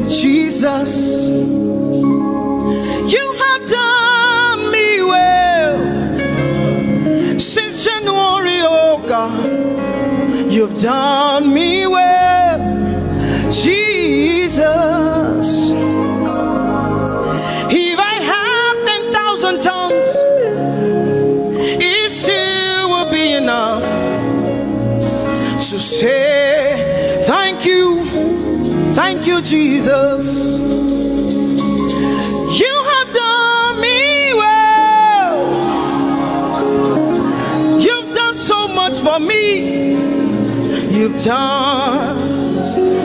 Jesus, you have done me well. Since January, oh God, you've done me well. Jesus, if I have 10,000 tongues, it still will be enough to say thank you, Jesus. You have done me well. You've done so much for me. You've done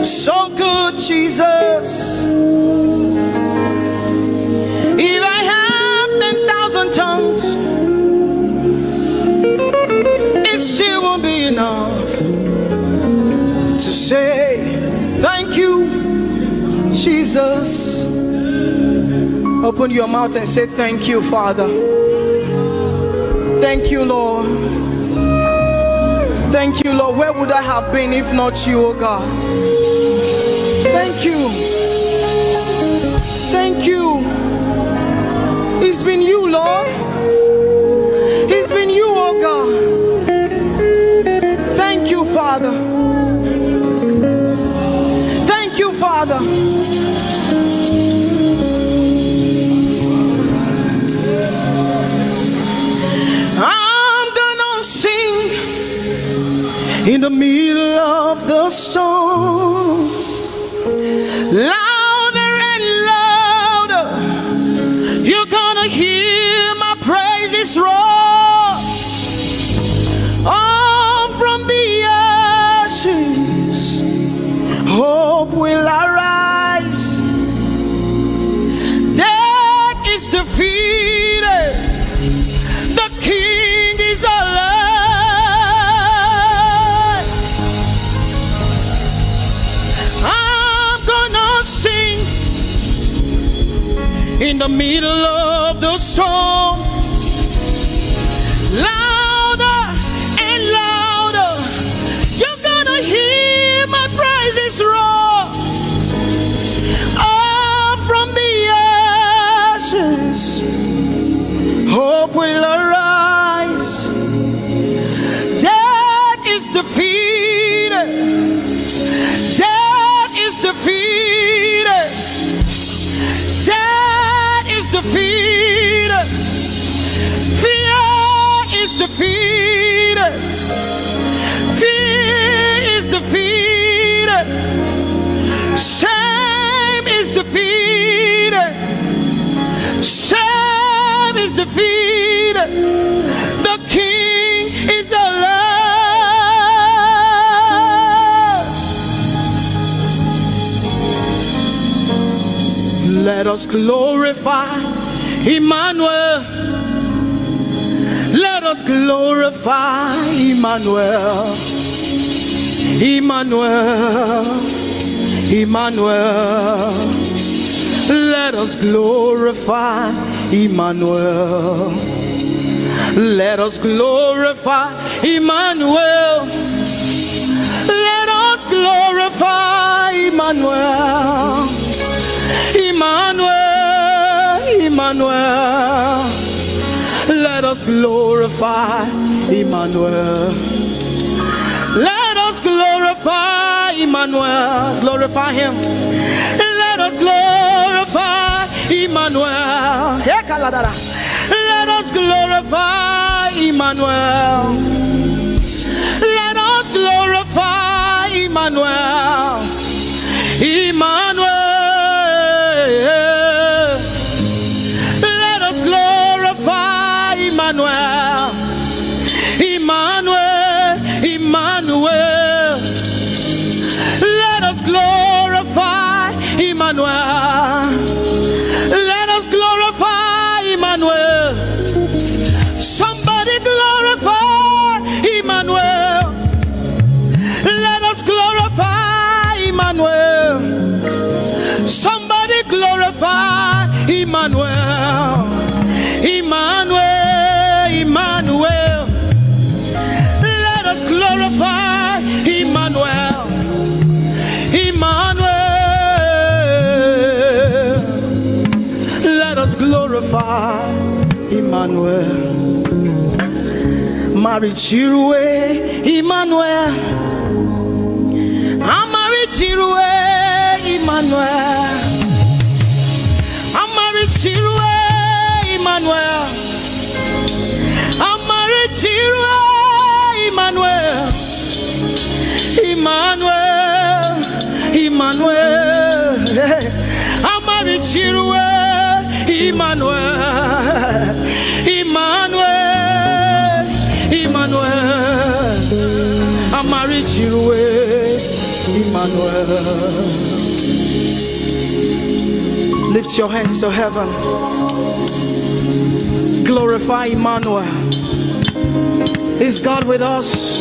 so good, Jesus. If I have 10,000 tongues, it still won't be enough to say thank you, Jesus. Open your mouth and say thank you, Father. Thank you, Lord. Thank you, Lord. Where would I have been if not you, oh God? Thank you. Thank you. It's been you, Lord. It's been you, oh God. Thank you, Father. Thank you, Father. I'm gonna sing in the middle of the storm, louder and louder. You're gonna hear my praises roar. Oh, from the ashes, hope will arise. Death is defeated. The King is alive. I'm gonna sing in the middle of the storm, louder and louder. You're gonna hear my praises roar. Up from the ashes, hope will arise. Death is defeated. Death is defeated. Death is defeated. Fear is defeated. Fear is defeated. Shame is defeated. Shame is defeated. The King is alive. Let us glorify Emmanuel. Let us glorify Emmanuel. Emmanuel. Emmanuel. Let us glorify Emmanuel. Let us glorify Emmanuel. Let us glorify Emmanuel. Emmanuel, Emmanuel. Let us glorify Emmanuel. Let us glorify Emmanuel. Glorify him. Let us glorify Emmanuel. Let us glorify Emmanuel. Let us glorify Emmanuel. Emmanuel. Let us glorify Emmanuel. Emmanuel. Emmanuel. Let us glorify Emmanuel. Let us glorify Emmanuel. Somebody glorify Emmanuel. Let us glorify Emmanuel. Somebody glorify Emmanuel. Emmanuel, Emmanuel. Let us glorify Emmanuel. Emmanuel. glorify Emmanuel. Marichirwe Emmanuel. Amarichirwe Emmanuel. Amarichirwe Emmanuel. Amarichirwe Emmanuel. Emmanuel. Emmanuel. Amarichirwe Emmanuel. Emmanuel. Emmanuel. Amarichirwe Emmanuel. Lift your hands to heaven. Glorify Emmanuel. Is God with us?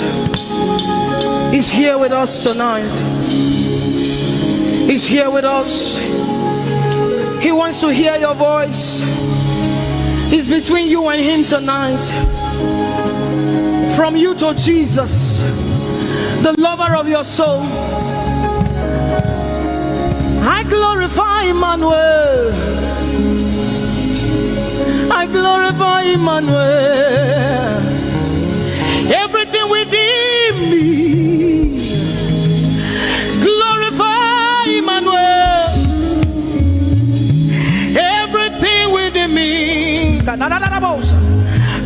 He's here with us tonight. He's here with us. He wants to hear your voice. It's between you and him tonight. From you to Jesus, the lover of your soul. I glorify Emmanuel. I glorify Emmanuel. Everything within me, glorify Emmanuel. Everything within me,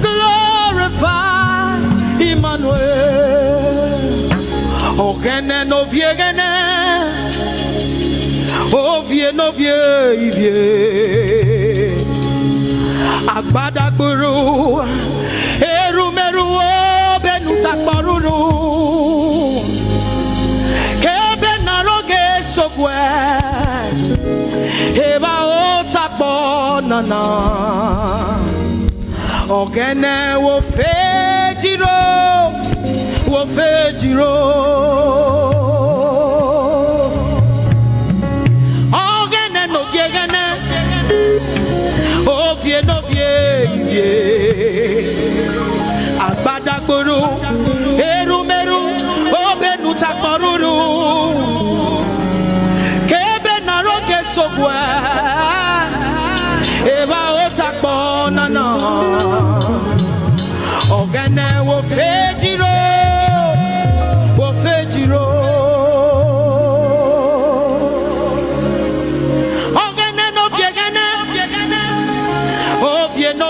glorify Emmanuel. Ogene no viegene, ovie no vie. Agbada guru, erumeru benuta paruru, kebe naroge sokwe, eba otakbo nana, ogene wo fejiro, wo fejiro, ogene no gegene. Ovie no vie, agbada gboro, erumeru, obenu takporuru, kebe naroge sokwe, eba otakpo nana, ogene wo fejiro, wo fejiro. No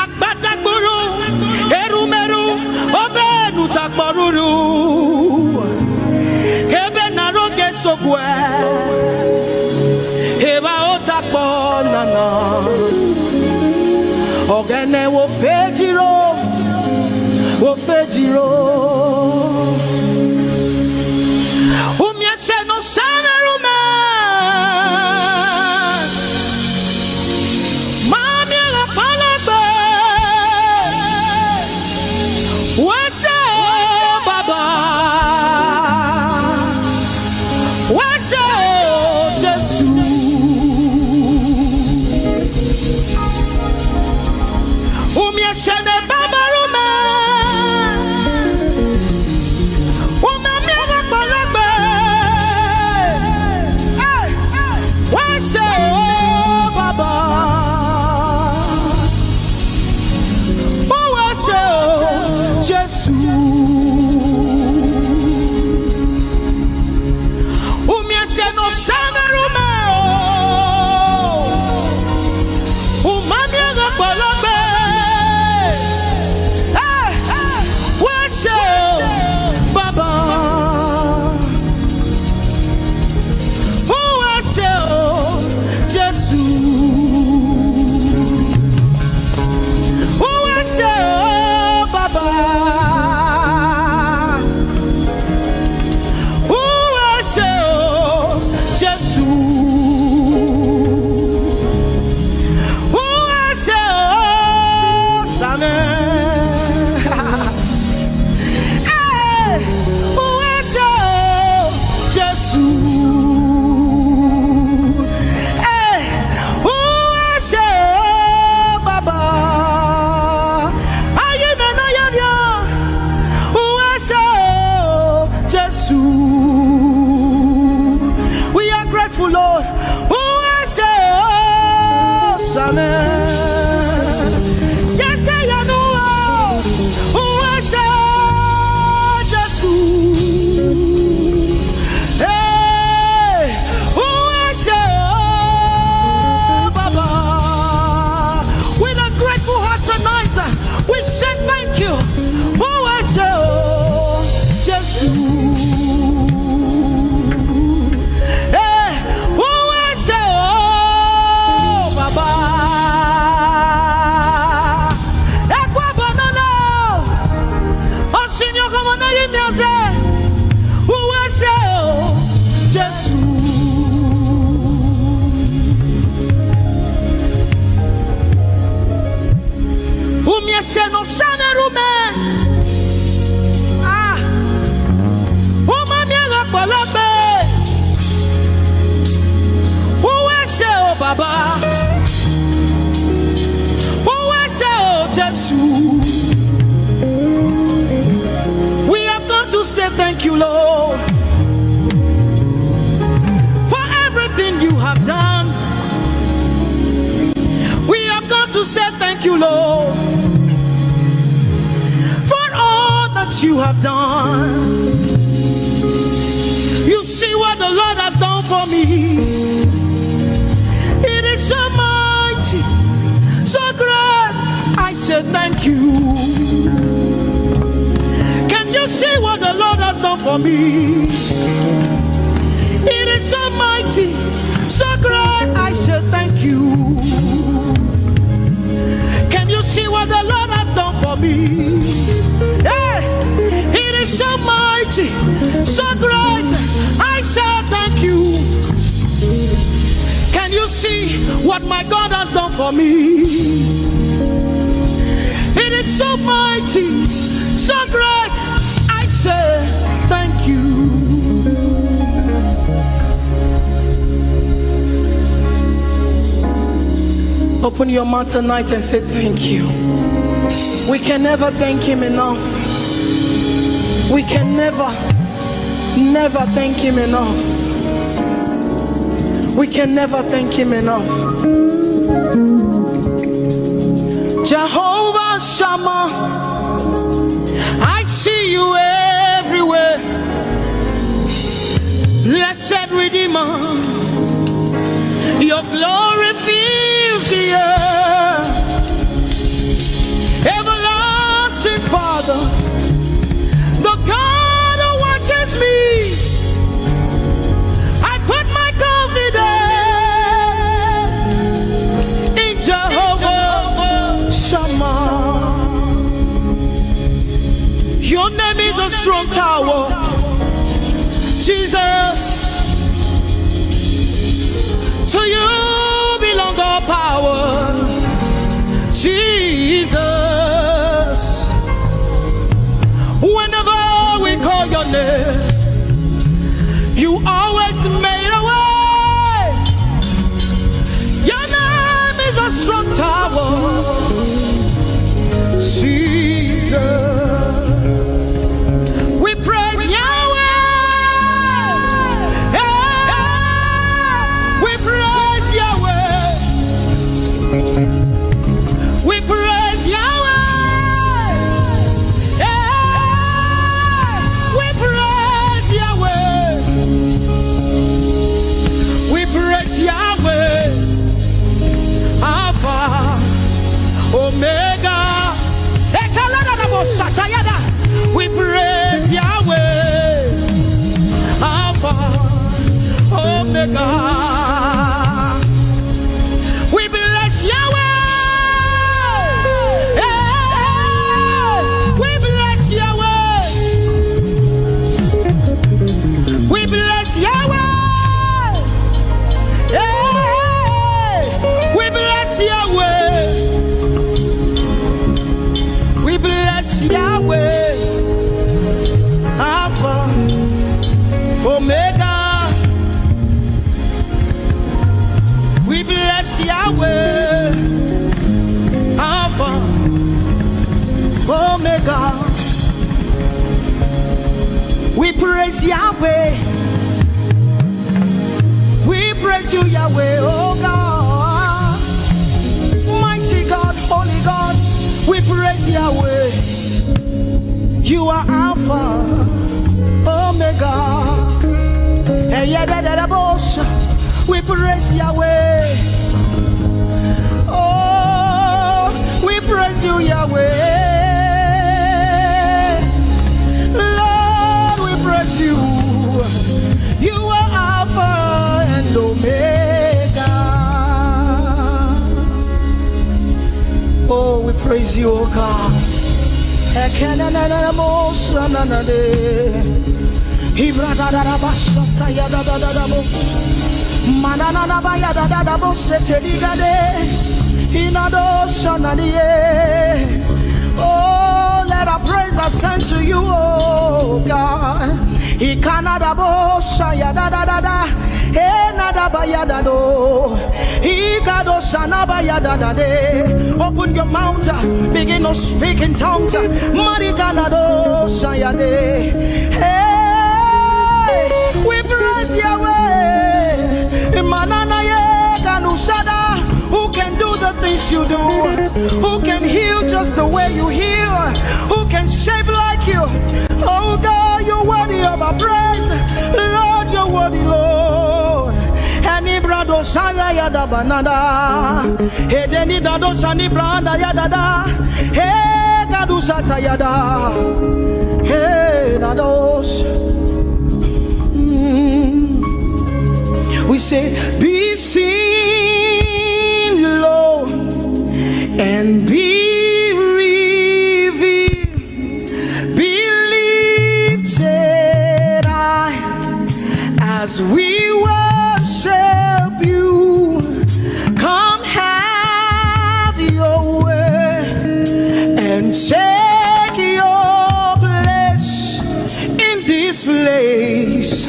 Agbatagburu, erumeru, obenu takboruru, kebe naroge sokwe, eba otakbo nana, ogene wo fejiro, wo fejiro. Umyese no samerume. na yimiaze. Who was Jesus? Umyese no sana rume. Ah. Umamia la palabe. Who was Baba? Who was Jesus? We have come to say thank you, Lord, for everything you have done. We have come to say thank you, Lord, for all that you have done. You see what the Lord has done for me. It is so mighty, so great. I say thank you. Can you see what the Lord has done for me? It is so mighty, so great. I say thank you. Can you see what the Lord has done for me? Hey, it is so mighty, so great. I say thank you. Can you see what my God has done for me? It is so mighty, so great. I say thank you. Open your mouth tonight and say thank you. We can never thank him enough. We can never thank him enough. We can never thank him enough. Jehovah Shammah, I see you everywhere. Blessed Redeemer, your glory fills the earth. Everlasting Father, the God who watches me, I put my confidence in Jehovah Shammah. Your name is a strong tower, Jesus. To you belong all power, Jesus. Whenever we call your name, you always made a way. Your name is a strong tower, Jesus. We praise Yahweh. We praise Yahweh. We praise Yahweh. We praise Yahweh. We praise Yahweh. Alpha, Omega. We praise Yahweh. Alpha, Omega. We bless Yahweh. We bless Yahweh. We bless Yahweh. We bless Yahweh. We bless Yahweh. Alpha, Omega. We bless Yahweh. Alpha, Omega. We praise Yahweh. We praise you, Yahweh, oh God. Mighty God, holy God. We praise Yahweh. You are Alpha, Omega. We praise Yahweh. Oh, we praise you, Yahweh. Lord, we praise you. You are Alpha and Omega. Oh, we praise you, oh God. sananade. Ibradadabashata yadadadabo. Mananaba yadadadabo seteligade. Inado sanadie. Oh, let our praise ascend to you, oh God. Ikanadabo sayadadadada. Open your mouth, begin to speak in tongues. Hey, we praise Yahweh. Who can do the things you do? Who can heal just the way you heal? Who can shape like you? Oh God, you're worthy of our praise. Lord, you're worthy, Lord. Any brado sanga yada banana. Hey, deni dado sani branda yada. Hey, gadu sata yada. Hey, dados. We say, be seen, Lord, and be revealed, be lifted high as we worship you. Come have your way and take your place in this place.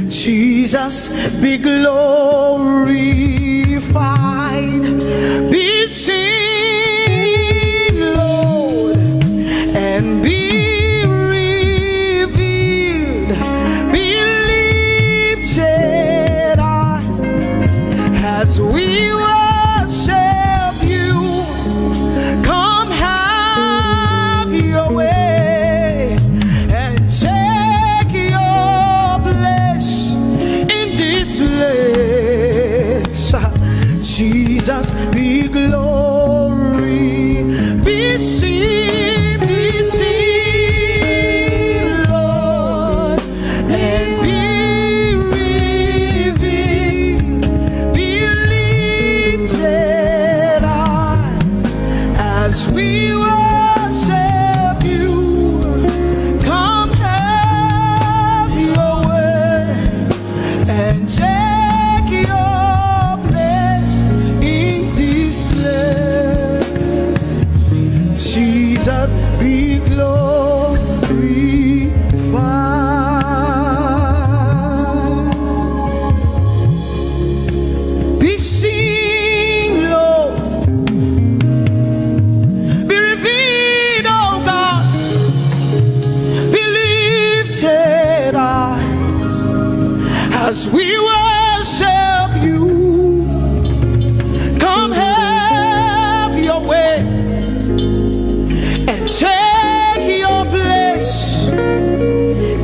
Jesus, be glorified, be seen, Lord, and be revealed, be lifted high as we worship you. Come have your way and take your place in this place. Jesus, be glory, be seen, Lord, and be revealed, be lifted high as we worship you. Come have your way and take your place in this place. Jesus, be glorified, be seen, Lord, be revealed, oh God, be lifted high as we worship you. Come have your way and take your place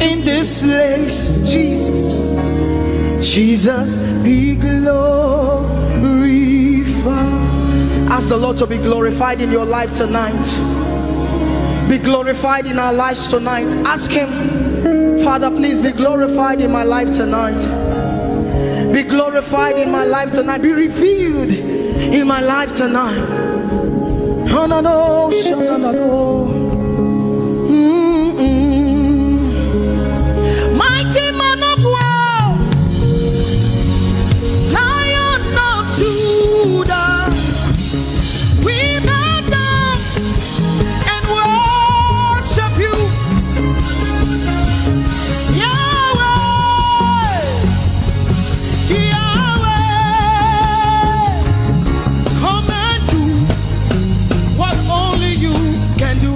in this place. Jesus, Jesus, be glorified. Ask the Lord to be glorified in your life tonight. Be glorified in our lives tonight. Ask Him, Father, please be glorified in my life tonight. Be glorified in my life tonight. Be revealed in my life tonight. Oh, no, no, no, no, no. Mighty man of war, Lion of Judah, we bow down and worship you. Yahweh, Yahweh, come and do what only you can do.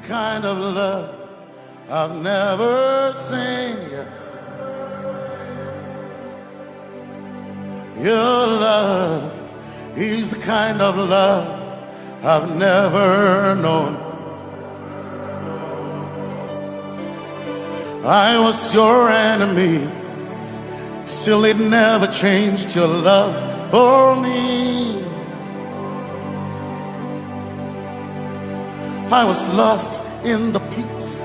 kind of love I've never seen yet. Your love is the kind of love I've never known. I was your enemy, still it never changed your love for me. I was lost in the pits,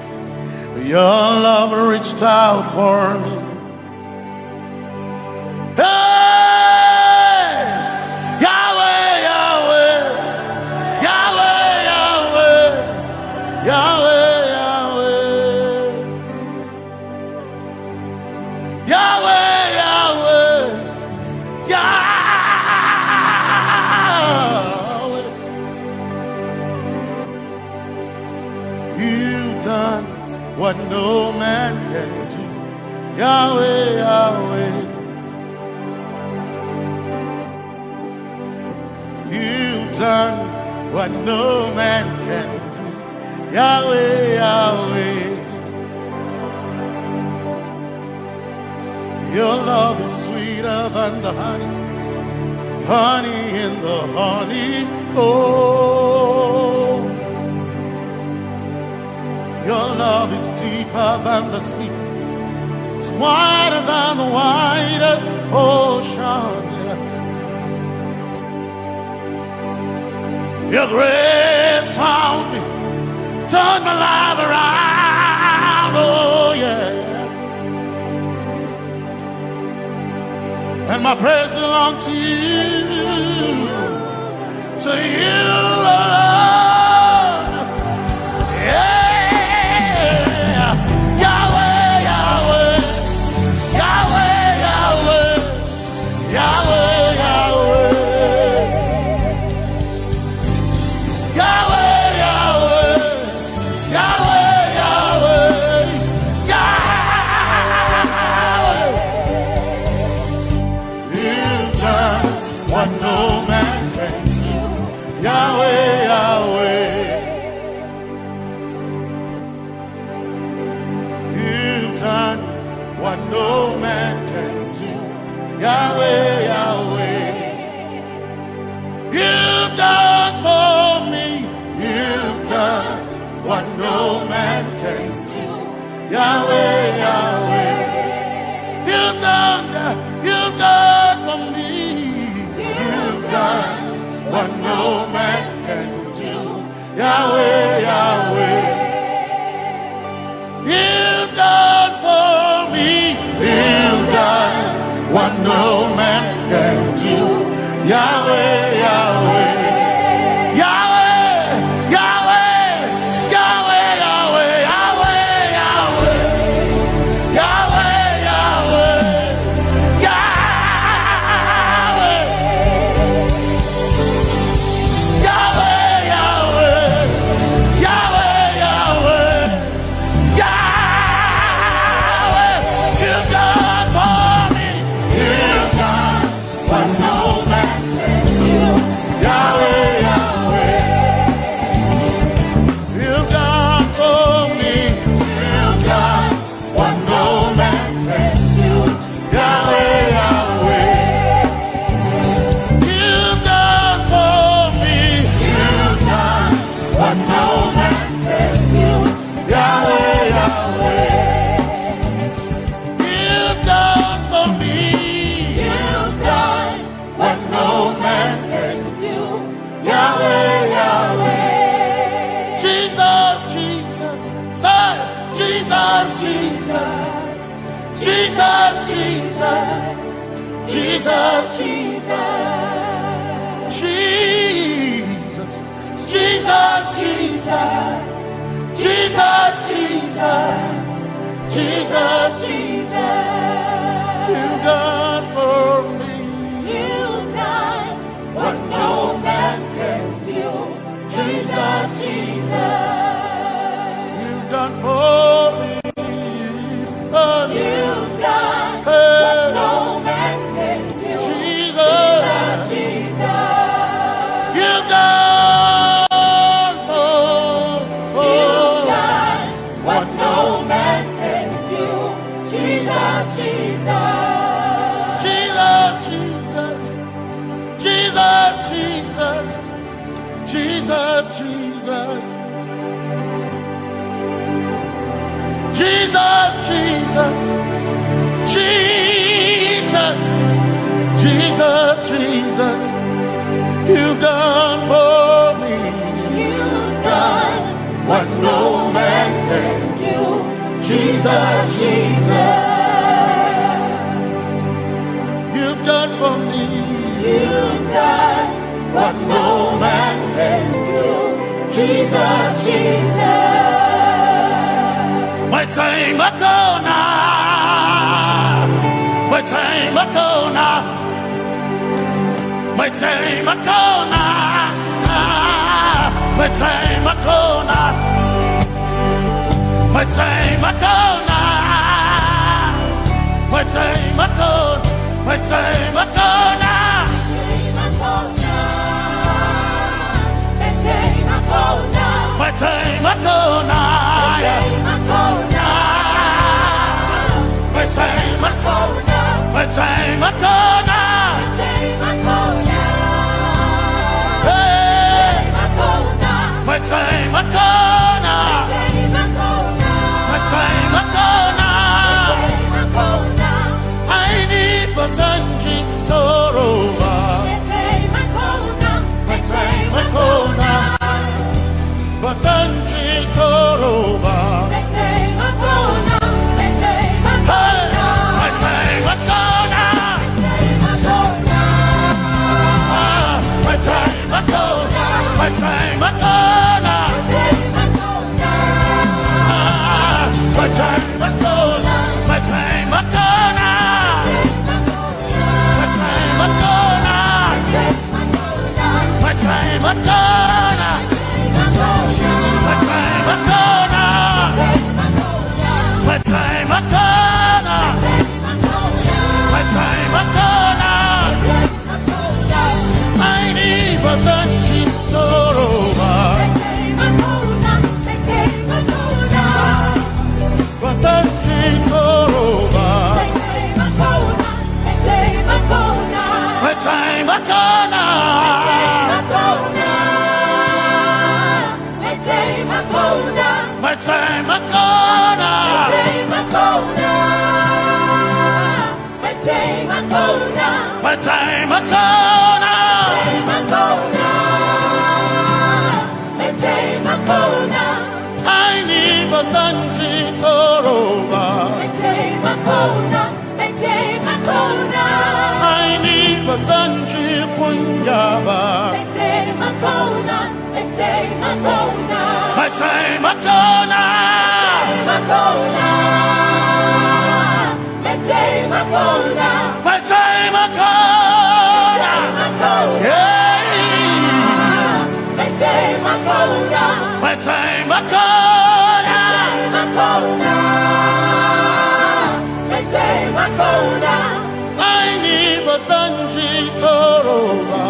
but your love reached out for me. Hey! Yahweh, Yahweh, Yahweh, Yahweh, Yahweh, Yahweh, Yahweh, Yahweh, Yahweh. You've done what no man can do. Yahweh, Yahweh. You've done what no man can do. Yahweh, Yahweh. Your love is sweeter than the honey, honey in the honey. Oh, your love is deeper than the sea. It's wider than the widest ocean. Your grace found me, turned my life around. Oh yeah. And my praise belongs to you alone. Yeah, Yahweh, Yahweh, Yahweh, Yahweh, Yahweh, Yahweh, Yahweh, Yahweh, Yahweh, what no man can do. Yahweh, Yahweh. You've done what no man can do. Yahweh, Yahweh. You've done for me. You've done what no man can do. Yahweh, Yahweh. You've done for me. What no man can do. Yahweh, Yahweh. You've done for me. You've done what no man can do. Yahweh, Yahweh. Jesus, Jesus, Jesus, Jesus, Jesus, Jesus, Jesus, Jesus, Jesus. You've done for me. You've done what no man can do. Jesus, Jesus. You've done for me. Oh, you've done what no man can do. Jesus, Jesus. You've done for me. Jesus. Jesus, Jesus, Jesus, Jesus, Jesus, you've done for me. You've done what no man can do. Jesus, Jesus, you've done for me. you've done what no man can do. Jesus, Jesus. My time ago now, my time ago now, my time ago now, my time ago now, my time ago now, my time ago, my time ago now, my time ago now, my time ago, my time ago now, hey, my time ago now, my time ago now, I need Basanji Toroba, my time ago now, Basanji Toroba. My time ago now, my time ago, my time ago now, my time ago now, my time ago now, my time ago now, my time ago now, my time ago now, I need Basanji Toroba, Basanji Toroba, my time ago now, my time ago now, my time ago now, I need Basanji Toroba, I need Basanji Punjaba, my time ago now, my time ago now, yeah, my time ago now, my time ago now, I need Basanji Toroba,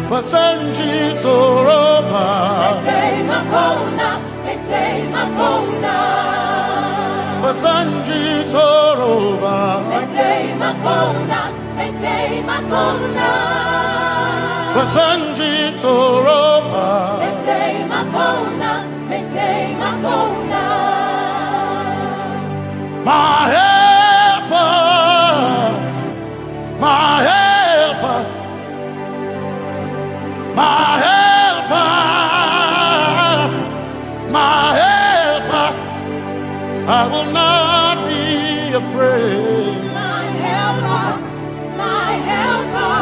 Basanji Toroba, Basanji Toroba, Basanji Toroba, my helper, my helper, my helper, my helper, I will not be afraid. My helper, my helper,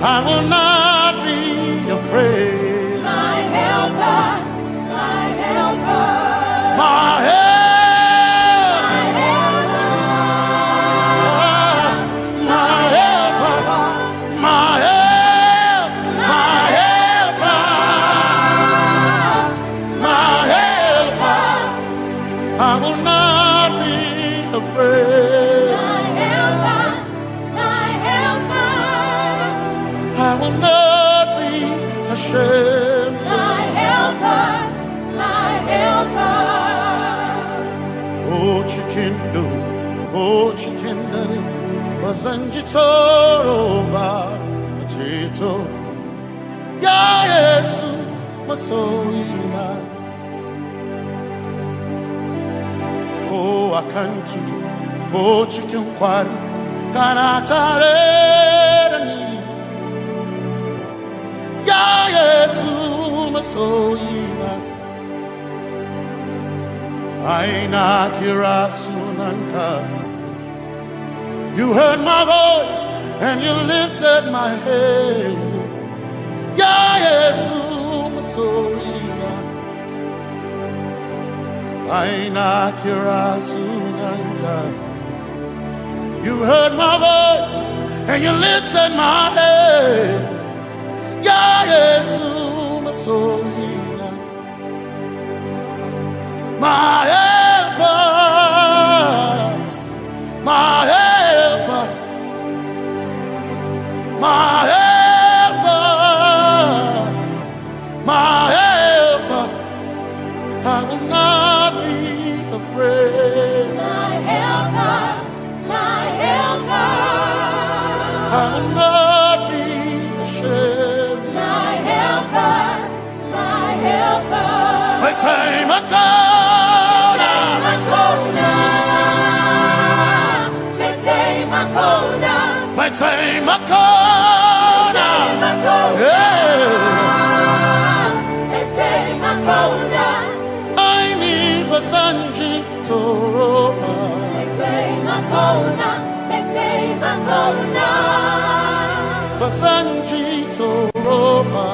I will not be afraid. my helper, my helper, My help, my helper, my help, my helper, my helper, I will not be afraid. my helper, my helper, I will not be ashamed. my helper, my helper. Oh, you can do O chikendere Basanjitoroba Chito Ya Yesu Masoina O Akantudu O chikenkwari Kanatareni Ya Yesu Masoina Aina Kirasunanka. You heard my voice and you lifted my head. Ya Yesu Masoina. Aina Kirasunanka. You heard my voice and you lifted my head. Ya Yesu Masoina. My helper, my helper, my helper, my helper. I will not be afraid. My helper, my helper. I will not be ashamed. My helper, my helper. My time I come. My time I call I need Basanji Toroba. Basanji Toroba.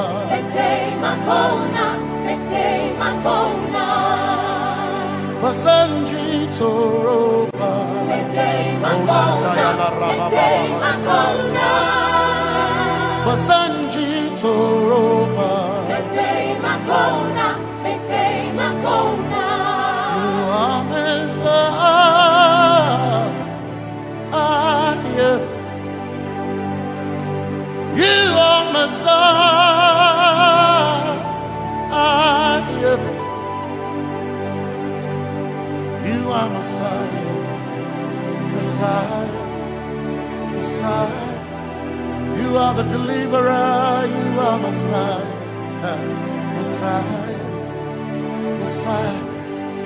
Basanji Toroba. Basanji Toroba. You are Messiah. You are Messiah. You are Messiah. Messiah, Messiah, you are the deliverer, you are Messiah, Messiah, Messiah,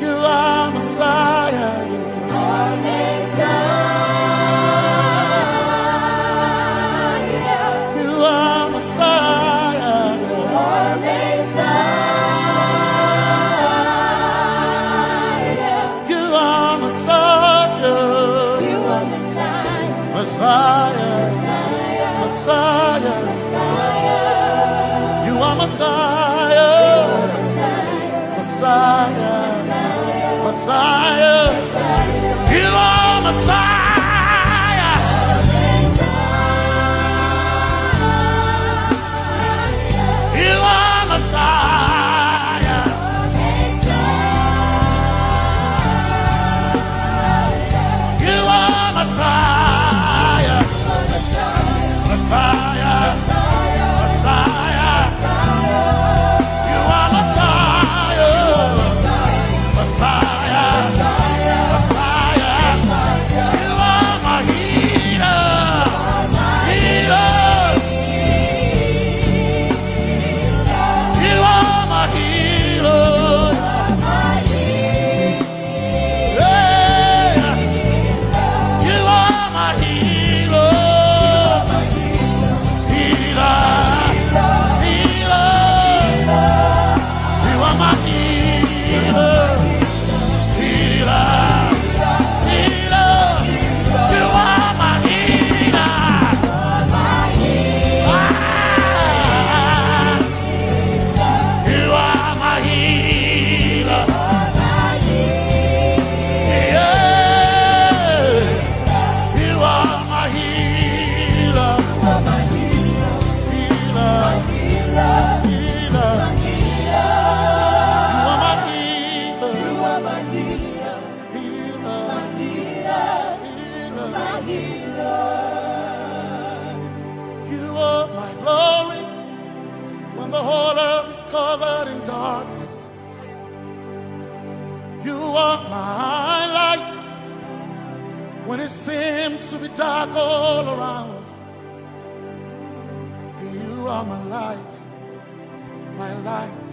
you are Messiah, you are Messiah, you are Messiah, you are Messiah, you are Messiah. Messiah, Messiah, you are Messiah, Messiah, Messiah, you are Messiah, you are Messiah, you are Messiah. Messiah, Messiah, you are Messiah, Messiah, Messiah, you when it seemed to be dark all around. You are my light, my light,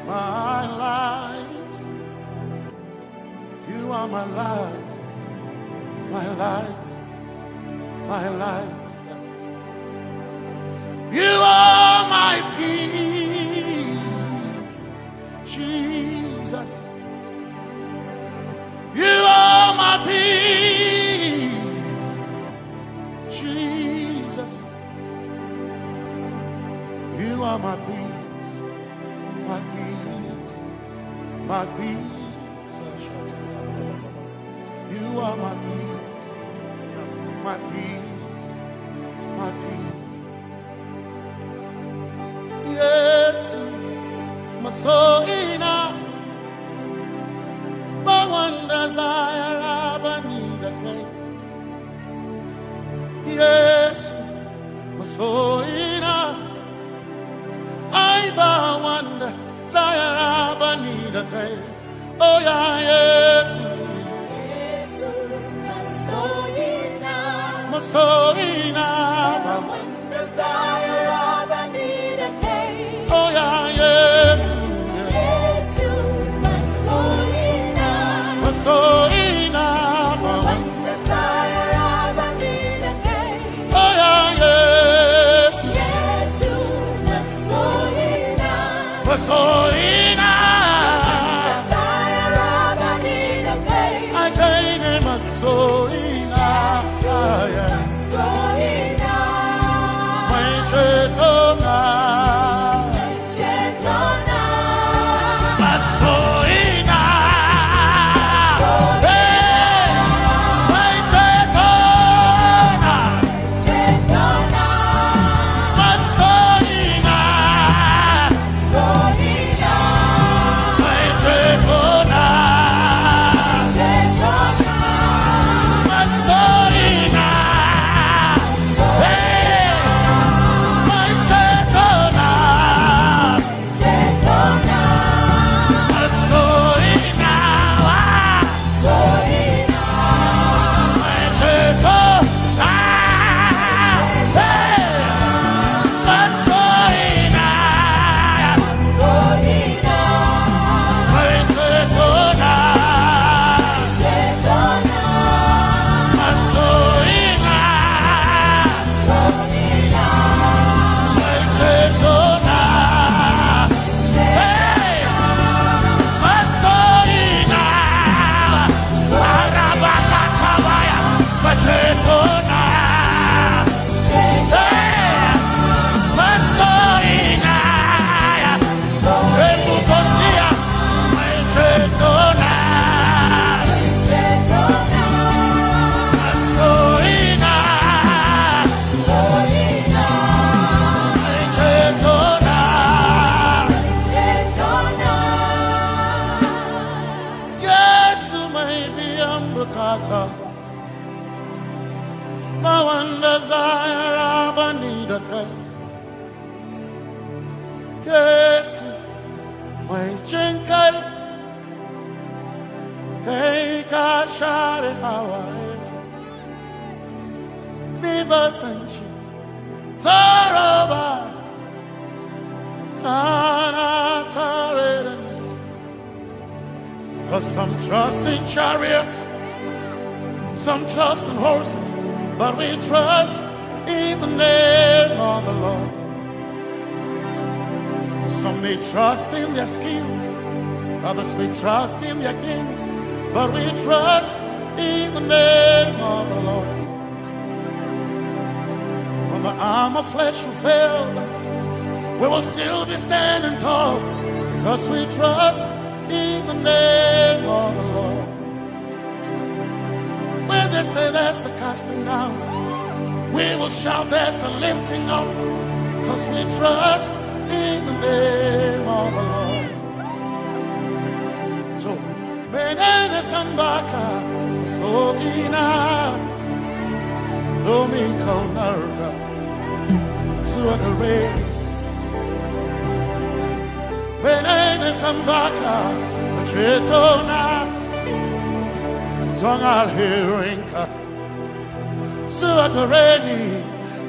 my light. You are my light, my light, my light. You are my peace, Jesus. You are my peace, Jesus. You are my peace, my peace, my peace. You are my peace, my peace, my peace. Yes, my soul enough. But one desire I need a day. Yes, my soul enough. I but one desire I need a day. Oh yeah, yes. My soul enough. One desire I need a day. Oh yeah, yes. So enough, one desire I need a day. Oh yeah, yes, yes, so enough, desire I need a day. I can't name a so enough, yeah, so enough. My chetona, but so some trust in chariots, some trust in horses, but we trust in the name of the Lord. Some may trust in their skills, others may trust in their gifts, but we trust in the name of the Lord. When the arm of flesh will fail, we will still be standing tall, because we trust in the name of the Lord. When they say there's a casting down, we will shout there's a lifting up, because we trust in the name of the Lord. So, Benene Sambaka, so ina, Domingo Narga, Suakare. Benene Sambaka, Chetona, Songa Alhirinka Suakareni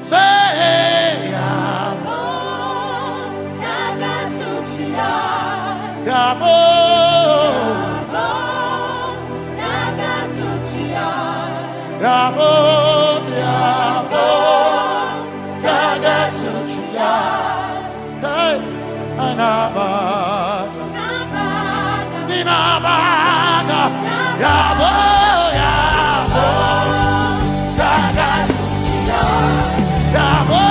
say Yabo Nagatuchia Yabo Nagatuchia Yabo Yabo Nagatuchia Hey Anabaga Ninabaga Yabo Yabo Nagatuchia Yabo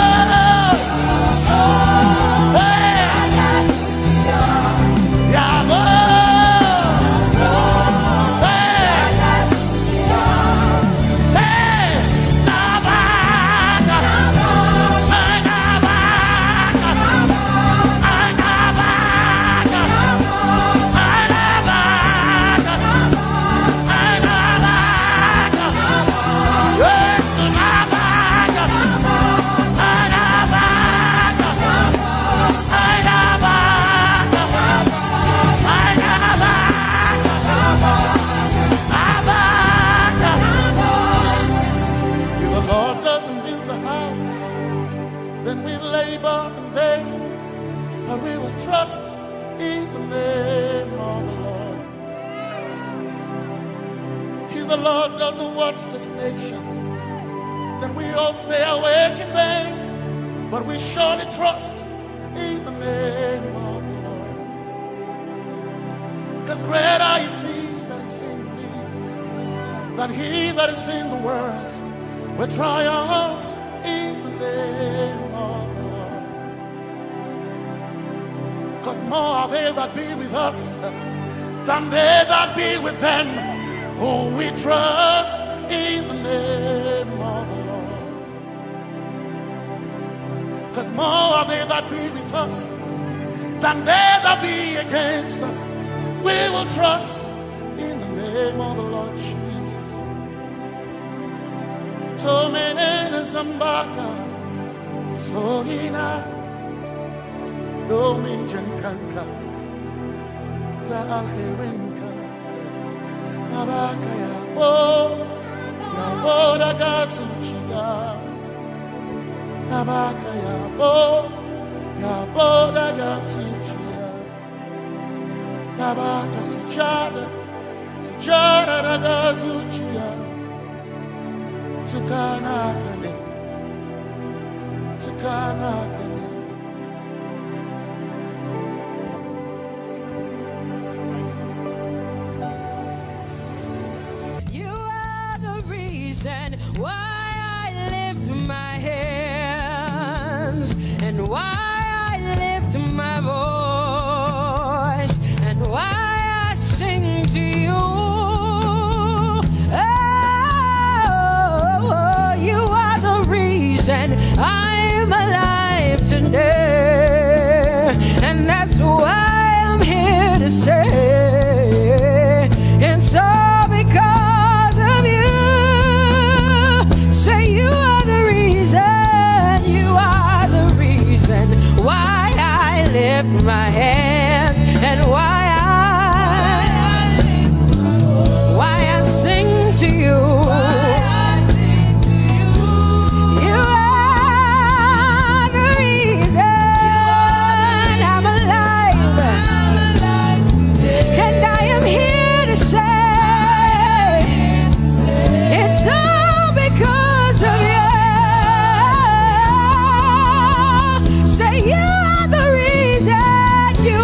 trust in the name of the Lord. If the Lord doesn't watch this nation, then we all stay awake in vain. But we surely trust in the name of the Lord. Because greater is He that is in me than he that is in the world. We triumph in the name of the Lord. Because more are they that be with us than they that be with them. Oh, we trust in the name of the Lord. Because more are they that be with us than they that be against us. We will trust in the name of the Lord Jesus. Tomene Zambaka Sohina Dominjan Kanka Ta Alherinka Nabaka Yabo Yaboda Gatsuchiya Nabaka Yabo Yaboda Gatsuchiya Nabaka Sujada Sujada Gatsuchiya Tukanakane Tukanakane. You are the reason why I lift my hands and why I lift my voice and why I sing to you. I'm alive today, and that's why I'm here to say it's all because of you. Say you are the reason why I lift my hands and why I sing to you. You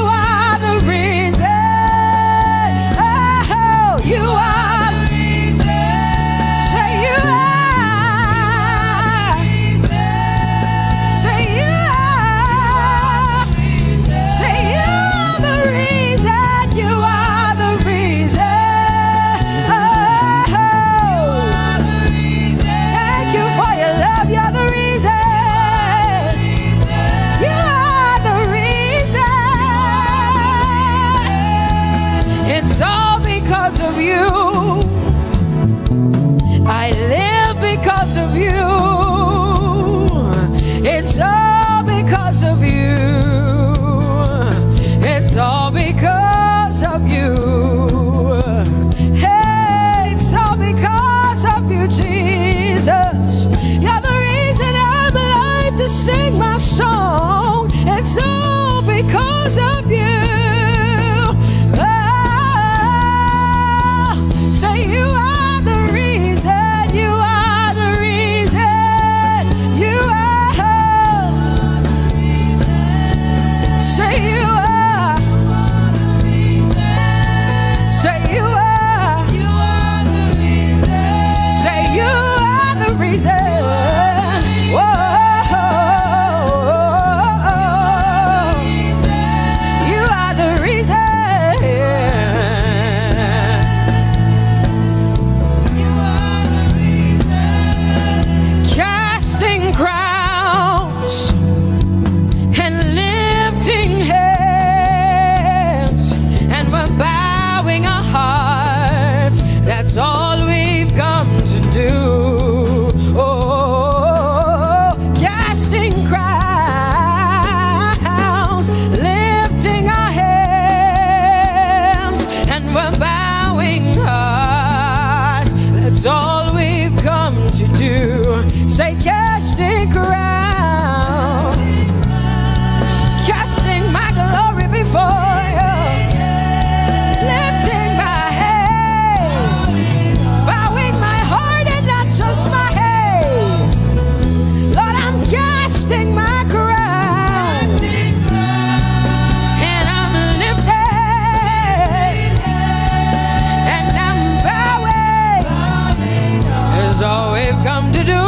come to do.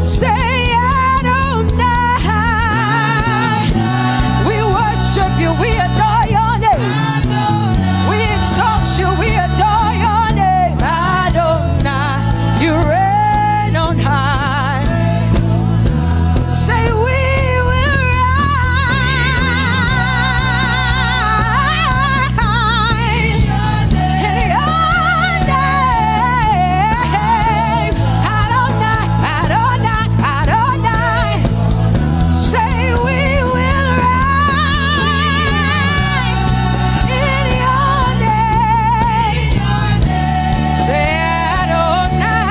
Say Adonai. We worship you, we adore your name. We exalt you, we adore your name. Adonai, you reign on high. Say we will rise in your name. Adonai, Adonai, Adonai. Say we will rise in your name. Say Adonai.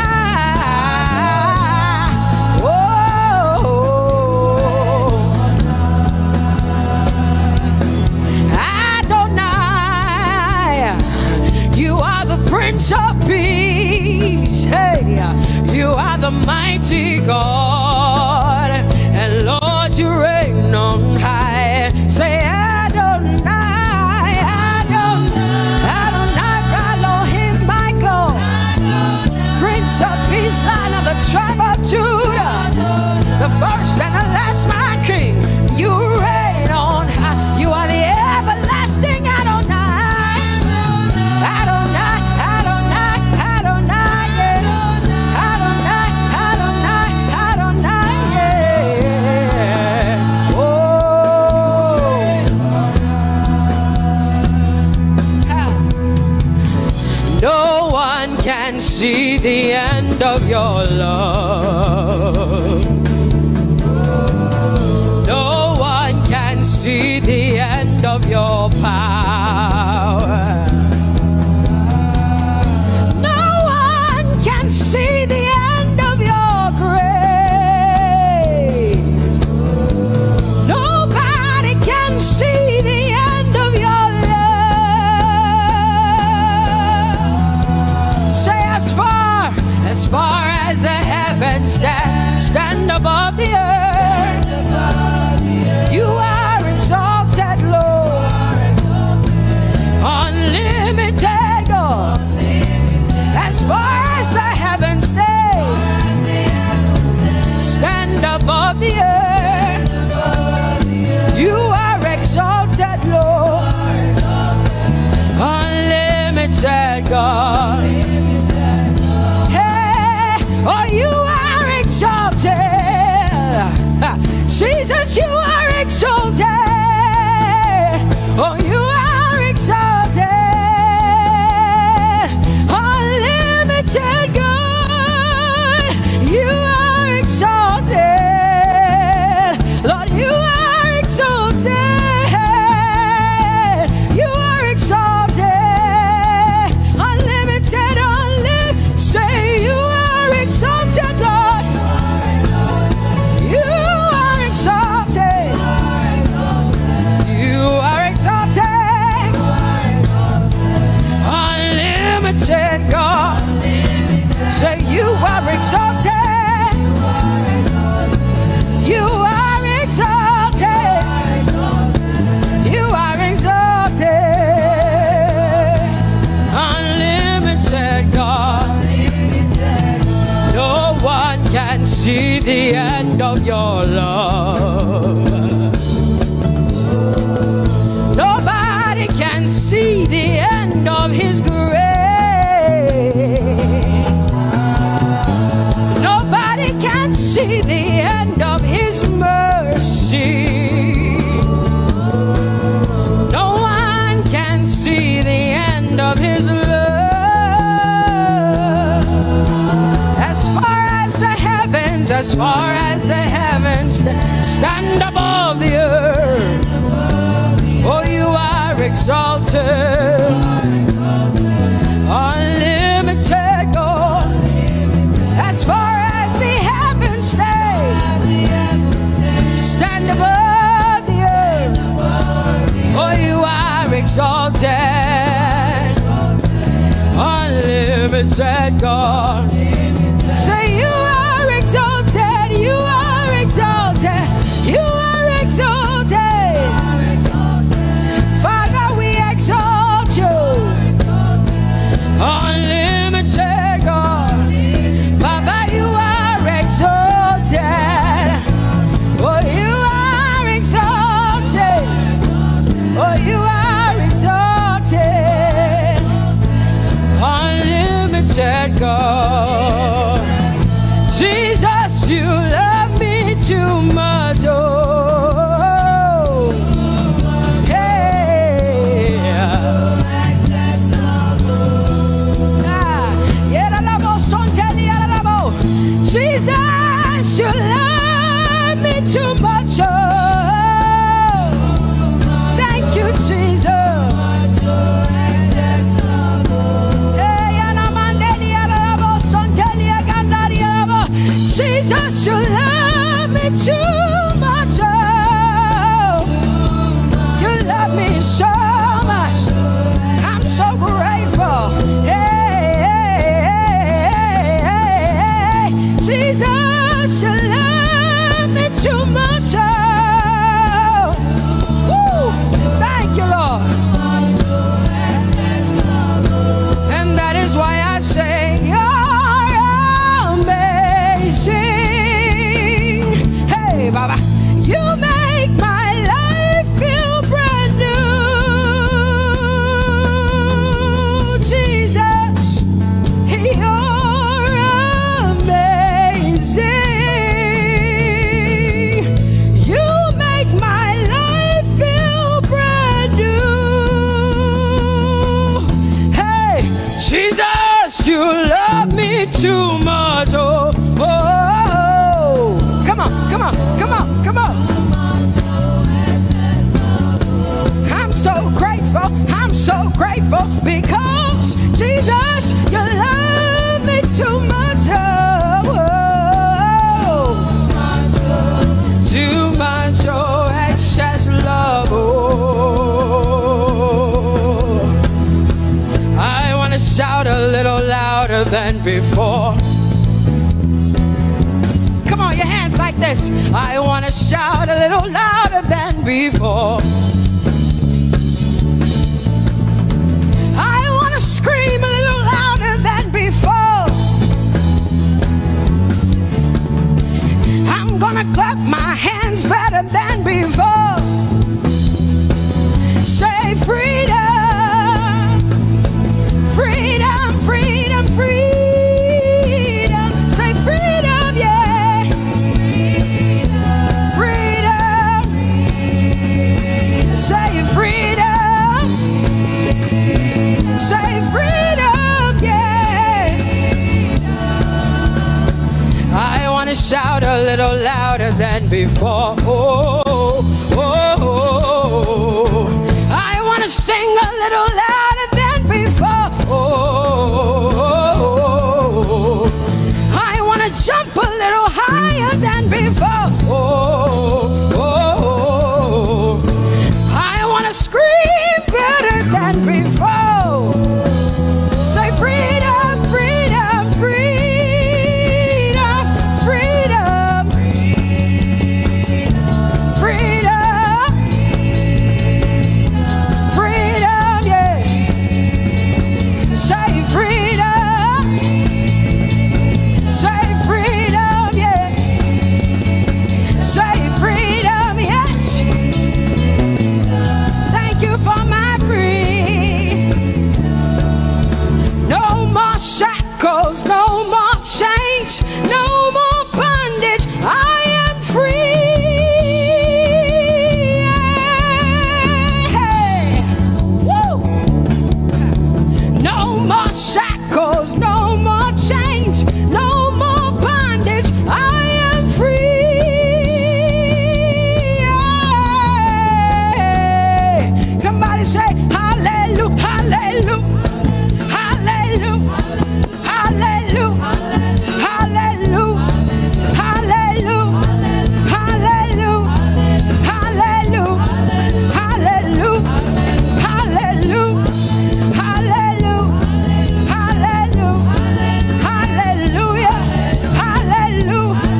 Whoa. Adonai, you are the Prince of Peace. Hey, you are the mighty God, and Lord, you reign on high. Say Adonai, Adonai, Adonai, Elohim, my God, Prince of Peace, Lion of the tribe of Judah, the first and the last, my King. You reign on high. You are the everlasting Adonai. Adonai, Adonai, Adonai, yeah. Adonai, Adonai, Adonai, yeah. Oh. Ah. No one can see the end of your love. No one can see the end of your power. No one can see the end of your grace. Nobody can see the end of your love. Say as far as the heavens stand above the earth, you are exalted, Lord, unlimited God. As far as the heavens stand above the earth, you are exalted, Lord, unlimited God. Hey, oh, you are exalted. Jesus, you are exalted. Oh, you are exalted. Unlimited God. You are exalted. Lord, you are exalted. You are exalted. Unlimited, unlimited. Say you are exalted, Lord. You are exalted. You are exalted. Unlimited God. Say you are exalted. You are exalted. You are exalted. Unlimited God. No one can see the end of your love. Nobody can see the end of his grace. Nobody can see the end of his mercy. No one can see the end of his love. As far as the heavens stand above the earth, oh, you are exalted. Unlimited God. As far as the heavens stand above the earth, oh, you are exalted. Unlimited God. Say you are exalted. You are exalted. You are exalted. Father, we exalt you. Unlimited God. said go. Jesus, you love me too much. Oh, hey. Jesus, you love me too much. Oh, thank you, Jesus. Jesus, you love me too much. Oh, you love me so much. I'm so grateful. Hey, hey, hey, hey. Jesus, you love me too much. Oh, woo. Thank you, Lord. And that is why I say, Baba, you make my life feel brand new. Jesus, you're amazing. You make my life feel brand new. Hey, Jesus, you love me too much. Oh, oh. Come on, come on, come on, come on. I'm so grateful because Jesus, you love me too much. Oh, too much, oh, excess love. Oh, I want to shout a little louder than before. Come on, your hands like this. I want to shout a little louder than before. I want to scream a little louder than before. I'm gonna clap my hands better than before. Say freedom, freedom, freedom, freedom. Say freedom, yeah. Freedom. Say freedom. Say freedom, yeah. I want to shout a little louder than before. Oh, oh, oh, oh. I want to sing a little louder than before. Oh, oh, oh. I want to jump a little higher than before. Oh, oh, oh. I want to scream better than before. Say freedom, freedom, freedom, freedom, freedom, freedom, yeah. Say freedom, say freedom, yeah. Say freedom, yes. Thank you for my freedom. No more shackles, no more chains, no more bondage. I am free. Hey. Woo. No more shackles, no more chains, no more bondage. I am free. Hey. Somebody say hallelujah, hallelujah. Hallelujah, hallelujah, hallelujah, hallelujah, hallelujah, hallelujah, hallelujah, hallelujah, hallelujah, hallelujah, hallelujah,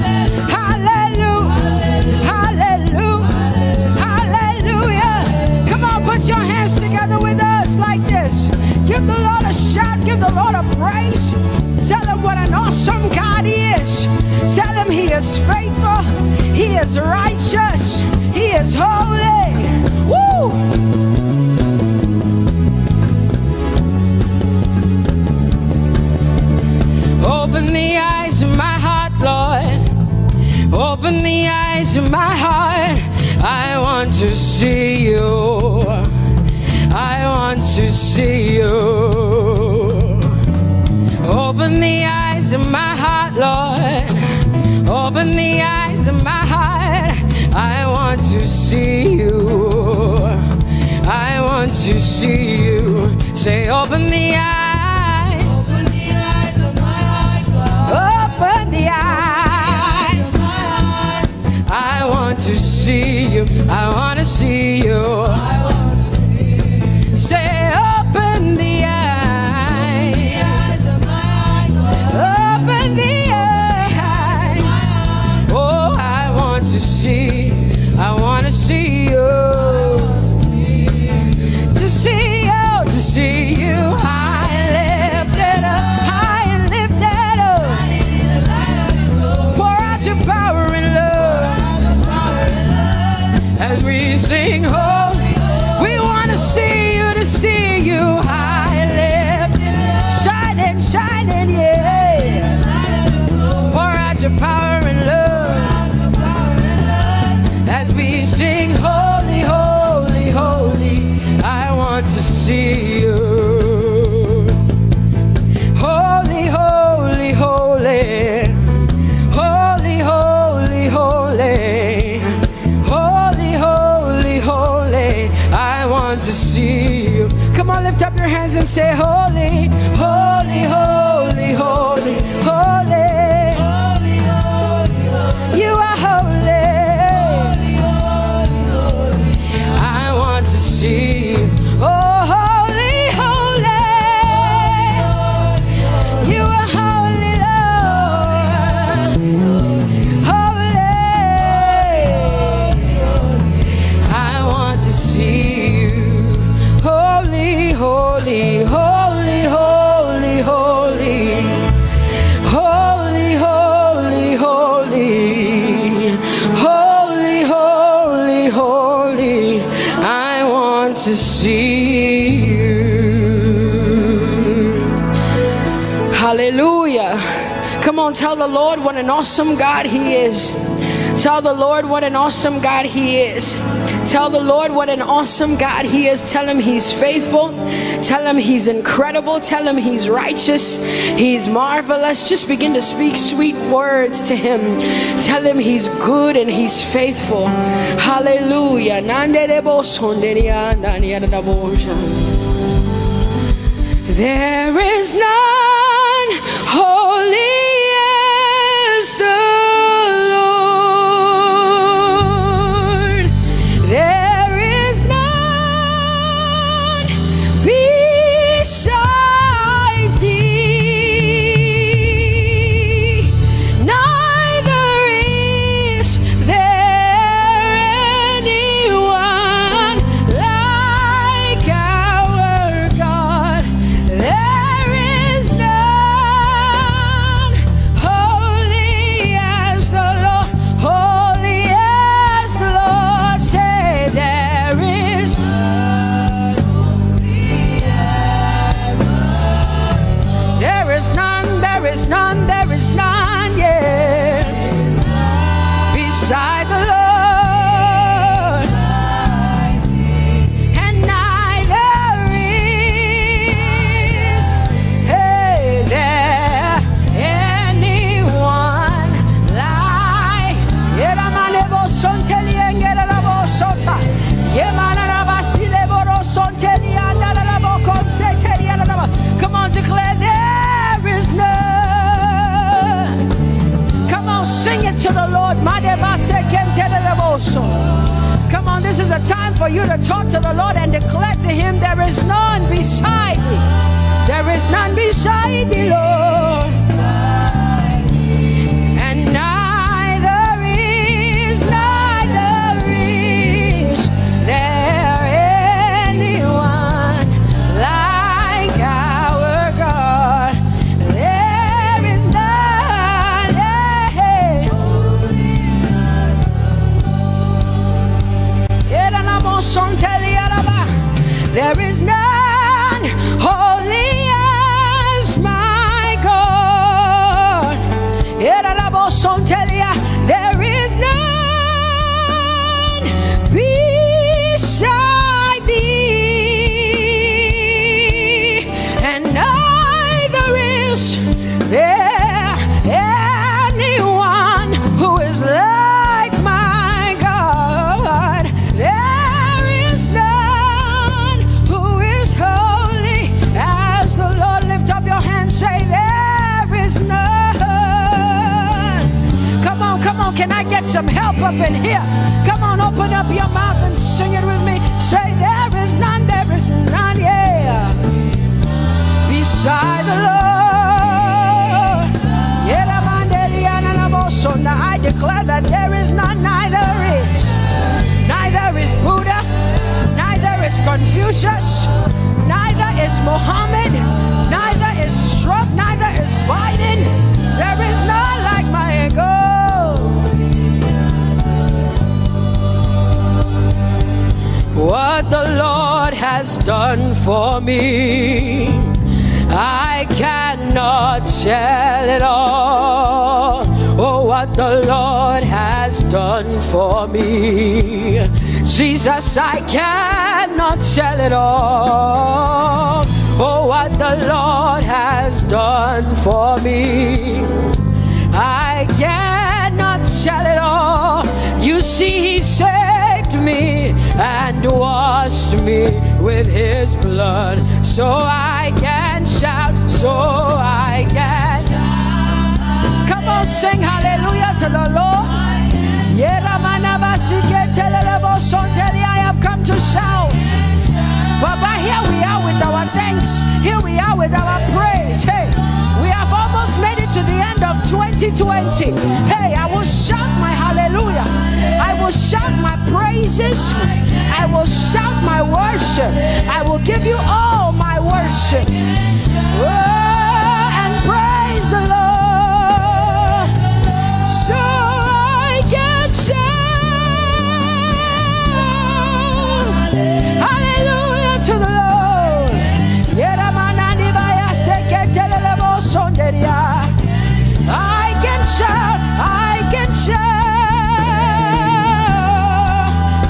hallelujah, hallelujah, hallelujah. Come on, put your hands together with us like this. Give the Lord a shout, give the Lord a praise. Tell him what an awesome God he is. Tell him he is faithful, he is righteous, he is holy. Woo! my heart. I want to see you. I want to see you. Open the eyes of my heart, Lord. Open the eyes of my heart. I want to see you. I want to see you. Say, open the eyes. Open the eyes of my heart, God. Open the eyes of my heart. I want to see you. I want to see you. I want to see you. Say, open the eyes. The eyes of my heart, God. Open the eyes. Oh, I want to see. I want to see you. To see you, to see you. High and lifted up, high and lifted up. Pour out your power and love as we sing holy. We want to see you, to see you. High and lifted, shining, shining, yeah. Pour out your power and love as we sing holy, holy, holy. I want to see you. Holy, holy, holy. Holy, holy, holy. Holy, holy, holy. I want to see you. Come on, lift up your hands and say holy, holy, holy, holy, holy. You are holy. I want to see you. Oh, holy, holy. You are holy, Lord. Holy. I want to see you. Holy, holy, holy, holy, holy. Holy, holy, holy. Holy, holy, holy. I want to see you. Hallelujah. Come on, tell the Lord what an awesome God He is. Tell the Lord what an awesome God He is. Tell the Lord what an awesome God He is. Tell Him He's faithful. Tell Him He's incredible. Tell Him He's righteous. He's marvelous. Just begin to speak sweet words to Him. Tell Him He's good and He's faithful. Hallelujah. There is none holy as the Lord. There is none besides thee. Neither is there anyone like our God. There is none holy as the Lord, holy as the Lord. Say there is none holy as the Lord. There is none, there is none, there is none, yeah, beside the Lord. And neither is there anyone like Come on, declare there is none. Come on, sing it to the Lord. Come on, this is a time for you to talk to the Lord and declare to Him there is none beside thee. There is none beside thee, Lord. And neither is there anyone like our God. There is none. There is none holy as my Can I get some help up in here? Come on, open up your mouth and sing it with me. Say, there is none, yeah, beside the Lord. So now I declare that there is none, neither is Buddha, neither is Confucius, neither is Muhammad, neither is Trump, neither is Biden. There is none like my God. What the Lord has done for me, I cannot tell it all. Oh, what the Lord has done for me, Jesus, I cannot tell it all. Oh, what the Lord has done for me, I cannot tell it all. You see, He saved me and washed me with His blood, so I can shout, so I can. Come on, sing hallelujah to the Lord. I have come to shout. Baba, here we are with our thanks. Here we are with our praise. Hey, we have almost made it to the end of 2020. Hey, I will shout my hallelujah. I will shout my praises. I will shout my worship. I will give you all my worship. Oh, and praise the Lord. So I can shout hallelujah to the Lord. I can shout, I can shout,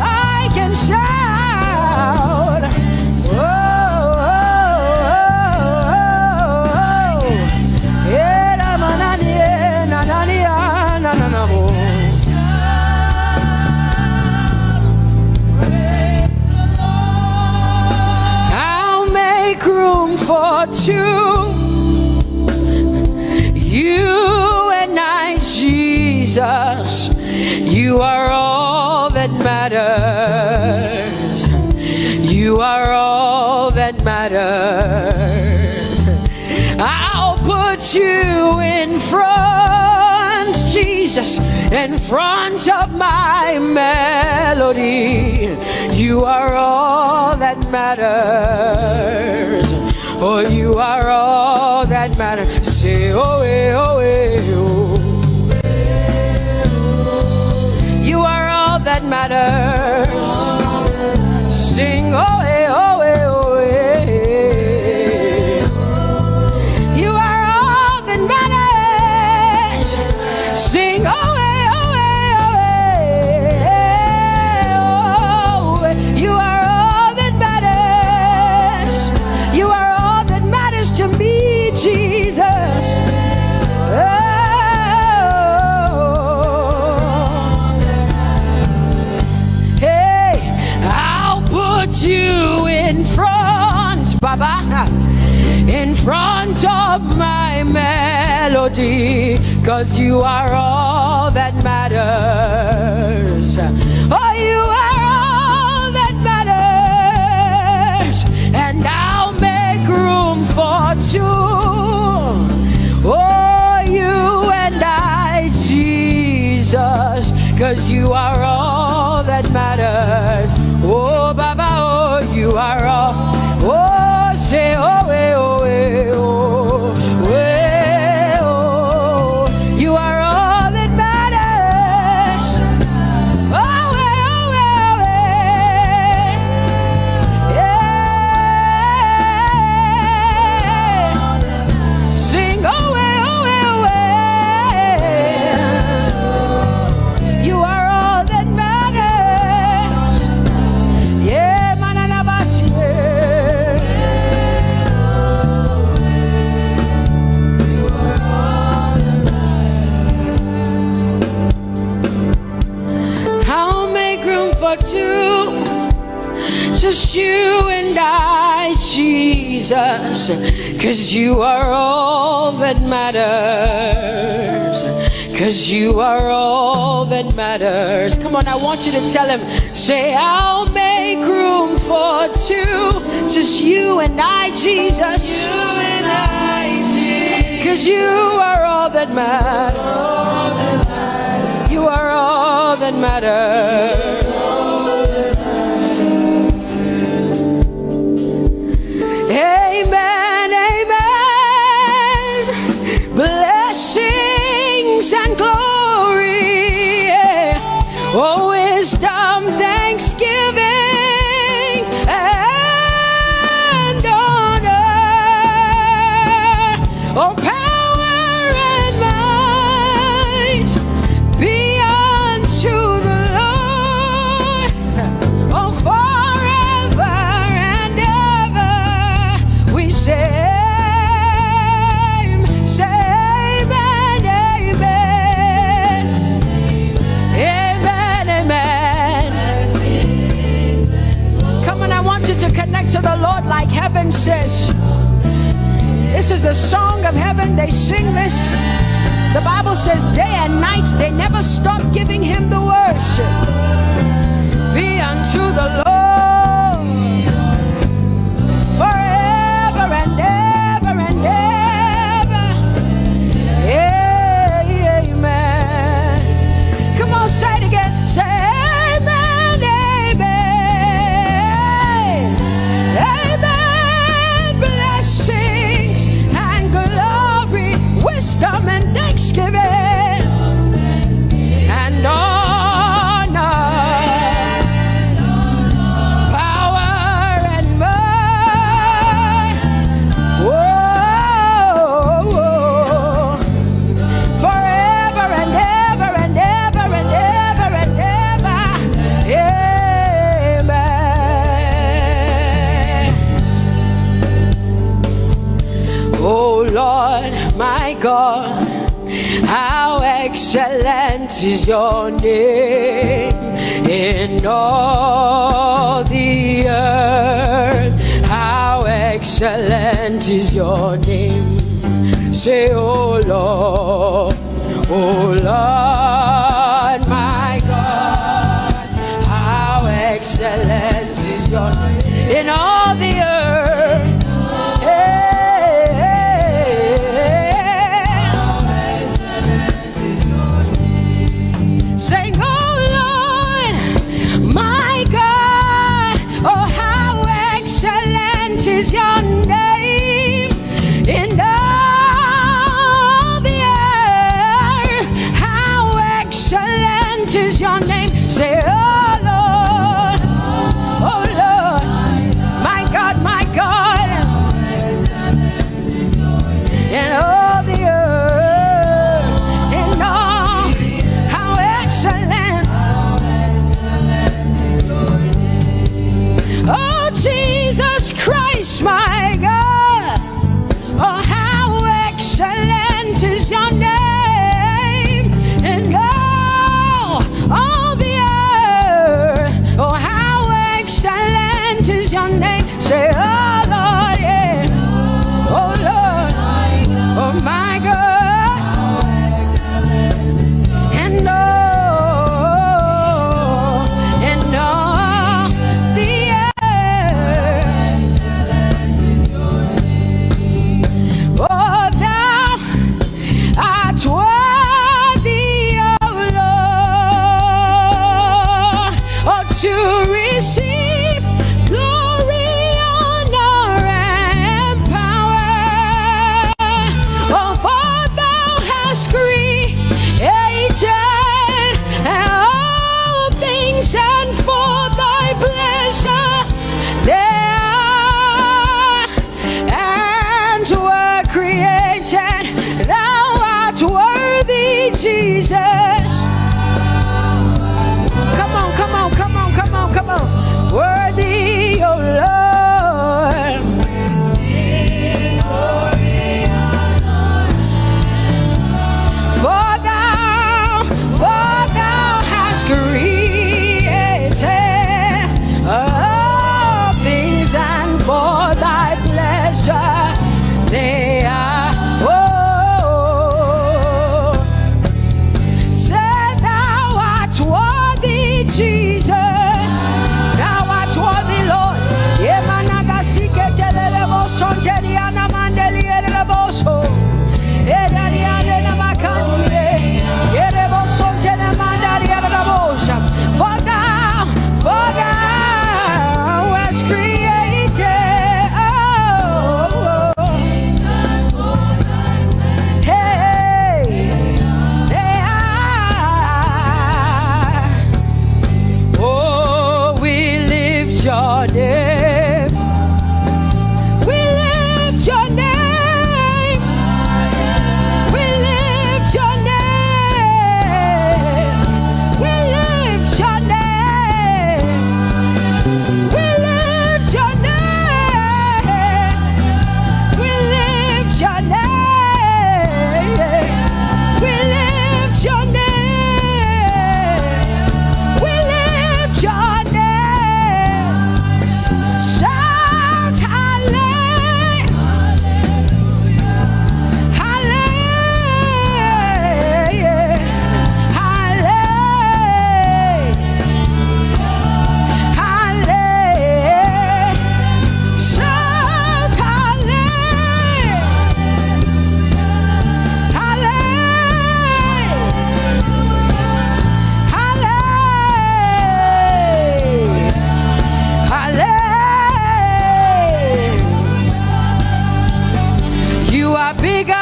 I can shout. Oh, I'll make room for two. You and I, Jesus, you are all that matters. You are all that matters. I'll put you in front, Jesus, in front of my melody. You are all that matters. Oh, you are all that matters. Say, oh, eh, oh, eh, oh. You are all that matters. Sing, oh, eh, oh, eh, oh, eh. You are all that matters. Sing, oh, eh, oh, eh, oh, eh. Oh, you are all that matters. You are all that matters to me, Jesus. Oh. Hey, I'll put you in front, Baba, in front of my melody, 'cause you are all that matters. Oh, you are all that matters. And I'll make room for two. Oh, you and I, Jesus, 'cause you are all that matters. Oh, Baba, oh, you are all. Oh, say, oh, eh, oh, eh, oh, eh, oh. You are all that matters. Oh, eh, oh, eh, yeah. Sing, oh, eh, oh, eh, you are all that matters. Yeah, manana bashi. I'll make room for two, just you and I, Jesus, 'cause you are all that matters. 'cause you are all that matters. Come on, I want you to tell him, say, I'll make room for two, just you and I, Jesus. You and I, Jesus. 'Cause you are all that matters. You are all that matters. Amen, amen. Blessings and glory, yeah. Oh, wisdom, thanksgiving, and honor. Oh, power and might be unto the Lord. Oh, forever and ever we say, amen, amen. Amen, amen. Come on, I want you to connect to the Lord like heaven says. This is the song of heaven. They sing this. The Bible says day and night they never stop giving him the worship. Be unto the Lord forever and ever and ever. Amen. Come on, say it again. Say amen, amen. Amen. Blessings and glory, wisdom and thanksgiving, and honor, power and might. Whoa, whoa. Forever and ever and ever and ever and ever. Amen. Oh Lord, my God, how excellent is your name in all the earth. How excellent is your name. Say, oh Lord, my God, how excellent is your name in all the earth. Sing, oh Lord, my God, oh how excellent is your name in all the earth. How excellent is your name. Say, oh Lord, my God, my God, in all the earth, in all, how excellent. Oh Jesus Christ, my God, oh how excellent is your name in all the earth. Oh how excellent is your name. Say, oh Lord, yeah. Oh Lord, oh my God, and all the earth. Oh, thou art worthy, oh Lord, oh to receive glory, honor, and power. Oh, for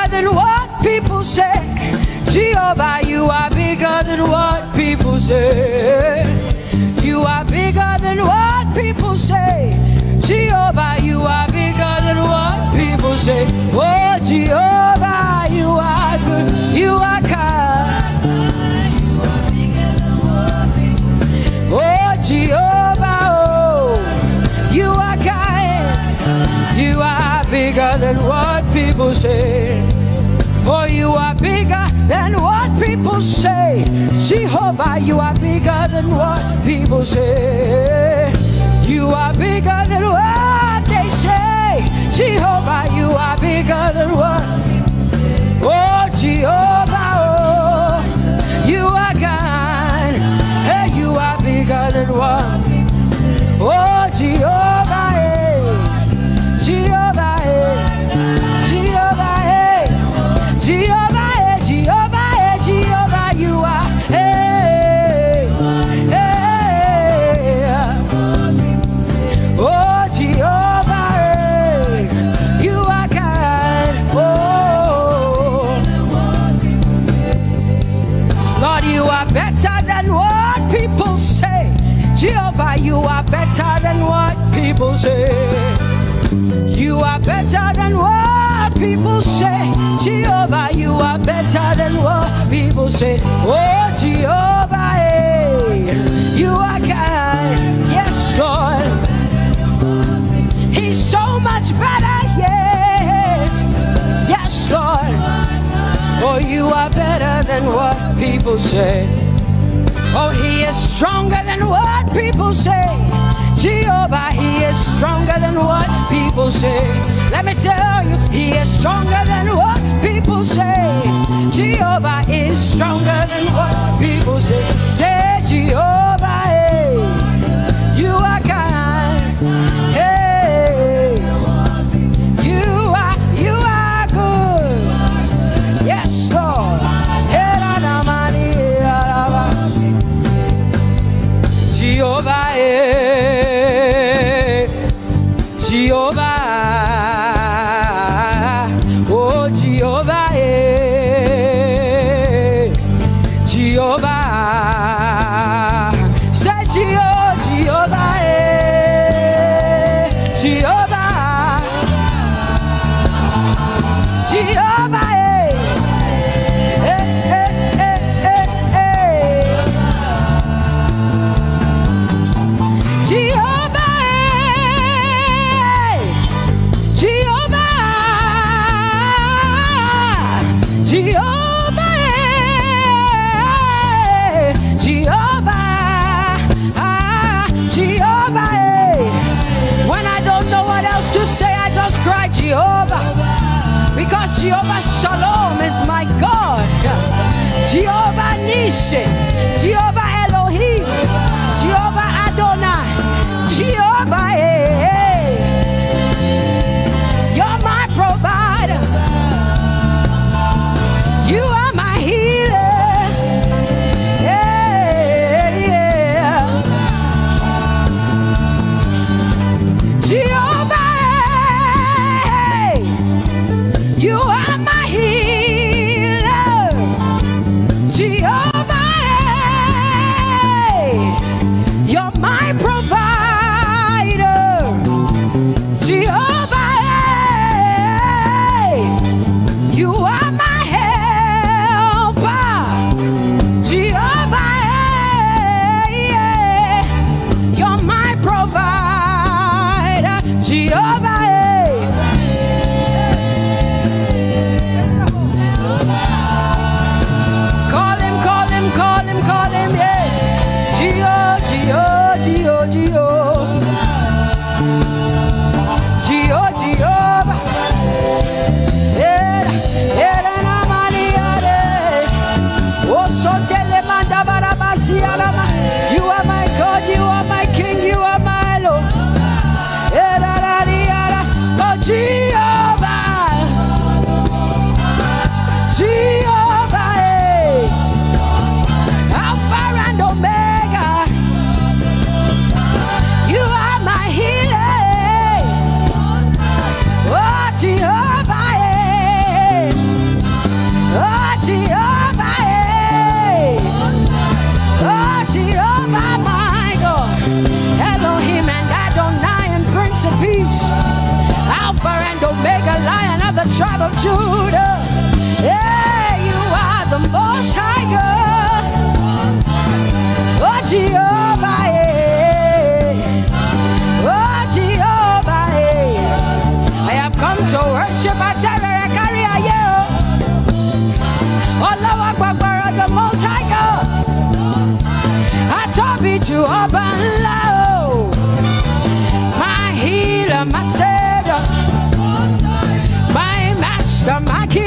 bigger than what people say. Jehovah, you are bigger than what people say. You are bigger than what people say. Jehovah, you are bigger than what people say. Oh, Jehovah, you are good. You are kind. Oh, Jehovah, oh, you are kind. You are bigger than what people say. Oh, you are bigger than what people say. Jehovah, you are bigger than what people say. You are bigger than what they say. Jehovah, you are bigger than what. Oh, Jehovah, oh, you are kind. Hey, you are bigger than what. Oh, Jehovah, hey. Jehovah, hey. Jehovah, hey. Jehovah, hey. Jehovah, hey. Jehovah, you are. Hey, hey. Oh, Jehovah, hey. You are kind. Oh, Lord, you are better than what people say. Jehovah, you are better than what people say. You are better than what people say. Jehovah, you are better than what people say. Oh, Jehovah, hey, you are kind. Yes, Lord. He's so much better, yeah. Yes, Lord. Oh, you are better than what people say. Oh, he is stronger than what people say. Jehovah, he is stronger than what people say. Let me tell you, he is stronger than what people say. Jehovah is stronger than what people say. Say, Jehovah, hey, you are kind. Hey, you are good. Yes, Lord. Jehovah, Jehovah, oh Jehovah, Jehovah, say Jehovah, Jehovah, Jehovah, cry Jehovah, because Jehovah Shalom is my God. Jehovah Nissi, Jehovah Elohim, Jehovah Adonai, Jehovah, hey, you're my provider. You are my healer. Yeah, yeah. Jehovah, you are my healer, Jehovah.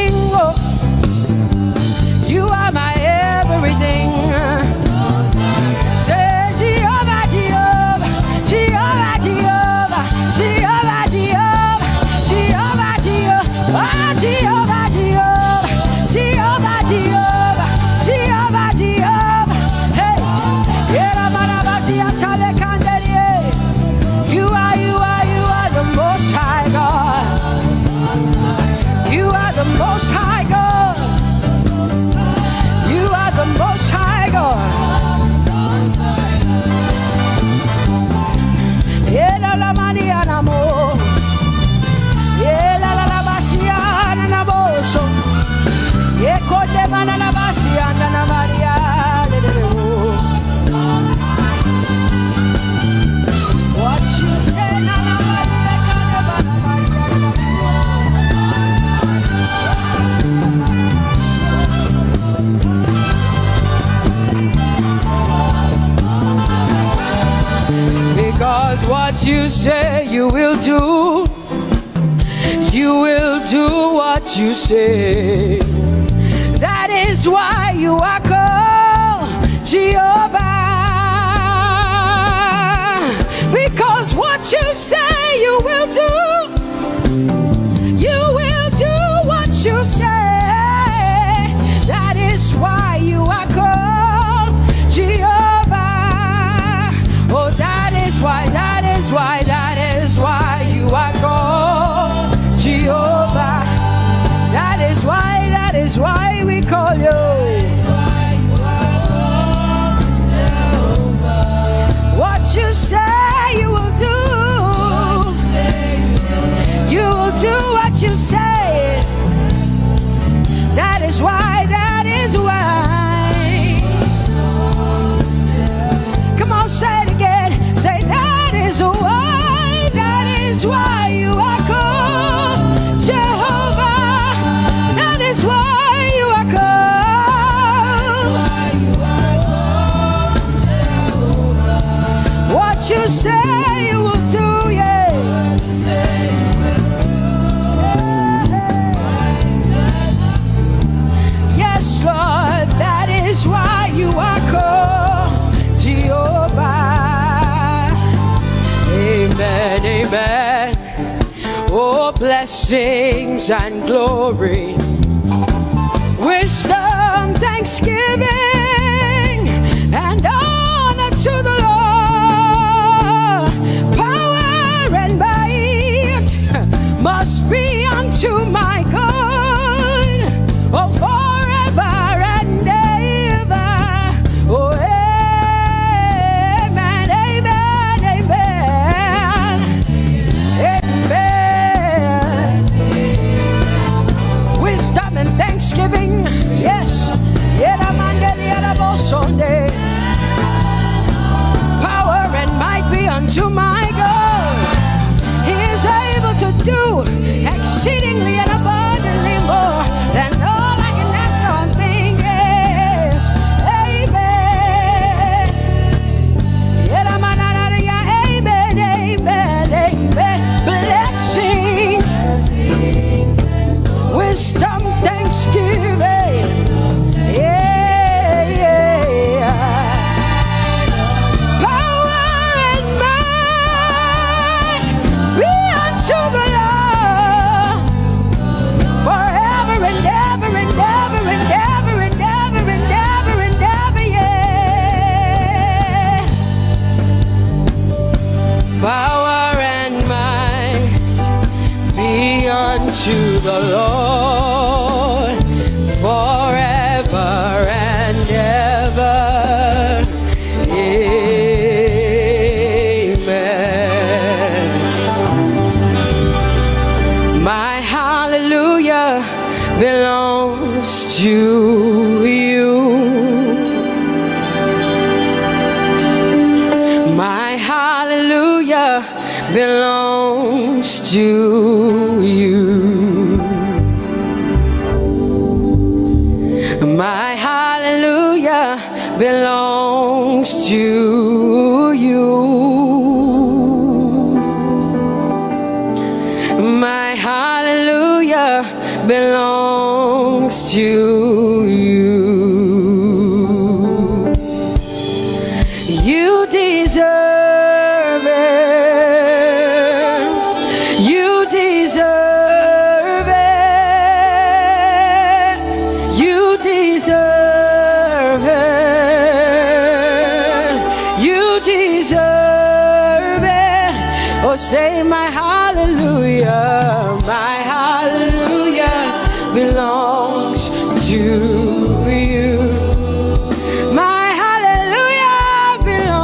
everything. Oh, you are my everything. Say Jehovah, Jehovah, Jehovah, Jehovah, Jehovah, Jehovah, Jehovah, Jehovah, oh, Jehovah, Jehovah, Jehovah, Jehovah, Jehovah, Jehovah. Hey, you are the Most High God. You are the Most High God. You are the Most High God. Yela la maniana mo. Yela la basiana na boso. Yeko de mana la basiana na Maria. What you say na na Maria kana Maria. Because what you say you will do. You will do what you say. That is why you are called Jehovah. Because what you say you will do. You will do what you say. That is why you are called Jehovah. Oh, that is why you are called Jehovah. That is why we call you. What you say you will do. You will do what you say. That is why. Come on, say it again. Say that is why you are called Jehovah. That is why you are called. What you say you will do, yeah. Yes, Lord, that is why you are called Jehovah. Amen, amen. Oh, blessings and glory, wisdom, thanksgiving, and honor to the Lord. Power and might must be unto my God. Oh, forever and ever. Oh, amen, amen, amen. Amen. Wisdom and thanksgiving, yes. Power and might be unto my God. He is able to do exceedingly and abundantly more than all I can ask or think. Yes. Amen. Amen, amen, amen. Blessings, wisdom, thanksgiving. Yeah, yeah. Power and might be unto the Lord forever and ever and ever and ever and ever and ever and ever, yeah. Power and might be unto the Lord forever and ever. Amen. My hallelujah belongs to you. My hallelujah belongs to you. My hallelujah belongs to you. My hallelujah belongs belongs to you. You deserve it. You deserve it. You deserve it. You deserve it. Oh, say my hallelujah. My hallelujah belongs to you. My hallelujah belongs.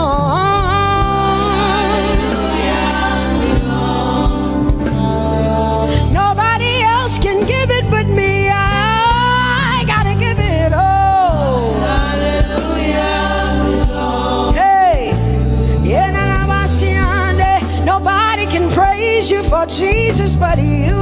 Nobody else can give it but me. I gotta give it all. Hallelujah belongs. Hey, nobody can praise you for Jesus but you.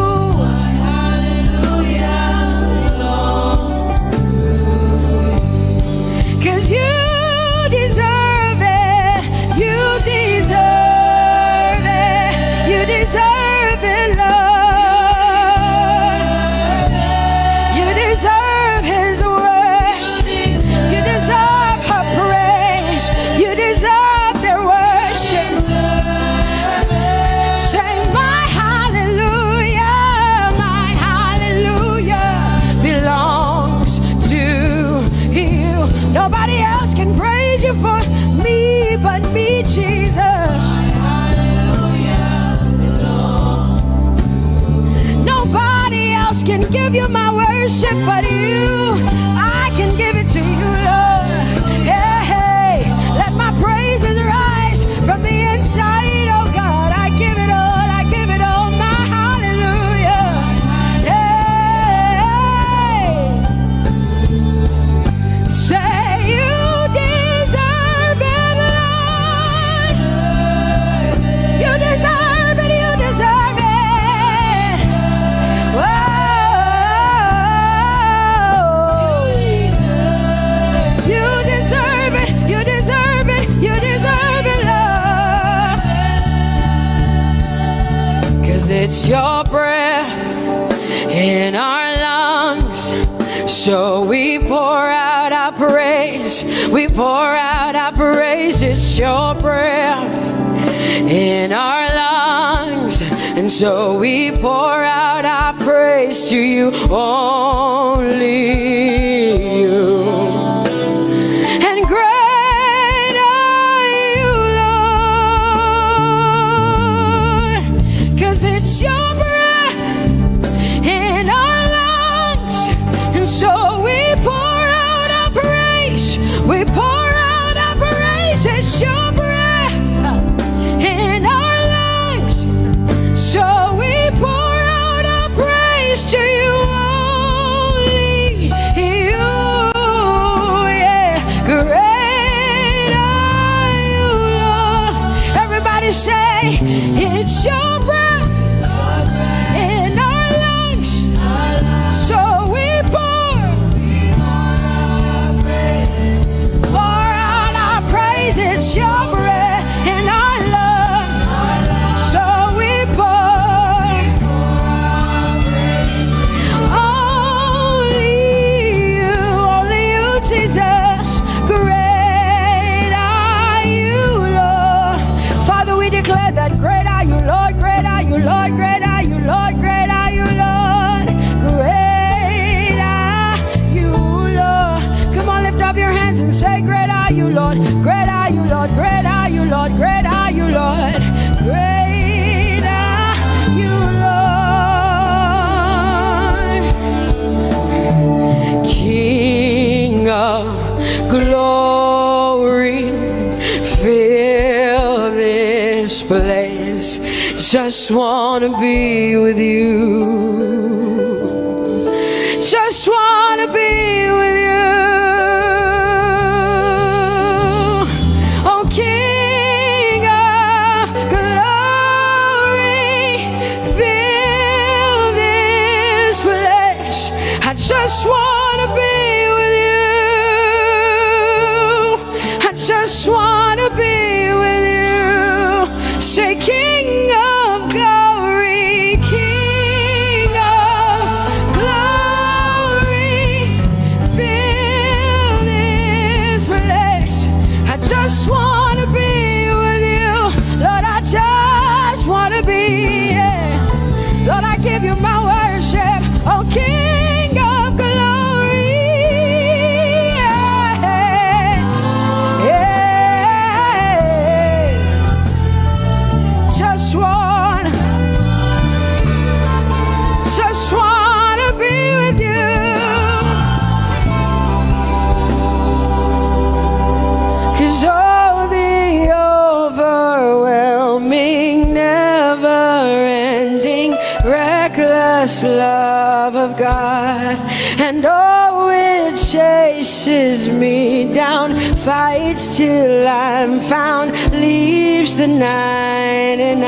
Can give you my worship but you. I can give it to you, Lord. Yeah, hey, let my praises rise from the inside, oh God. I give it all, I give it all, my hallelujah. Hey, say you deserve it, Lord. You deserve it, you deserve it. Whoa. It's your breath in our lungs, so we pour out our praise. We pour out our praise. It's your breath in our lungs, and so we pour out our praise to you, only you. And great are you, Lord, 'cause it's your breath in our lungs, and so we pour out our praise. We pour out our praise. It's your breath in our lungs, so we pour out our praise to you, only you. Yeah, great are you, Lord. Everybody say, it's your breath in our lungs, so we pour out our praise. It's your breath in our lungs, so we pour only you, Jesus. Great are you, Lord. Father, we declare that great are you, Lord. Great are you, Lord. Great are you, Lord. Great are you, Lord. Great are you, Lord. Come on, lift up your hands and say, great are you, Lord. Great are you, Lord. Great are you, Lord. Great are you, Lord. Great are you, Lord. King of glory, fill this place. Just wanna be with you. Just wanna be with you. Oh, King of glory, fill this place. I just wanna be with you. I just wanna be with you. Say, King of glory, King of glory, reckless love of God, and oh, it chases me down, fights till I'm found, leaves the 99.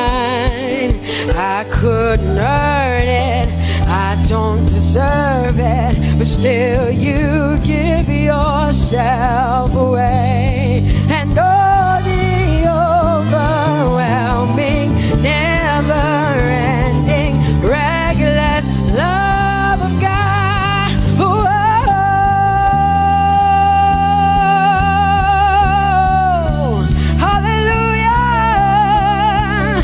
I couldn't earn it, I don't deserve it, but still you give yourself away. And oh, the overwhelming, never-ending, reckless love of God. Whoa. Hallelujah.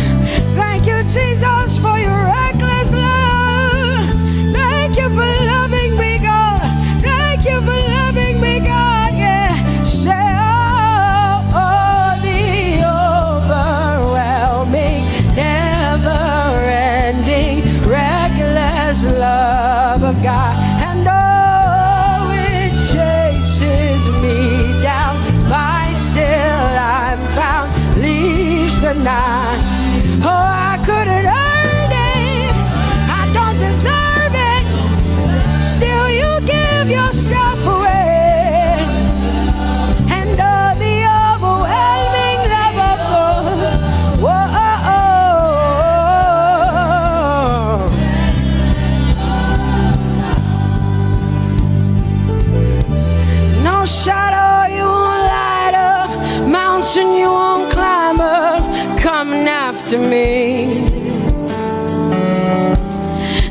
Thank you, Jesus, for your reckless love. Thank you for loving me, God. Thank you for loving me, God. Yeah. Say, oh, the overwhelming, never-ending, reckless love of God. And oh, it chases me down, by still I'm found, leaves the 9. Oh, I couldn't earn it, I don't deserve it, still you give yourself away. And oh, the overwhelming love of God. Whoa. No shadow you won't light up, mountain you won't climb up, coming after me.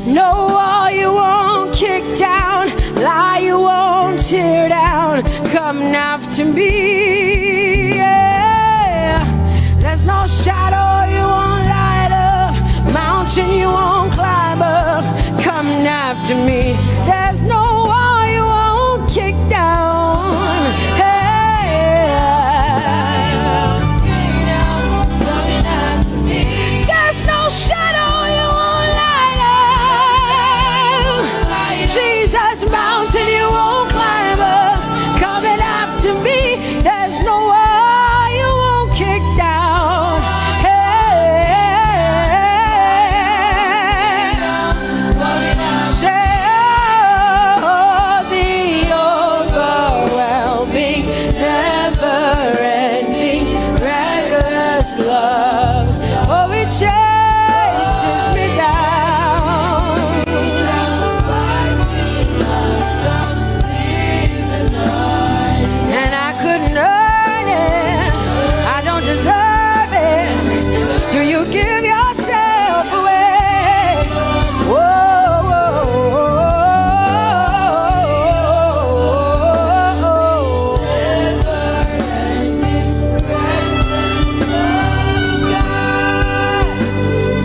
No wall you won't kick down, lie you won't tear down, coming after me. Yeah. There's no shadow you won't light up, mountain you won't climb up, coming after me. There's no wall you won't kick down. Hey. There's no shadow you won't light up. Jesus, mountain you won't climb up, coming after me. There's no wall you won't kick down. Hey. Say, oh, the overwhelming, never-ending, reckless love. Oh, it chases me down. And I couldn't earn it, I don't deserve it, still you give yourself away. Whoa, whoa,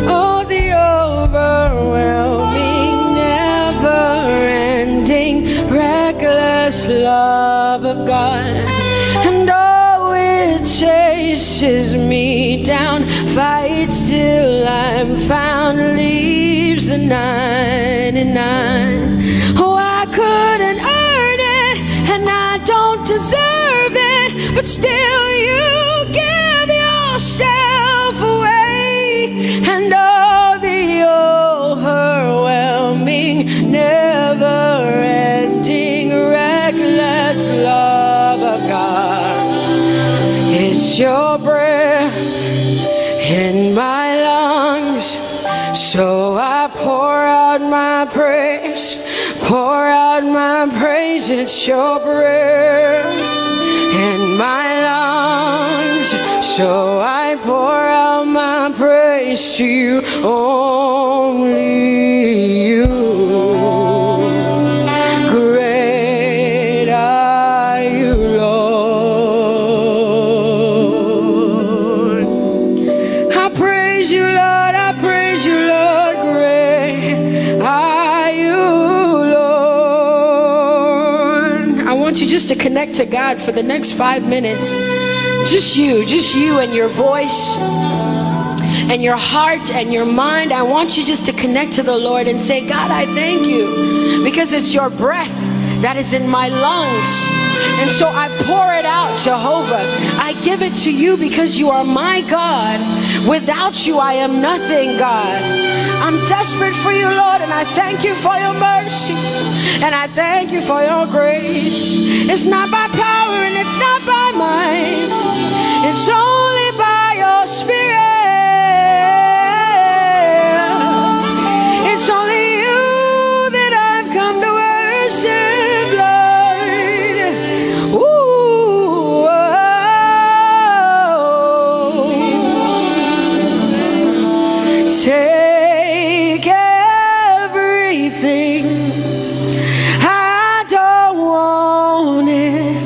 oh, the overwhelming, never-ending, reckless love of God. And oh, it chases me down, fights till I'm found, leaves the 99. Oh, I couldn't earn it, and I don't deserve it, but still you give yourself away. And oh, the overwhelming, never-ending, reckless love of God. It's your breath in my lungs, so I pour out my praise, pour out my praise. It's your breath in my lungs, so I pour out my praise to you, only you. Great are you, Lord. I praise you, Lord, I praise you, Lord. Great are you, Lord. I want you just to connect to God for the next 5 minutes. Just you and your voice and your heart and your mind. I want you just to connect to the Lord and say, God, I thank you because it's your breath that is in my lungs. And so I pour it out, Jehovah. I give it to you because you are my God. Without you, I am nothing, God. I'm desperate for you, Lord, and I thank you for your mercy, and I thank you for your grace. It's not by power and it's not by might, it's only by your Spirit. It's only you that I've come to worship, Lord. Ooh, take everything. I don't want it.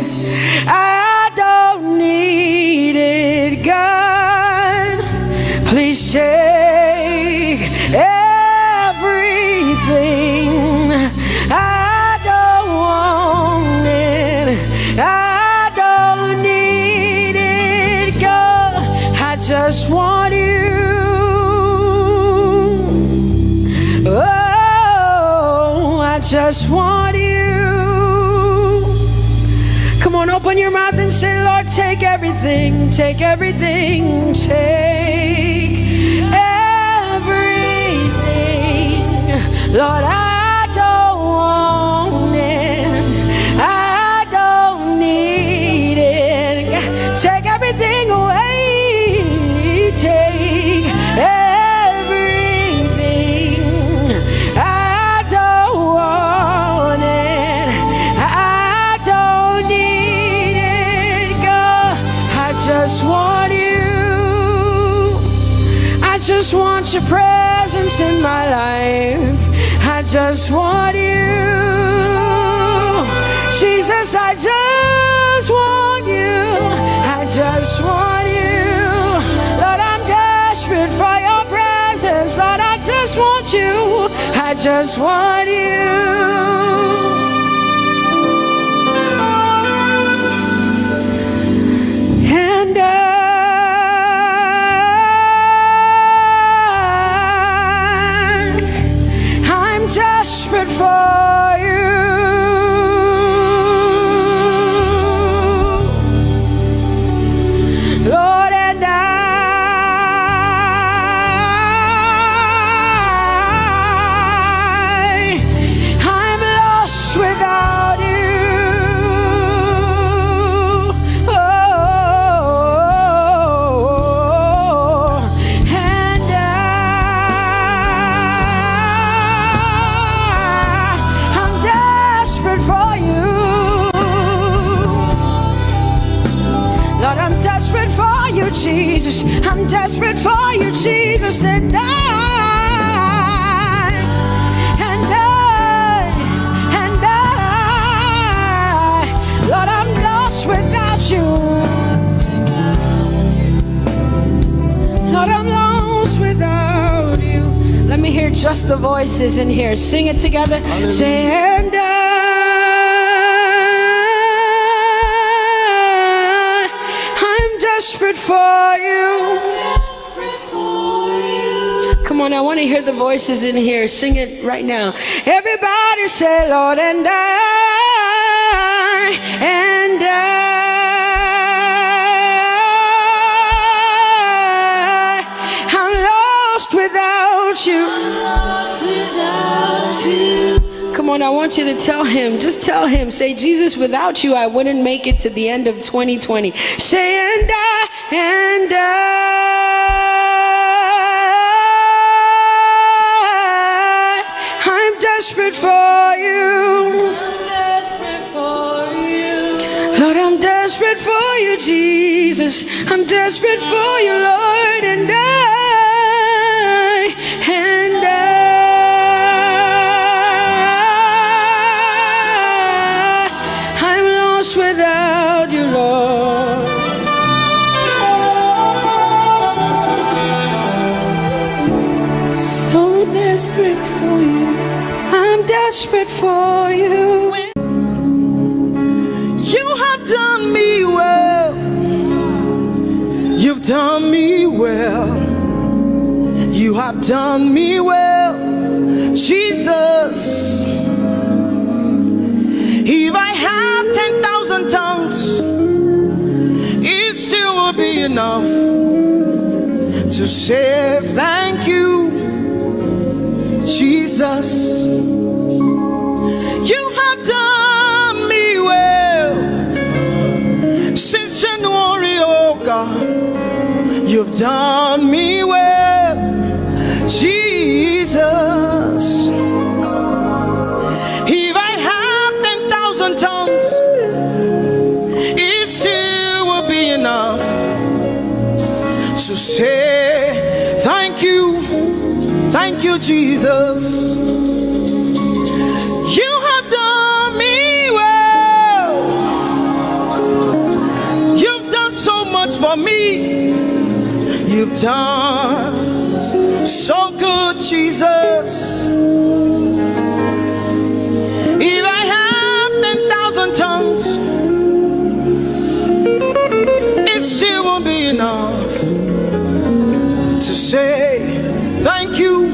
I don't need it, God. Please take everything. I don't want it. I don't need it, God. I just want you. Oh, I just want you. Come on, open your mouth and say, Lord, take everything, take everything, take everything. Lord, I don't want it. I don't need it. Take everything away. Take everything. I don't want it. I don't need it, God. I just want you. I just want your presence in my life. I just want you. Jesus, I just want you. I just want you. Lord, I'm desperate for your presence. Lord, I just want you. I just want you. And I'm desperate for you. Lord, and I'm lost without you. Oh, and I'm desperate for you. Lord, I'm desperate for you, Jesus. I'm desperate for you, Jesus. And Lord, I'm lost without you. Lord, I'm lost without you. Let me hear just the voices in here. Sing it together. Say, and I'm desperate for you. Come on, I want to hear the voices in here. Sing it right now. Everybody say, Lord, and I'm lost without you. Come on, I want you to tell him. Just tell him. Say, Jesus, without you, I wouldn't make it to the end of 2020. Say, and I'm desperate for you. Lord, I'm desperate for you, Jesus. I'm desperate for you, Lord, and I'm lost without you, Lord. So desperate for you. I'm desperate for you. You have done me well. You've done me well. You have done me well, Jesus. If I have 10,000 tongues, it still will be enough to say thank you. Jesus, you have done me well since January, oh God. You've done me well, Jesus. If I have 10,000 tongues, it still will be enough to say thank you, Jesus. You have done me well. You've done so much for me. You've done so good, Jesus. If I have 10,000 tongues, it still won't be enough to say thank you,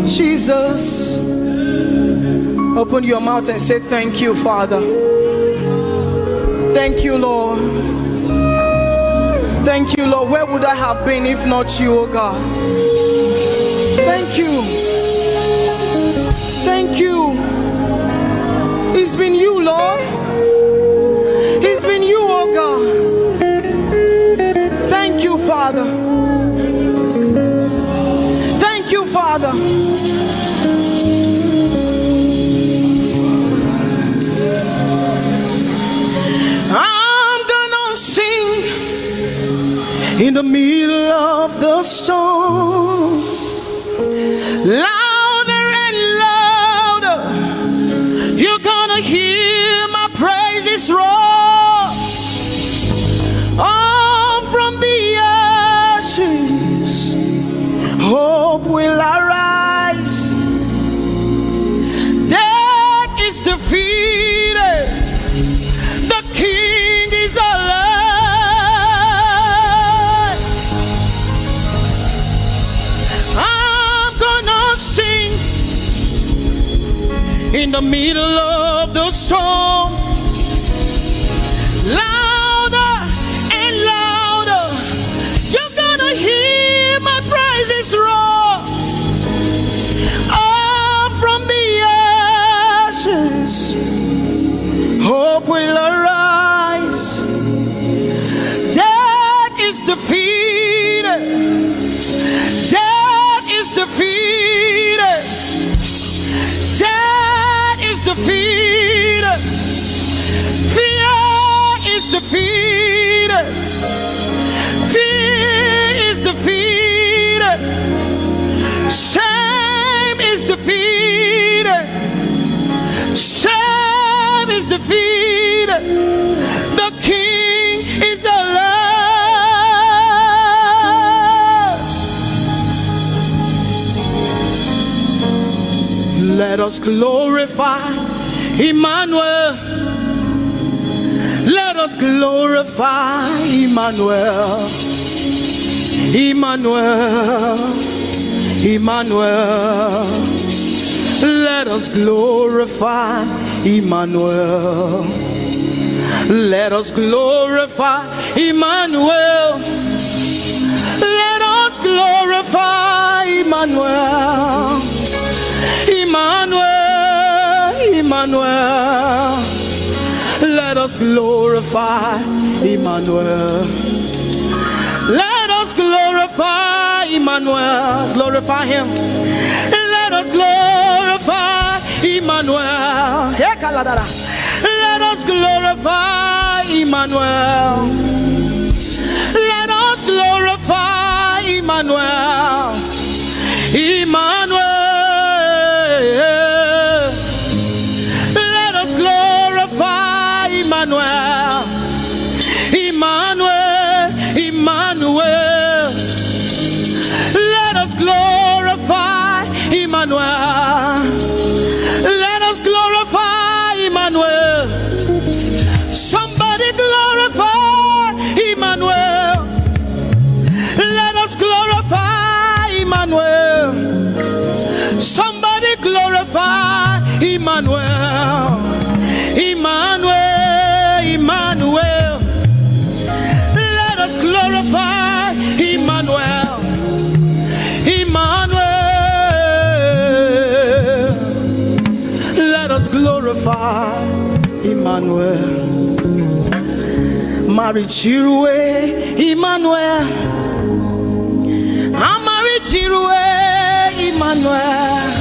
Jesus. Open your mouth and say thank you, Father. Thank you, Lord. Thank you, Lord. Where would I have been if not you, oh God? Thank you. Thank you. It's been you, Lord. It's been you, oh God. Thank you, Father. Thank you, Father. I'm gonna sing in the middle of the storm, louder and louder. You're gonna hear my praises roar. Oh, from the ashes, hope will arise. Death is defeated. The King is alive. I'm gonna sing in the middle of the storm, louder and louder. You're gonna hear my praises roar. Up from the ashes, hope will arise. Death is defeated. Death is defeated. Death is defeated. Fear is defeated. Fear is defeated. Shame is defeated. Shame is defeated. The King is alive. Let us glorify Emmanuel. Let us glorify Emmanuel. Emmanuel. Emmanuel. Let us glorify Emmanuel. Let us glorify Emmanuel. Let us glorify Emmanuel. Emmanuel, Emmanuel. Let us glorify Emmanuel. Let us glorify Emmanuel. Glorify him. Let us glorify Emmanuel. Let us glorify Emmanuel. Let us glorify Emmanuel. Emmanuel. Let us glorify Emmanuel. Emmanuel. Emmanuel. Let us glorify Emmanuel. Let us glorify Emmanuel. Somebody glorify Emmanuel. Let us glorify Emmanuel. Somebody glorify Emmanuel. Emmanuel, Emmanuel. Let us glorify Emmanuel. Emmanuel. glorify Emmanuel. Marichirwe Emmanuel. Amarichirwe Emmanuel.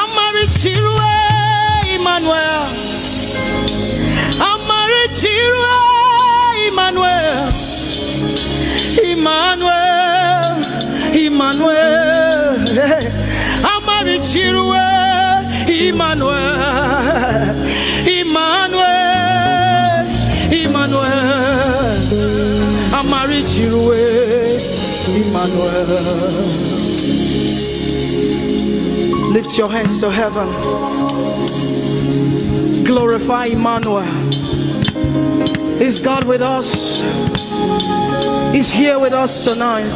Amarichirwe Emmanuel. Amarichirwe Emmanuel. Emmanuel. Emmanuel. Amarichirwe Emmanuel. Emmanuel. Emmanuel. Amarichirwe Emmanuel. Lift your hands to heaven. Glorify Emmanuel. Is God with us? He's here with us tonight.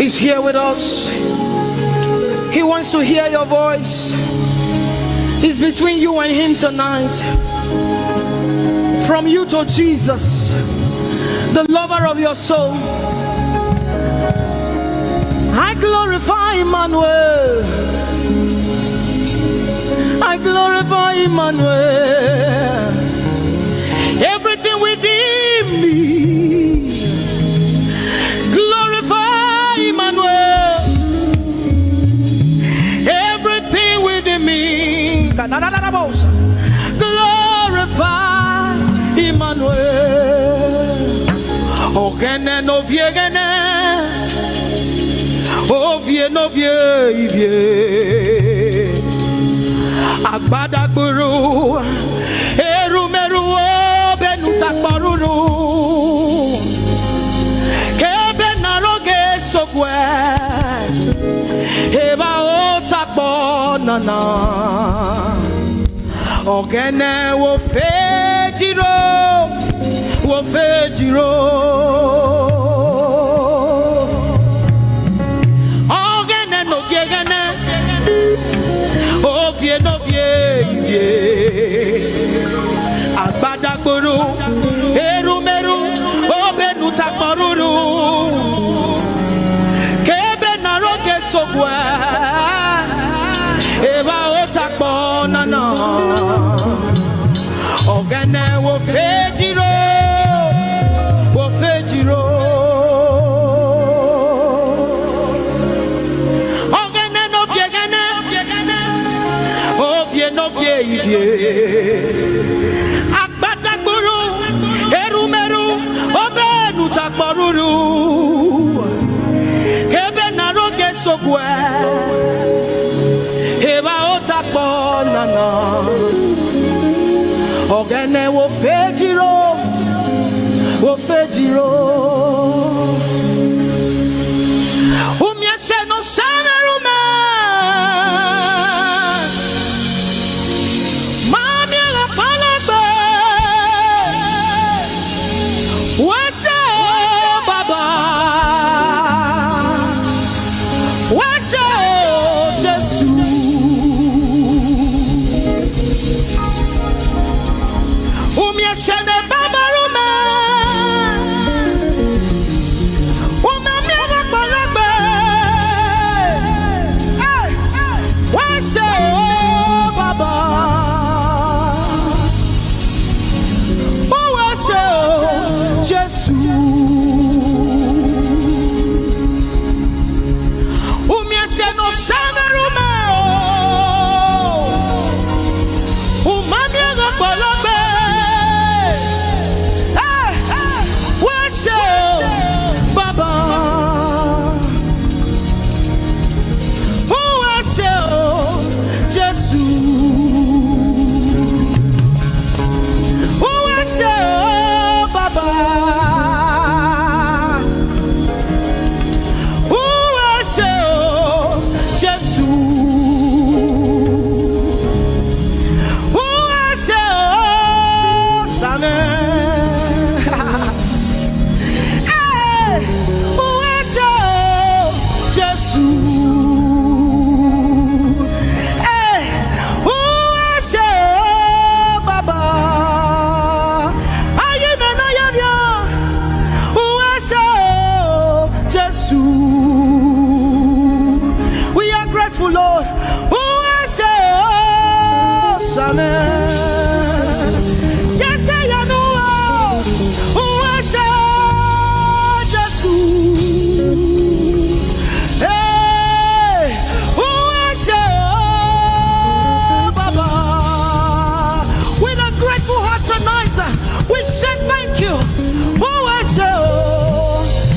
He's here with us. He wants to hear your voice. It's between you and him tonight. From you to Jesus, the lover of your soul. I glorify Emmanuel. I glorify Emmanuel. Everything within me, glorify Emmanuel. Everything within me, glorify Emmanuel. Ogene no viegene, ovie no vie. Agbada guru, erumeru benuta paruru. Kebe naroge sokwe, eba otakbo nana. Ogene wo fejiro, wo fejiro. Ogene no gegene. Ovie no vie, agbadagboro, erumeru, obenu takmaruru, kebe naroge sokwe, eba otakbo nana, ogene wo fejiro, wo fejiro. No vie, agbadagboro, erumeru, obenu takmaruru, kebe naroge sokwe, eba otakbo nana, ogene wo fejiro, wo fejiro. Umiese no samerume. Amen. Yes, I know. Who was Jesus? Hey, who was Baba? With a grateful heart tonight, we say thank you. Who was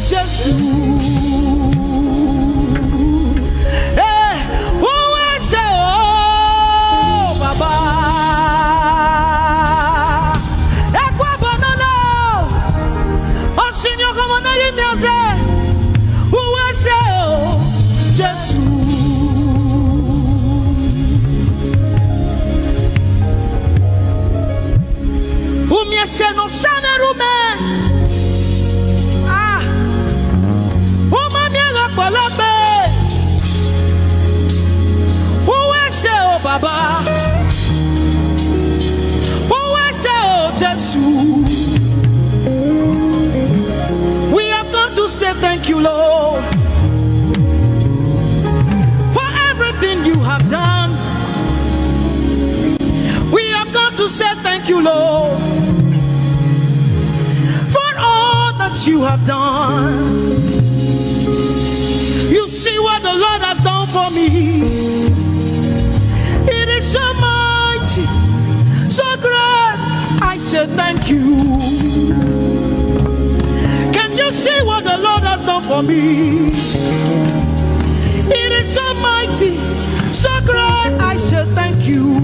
Jesus? No sanerume ah uma miela palabe uwese o baba uwese o Jesus. We have come to say thank you, Lord, for everything you have done. We have come to say thank you, Lord, you have done. You see what the Lord has done for me. It is so mighty, so great. I said thank you. Can you see what the Lord has done for me? It is so mighty, so great. I said thank you.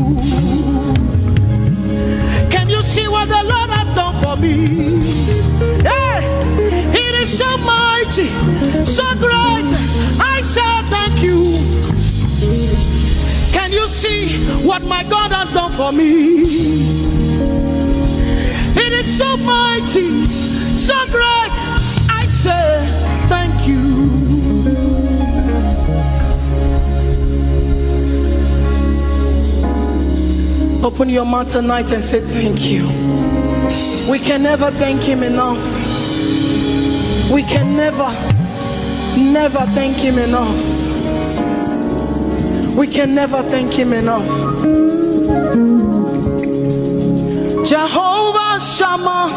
Can you see what the Lord has done for me? Hey, it is so mighty, so great. I say thank you. Can you see what my God has done for me? It is so mighty, so great. I say thank you. Open your mouth tonight and say thank you. We can never thank him enough. We can never thank him enough. We can never thank him enough. Jehovah Shammah,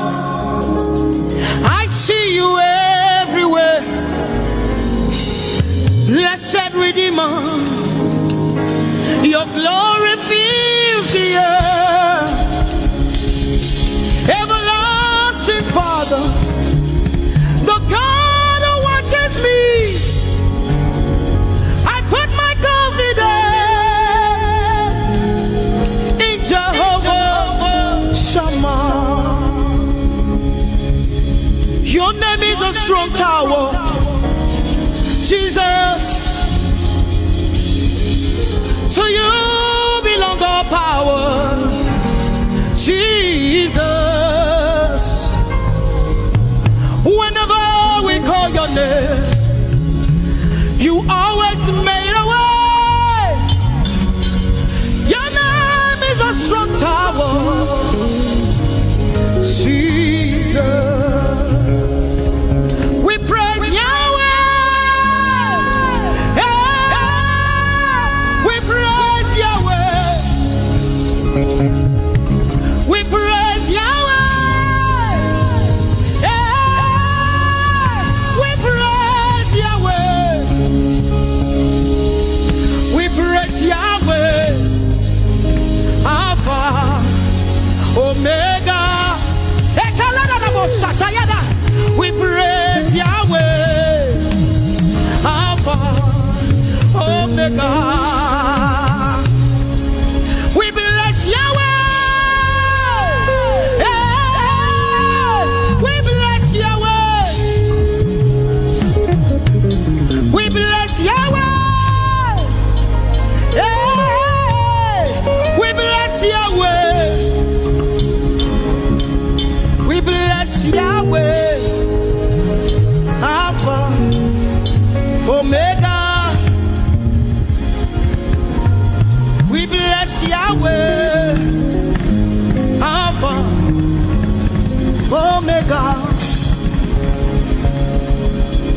I see you everywhere. Blessed Redeemer, your glory fills the earth. Everlasting Father, the God who watches me, I put my confidence in Jehovah Shammah. Your name is a strong tower, Jesus. To you belong all power, Jesus. Whenever we call your name, you always made a way. Your name is a strong tower, Jesus. We praise Yahweh. We praise Yahweh. We praise Yahweh. Omega, we praise Yahweh, Alpha, Omega. We bless Yahweh, we bless Yahweh, we bless Yahweh, we bless Yahweh. We bless Yahweh, Alpha, Omega. We bless Yahweh, Alpha, Omega.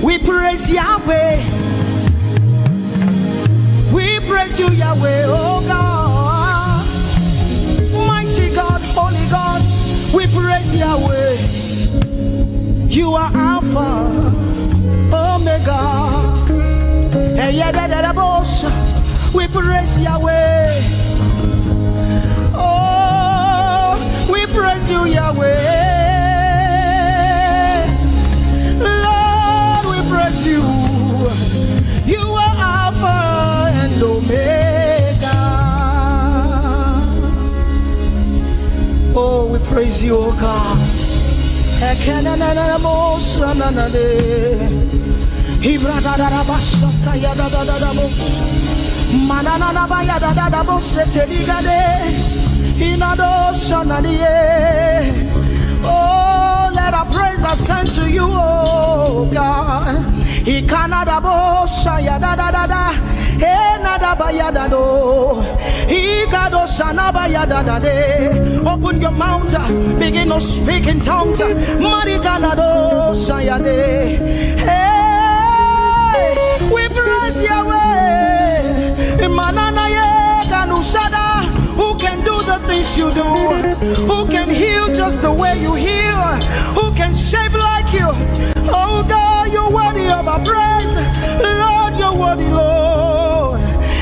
We praise Yahweh. We praise you, Yahweh, oh God. We praise Yahweh. Oh, we praise you, Yahweh. Lord, we praise you. You are Alpha and Omega. Oh, we praise you, oh God. Oh, let our praise ascend to you, oh God. Open your mouth, begin to speak in tongues. Hey, we praise Yahweh. Who can do the things you do? Who can heal just the way you heal? Who can shape like you? Oh God, you're worthy of our praise. Lord, you're worthy, Lord.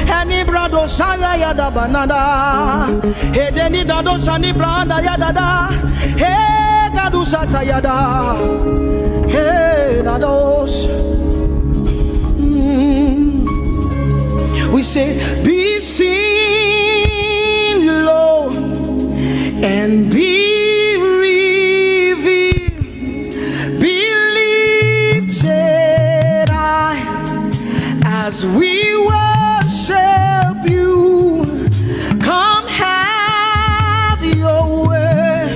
Any brado sala yada banada. Hey, deni dado sani branda yada. Hey, gadu sata yada. Hey, dados. We say, be seen, Lord, and be revealed, be lifted high as we worship you. Come have your way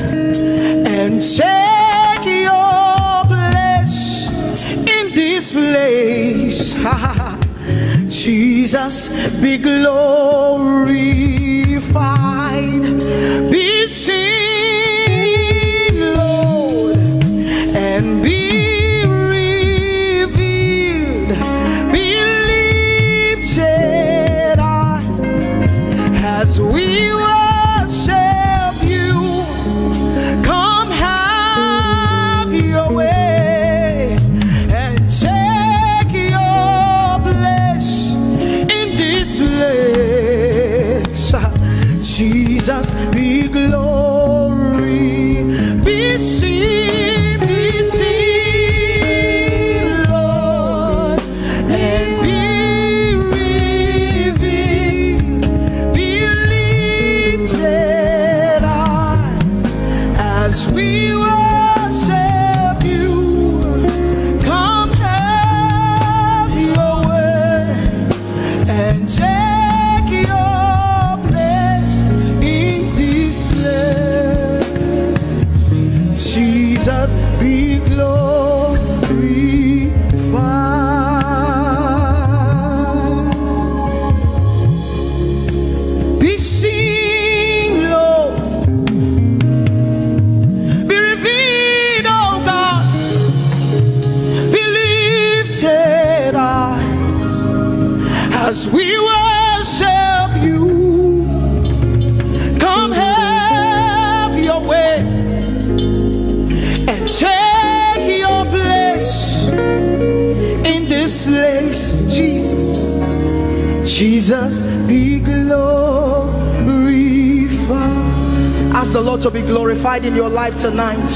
and take your place in this place. Jesus, be glorified, be seen, Lord, and be revealed, be lifted high as we worship you. Come have your way and take your place in this place. Jesus, be glory, be seen, Lord, and be revealed, be lifted high as we worship you. Come have your way and take your place in this place. Jesus, be glorified, be seen, Lord, be revealed, oh God, be lifted high as we worship you. Come have your way and take your place in this place. Jesus, Jesus, be glorified. Ask the Lord to be glorified in your life tonight.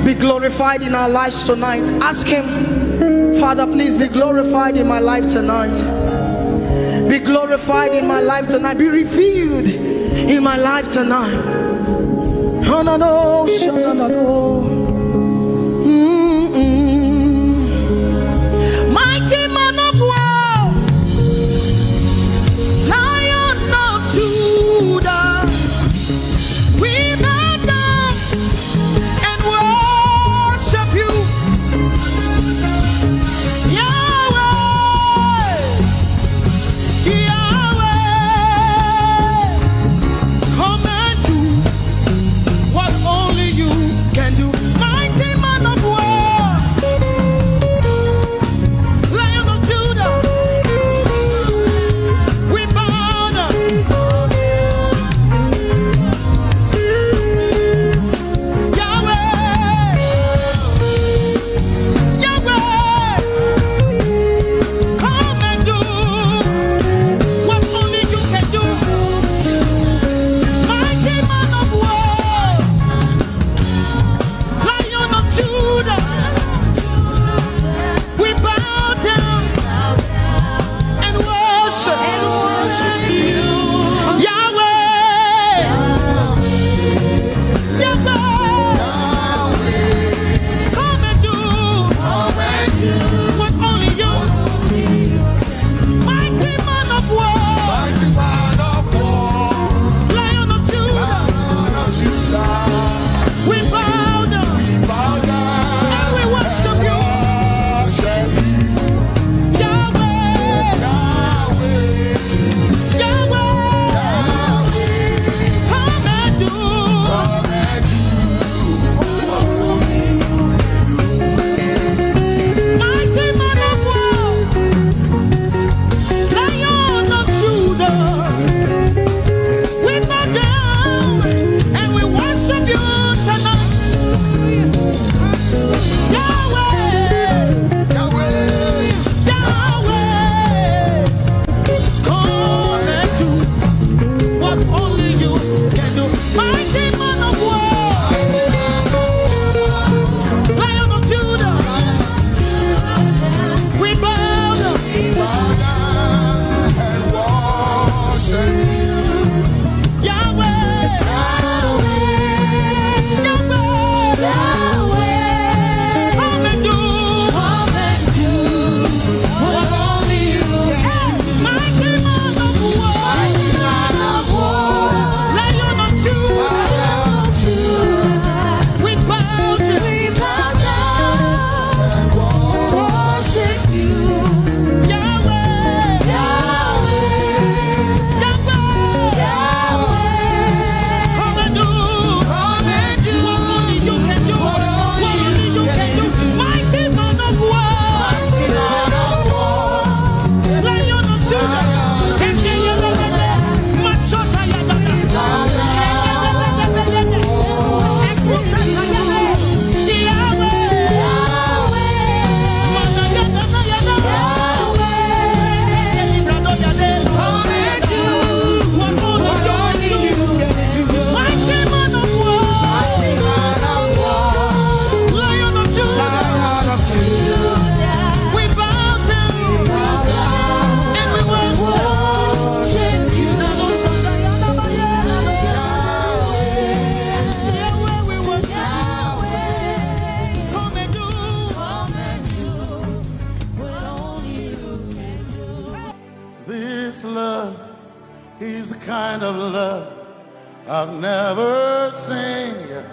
Be glorified in our lives tonight. Ask Him, Father, please be glorified in my life tonight. Be glorified in my life tonight. Be revealed in my life tonight. Oh, no, no, no, no, no. Mighty man of war, Lion of Judah, we bow down and worship you. Yahweh, Yahweh, come and do what only you can do. can do. Mighty man of war, Lion of Judah, we bow down and worship you. Yahweh, Yahweh, come and do what only you can do. Mighty man of war, Lion of Judah, we bow down and worship you. Yahweh, come and do what only you can do. What only you can do. Mighty man of war, Lion of Judah, This love is the kind of love I've never seen yet.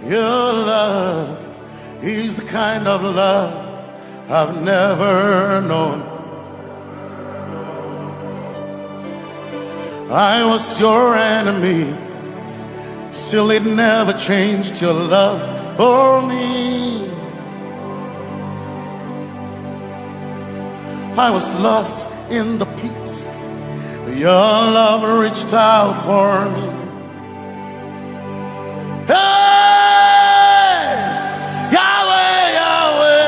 Your love is the kind of love I've never known. I was your enemy, still it never changed your love for me. I was lost in the pits, but your love reached out for me. Hey! Yahweh, Yahweh,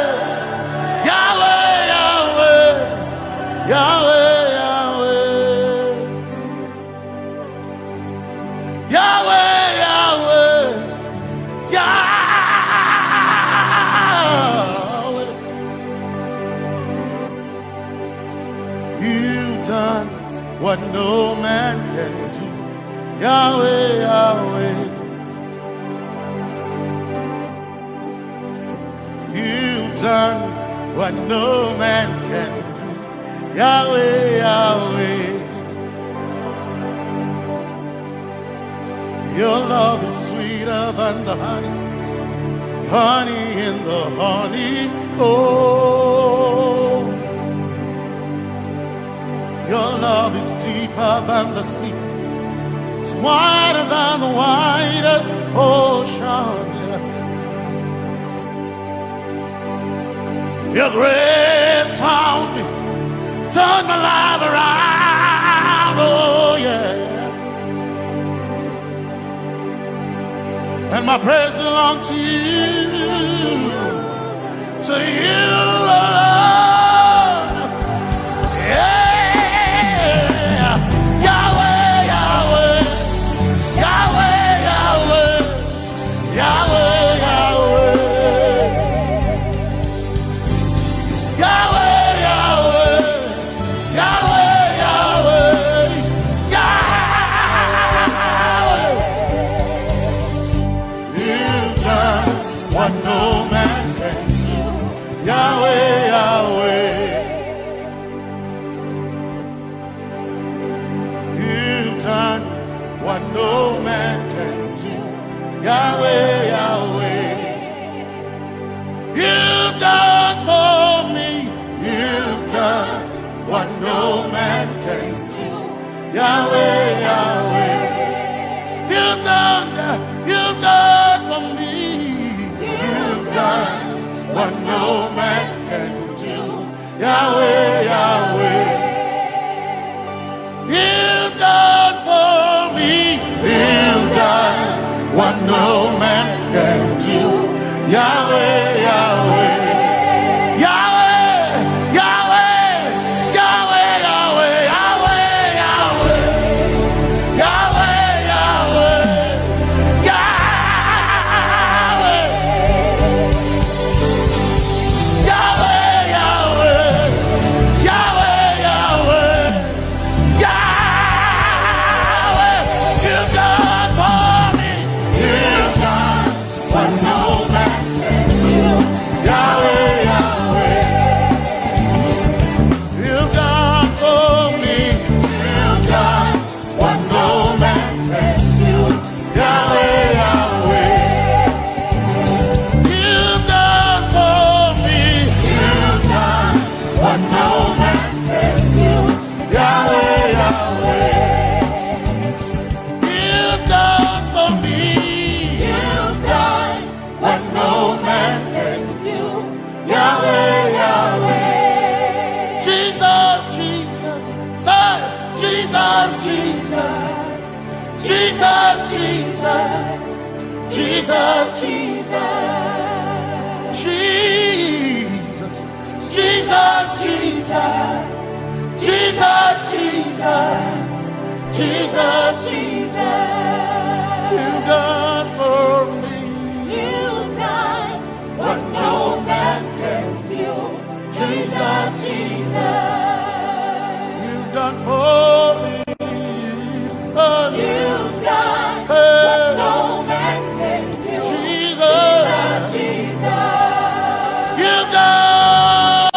Yahweh, Yahweh, Yahweh, Yahweh, Yahweh, Yahweh, Yahweh. You've done what no man can do. Yahweh, Yahweh. You've done what no man can do. Yahweh, Yahweh. Your love is sweeter than the honey, honey in the honey. Oh, your love is deeper than the sea. It's wider than the widest ocean. Your grace found me, turned my life around. Oh yeah. And my praise belongs to you, alone. Yeah. Yahweh, Yahweh, Yahweh, Yahweh, Yahweh, Yahweh, Yahweh, Yahweh, Yahweh, Yahweh, Yahweh. You've done what no man can do. Yahweh, Yahweh. You've done what no man can do. Yahweh, Yahweh. You've done for me. You've done what no man can do. Yahweh, Yahweh. You've done for me. You've done what no man can do. Yahweh, Yahweh. You've done for me. You've done what no man can do. Yahweh, Yahweh. Yahweh, Yahweh, Yahweh, Yahweh, Yahweh, Jesus, Jesus, Jesus, Jesus, Jesus, Jesus, Jesus, Jesus, Jesus, Jesus, you've done for me. You've done what no man can do. Jesus, Jesus. You've done for me. You've done what no man can do. Jesus, Jesus. You've done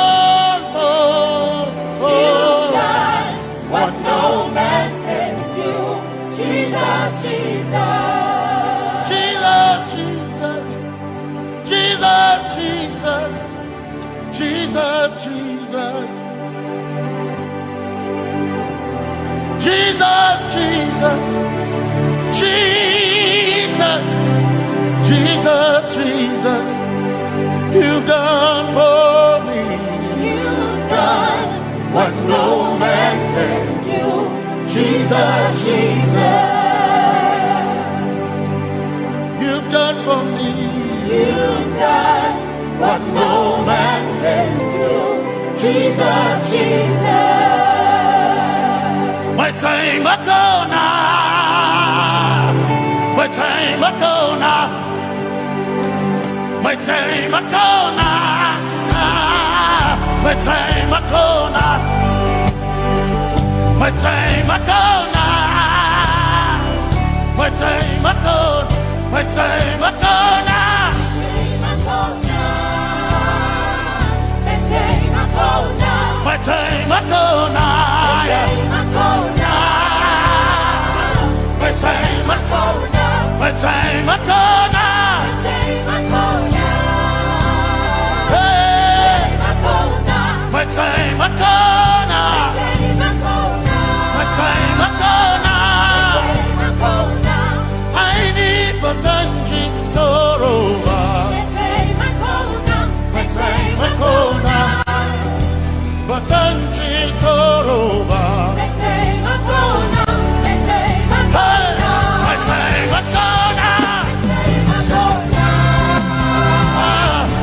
what no man can do. Jesus, Jesus. Jesus, Jesus. Jesus, Jesus. Jesus, Jesus. Jesus, Jesus. Jesus. Jesus, Jesus. You've done for me. You've done what no man can do. Jesus, Jesus. You've done for me. You've done what no man can do. Jesus, Jesus. My time ago now. My time ago now. My time ago now. My time ago now. My time ago now. My time ago. My time ago now. My time ago now. My time ago. My time ago now. Hey. My time ago now. My time ago now. I need Basanji Torova. My time ago now. Basanji Torova. My time ago now. My time ago now.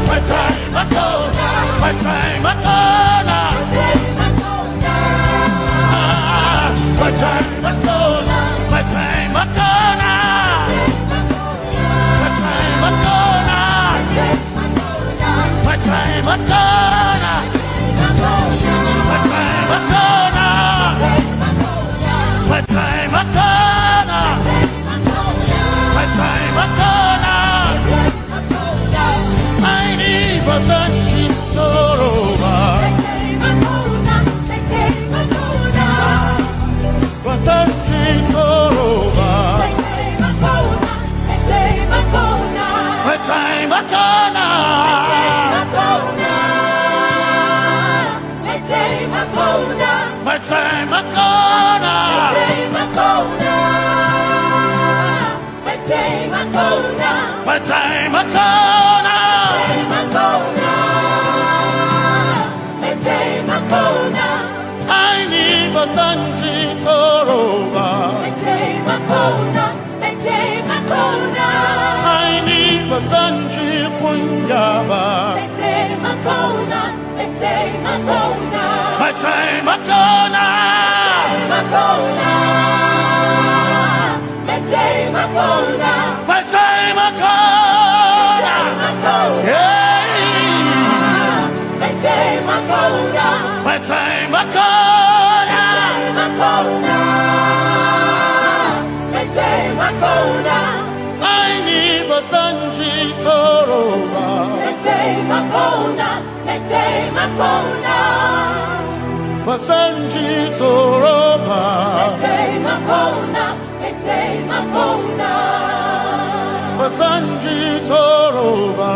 My time ago now. My time ago now. My time ago now. My time ago now. My time ago now. My time ago now. My time ago now. My time ago now. I need Basanji Torova. Basanji Torova. My time ago now. My time ago now. My time ago now. I need Basanji Torova. I need Basanji Punjaba. My time ago now. My time ago now. Yeah. My time ago now. My time ago now. I need Basanji Torova. Basanji Torova. Basanji Torova.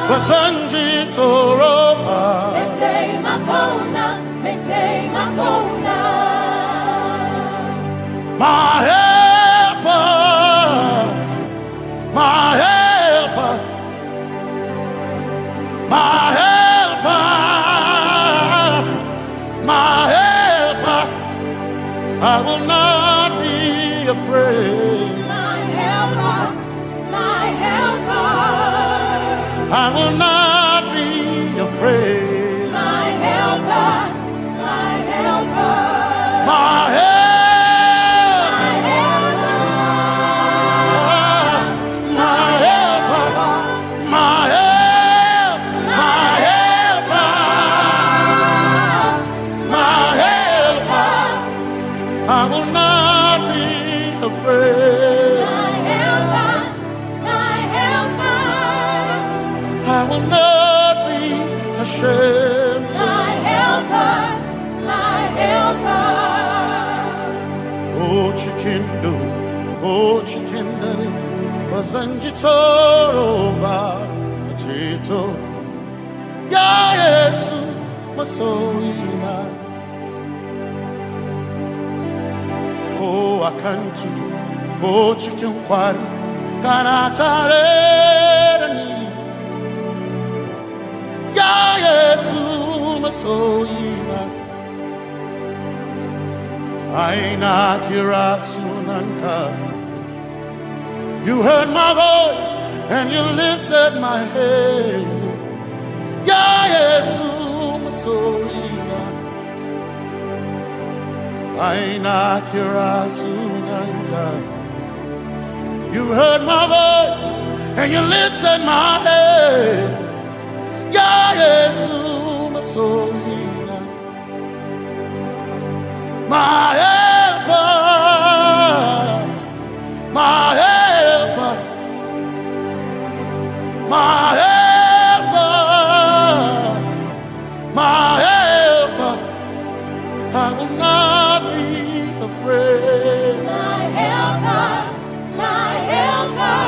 Basanji Torova. My helper, my helper, my helper. I will not be afraid. My helper, my helper. I will not be afraid. My helper, my helper. My help. My helper, my helper. Oh, chikindo, oh, chikindari, wasanjitoro ba, chito. Ya Yesu, masoina. Oh, akantu, oh, chikinkwari, kanatare. Ya Yesu masoina aina kirasunanka. You heard my voice and you lifted my head. Ya Yesu masoina aina kirasunanka. You heard my voice and you lifted my head. Ya Yesu masoina, my helper, my helper, my helper, my helper. I will not be afraid. My helper, my helper.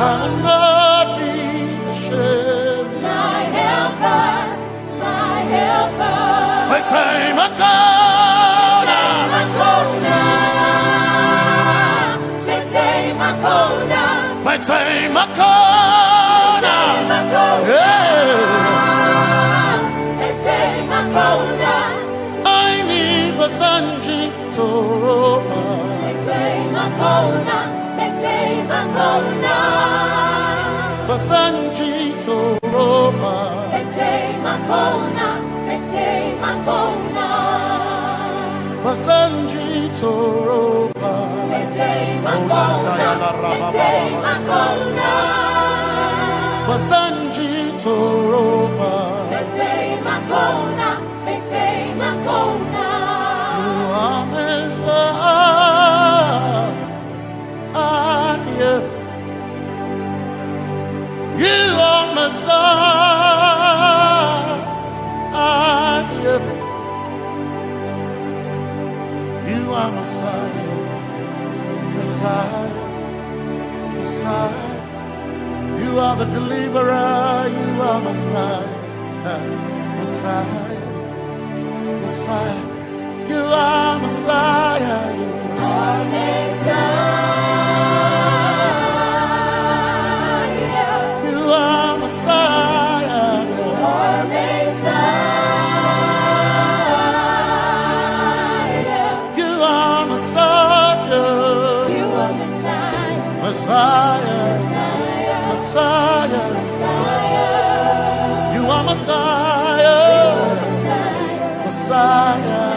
I will not be ashamed. My helper, my helper. My time I come. My time I come. I need a sanji toroba. Basanji toroba. Basanji toroba. Basanji toroba. You are Messiah. You are Messiah. You are Messiah. Messiah. Messiah. You are the deliverer. You are Messiah. Messiah. Messiah. You are Messiah. You are Messiah. You are Messiah. You are Messiah. You are Messiah. You are Messiah. Messiah. You are Messiah. Messiah.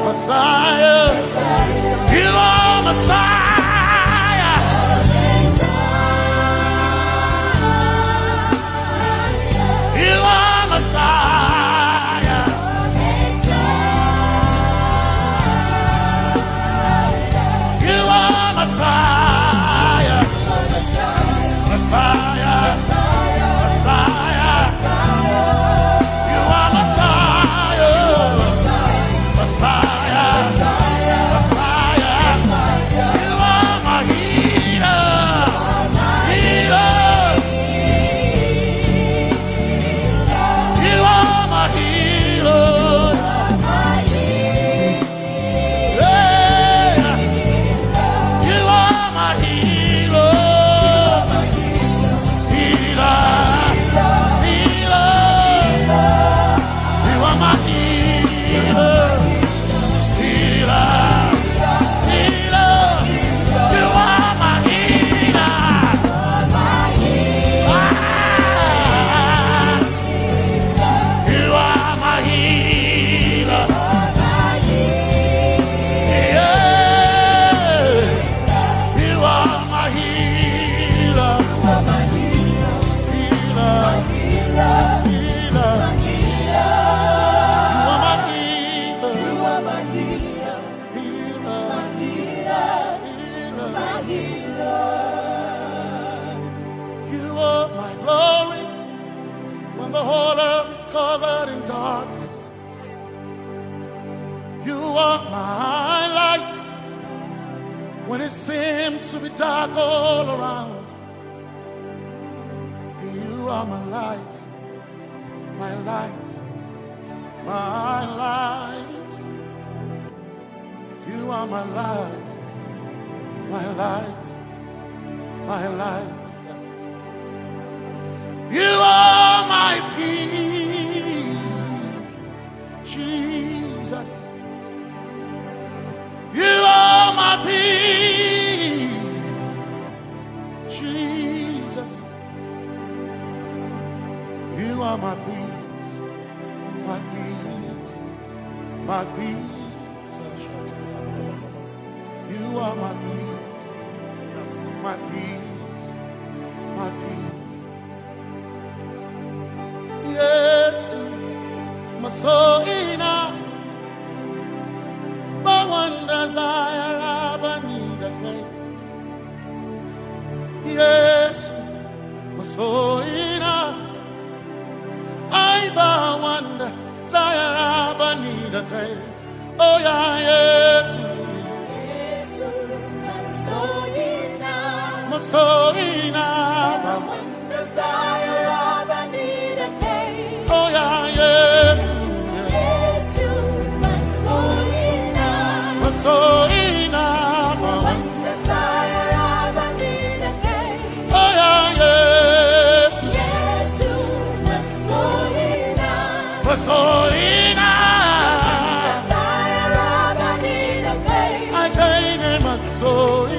Messiah. You are Messiah. You are Messiah. You are Messiah. Messiah. Messiah. You are Messiah. Messiah. Messiah. You are love is covered in darkness. You are my light when it seems to be dark all around. You are my light, my light, my light. You are my light, my light, my light. You are my peace, Jesus. You are my peace, Jesus. You are my peace, my peace, my peace. You are my peace, my peace, my peace. Yes, my soul in my one desire, I need a day. Yes, my soul in I bow one desire, I need a day. Oh yeah, yes, my soul in my one desire, I need a day. Oh yeah, yes, my soul in my soul in my one desire, I need a day. Oh yeah, yes, my soul in my soul in desire, I need a day. I gain my soul in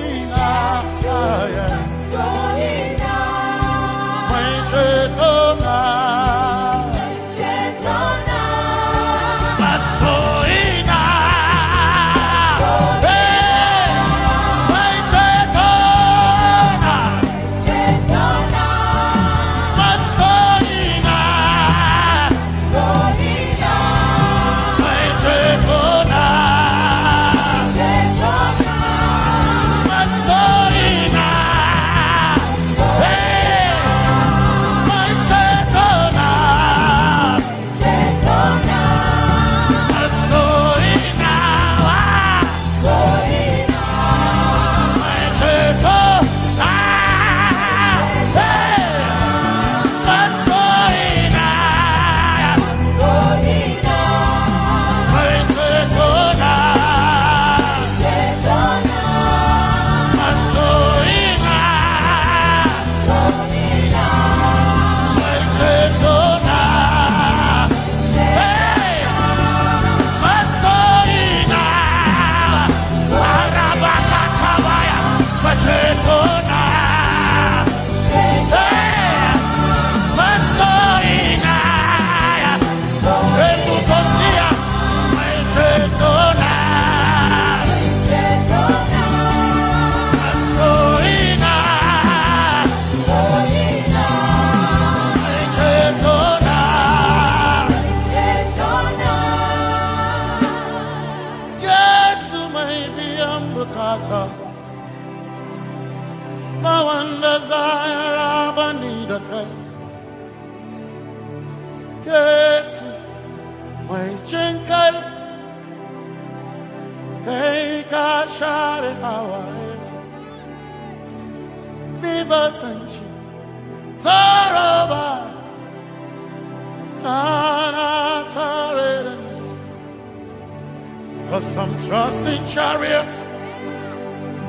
Some trust in chariots,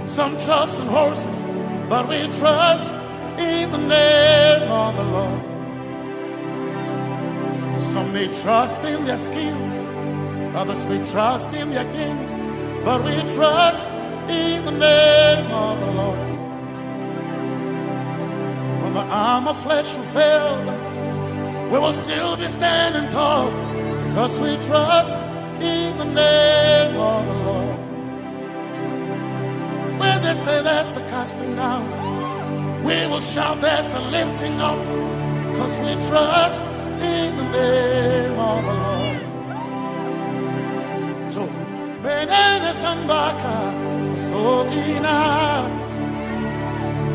some trust in horses, but we trust in the name of the Lord. Some may trust in their skills, others may trust in their gifts, but we trust in the name of the Lord. When the arm of flesh will fail, we will still be standing tall, because we trust in the name of the Lord. When they say there's a casting down, we will shout there's a lifting up, because we trust in the name of the Lord. So, Benene Sambaka, so ina,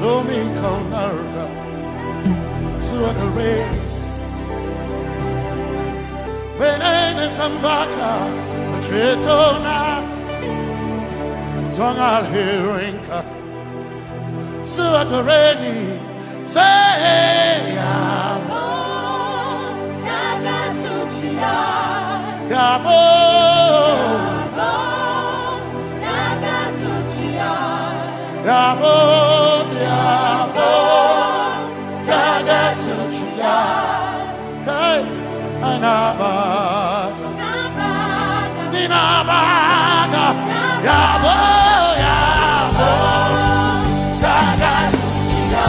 Domingo Narga, Suakare, Benene Sambaka, Chetona, Zongal Hirinka, Suakareni, say, Yabo, Nagasuchia, Yabo, Nagasuchia, Yabo, Yabo, Nagasuchia, hey, Anabaga, Ninabaga, Yabo, Yabo, Nagasuchia,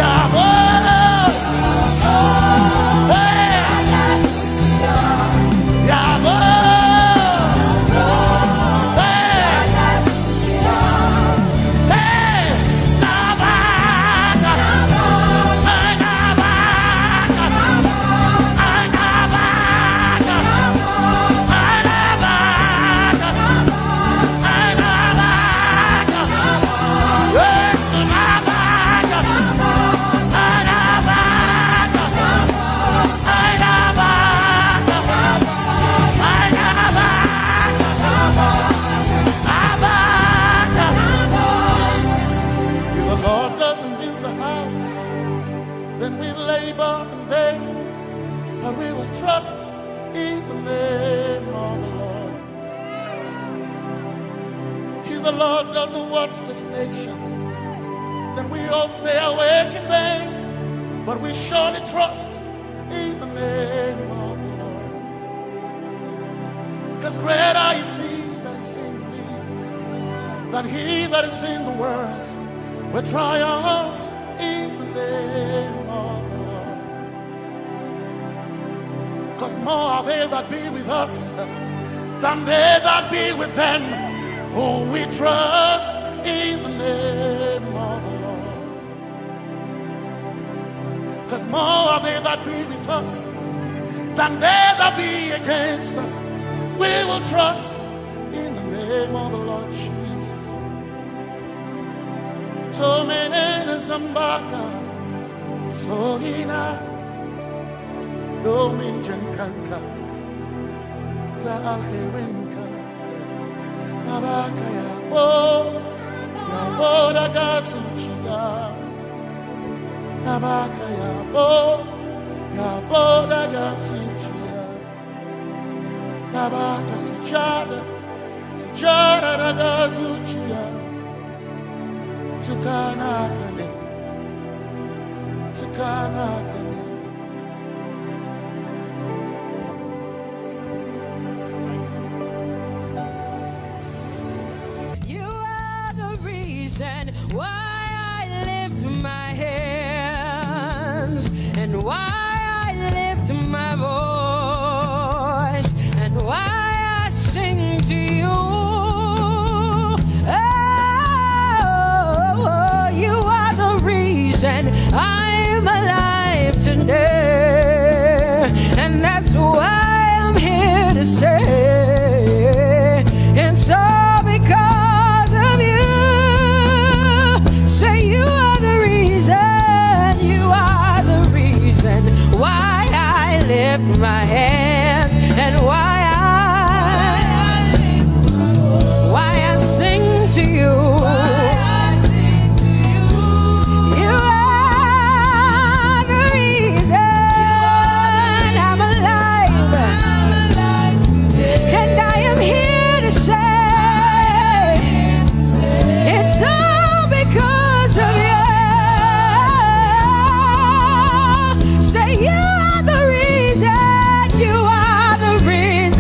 Yabo, hey, Yabo, hey, Nabaga, If the Lord doesn't build the house, then we labor in vain, but we will trust in the name of the Lord. If the Lord doesn't watch this nation, then we all stay awake in vain, but we surely trust in the name of the Lord. Because greater is He that is in me than he that is in the world. We triumph in the name of the Lord. Because more are they that be with us than they that be with them. Oh, we trust in the name of the Lord. Because more are they that be with us than they that be against us. We will trust in the name of the Lord Jesus. So many Zambaka, so ina, no minjankanka, ta alherinka, nabaka ya bo da gatsuchiya, nabaka ya bo da gatsuchiya, nabaka sujada da gatsuchiya. Tukanakane. You are the reason why I lift my hands and why I lift my voice and why I sing to you. And I'm alive today, and that's why I'm here to say it's all because of you. Say you are the reason why I lift my hands and why I sing to you. Say you are the reason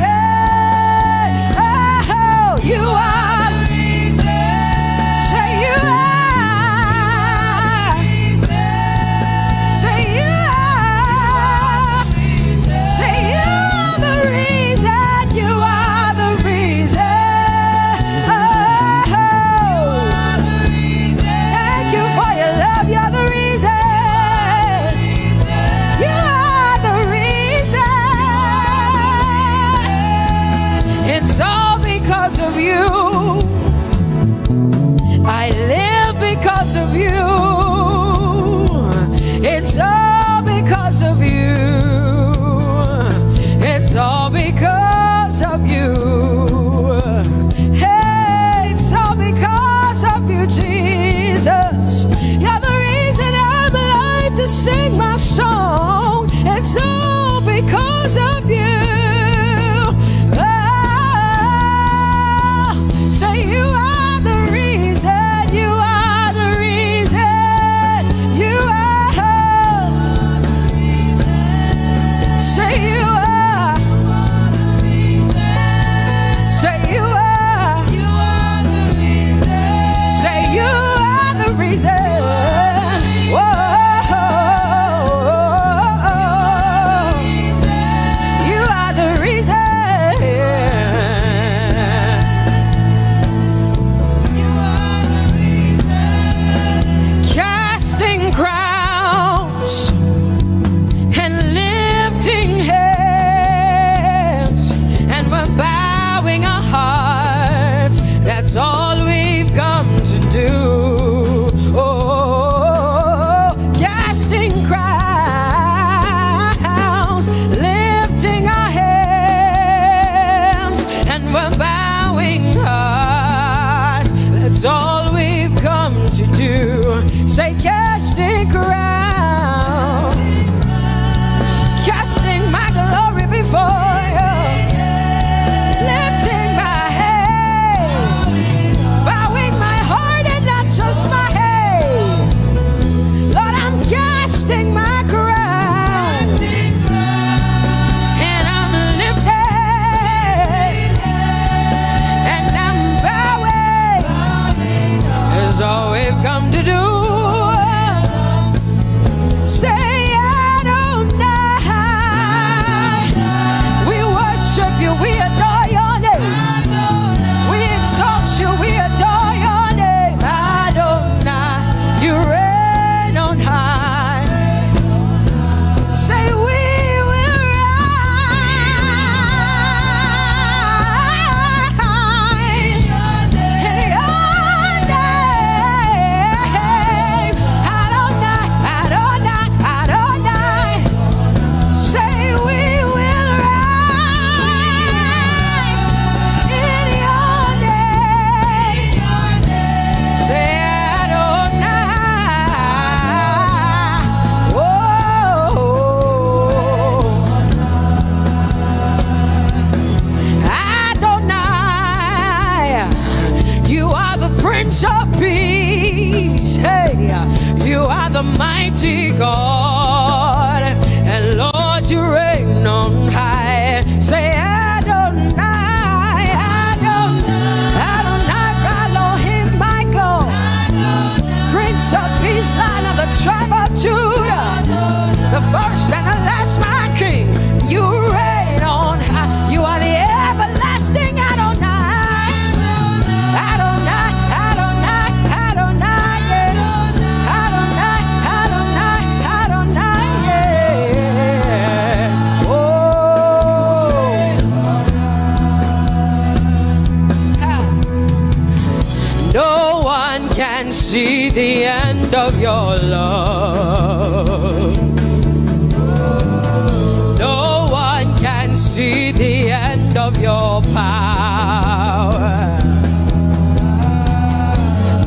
Prince of Peace. Hey, you are the mighty God, and Lord, you reign on high. Say Adonai, Adonai, Adonai, Elohim, Michael, Prince of Peace, Lion of the tribe of Judah, the first and the last, my King. You reign on high. You are the everlasting Adonai, Adonai, Adonai, Adonai, yeah. Adonai, Adonai, Adonai, yeah. Oh, no one can see the end of your love. No one can see the end of your power.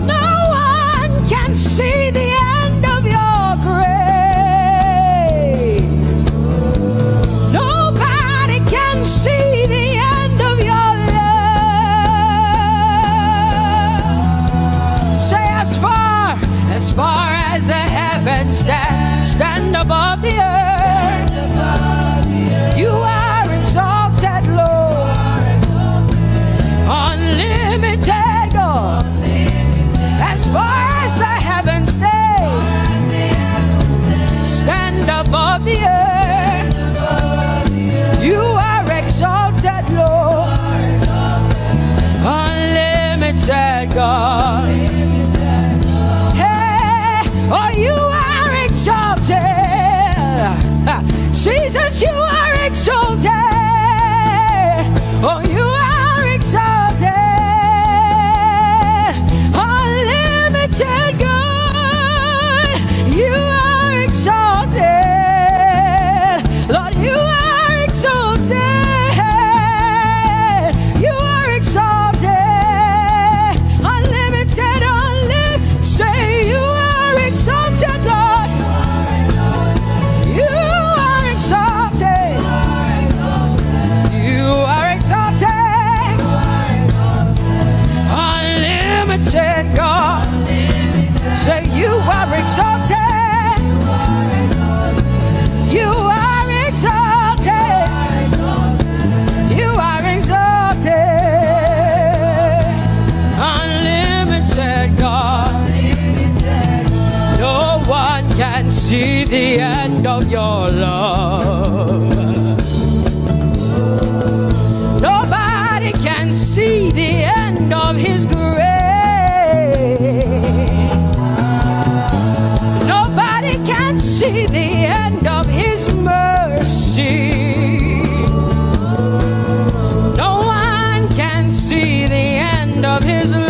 No one can see the end of your grace. Nobody can see the end of your love. Say as far as the heavens stand above the earth, you are exalted, Lord, unlimited God. As far as the heavens stand above the earth, you are exalted, Lord, unlimited God. Hey, oh, you are exalted. Jesus, you are exalted. Oh, you are exalted. Unlimited God. You are exalted. Lord, you are exalted. You are exalted. Unlimited, unlimited. Say you are exalted, Lord. You are exalted. You are exalted. Unlimited God. Say you are exalted. You are exalted. You are exalted. Unlimited God. No one can see the end of your love. Nobody can see the end of his grace. Nobody can see the end of his mercy. No one can see the end of his love.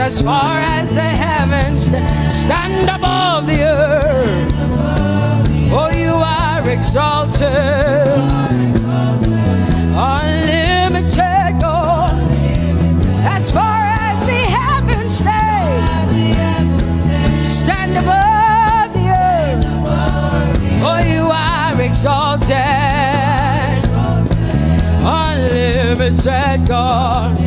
As far as the heavens stand above the earth, oh, you are exalted. Unlimited God. As far as the heavens stand above the earth, oh, you are exalted. Unlimited God.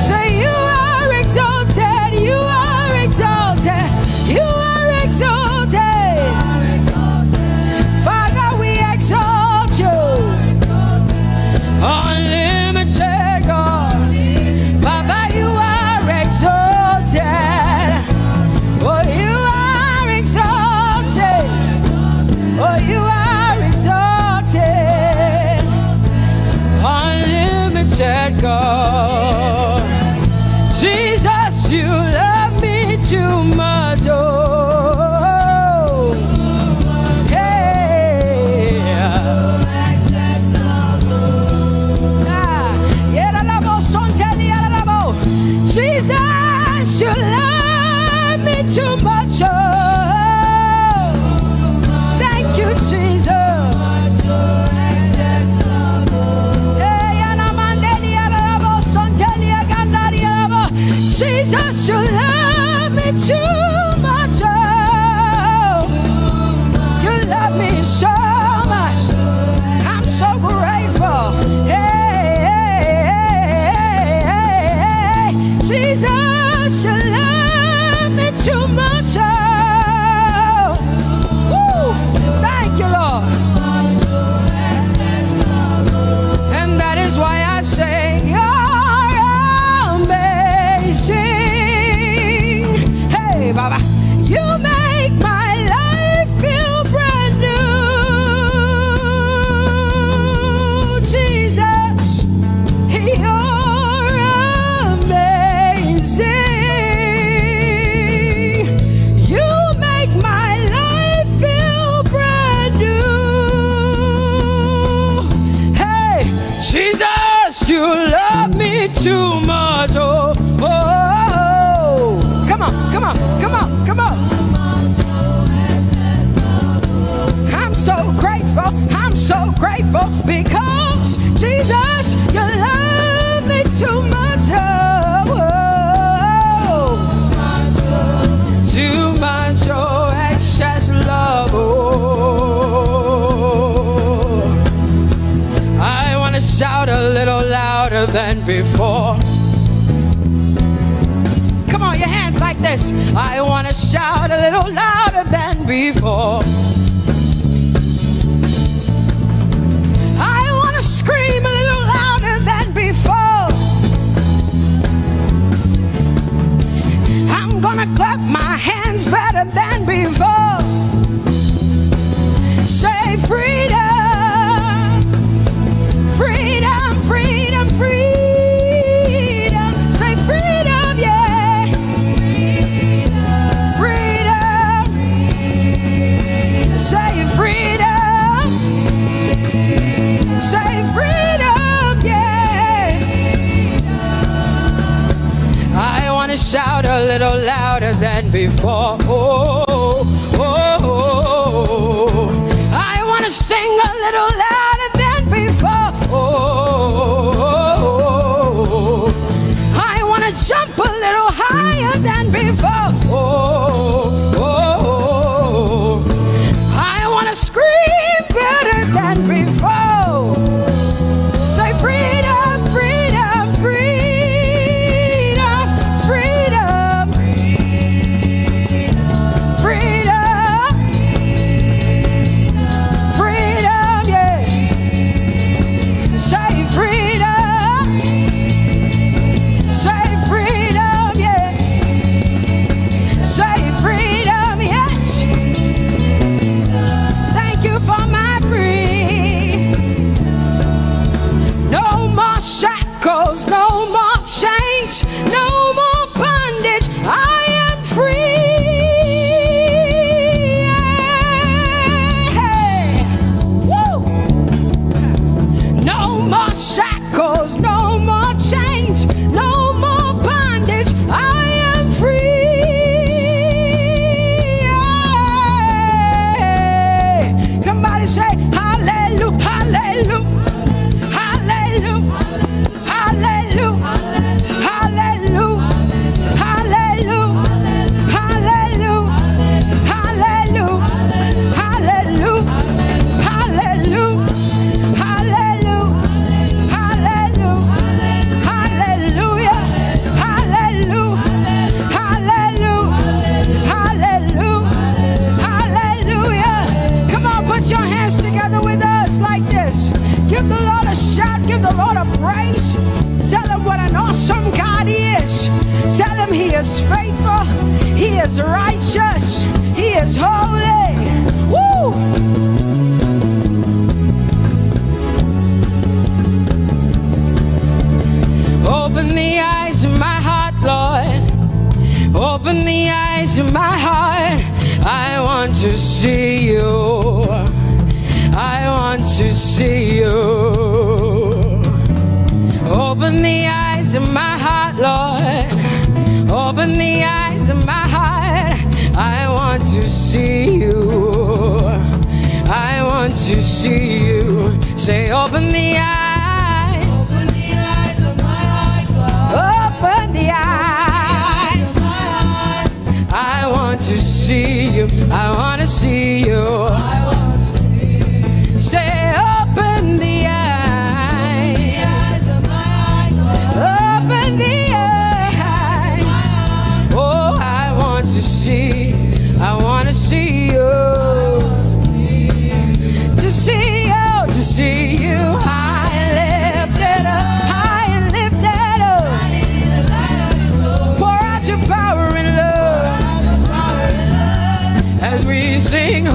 Say you are exalted. You are exalted. You are exalted. Father, we exalt you. Unlimited God. Father, you are exalted. Oh, you are exalted. Oh, you are exalted. Unlimited God. me too much. Oh, oh, oh. Come on, come on, come on, come on. I'm so grateful because Jesus, you love me too much. Oh, oh. Too much, oh, excess love. Oh, I want to shout a little louder than before. Come on, your hands like this. I want to shout a little louder than before. I want to scream a little louder than before. I'm gonna clap my hands better than before. Say freedom, freedom, freedom, freedom. Say freedom, yeah. Freedom. Say freedom. Say freedom, yeah. I want to shout a little louder than before. Oh, oh, oh, oh. I want to sing a little louder than before. Oh, oh, oh. I want to jump a little higher than before. Oh, oh, oh. I want to scream better than before. Say freedom, freedom, freedom, freedom, freedom, freedom, yeah. Say freedom, say freedom, yeah. Say freedom, yes. Thank you for my freedom. No more shackles, no more chains, no more bondage. I am free. Woo! No more shackles, no more chains, no more bondage. I am free. Somebody say hallelujah, hallelujah. Hallelujah, hallelujah, hallelujah, hallelujah, hallelujah, hallelujah, hallelujah, hallelujah, hallelujah, hallelujah, hallelujah, hallelujah, hallelujah, hallelujah. Come on, put your hands together with us like this. Give the Lord a shout, give the Lord a praise. Tell him what an awesome God he is. Tell him he is faithful, he is righteous, he is holy. Woo! Open the eyes of my heart, Lord. Open the eyes of my heart. I want to see you. I want to see you. Open the eyes of my heart, Lord. Open the eyes of my heart. I want to see you. I want to see you. Say, open the eyes. Open the eyes of my heart, Lord. Open the eyes of my heart. I want to see you. I want to see you. I want to see you. Say, open the eyes. The eyes of my heart, Lord. Open the eyes. Oh, I want to see. I want to see you. To see you, to see you. High and lifted up, high and lifted up. Pour out your power and love as we sing.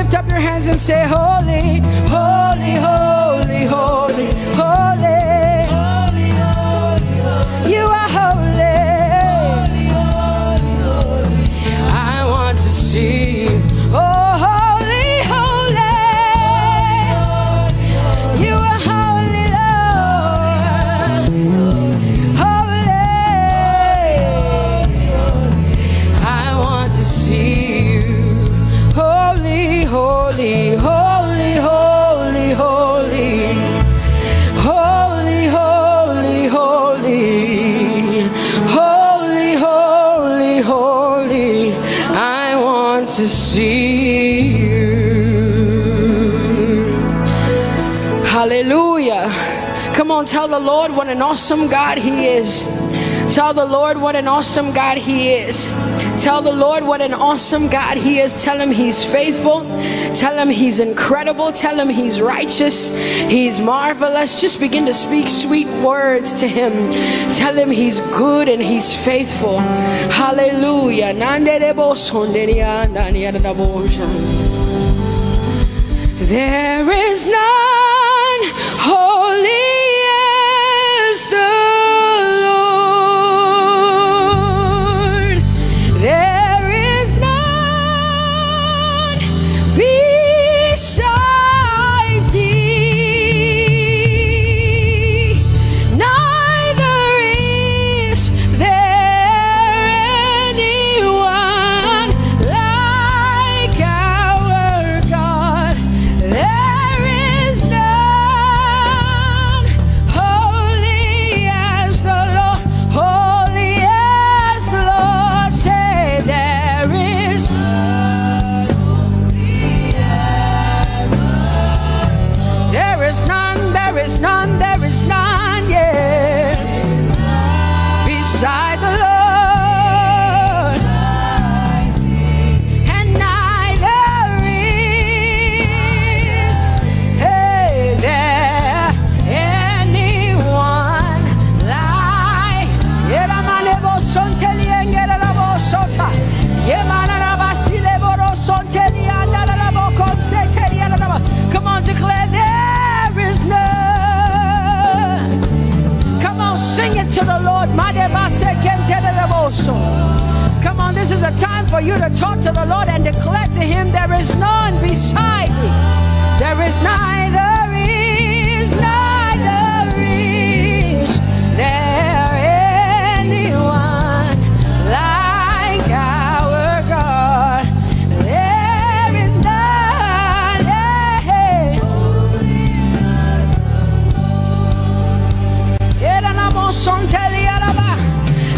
lift up your hands and say, holy, holy, holy, holy, holy. You are holy. I want to see you. Oh, holy, holy. You are holy, Lord. Holy. I want to see you. Holy, holy, holy, holy, holy. Holy, holy, holy. Holy, holy, holy. I want to see you. Hallelujah. Come on, tell the Lord what an awesome God He is. Tell the Lord what an awesome God He is. Tell the Lord what an awesome God He is. Tell Him He's faithful. Tell Him He's incredible. Tell Him He's righteous. He's marvelous. Just begin to speak sweet words to Him. Tell Him He's good and He's faithful. Hallelujah. There is none holy as the Lord. There is none besides Thee. Neither is there anyone like our God. There is none holy as the Lord, holy as the Lord. Say there is none holy as the Lord. There is none, there is none, there is none, yeah, beside the Lord. And neither is there anyone like Come on, declare there is none. Come on, sing it to the Lord. Come on, this is a time for you to talk to the Lord and declare to Him there is none beside me. There is neither is there anyone like our God. There is none.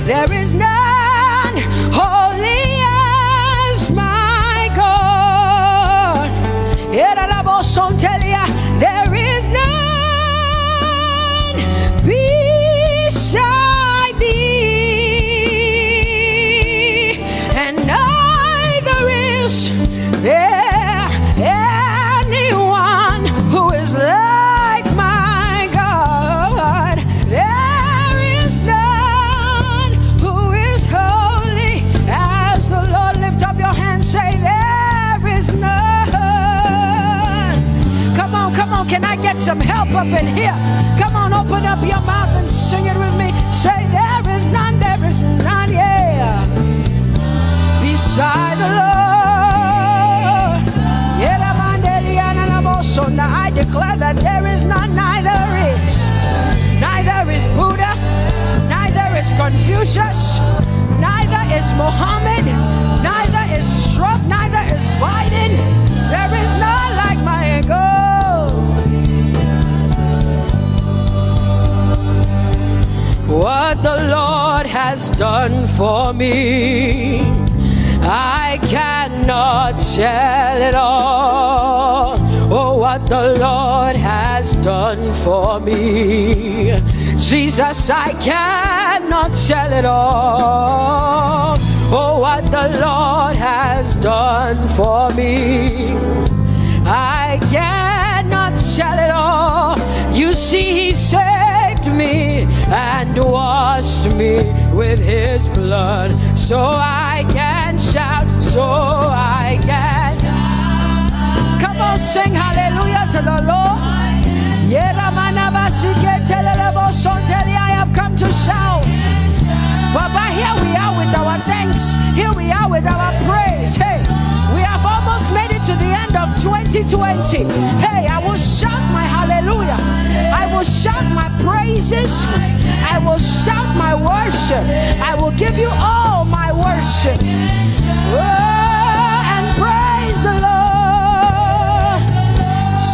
There is none holy as my God. There is none beside Thee, and neither is there anyone who is like my God. There is none who is holy as the Lord. Lift up your hands, say there is none. Come on, can I get some help up in here? Come on, open up your mouth and sing it with me. Say there is none, yeah, beside the Lord. Now I declare that there is none, neither is Buddha, neither is Confucius, neither is Muhammad, neither is Trump, neither is Biden. There is none like my God. What the Lord has done for me, I cannot tell it all. Oh, what the Lord has done for me, Jesus, I cannot tell it all. Oh, what the Lord has done for me, I cannot tell it all. You see, He saved me and washed me with His blood, so I can shout, so I can shout. I have come to shout. Baba, here we are with our thanks. Here we are with our praise. Hey, we have almost made it to the end of 2020. Hey, I will shout my hallelujah. I will shout my praises. I will shout my worship. I will give you all my worship. Oh, and praise the Lord.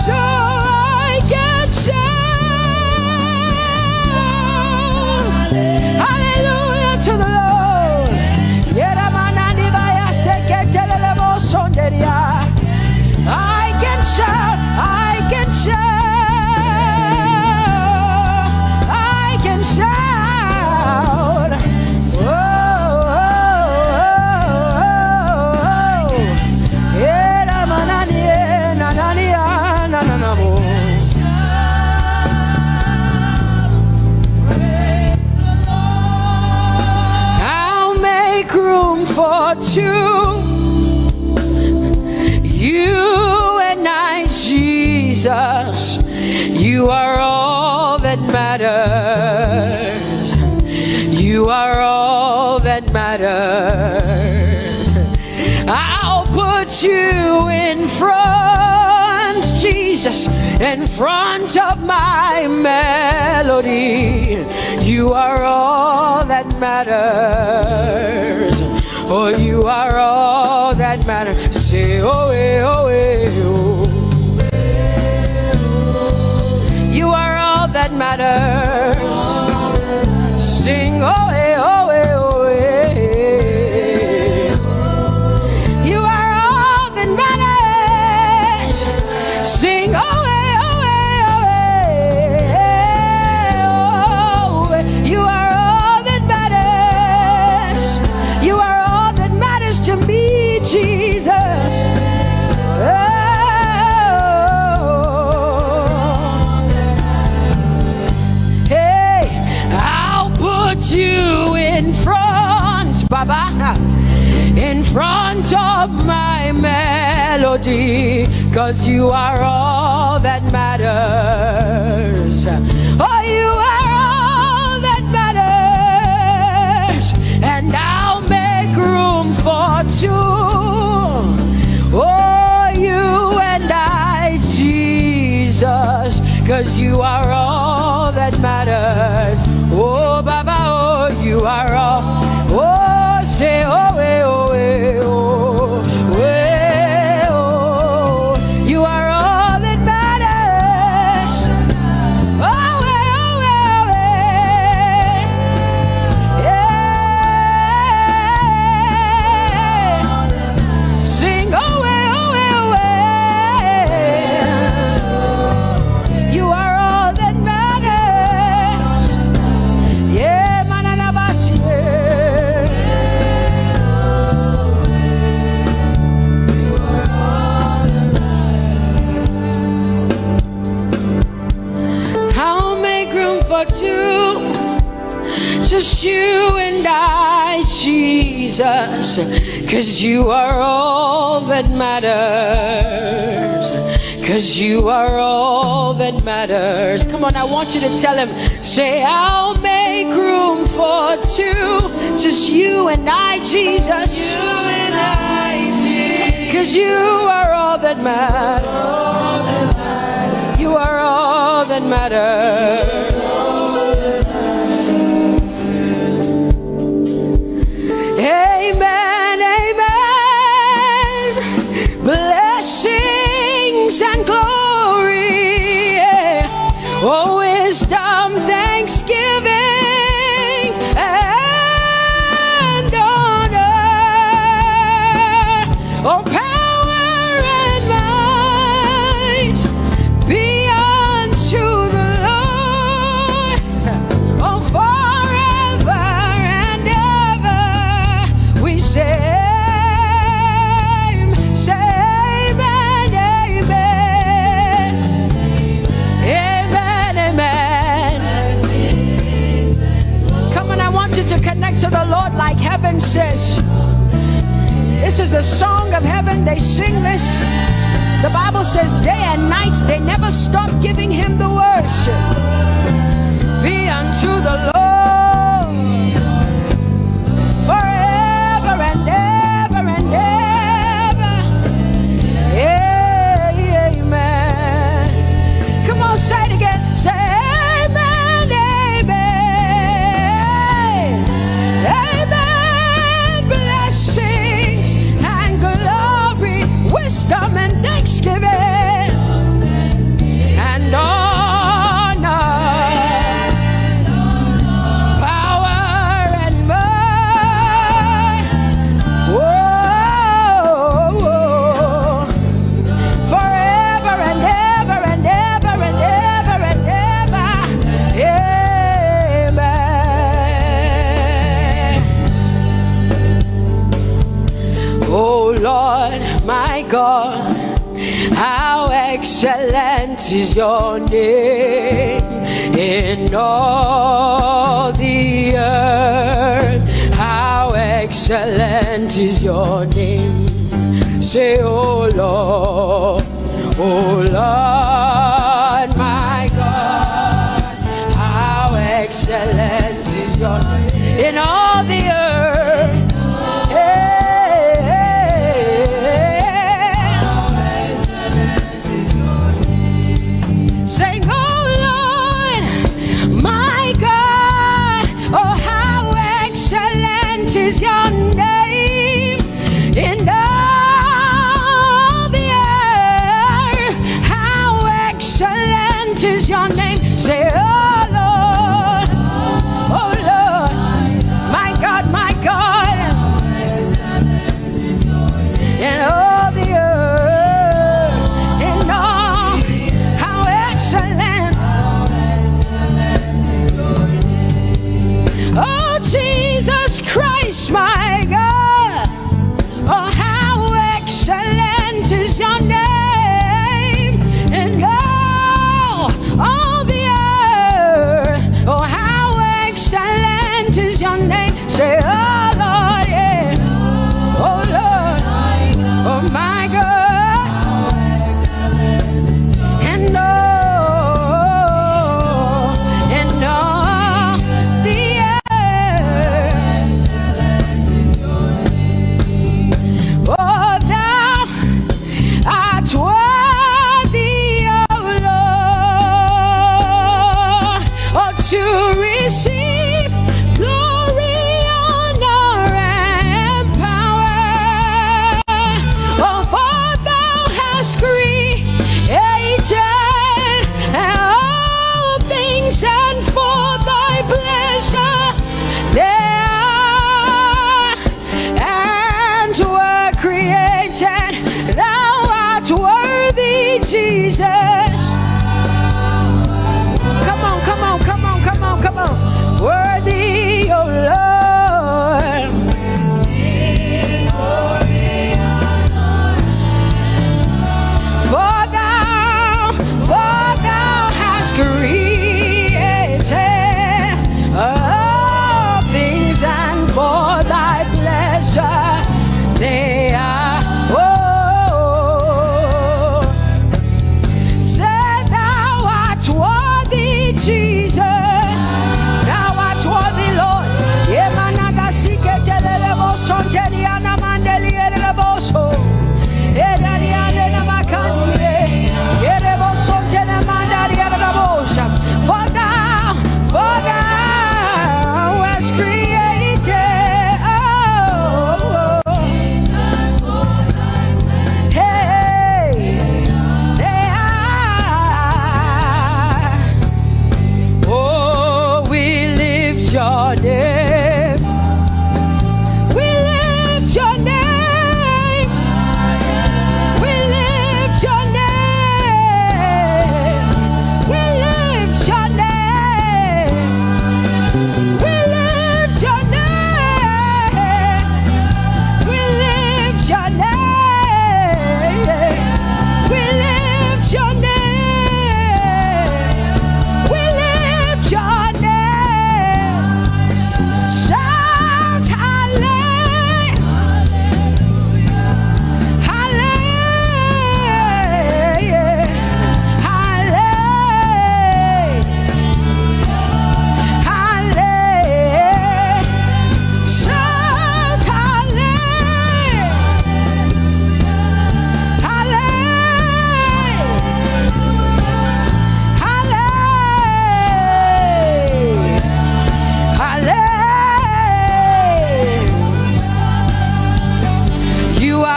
So I can shout hallelujah to the Lord. I can shout, I can shout, I can shout. Oh, I'll make room for two. You and I, Jesus, you are all that matters. You are all that matters. I'll put you in front, Jesus, in front of my melody. You are all that matters. Oh, you are all that matters. Say, oh, oh, oh. You are all that matters. Sing, oh, oh, oh, oh. You are all that matters. Sing, oh, oh, oh, oh. You are all that matters. You are all that matters to me, Jesus. You in front, Baba, in front of my melody, 'cause you are all that matters. Oh, you are all that matters, and I'll make room for two. Oh, you and I, Jesus, 'cause you are all that matters. Oh, Baba, oh, you are all. Oh, say, oh, oh, oh, oh, you are all that matters. Oh, oh, oh, yeah. Sing, oh, oh, oh, you are all that matters. Yeah, manana Bassey. I'll make room for two, just you and I, Jesus, 'cause you are all that matters. 'Cause you are all that matters. Come on, I want you to tell him, say, I'll make room for two, just you and I, Jesus. You and I, Jesus. 'Cause you are all that matters. You are all that matters. Amen, amen. Blessings and glory, yeah. Oh, wisdom, thanksgiving, and honor. Oh, power and might be unto the Lord. Oh, forever and ever we say. To connect to the Lord like heaven says. This is the song of heaven. They sing this. The Bible says day and night they never stop giving him the worship. be unto the Lord forever and ever and ever. Amen. Come on, say it again. Say amen, amen. Amen. Blessings and glory, wisdom and thanksgiving and honor, power and might. Whoa, forever and ever and ever and ever and ever. Amen. Oh Lord, my God, how excellent is your name in all the earth. How excellent is your name. Say, oh Lord, my God, how excellent is your name in all the earth. Sing, oh Lord, my God, oh how excellent is your name in all the earth. How excellent is your name. Say, oh Lord, my God, in all the earth, in all, how excellent. Oh Jesus Christ, my God, oh how excellent is your name in all the earth. Oh how excellent is your name. Say, oh Lord, yeah. Oh Lord, oh my God, and all the earth. Oh, thou art worthy, oh Lord, oh to receive glory, honor, and power. Oh, for thou hast created all things, and for thy pleasure they are and were created. Thou art worthy, Jesus. Come on, come on, come on, come on, come on. Worthy, oh Lord. For thou hast created all things, and for thy pleasure they are. Oh, say thou art worthy, Jesus. Thou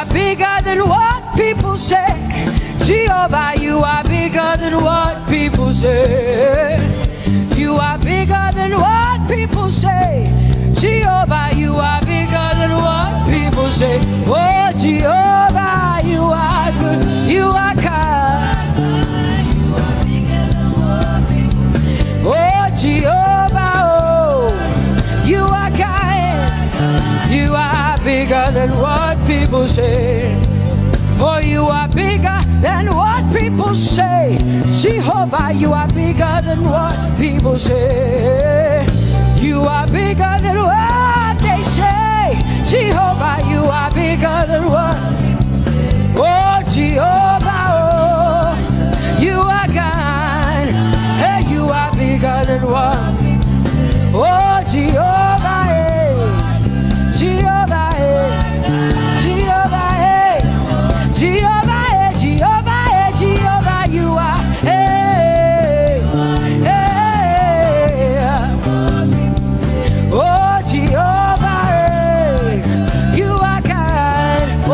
are bigger than what people say. Jehovah, you are bigger than what people say. You are bigger than what people say. Jehovah, you are bigger than what people say. Oh, Jehovah, you are good. You are kind. Oh, Jehovah, oh, you are kind. You are bigger than what people say. Oh, you are bigger than what people say. Jehovah, you are bigger than what people say. You are bigger than what they say. Jehovah, you are bigger than what. Oh, Jehovah, oh, you are God. Hey, you are bigger than what. Oh, Jehovah, hey. Jehovah, hey. Jehovah, hey. Jehovah, hey. Jehovah, hey. Jehovah, you are. Hey, hey. Oh, Jehovah, hey. You are kind. Oh,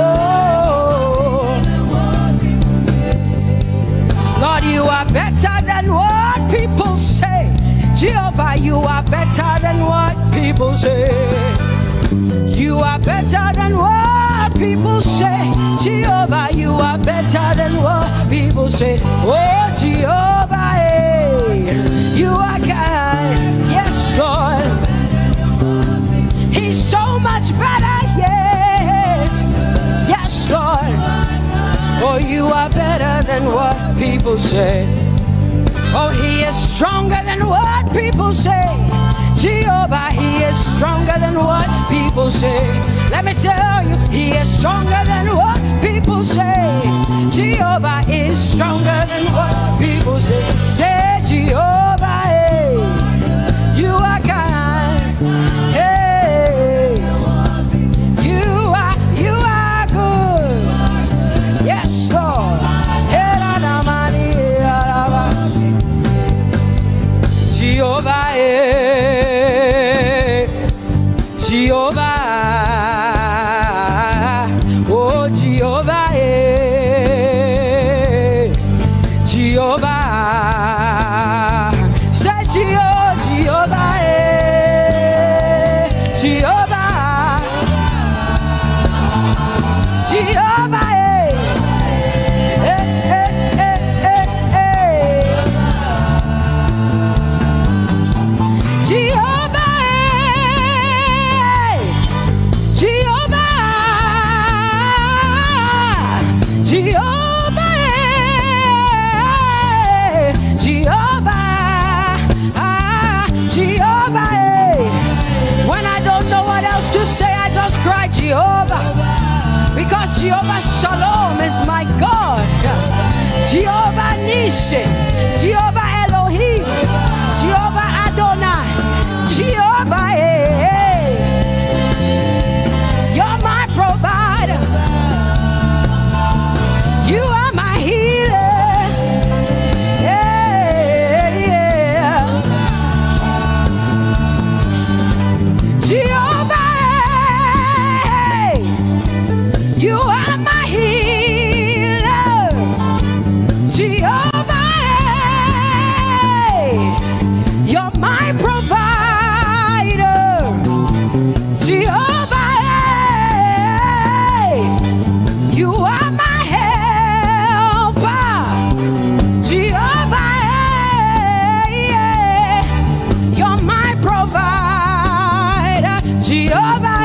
Lord, you are better than what people say. Jehovah, you are better than what people say. You are better than what people say. Jehovah, you are better than what people say. Oh, Jehovah, hey, you are kind. Yes, Lord. He's so much better, yeah. Yes, Lord. Oh, you are better than what people say. Oh, he is stronger than what people say. Jehovah, he is stronger than what people say. Let me tell you, he is stronger than what people say. Jehovah is stronger than what people say. Say, Jehovah, hey, you are kind. Hey, you are good. Yes, Lord. Jehovah, Jehovah, oh Jehovah, Jehovah, say Jehovah, Jehovah, Jehovah, Jehovah, because Jehovah Shalom is my God. Jehovah Nissi, Jehovah Elohim, Jehovah Adonai, Jehovah, hey, you're my provider. You are my healer. Yeah, yeah. Jehovah, you are my healer, Jehovah, you're my provider, Jehovah, you are my helper, Jehovah, you're my provider, Jehovah.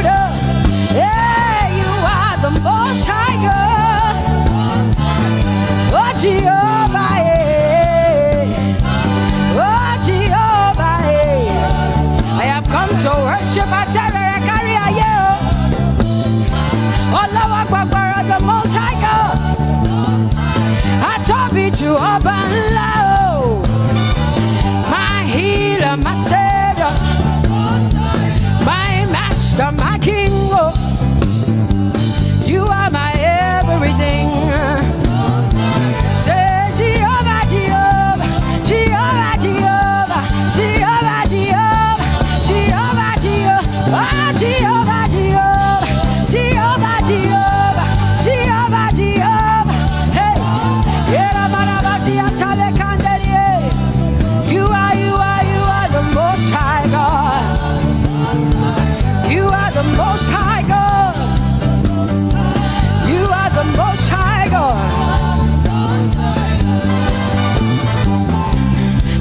Judah. Yeah, you are the Most High God. Oh, Jehovah, yeah. Oh, Jehovah, yeah. I have come to worship at Terekaria, yeah. Oh, Lord, the Most High God. I Tope Jehovah, my healer, my savior, my master, my king. Oh, you are my everything. Say Jehovah, Jehovah, Jehovah, Jehovah, Jehovah, Jehovah, Jehovah, Jehovah, Jehovah, Jehovah, Jehovah, Jehovah, Jehovah, Jehovah. Hey, you are the Most High God. You are the Most High God. You are the Most High God.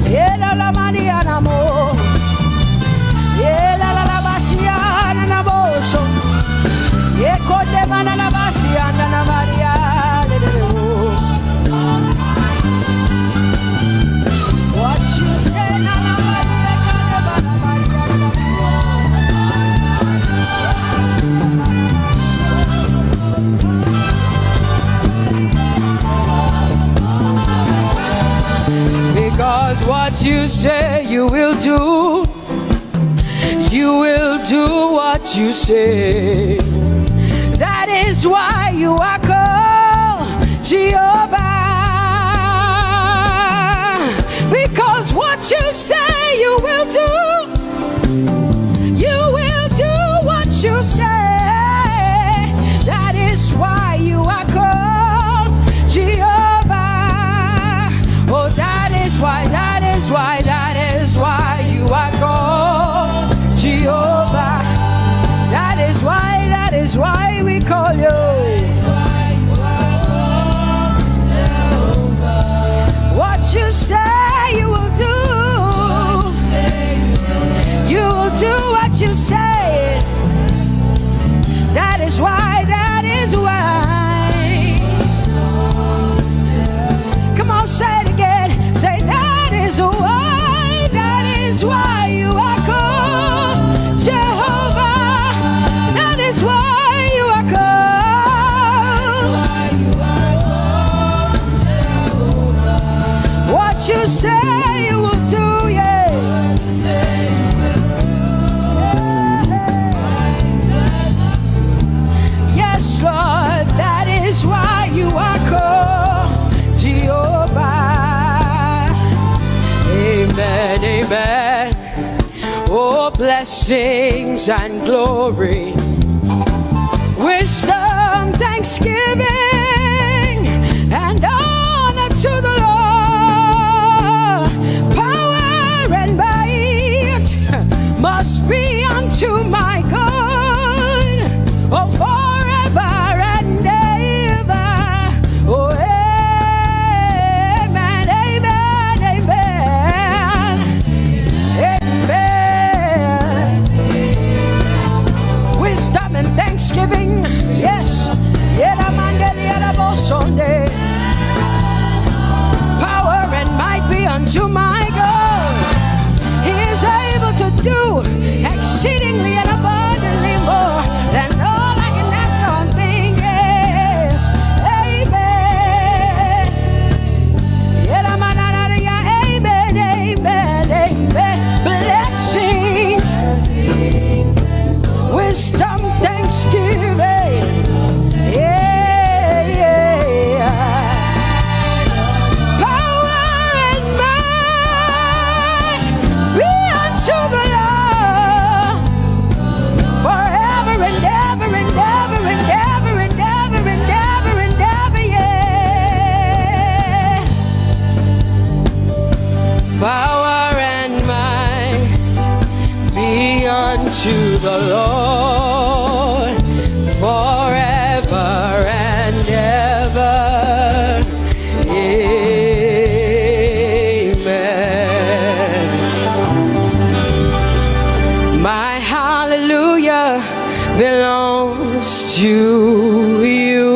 Yeah, la Mariana mo. Yeah, la Bassiana na boso. Yeah, kote mana la Bassiana na Maria. What you say na na because what you say you will do what you say. That is why you are called Jehovah. Because what you say you will do what you say. That is why you are called Jehovah. Oh, that is why you are called Jehovah. That is why we call you. What you say you will do. You will do what you say. That is why. Come on, say it again. Say that is why you are called Jehovah. That is why you are called. What you say you will do, yeah. Yes, Lord, that is why you are called Jehovah. Amen, amen. Oh, blessings and glory, wisdom, thanksgiving, and honor to the Lord. Power and might must be unto my God. Oh, forever and ever. Oh, amen, amen, amen, amen. Wisdom and thanksgiving, yes. Power and might be unto my God. He is able to do exceedingly and abundantly more than all I can ask or think. Yes, amen. Amen, amen, amen. Blessings, wisdom, thanksgiving. Yeah, yeah. Power and might be unto the Lord forever and ever and ever and ever and ever and ever and ever, yeah. Power and might be unto the Lord. belongs to you.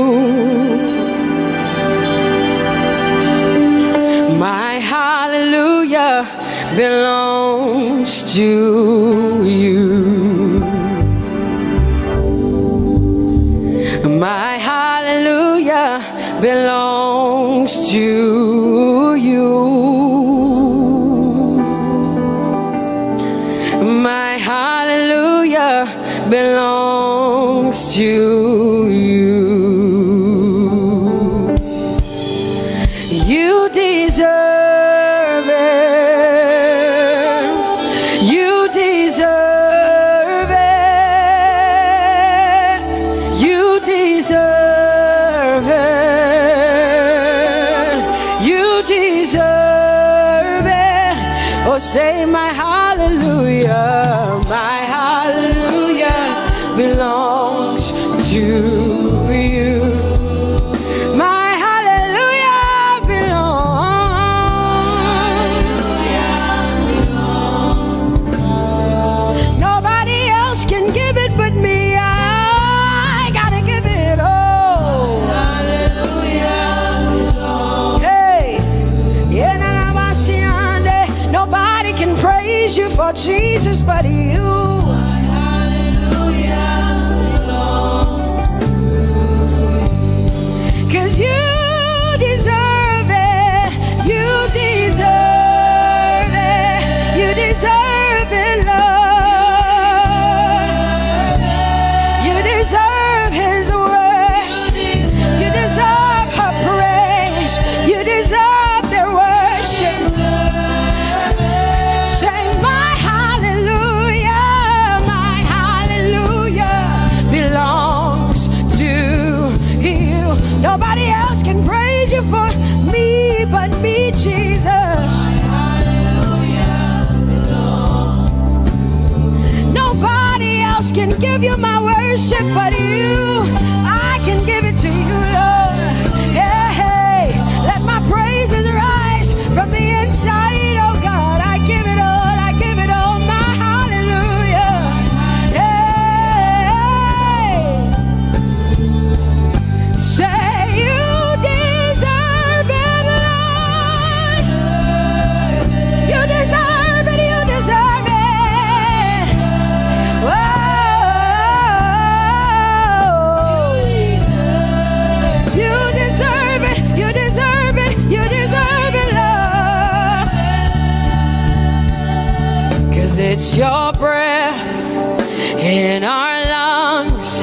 My hallelujah belongs to you. My hallelujah belongs to you. My hallelujah belongs to you. You deserve it. You deserve it. You deserve it. You deserve it. Oh, say my hallelujah. My hallelujah belongs to you. My hallelujah belongs. Nobody else can give it but me. I gotta give it all. Hallelujah belongs. Hey, nobody can praise you for Jesus but you. Cause you deserve it, you deserve it, you deserve it, Lord. You deserve His worship, you deserve her praise, you deserve their worship. Say my hallelujah belongs to you. Nobody else can praise you for me but me, Jesus. Nobody else can give you my worship but you. I can give it to you, Lord. Yeah, hey, let my praises rise from the inside, oh God. I give it all, I give it all, my hallelujah. Hey, say you deserve it, Lord. You deserve it, you deserve it. Whoa. You deserve it, you deserve it, you deserve it, Lord. Cause it's your breath in our lungs,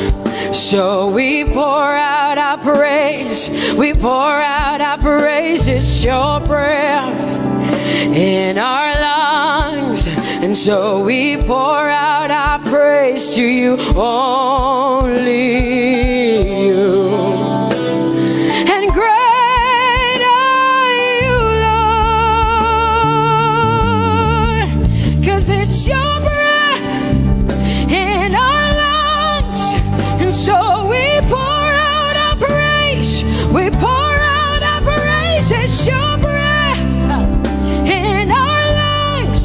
so we pour out our praise, we pour out our praise. It's your breath in our lungs, and so we pour out our praise to you, only you. And great are you, Lord, 'cause it's your breath in our lungs, and so we pour out our praise, we pour out our praise. It's your breath in our lungs,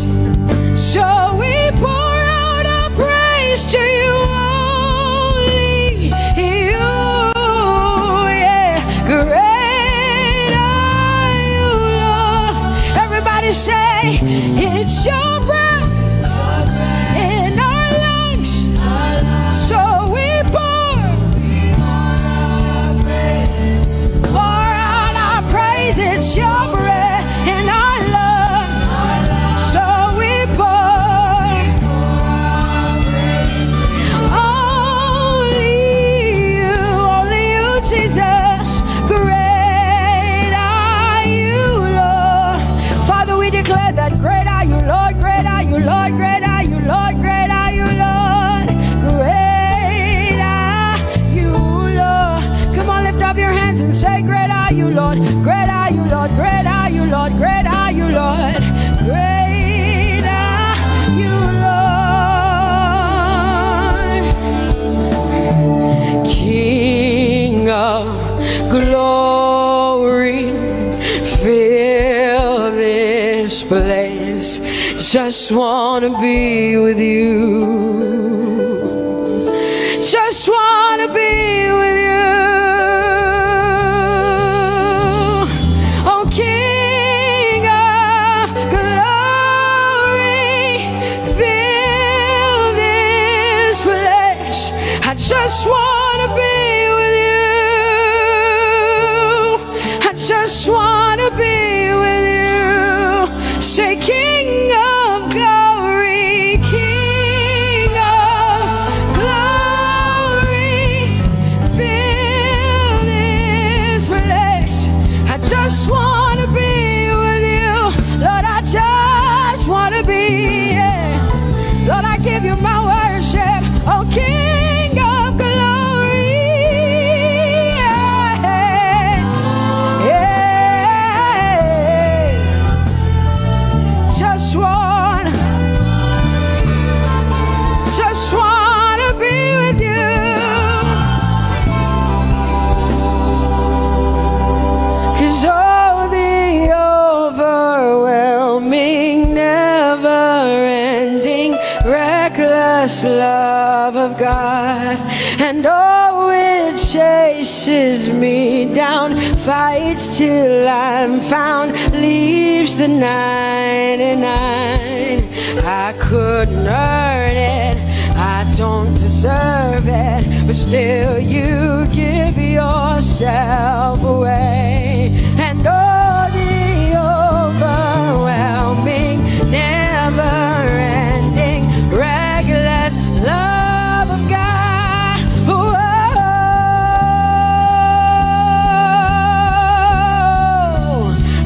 so we pour out our praise to you, only you. Yeah, great are you, Lord. Everybody say, it's your breath in our lungs, so we pour out our praise. It's your breath in our lungs, so we pour only you, Jesus. Great are you, Lord. Father, we declare that great are you, Lord. Great are you, Lord. Great are you, Lord. Great are you, Lord. Great are you, Lord. Come on, lift up your hands and say, great are you, Lord. Great are you, Lord. Great are you, Lord. Great are you, Lord. Great are you, Lord. King of glory, fill this place. Just wanna be with you. just want to be with you. Oh, King of glory, fill this place. I just want to be with you. I just want to be with you. Say, King of glory, King of glory, fill this place. I just want to be with you. Lord, I just want to be, yeah. Lord, I give you my worship. Oh, King of glory, yeah, yeah. Just want to be with you. 'Cause oh, the overwhelming, never-ending, reckless love of God, and oh, it chases me down, fights till I'm found, leaves the 99. I couldn't earn it, I don't deserve it, but still you give yourself away. And oh, the overwhelming, never-ending, reckless love of God. Whoa.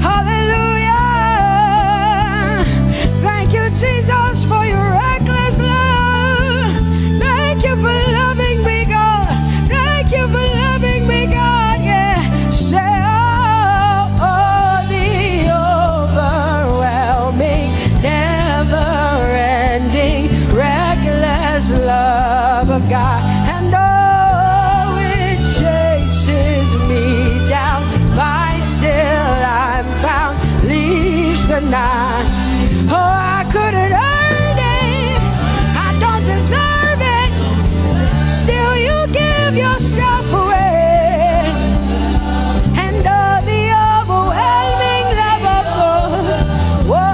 Hallelujah. Thank you, Jesus, for your reckless love. Thank you for loving me, God. Thank you for loving me, God. Yeah. Say, oh, the overwhelming, never-ending, reckless love of God. And oh, it chases me down, finds till I'm found, leaves the 9. Oh, I couldn't earn it, I don't deserve it, still you give yourself away. And oh, the overwhelming love of God. Whoa,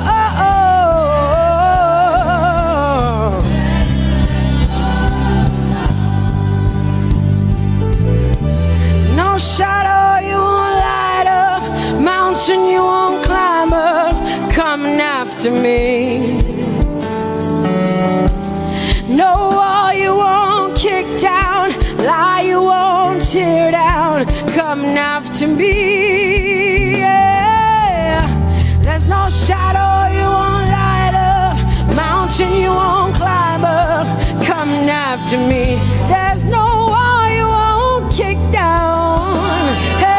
no shadow you won't light up, mountain you won't climb up, coming after me. No wall you won't kick down, lie you won't tear down, coming after me. Yeah. There's no shadow you won't light up, mountain you won't climb up, coming after me. There's no wall you won't kick down. Yeah.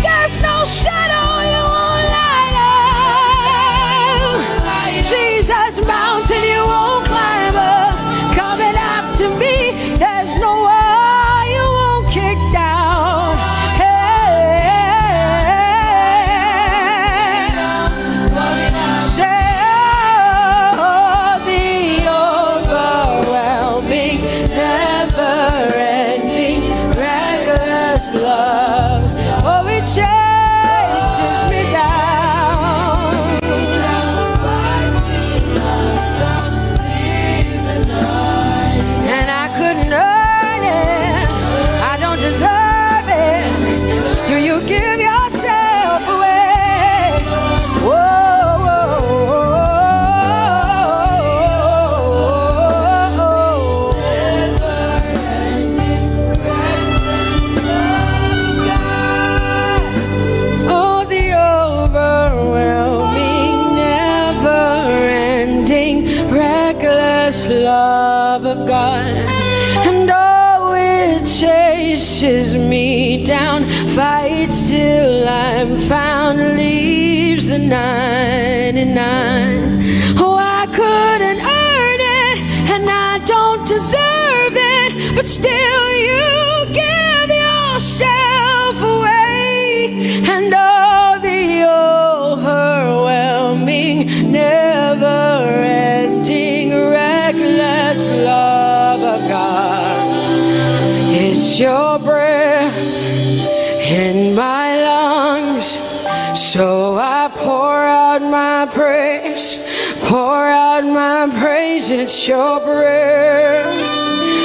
There's no shadow you won't light up, Jesus, mountain you won't climb up, coming after me. There's no wall you won't kick down. Hey. Say, oh, the overwhelming, never-ending, reckless love. Oh, it chases me down. And I couldn't earn it, I don't deserve it, still you give yourself away. Whoa, whoa, oh, the overwhelming, never-ending, reckless love of God. And oh, it chases me down, fights till I'm found, leaves the 99. Oh, I couldn't earn it, and I don't deserve it, but still you give yourself away. And oh, the overwhelming, never It's your breath in my lungs, so I pour out my praise, pour out my praise. It's your breath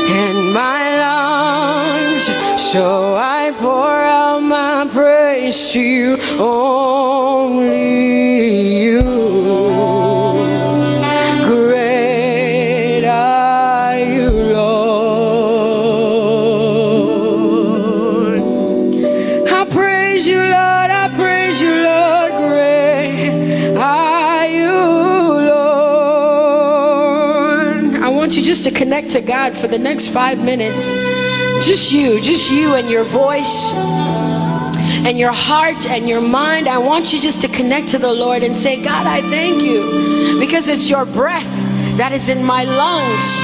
in my lungs, so I pour out my praise to you, only you. Great are you, Lord. I praise you, Lord. I praise you, Lord. Great are you, Lord. I want you just to connect to God for the next 5 minutes. Just you and your voice and your heart and your mind. I want you just to connect to the Lord and say, God, I thank you because it's your breath that is in my lungs.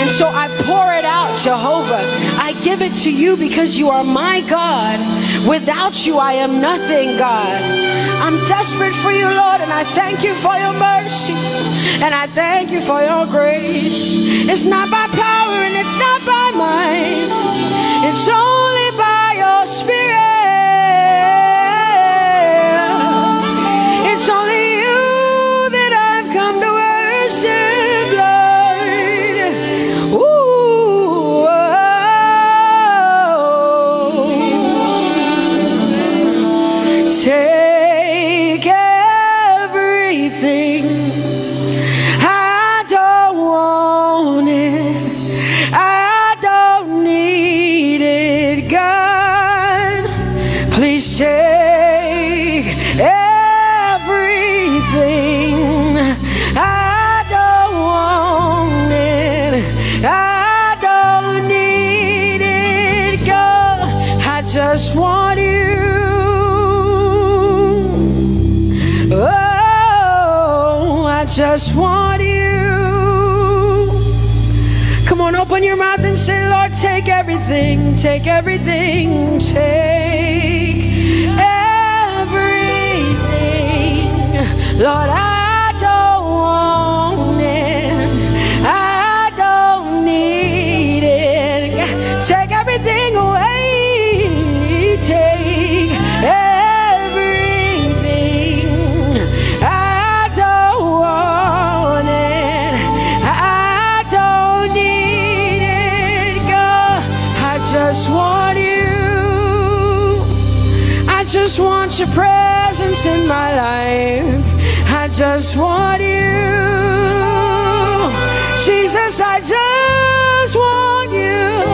And so I pour it out, Jehovah. I give it to you because you are my God. Without you, I am nothing, God. I'm desperate for you, Lord, and I thank you for your mercy. And I thank you for your grace. It's not by power and it's not by might. It's only by your Spirit. It's only you that I've come to worship, Lord. Ooh, oh. Take everything. I don't want it. I don't need it, God. Please take everything. I don't want it. I don't need it, God. I just want you. Oh, I just want you. Come on, open your mouth and say, Lord, take everything, take everything, take everything. Lord, I don't want it. I don't need it. Take everything away. Take everything. I don't want it. I don't need it, God. I just want you. I just want your presence in my life. I just want you. Jesus, I just want you.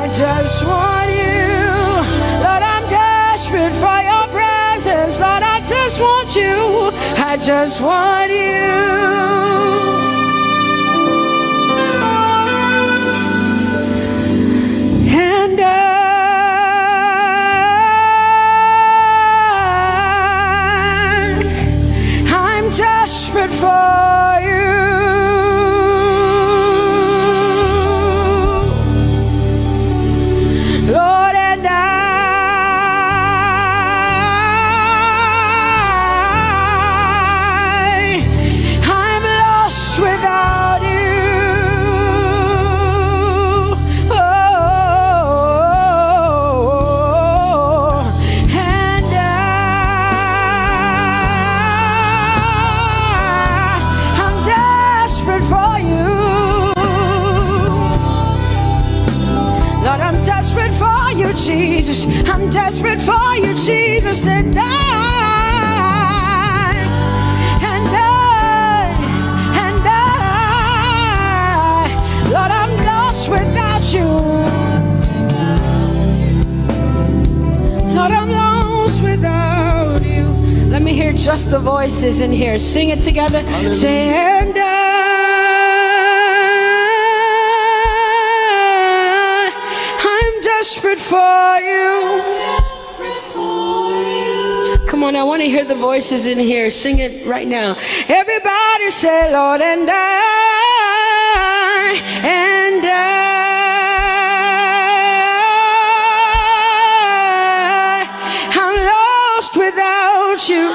I just want you. Lord, I'm desperate for your presence. Lord, I just want you. I just want you. And I'm desperate for you. Lord, and I'm lost without you. Oh, and I'm desperate for you. Lord, I'm desperate for you, Jesus. I'm desperate for you, Jesus. And Lord, I'm lost without you. Lord, I'm lost without you. Let me hear just the voices in here. Sing it together. Say, and I'm desperate for you. Come on, I want to hear the voices in here. Sing it right now. Everybody say, Lord, and I'm lost without you.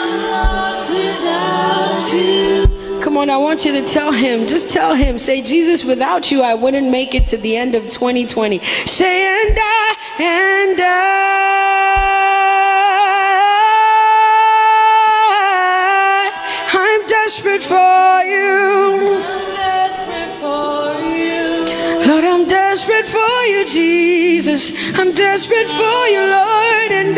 Come on, I want you to tell him, just tell him, say, Jesus, without you, I wouldn't make it to the end of 2020. Say, and I'm desperate for you. I'm desperate for you. Lord, I'm desperate for you, Jesus. I'm desperate for you, Lord, and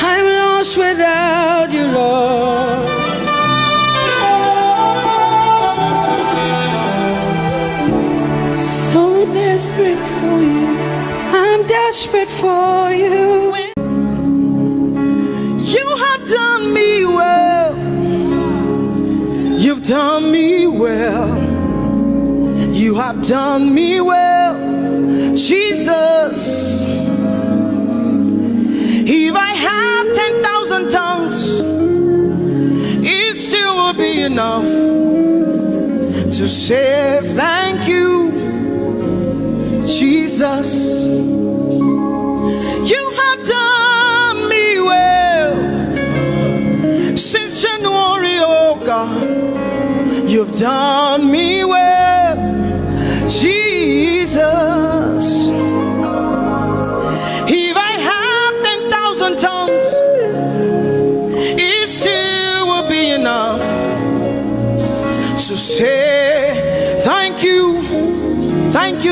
I'm lost without you, Lord. So desperate for you. I'm desperate for you. You have done me well. You've done me well. You have done me well, Jesus. If I have 10,000 tongues, it still will be enough to say thank you, Jesus. You have done me well since January, oh God. You've done me well, Jesus. If I have 10,000 tongues, it still will be enough to say thank you,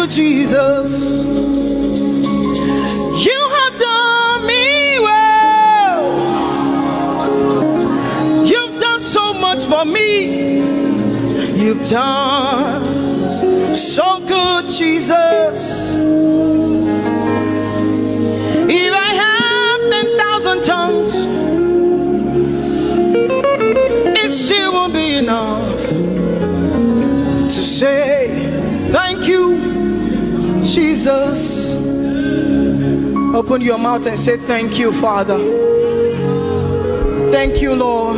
Jesus. You have done me well. You've done so much for me. You've done so good, Jesus. If I have 10,000 tongues, it still won't be enough to say thank you, Jesus. Open your mouth and say thank you, Father. Thank you, Lord.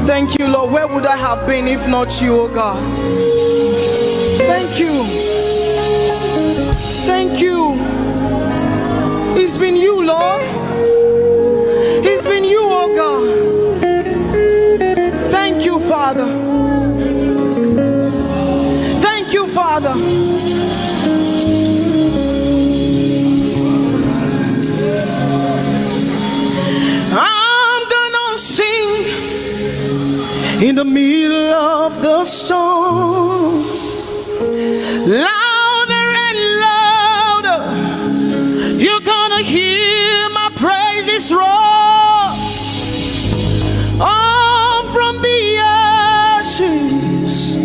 Thank you, Lord. Where would I have been if not you, oh God? Thank you. Thank you. It's been you, Lord. It's been you, oh God. Thank you, Father. Thank you, Father. I'm gonna sing in the middle of the storm, louder and louder. You're gonna hear my praises roar. Oh, from the ashes,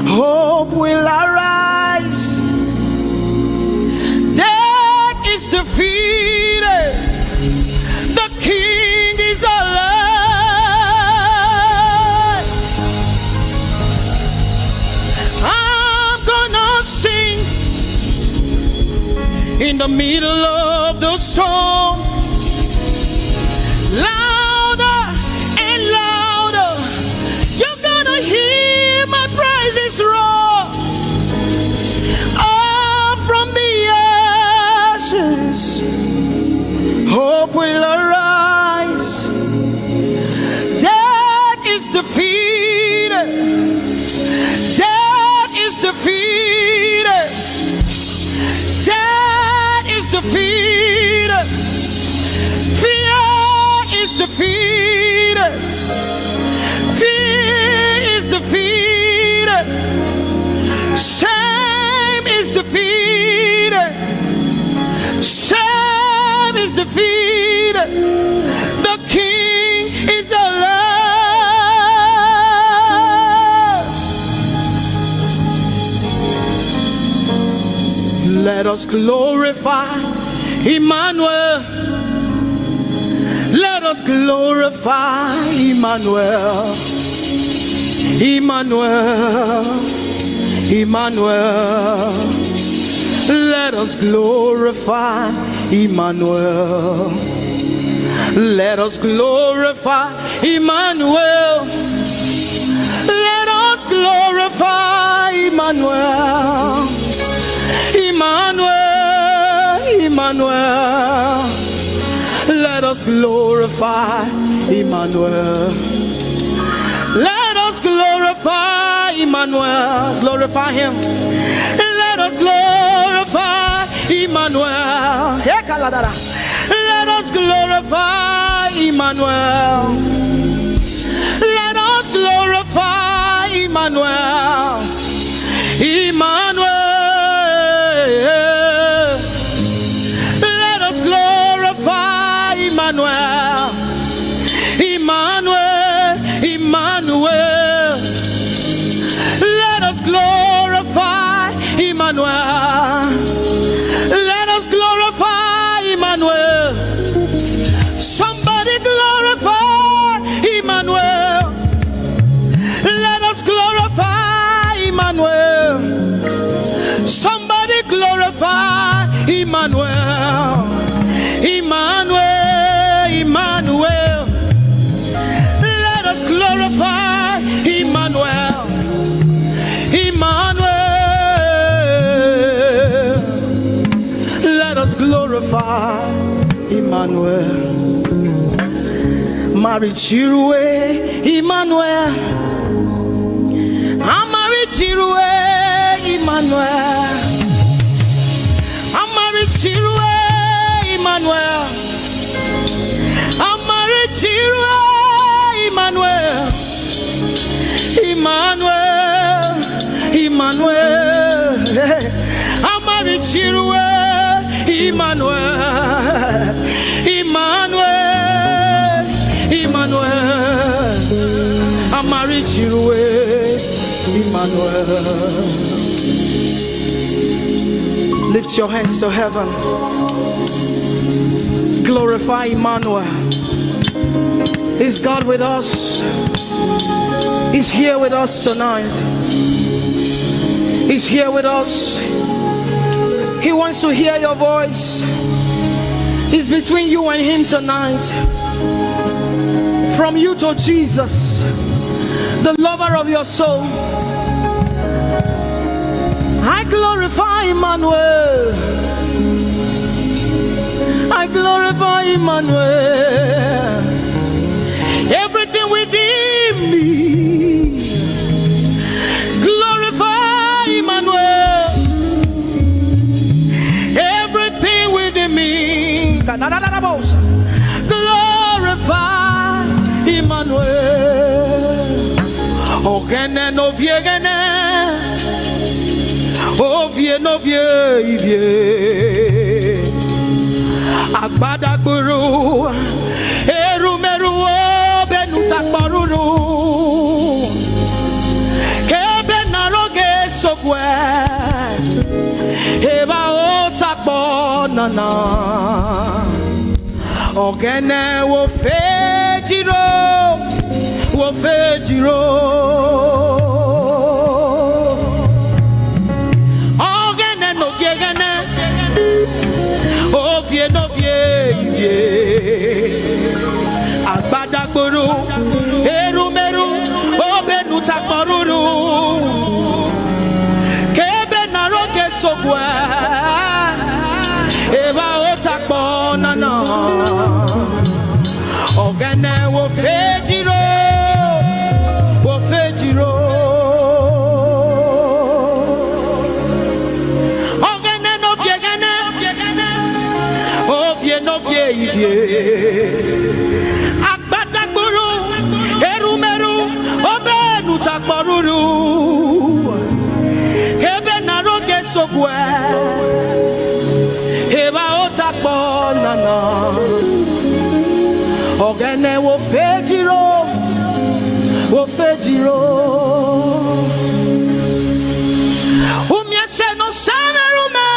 hope will arise. Death is defeated. The King is alive. I'm gonna sing in the middle of the storm, louder and louder. You're gonna hear my praises roar. Up from the ashes, hope will arise. Death is defeated. Death is defeated. Death is defeated. Fear is defeated. Fear is defeated. Shame is defeated. Shame is defeated. The King is alive. Let us glorify Emmanuel. Let us glorify Emmanuel. Emmanuel. Emmanuel. Let us glorify Emmanuel. Let us glorify Emmanuel. Let us glorify Emmanuel. Emmanuel. Emmanuel. Let us glorify Emmanuel. Let us glorify Emmanuel. Glorify him. Let us glorify Emmanuel. Let us glorify Emmanuel. Let us glorify Emmanuel. Emmanuel. Let us glorify Emmanuel. Emmanuel. Emmanuel. Let us glorify Emmanuel. Let us glorify Emmanuel. Somebody glorify Emmanuel. Let us glorify Emmanuel. Somebody glorify Emmanuel. Emmanuel. Emmanuel. Let us glorify Emmanuel. Emmanuel. Let us glorify Emmanuel. Marichirue Emmanuel. Amarichirue Emmanuel. Amarichirue Emmanuel. Amarichirue Emmanuel. Emmanuel. Emmanuel. Amarichirue Emmanuel. Emmanuel. Emmanuel. Amarichirue Emmanuel. Lift your hands to heaven. Glorify Emmanuel. Is God with us? He's here with us tonight. He's here with us. He wants to hear your voice. It's between you and him tonight. From you to Jesus, the lover of your soul. I glorify Emmanuel. I glorify Emmanuel. Everything within me, glorify Emmanuel. Everything within me, glorify Emmanuel. Ogene no viegene, ovie no vie. Agbada guru, erumeru benuta paruru. Kebe naroge sokwe, eba otakbo nana. Ogene wo fejiro, wo fejiro. Ogene no gegene. Ovie no vie, agbada gboru, erumeru, obenu takporuru, kebe naroge sokwe, eba otakpo nana, ogene wo fejiro, wo fejiro. No Agbata guru, erumeru, obenu takporuru. Ebe naroge sokwe, eba otakpo nana. Ogene wo fejiro, wo fejiro. Umyese no sana rume.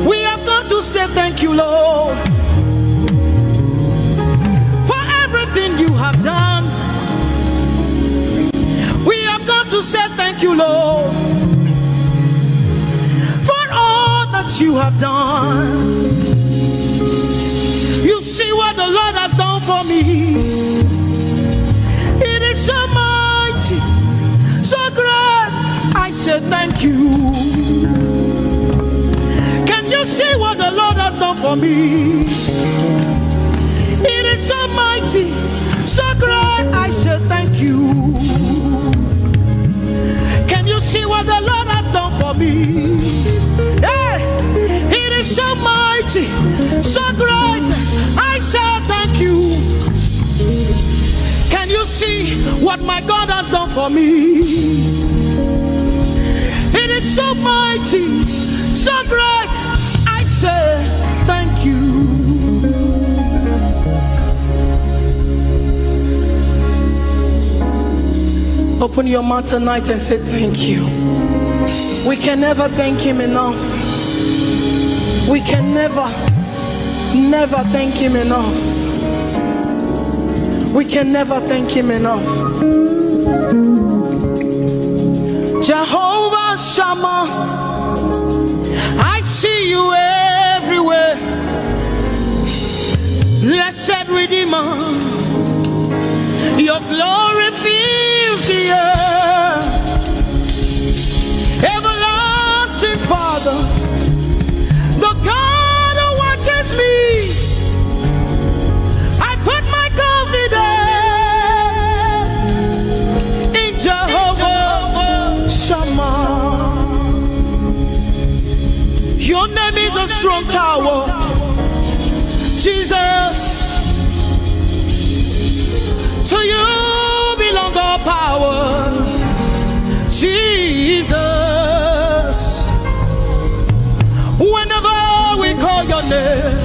We have come to say thank you, Lord, for everything you have done. We have come to say thank you, Lord, for all that you have done. You see what the Lord has done for me. It is so mighty, so great. I said thank you. Can you see what the Lord has done for me? It is so mighty, so great. I said thank you. Can you see what the Lord has done for me? Hey, it is so mighty, so great. I said thank you. Can you see what my God has done for me? It is so mighty, so great. I say thank you. Open your mouth tonight and say thank you. We can never thank him enough. We can never thank him enough. We can never thank him enough. Jehovah Shammah, I see you everywhere. Blessed Redeemer, your glory fills the earth. Everlasting Father, the God who watches me, I put my confidence in Jehovah Shammah. Your name is a strong tower, Jesus. To you belong all power, Jesus. Whenever we call your name,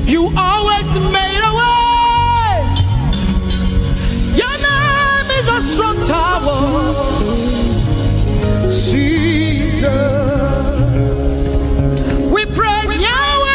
you always made a way. Your name is a strong tower, Jesus. We praise Yahweh,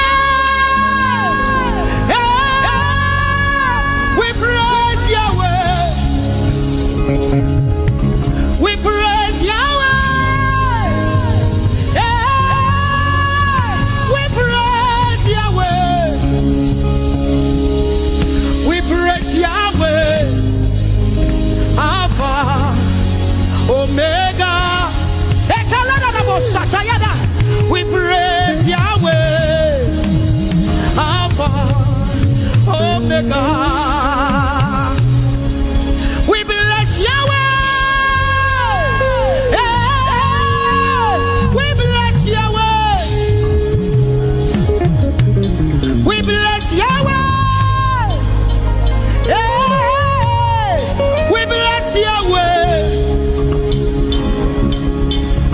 Yahweh.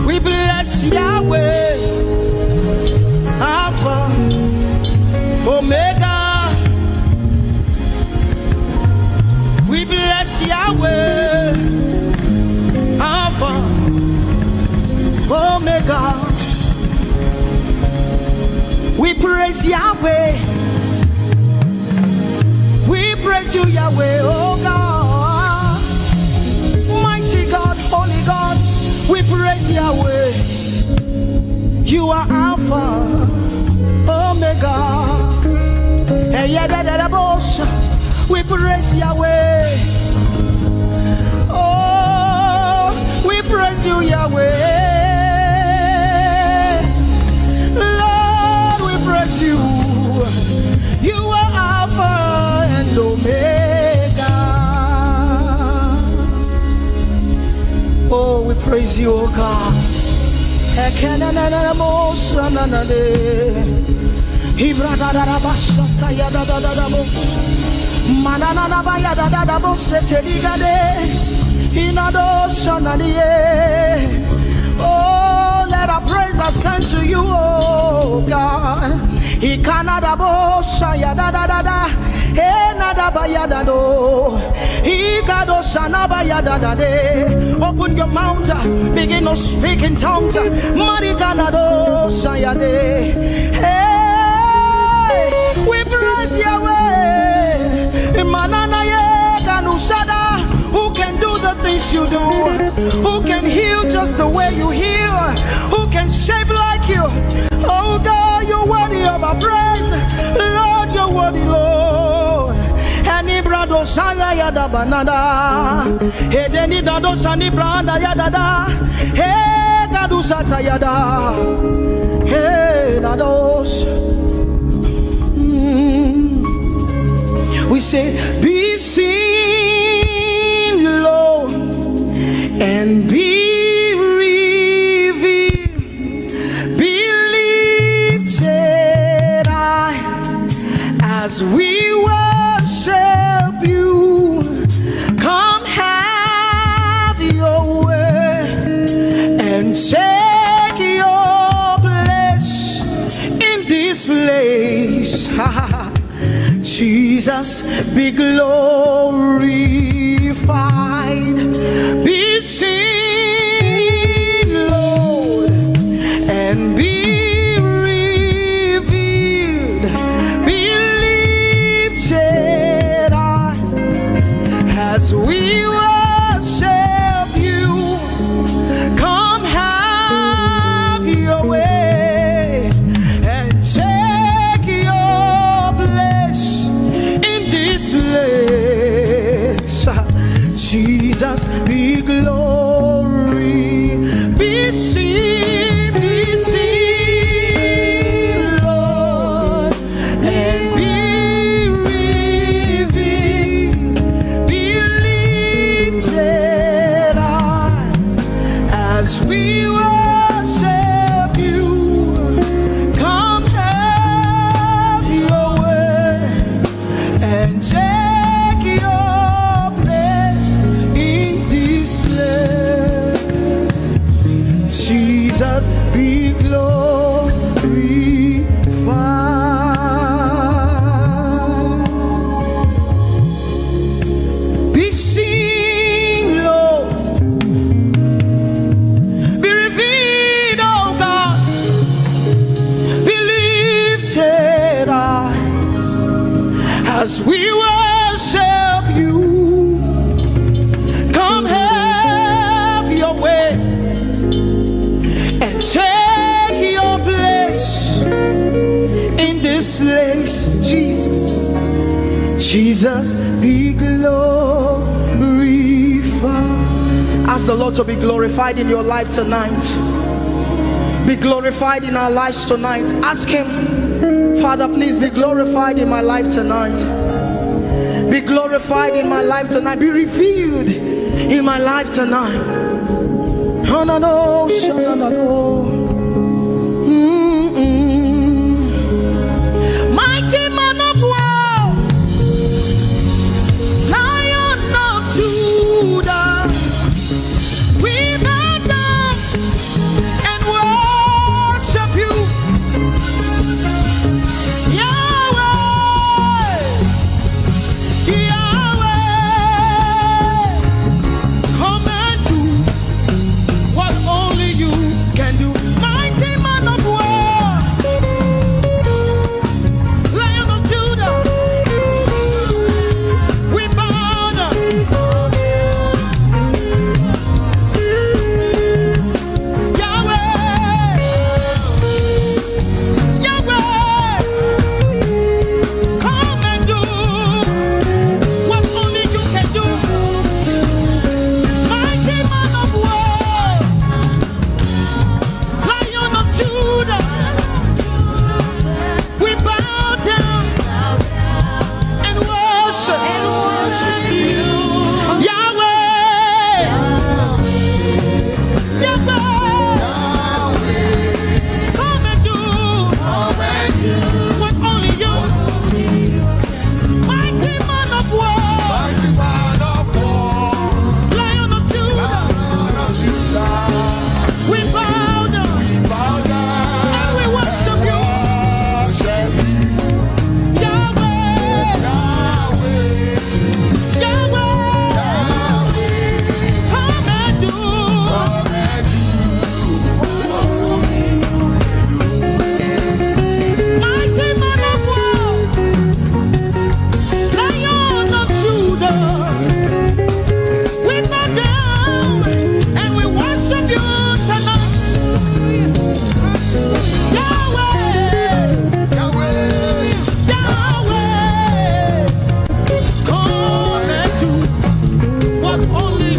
We bless Yahweh. Alpha, Omega. We bless Yahweh. Alpha, Omega. We praise Yahweh. We praise you, Yahweh, oh God. Mighty God, holy God, we praise Yahweh. You are Alpha, Omega. We praise Yahweh. Oh, we praise you, Yahweh. Lord, we praise you. You are Alpha and Omega. Oh, we praise you, oh God. Oh, let our praise ascend to you, oh God. Open your mouth, begin to speak in tongues. Hey, we praise Yahweh. Who can do the things you do? Who can heal just the way you heal? Who can shape like you? Oh God, you're worthy of our praise. Lord, you're worthy, Lord. Any brado sanga yada banana. Hey, deni dado sani branda yada da. Hey, gadu sata yada. Hey, dados. We say, be seen, Lord, and be revealed, be lifted high as we worship you. Come have your way and take your place in this place. Jesus, be glorified, be seen, Lord, and be revealed, be lifted high as we worship you. Come have your way and take your place in this place. Jesus, be glory, be seen, Lord, and be revealed, be lifted high as we worship you. Come have your way and take your place in this place. Jesus, be glorified, be seen, Lord, be revealed, oh God, be lifted high as we worship you. Come have your way and take your place in this place. Jesus, Jesus, be glorified. Ask the Lord to be glorified in your life tonight. Be glorified in our lives tonight. Ask Him, Father, please be glorified in my life tonight. Be glorified in my life tonight. Be revealed in my life tonight. Oh, no, no, no, no, no. Mighty man of war, Lion of Judah,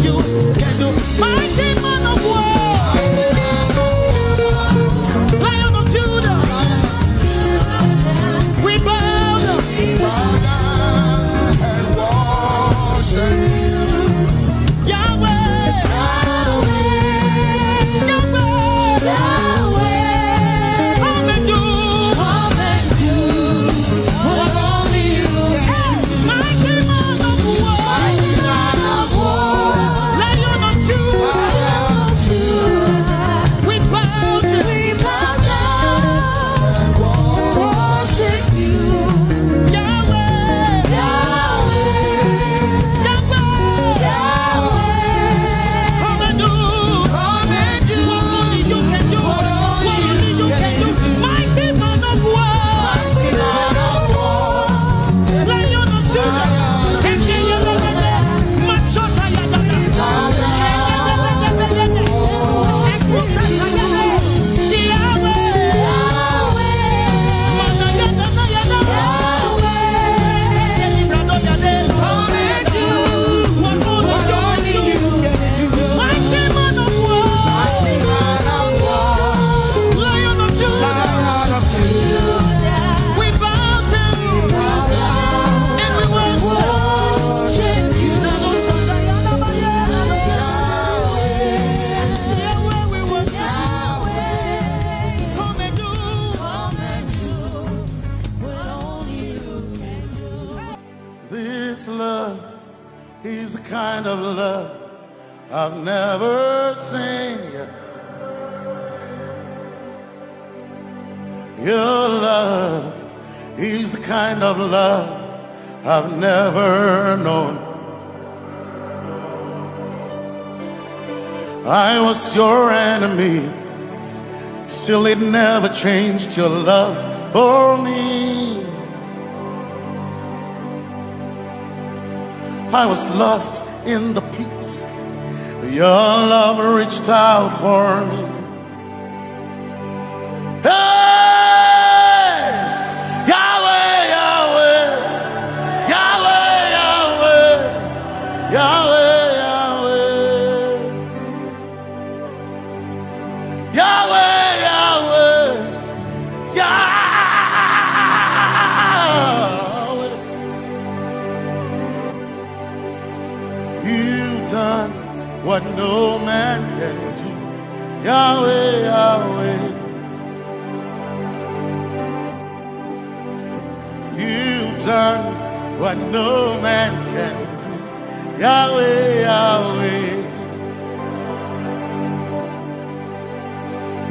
you can do. Mighty man of war, Lion of Judah, we bow down and worship you. Yahweh, come and do what only you can do. Mighty man of war, Lion of Judah, we bow down and worship you. Yahweh, come and do what only you can do. What only you can do. Mighty man of war, Lion of Judah, Machota Yadada, This love is the kind of love I've never seen yet. Your love is the kind of love I've never known. I was your enemy, still it never changed your love for me. I was lost in the pits, but your love reached out for me. Hey! Yahweh, Yahweh, Yahweh, Yahweh, Yahweh, Yahweh, Yahweh, Yahweh, Yahweh. You've done what no man can do. Yahweh, Yahweh. You've done what no man can do. Yahweh, Yahweh.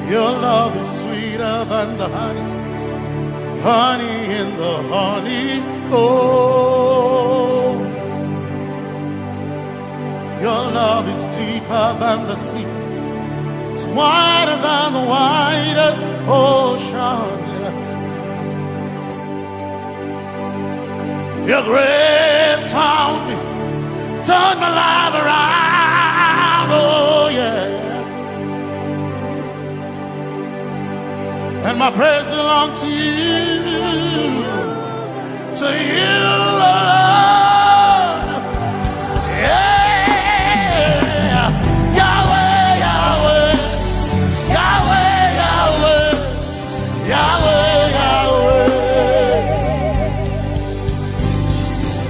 Your love is sweeter than the honey, honey in the honeycomb. Your love is deeper than the sea, it's wider than the widest ocean. Your grace found me, turned my life around, oh yeah. And my praise belongs to you alone. Yeah. Yahweh, Yahweh, Yahweh, Yahweh, Yahweh, Yahweh,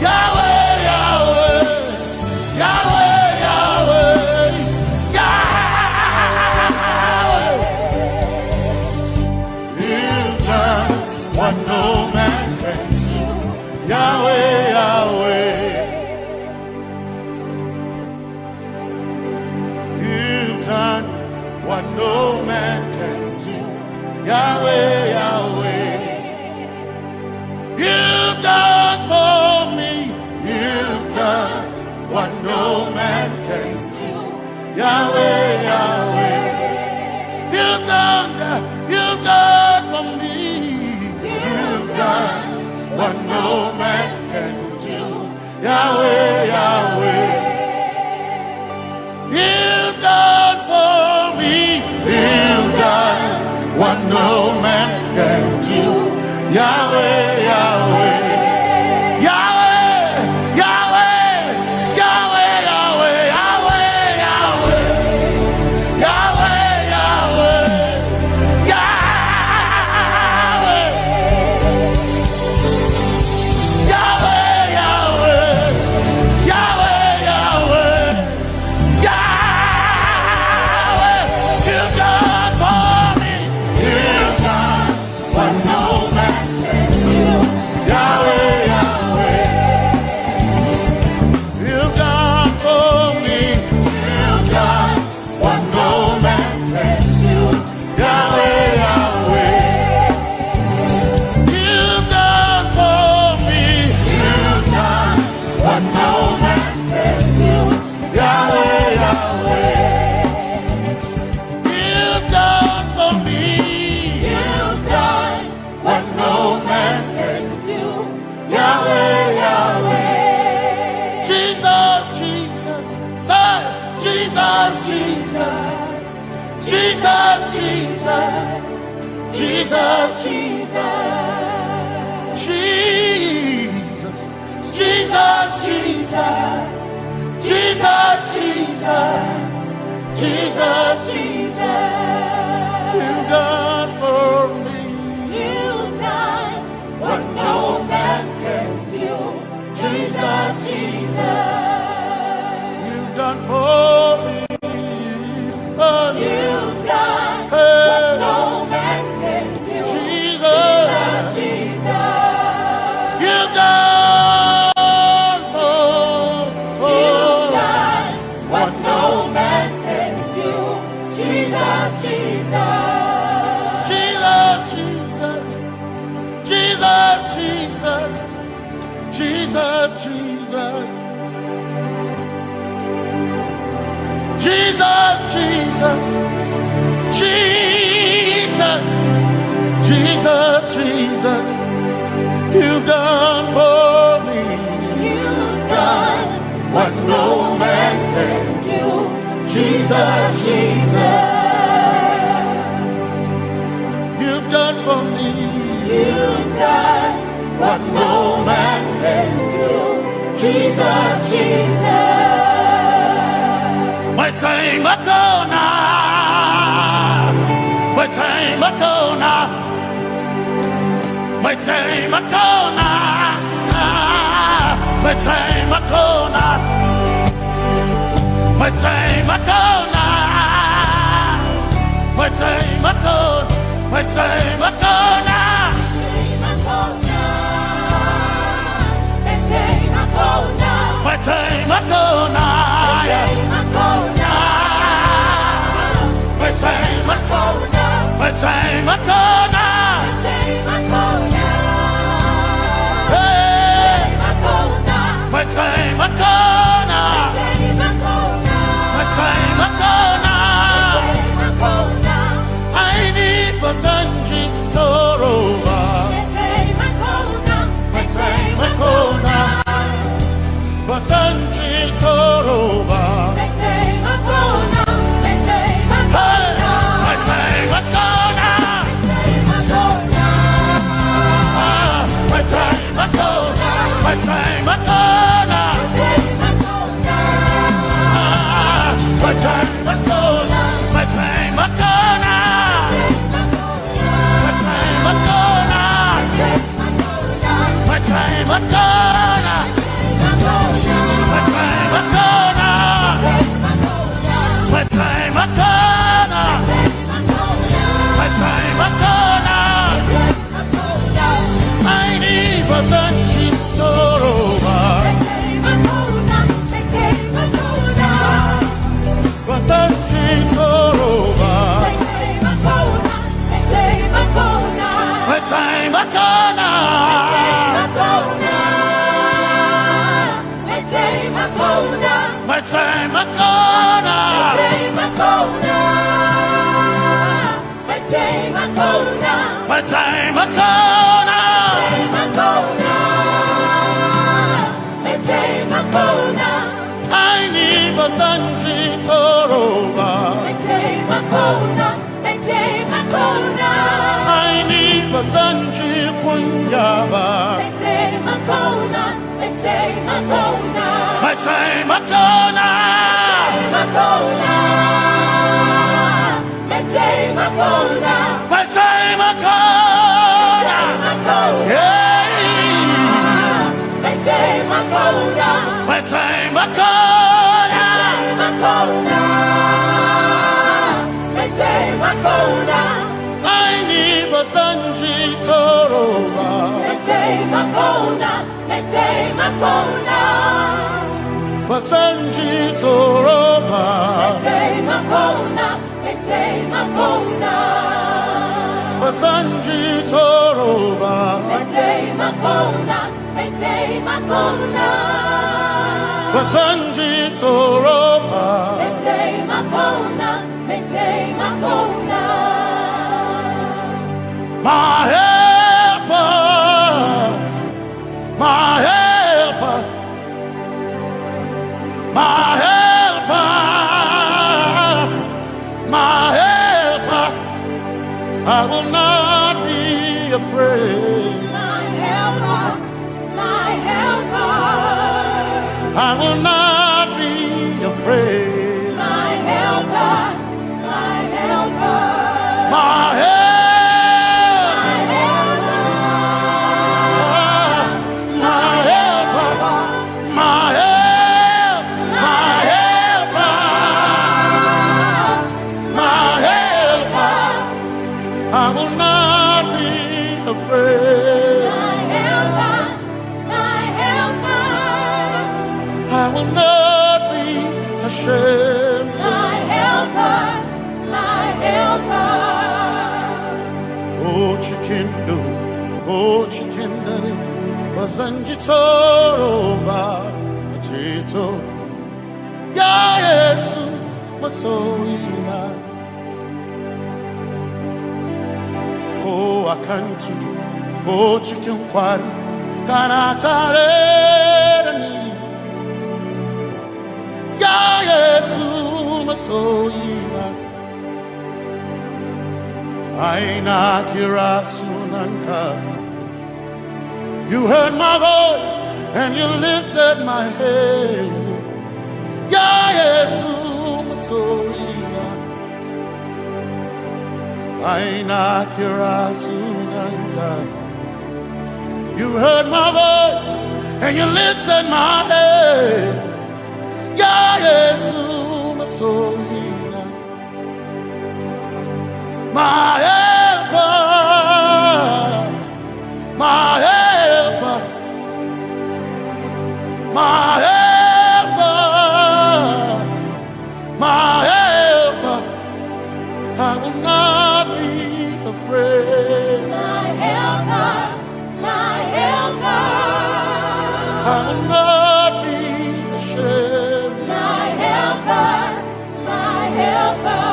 Yahweh, Yahweh, Yahweh, Yahweh, you've done what no man can do. Yahweh, Yahweh. Done what no man can do. Yahweh, Yahweh. You've done for me. You've done what no man can do. Yahweh, Yahweh. You've done for me. You've done what no man can do. Yahweh, Yahweh. You've done for me. You've done what no man can do. Yahweh, Yahweh, Yahweh, Yahweh, Yahweh, Yahweh, Yahweh. You've done for me. You've done what no man can do. Yahweh, Yahweh. Jesus, Jesus, say Jesus, Jesus. Jesus, Jesus. Jesus, Jesus. Jesus, Jesus, Jesus. Jesus, Jesus. Jesus, Jesus. You've done for me. You've done what no man can do. Jesus, Jesus. You've done for me. Oh, you've done what no man can do. Jesus, Jesus. You've done what no man can do. Jesus, Jesus. Jesus, Jesus. Jesus, Jesus. Jesus, Jesus. Jesus, Jesus. Jesus. Jesus, Jesus. You've done for me. You've done what no man can do. Jesus, Jesus. You've done for me. You've done what no man can do. Jesus, Jesus. My time ago now. My time ago now. My time ago now. My time ago now. My time ago now. My time ago. My time ago now. My time ago now. My time ago now. My time ago now. My time ago now. My time ago now. I need Basanji Toroba. My time ago now. Basanji Toroba. My time ago now. My time ago now. My time ago now. My time ago now. My time ago now. My time ago now. My time ago now. My time ago now. My time ago now. My time ago now. My time ago now. I need Basanji Toroba. Basanji Toroba. My time ago now. My time ago now. My time ago now. My time ago now. I need Basanji Toroba. I need Basanji Punyaba. My time ago now. My time ago now. My time ago now. Yeah. My time ago now. My time ago now. My time ago now. I need Basanji Toroba. My time ago now. My time ago now. Basanji Toroba. Basanji Toroba. Basanji Toroba. ashamed. My helper, my helper. Oh, chikindo, oh, chikindari, wasanjitoro ba, chito. Ya Yesu, masoina. Oh, akantudu, oh, chikinkwari, kanatareni. Ya Yesu, masoina. Aina kirasunanka. You heard my voice and you lifted my head. Ya Yesu masoina. Aina kirasunanka. You heard my voice and you lifted my head. Ya Yesu masoina. My helper, my helper, my helper, my helper. I will not be afraid. My helper, my helper. I will not be ashamed. My helper, my helper.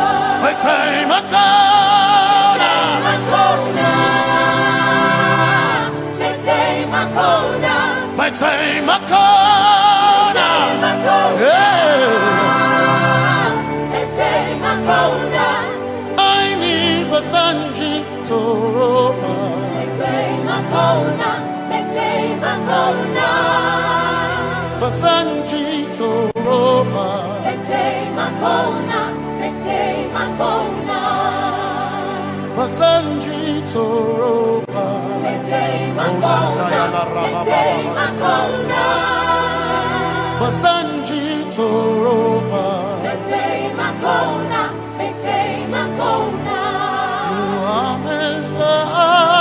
My time I come. My time I come. I need Basanji Toroba. Basanji Toroba. Basanji Toroba. Basanji Toroba. You are Messiah.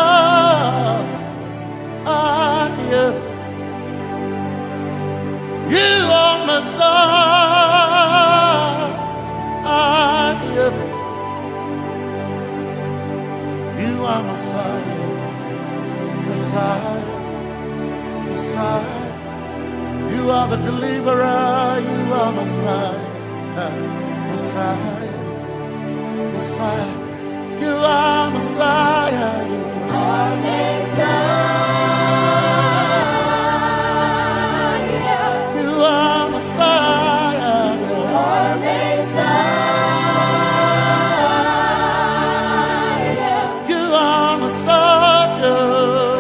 You are Messiah. You are Messiah. Messiah, Messiah, you are the deliverer, you are Messiah, Messiah, Messiah, you are Messiah, you are Messiah, you are Messiah, you are Messiah,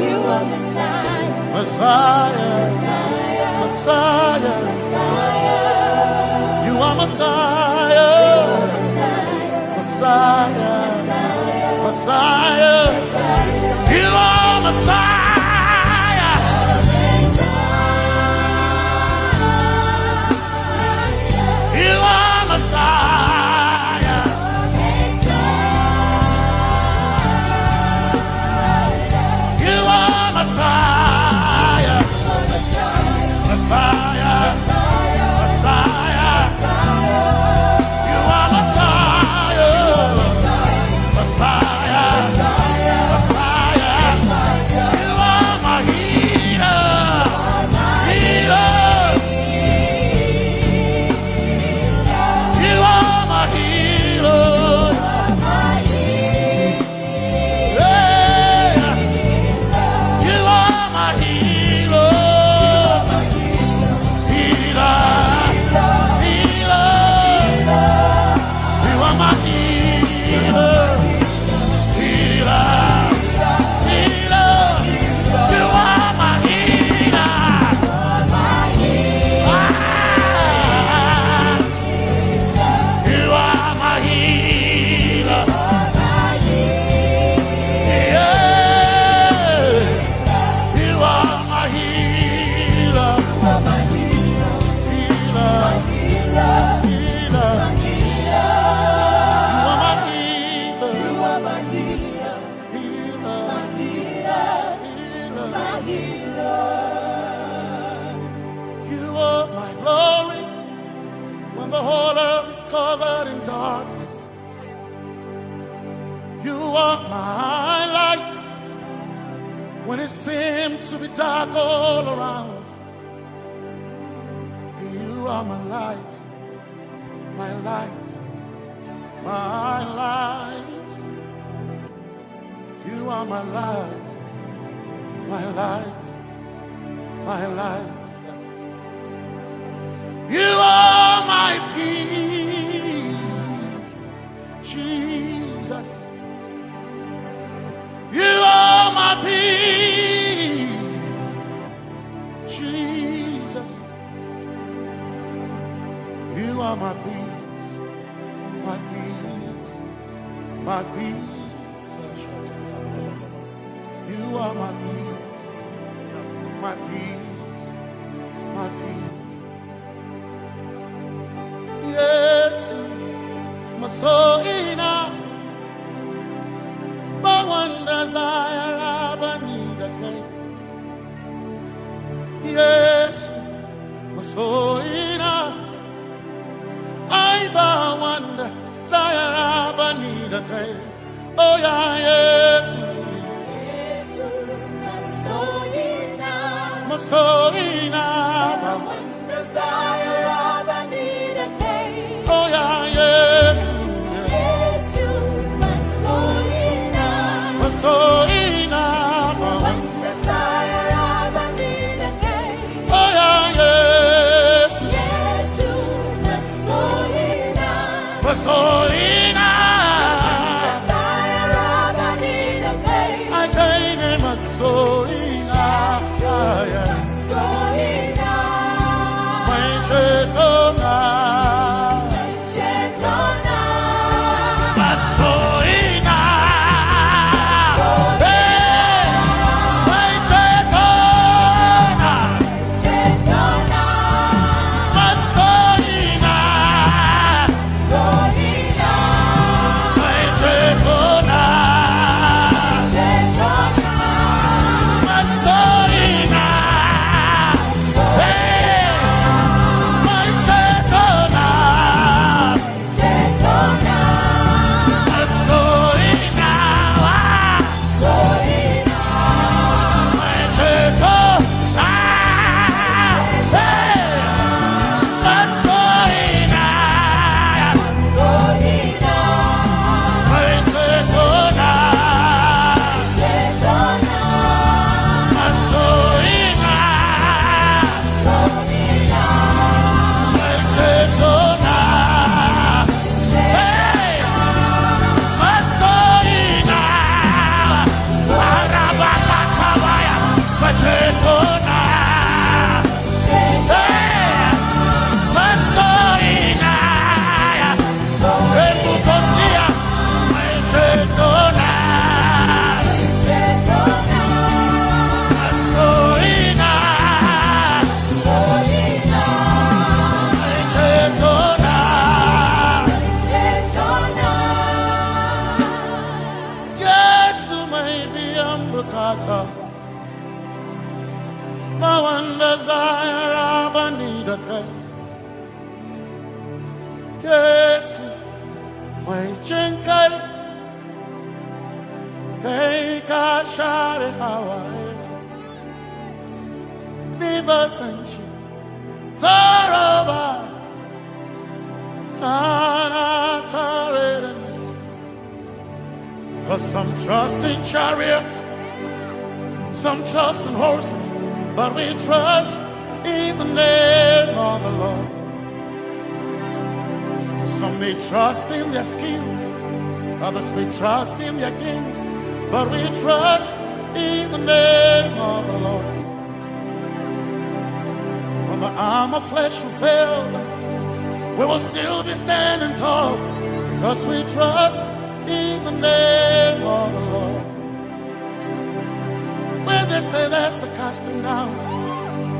you are Messiah. Messiah, Messiah, you are Messiah, Messiah, Messiah, you are Messiah, you are Messiah, you are Messiah. Messiah, Messiah, you are Messiah, Messiah, Messiah, you the whole earth is covered in darkness, you are my light. When it seemed to be dark all around, you are my light, my light, my light. You are my light, my light, my light. You are my peace, Jesus. You are my peace, Jesus. You are my peace, my peace, my peace. You are my peace, my peace, my peace. Yes, my soul enough. But one desire I need a day. Yes, my soul enough. I but one desire I need a day. Oh yeah, yes. My soul enough. One desire I need a day. Oh yeah, yes. So enough, one desire I need a day. Oh yeah, yes, yes, so enough, desire I need a day. I gain him a so enough, yeah, so enough. My chetona, but so some trust in chariots, some trust in horses, but we trust in the name of the Lord. Some may trust in their skills, others may trust in their gains, but we trust in the name of the Lord. When the arm of flesh will fail, we will still be standing tall, because we trust in the name of the Lord. When they say there's a casting down,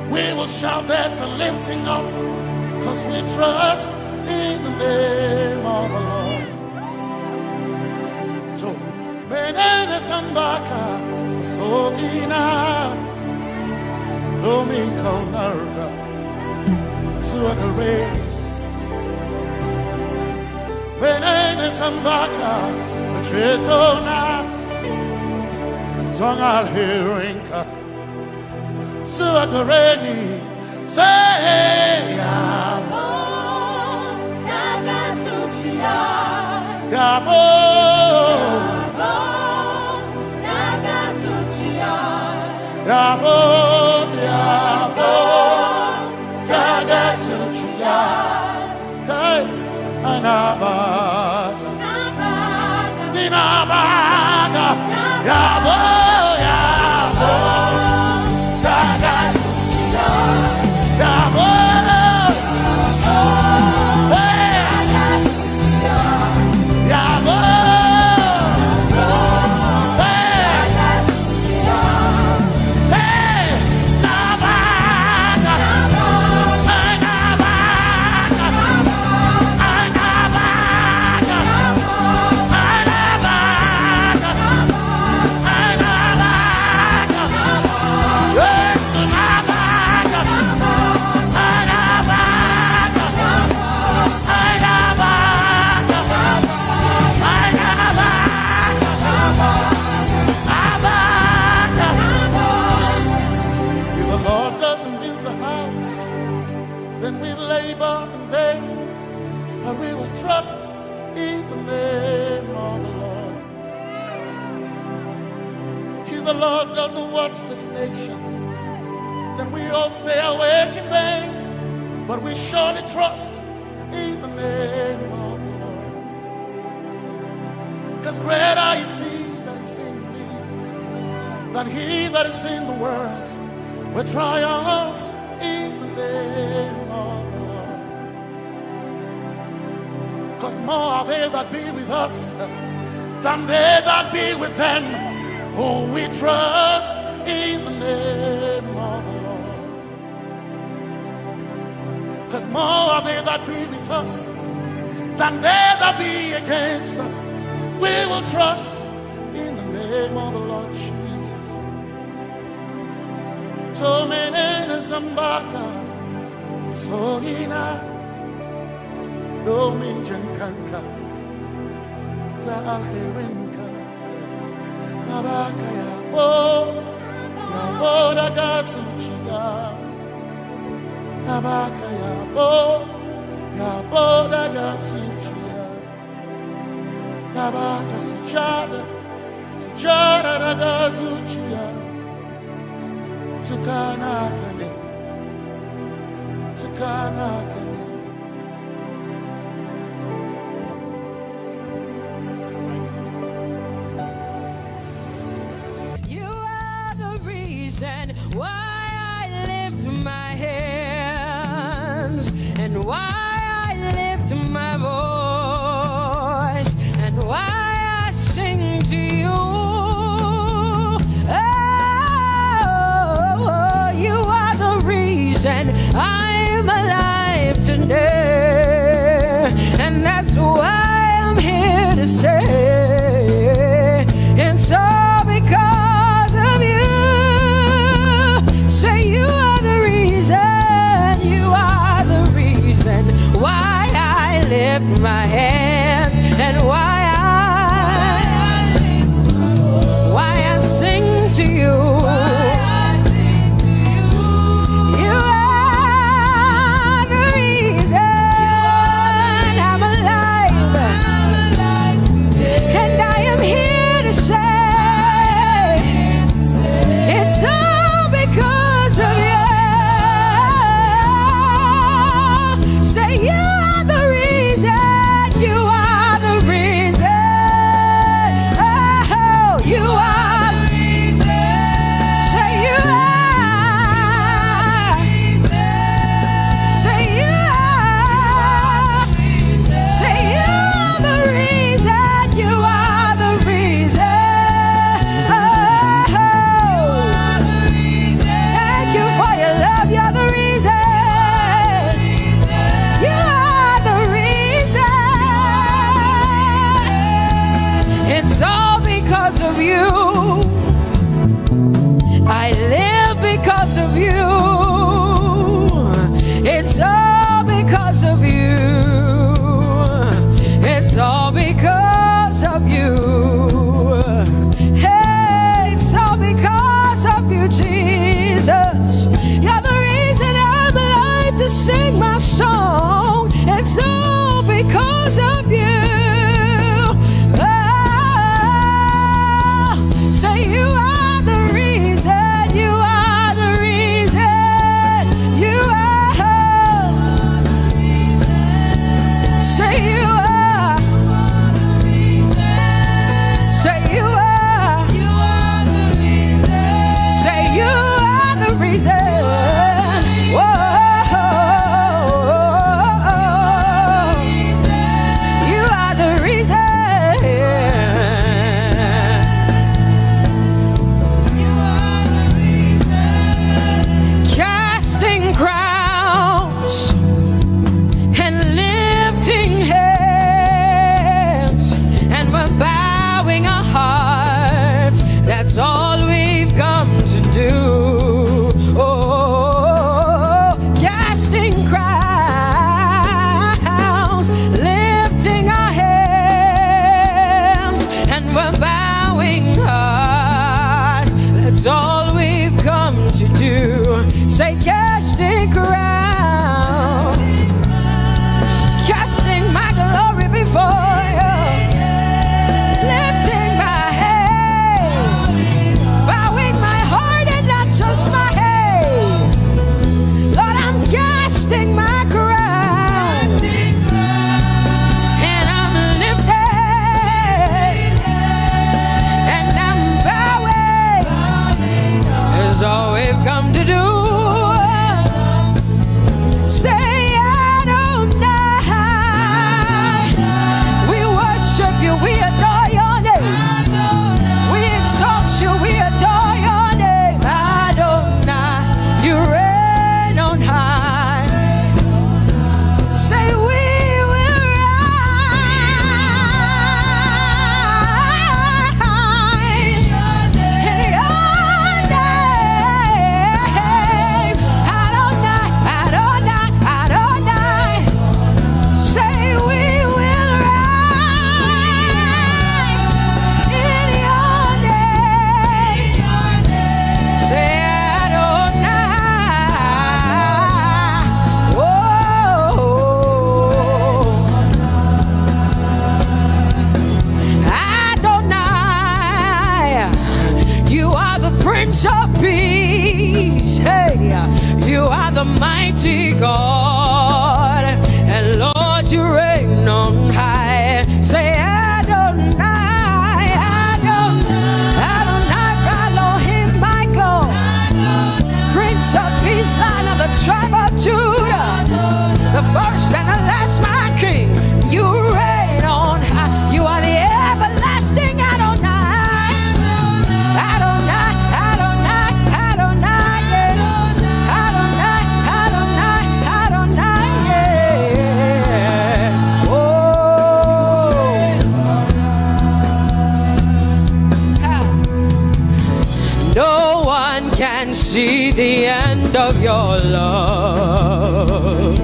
we will shout there's a lifting up, because we trust in the name of the Lord. So, Benene Sambaka, Sogina, Domingo Narga, Suakare, Sambaka, Chetona, Tongal Hirinka, Suakareni, say, Yabo, Nagasuchia, Yabo, Nagasuchia, Yabo, Yabo, Nagasuchia, hey, Anabaga, Ninabaga, Yabo, Yabo, Nagasuchia, Yabo, hey, Yabo, hey, Nabaga, if the Lord doesn't build the house, then we labor in vain, but we will trust in the name of the Lord. If the Lord doesn't watch this nation, then we all stay awake in vain, but we surely trust in the name of the Lord. Because greater is He that is in me than he that is in the world. We triumph in the name of the Lord. Because more are they that be with us than they that be with them. Oh, we trust in the name of the Lord. Because more are they that be with us than they that be against us. We will trust in the name of the Lord Jesus. Tomenene Zambaka, Sohina, Dominjan Kanka, Zaalherinka, Nabaka Yabo, Yabo Dagatsuchia, Nabaka Yabo, Yabo Dagatsuchia, Nabaka Sujada, Sujada Dagatsuchia. Tukanakane, Tukanakane. You are the reason why I lift my hands, and why I lift my voice, and why I sing to you. And I'm alive today, and that's why I'm here to say it's all because of you. Say you are the reason, you are the reason why I lift my hands, and why I sing to you. you are. Say you are. Say you are the reason. Whoa. You are the reason. Casting crowns and lifting hands, and we're bowing our hearts. That's all we've come to do. Oh, casting crowns, lifting our hands, and we're bowing hearts. That's all we've come to do. Say casting crown, casting my glory before you, lifting my head, bowing my heart and not just my head. Lord, I'm casting my crown, and I'm lifted, and I'm bowing. Is all we've come to do. Say Adonai. We worship you, we adore your name. We exalt you, we adore your name. Adonai, you reign on high. Say we will rise in your name. Adonai, Adonai, Adonai. Say we will rise in your name. Say Adonai. Whoa. Adonai, you are the Prince of Peace. Hey, you are the mighty God, and Lord, you reign on high. Say Adonai, Adonai, Adonai, Elohim, my God, Prince of Peace, Lion of the tribe of Judah, the first and the last, my King. You reign on high. You are the everlasting Adonai. Adonai, Adonai, Adonai, yeah. Adonai, Adonai, Adonai, yeah. Oh. No one can see the end of your love.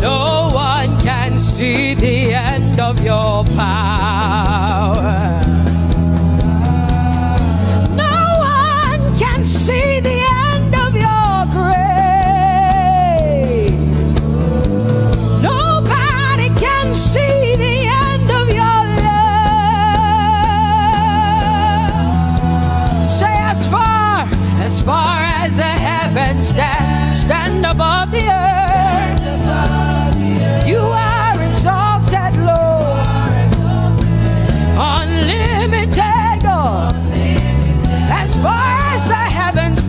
No one can see the end of your power. No one can see the end of your grace. Nobody can see the end of your love. Say as far as the heavens stand above the earth. You are exalted, Lord, unlimited God. As far as the heavens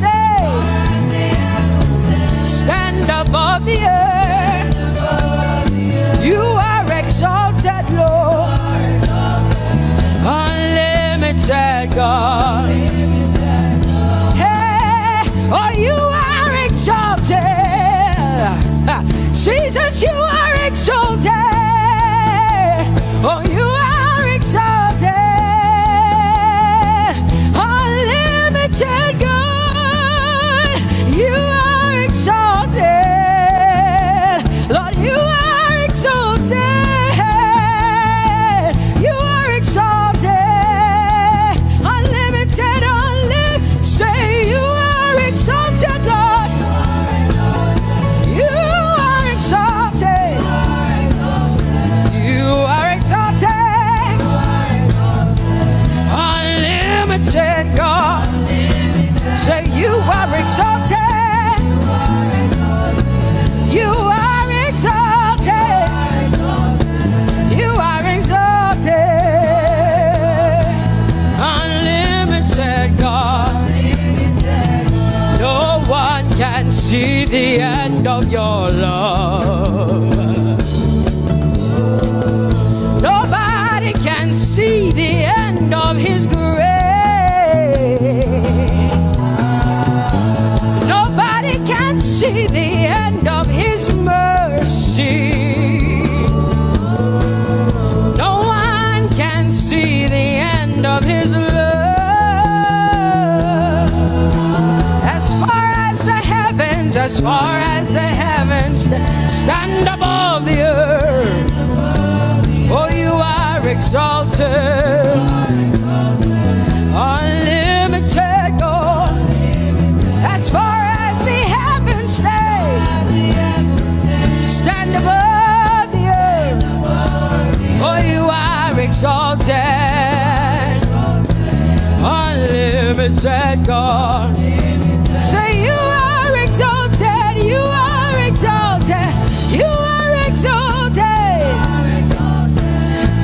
stand above the earth, you are exalted, Lord, unlimited God. Hey, oh, you are exalted. Jesus, you are exalted. Oh, you are exalted. Unlimited God. You are exalted. Lord, you are exalted. You are exalted. Unlimited, unlimited. Say you are exalted, Lord. You are exalted. see the end of your love. Nobody can see the end of his grace. Nobody can see the end of his mercy. No one can see the end of his love. As far as the heavens stand above the earth, oh, you are exalted, unlimited God. As far as the heavens stand above the earth, oh, you are exalted, unlimited God. Say you are exalted, you are exalted, you are exalted.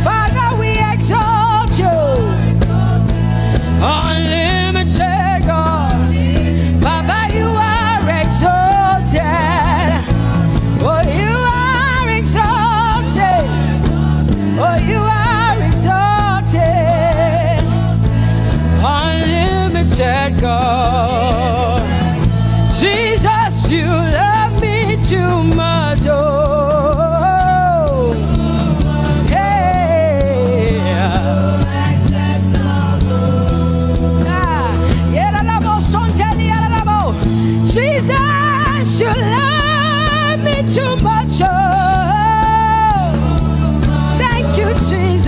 Father, we exalt you, unlimited God. Baba, you are exalted. Oh, you are exalted. Oh, you are exalted, unlimited God. Jesus, you love me too much. Oh, Jesus, you love me too much. Oh, thank you, Jesus.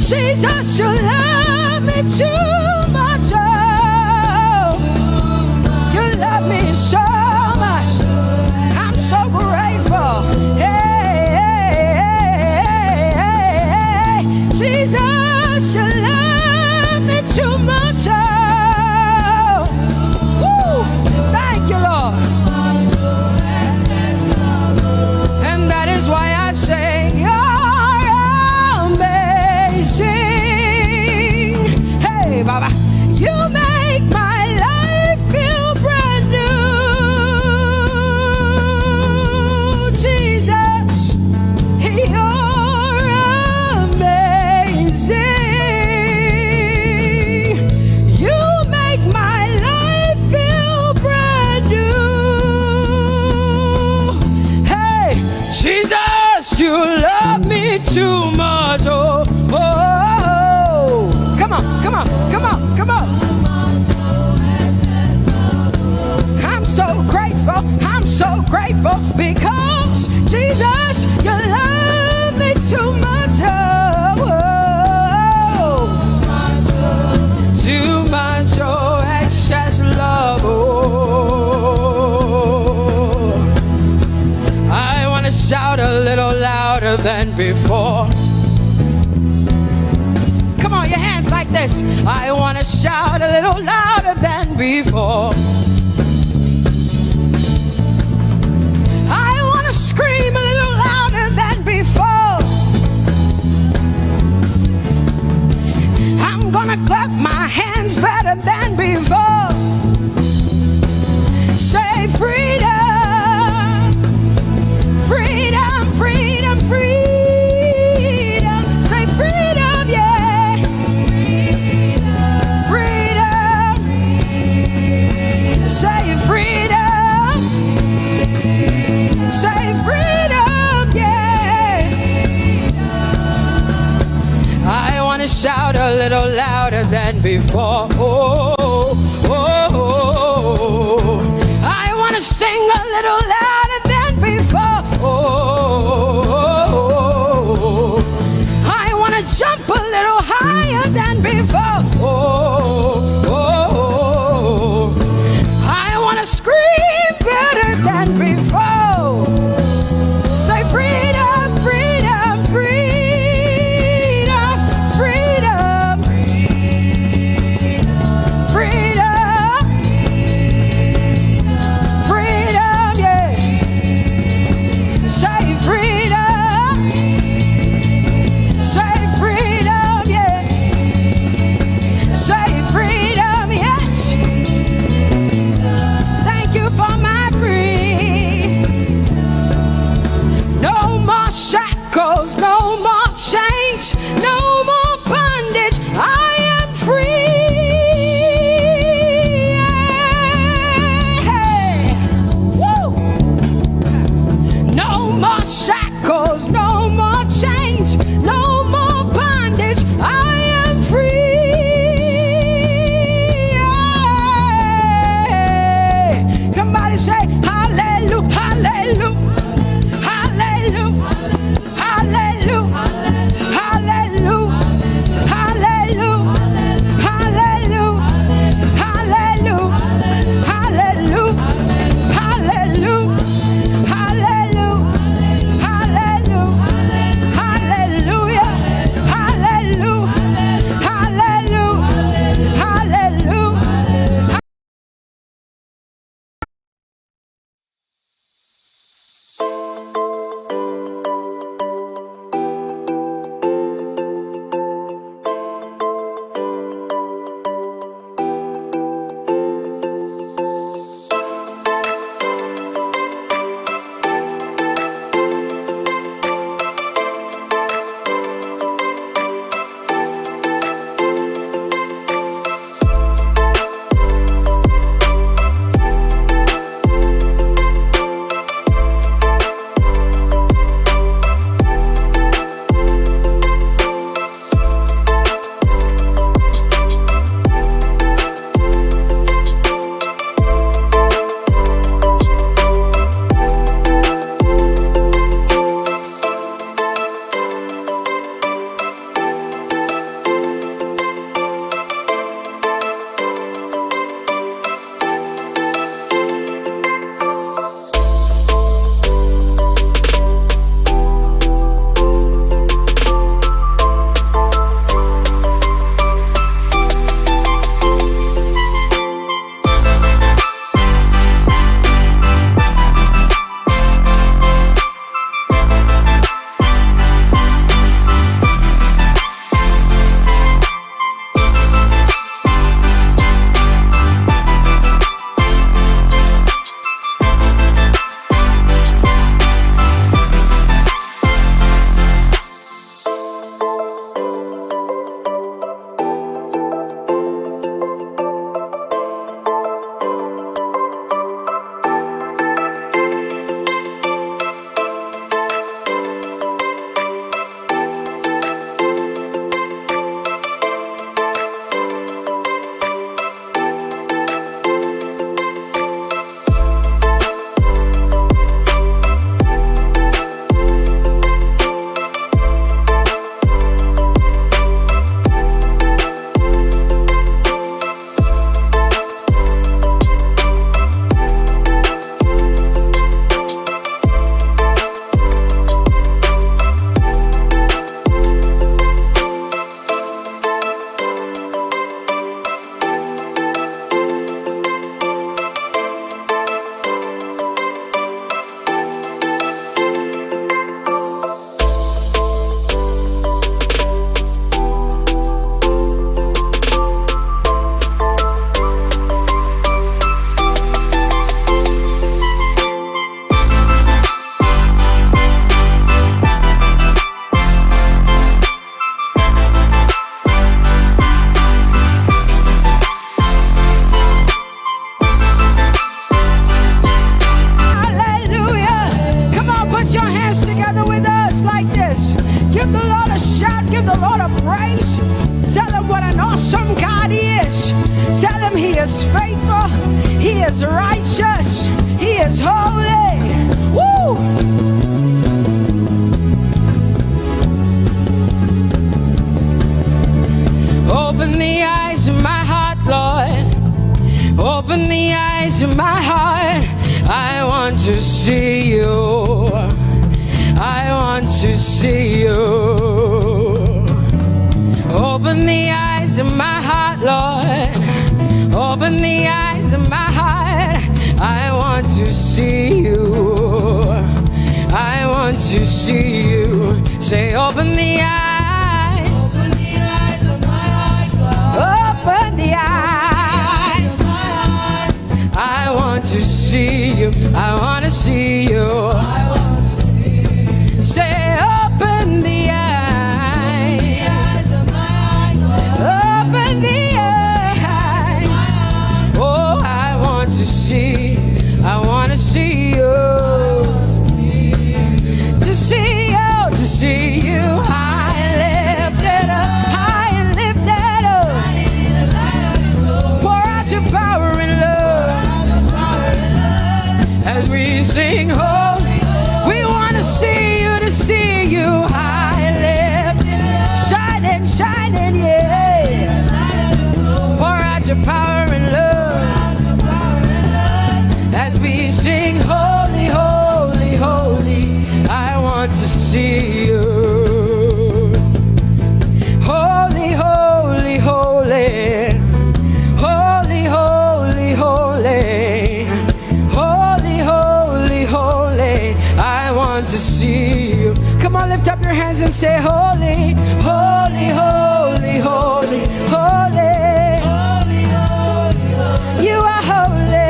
Jesus, you love me too much. Oh, you love me so much. I'm so grateful. Jesus, you love me too much. Oh, woo, thank you, Lord. And that is why I say you're amazing. Hey, Baba, you make my life feel brand new. Jesus, you're you love me too much. Oh, oh, oh. Come on, come on, come on, come on. I'm so grateful, I'm so grateful because Jesus, you love me too much. Oh, oh. Too much, oh, excess love. Oh, I want to shout a little louder than before. Come on, your hands like this. I want to shout a little louder than before. I want to scream a little louder than before. I'm gonna clap my hands better than before. Say freedom. Freedom, freedom, freedom. Say freedom, yeah. Freedom. Say freedom. Say freedom, yeah. I want to shout a little louder than before. Oh, oh, oh, oh. I want to sing a little louder than before. Oh, I want to jump a little higher than before. Oh, I want to scream better than before. Say freedom, freedom, freedom, freedom, freedom, is faithful. He is righteous. He is holy. Woo! Open the eyes of my heart, Lord. Open the eyes of my heart. I want to see you. I want to see you. Open the eyes of my heart, Lord. Open the eyes of my heart. I want to see you. I want to see you. Say, open the eyes. Open the eyes of my heart, God. Open the eyes of my heart. I want to see you. I want to see you. I want to see you. Say, open the eyes. The eyes of my heart, God. Open the eyes. Oh, I want to see. I want to see you. To see you. To see you. High and lifted up. High and lifted up. Pour out your power and love. As we sing holy, we want to see you, high and lifted, shining, shining, yeah. Pour out your power and love. As we sing holy, holy, holy, I want to see you. Holy, holy, holy, holy, holy, holy. I want to see you. Come on, lift up your hands and say, holy, holy, holy, holy, holy. Holy, holy, holy. You are holy.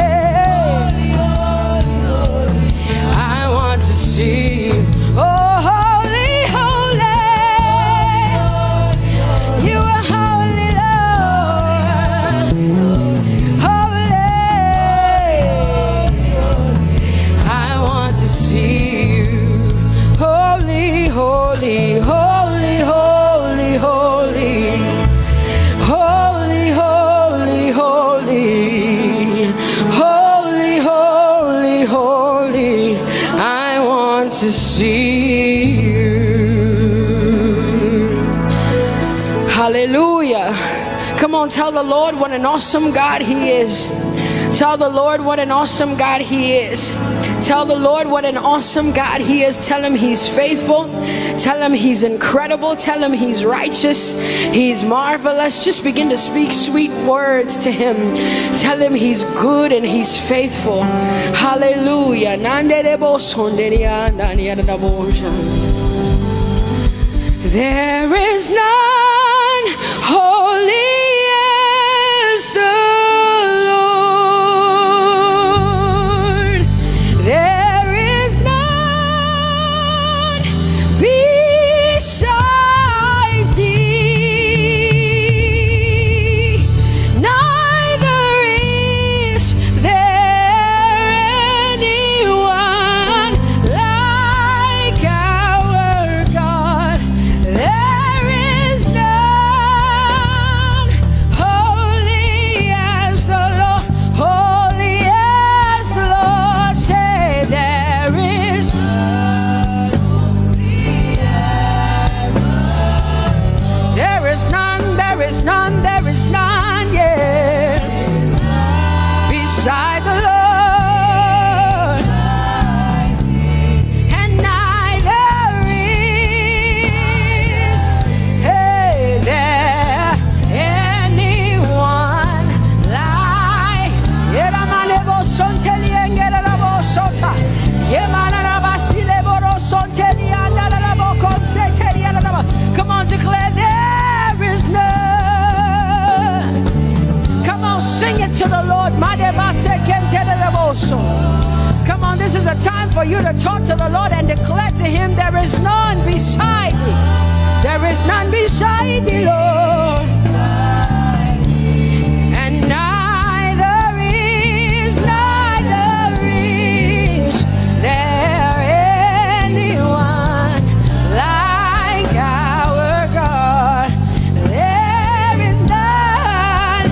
Holy, holy, holy. I want to see you. Oh, holy, holy. You are holy, Lord. Holy. I want to see you. Holy, holy, holy, holy, holy. Holy, holy, holy. Holy, holy, holy. I want to see you. Hallelujah. Come on, tell the Lord what an awesome God He is. Tell the Lord what an awesome God He is. Tell the Lord what an awesome God He is. Tell Him He's faithful. Tell Him He's incredible. Tell Him He's righteous. He's marvelous. Just begin to speak sweet words to Him. Tell Him He's good and He's faithful. Hallelujah. There is none holy as the Lord. There is none besides thee. Neither is there anyone like our God. There is none holy as the Lord, holy as the Lord. Say there is none holy as the Lord. There is none, there is none, there is none, yeah, beside the Lord. And neither is there anyone like Come on, declare there is none. Come on, sing it to the Lord. Come on, this is a time for you to talk to the Lord and declare to Him there is none beside thee. There is none beside thee, Lord. And neither is there anyone like our God. There is none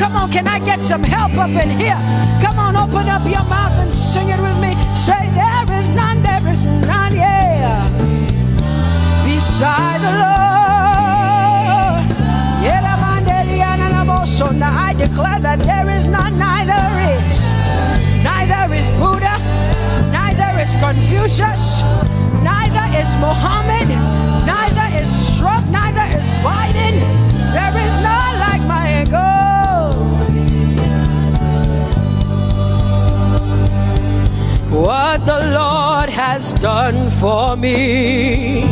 Come on, can I get some help up in here? Come on, open up your mouth and sing it with me. Say, there is none, yeah, beside the Lord. So now I declare that there is none, neither is Buddha, neither is Confucius, neither is Muhammad, neither is Trump, neither is Biden. There is none like my God. What the Lord has done for me,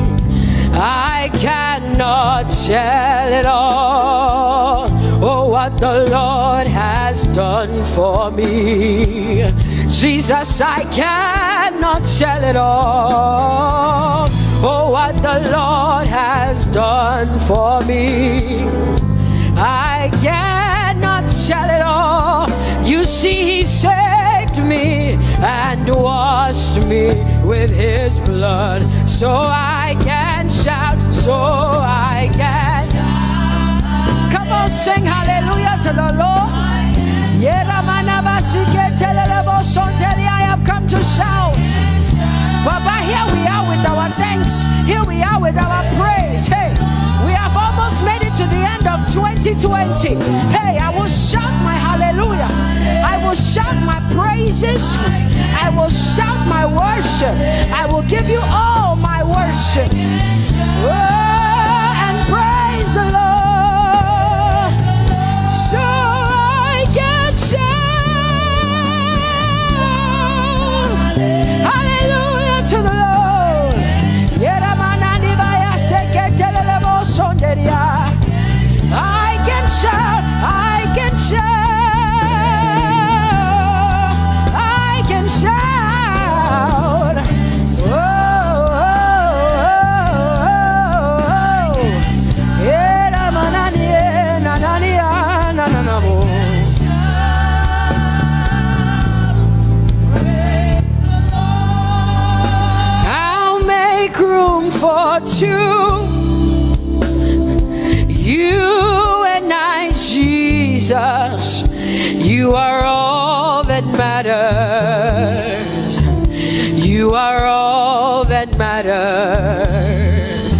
I cannot tell it all. Oh, what the Lord has done for me, Jesus, I cannot tell it all. Oh, what the Lord has done for me, I cannot tell it all. You see, He saved me and washed me with His blood, so I can shout, so I can. Come on, sing hallelujah to the Lord. I have come to shout. Baba, here we are with our thanks. Here we are with our praise. Hey, we have almost made it to the end of 2020. Hey, I will shout my hallelujah. I will shout my praises. I will shout my worship. I will give you all my worship. Oh, and praise the Lord. So I can shout hallelujah to the Lord. I can shout, I can shout, I can shout. Oh, oh, oh, I'll make room for two. You and I, Jesus, you are all that matters. You are all that matters.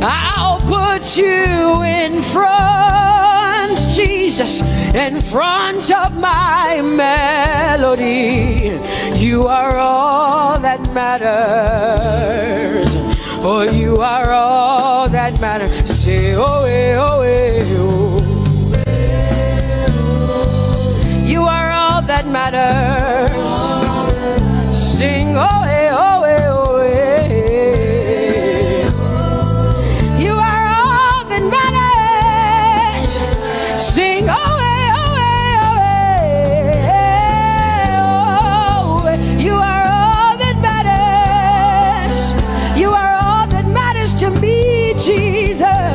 I'll put you in front, Jesus, in front of my melody. You are all that matters. Oh, you are all that matters. Say, oh, oh, oh. You are all that matters. Sing, oh, oh, oh, oh. You are all that matters. Sing, oh, oh, oh, oh. You are all that matters. You are all that matters to me, Jesus.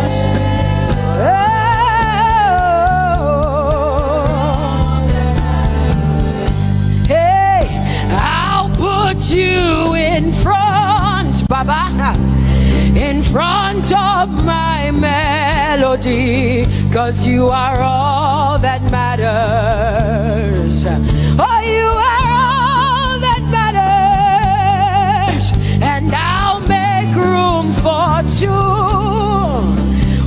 You in front, Baba, in front of my melody, 'cause you are all that matters. Oh, you are all that matters, and I'll make room for two.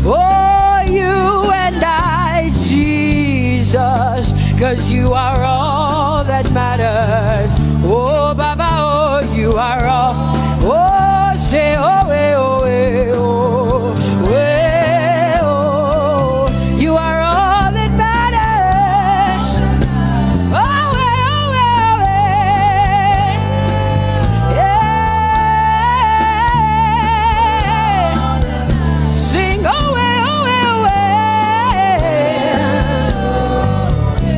Oh, you and I, Jesus, 'cause you are all that matters. Oh, Baba, oh, you are all. Oh, say, oh, oh, oh, oh, you are all that matters. Oh, oh, oh, yeah. Sing, oh, oh, oh,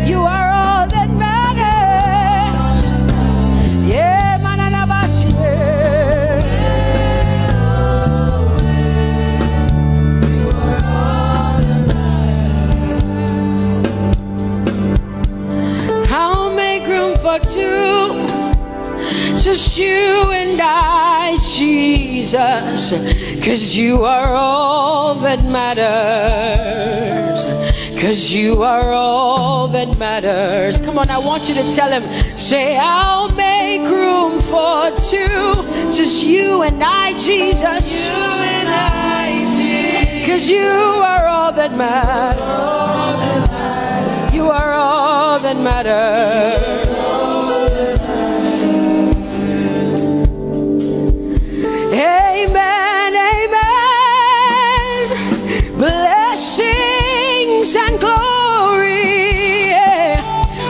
you are all that matters. Yeah, manana bashi. I'll make room for two, just you and I, Jesus, 'cause you are all that matters. 'cause you are all that matters. Come on, I want you to tell him, say, I'll make room for two, just you and I, Jesus. You and I, Jesus. 'Cause you are all that matters. You are all that matters. Amen, amen. Blessings and glory,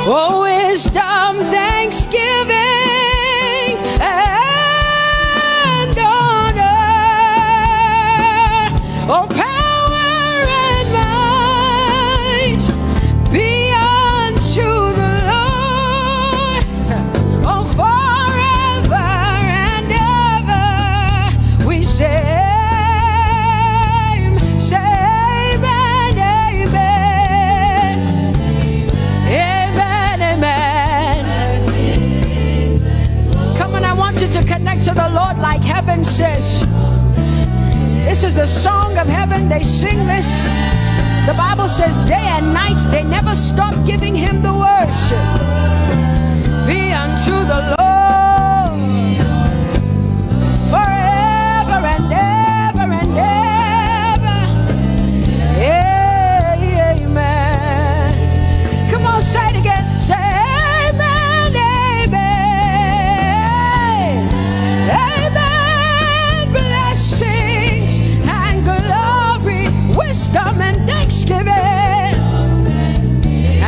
oh, wisdom, thanksgiving, and honor, oh, power and might be unto the Lord, oh, forever and ever. We say, to connect to the Lord like heaven says. This is the song of heaven. They sing this. The Bible says day and night they never stop giving him the worship. Be unto the Lord forever and ever and ever. Amen. Come on, say it again. Say amen, amen. Amen. Blessings and glory, wisdom and thanksgiving,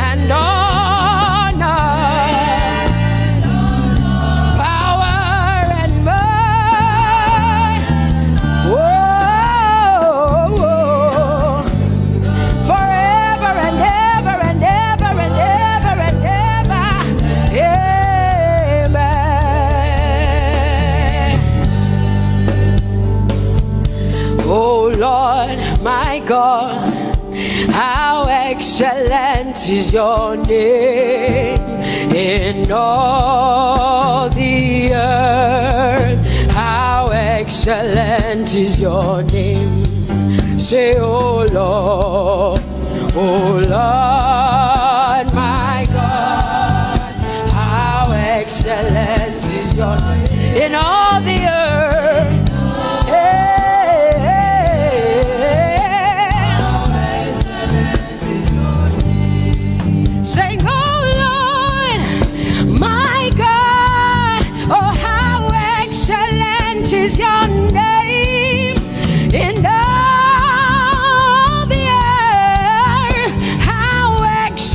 and honor, power and might. Whoa, whoa. Forever and ever and ever and ever and ever. Amen. Oh Lord, my God, how excellent is your name in all the earth. How excellent is your name. Say, oh Lord, my God, how excellent is your name in all the earth. Sing, oh Lord, my God, oh how excellent is your name in all the earth. How excellent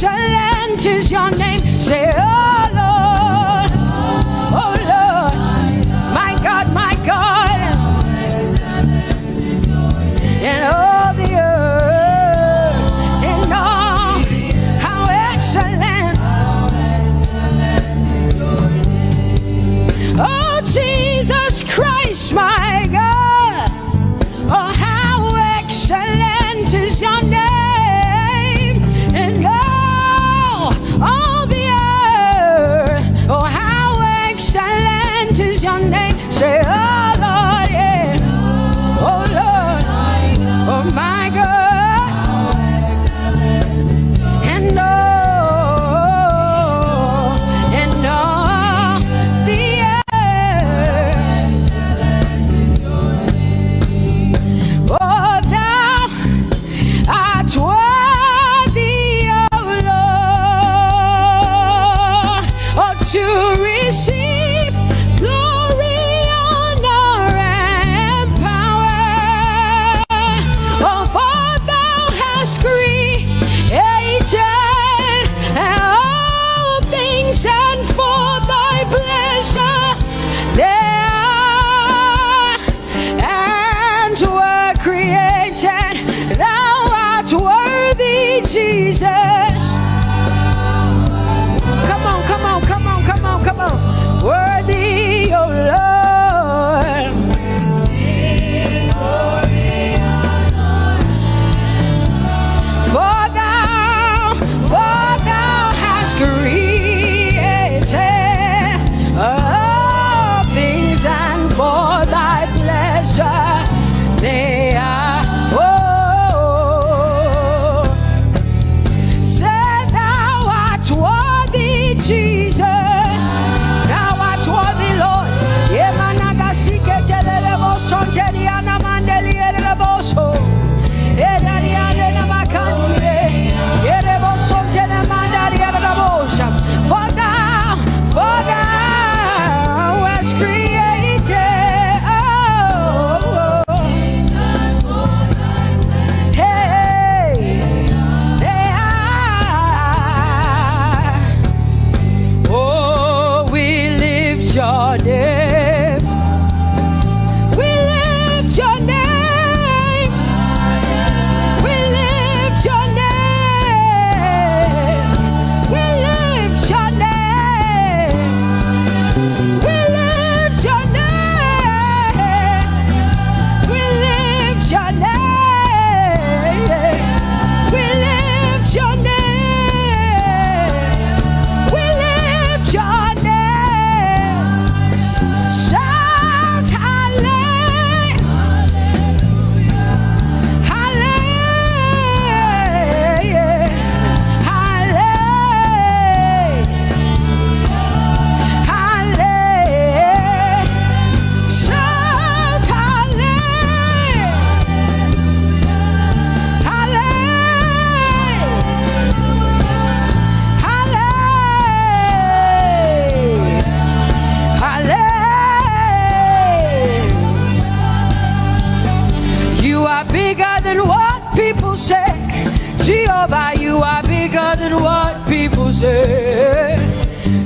people say.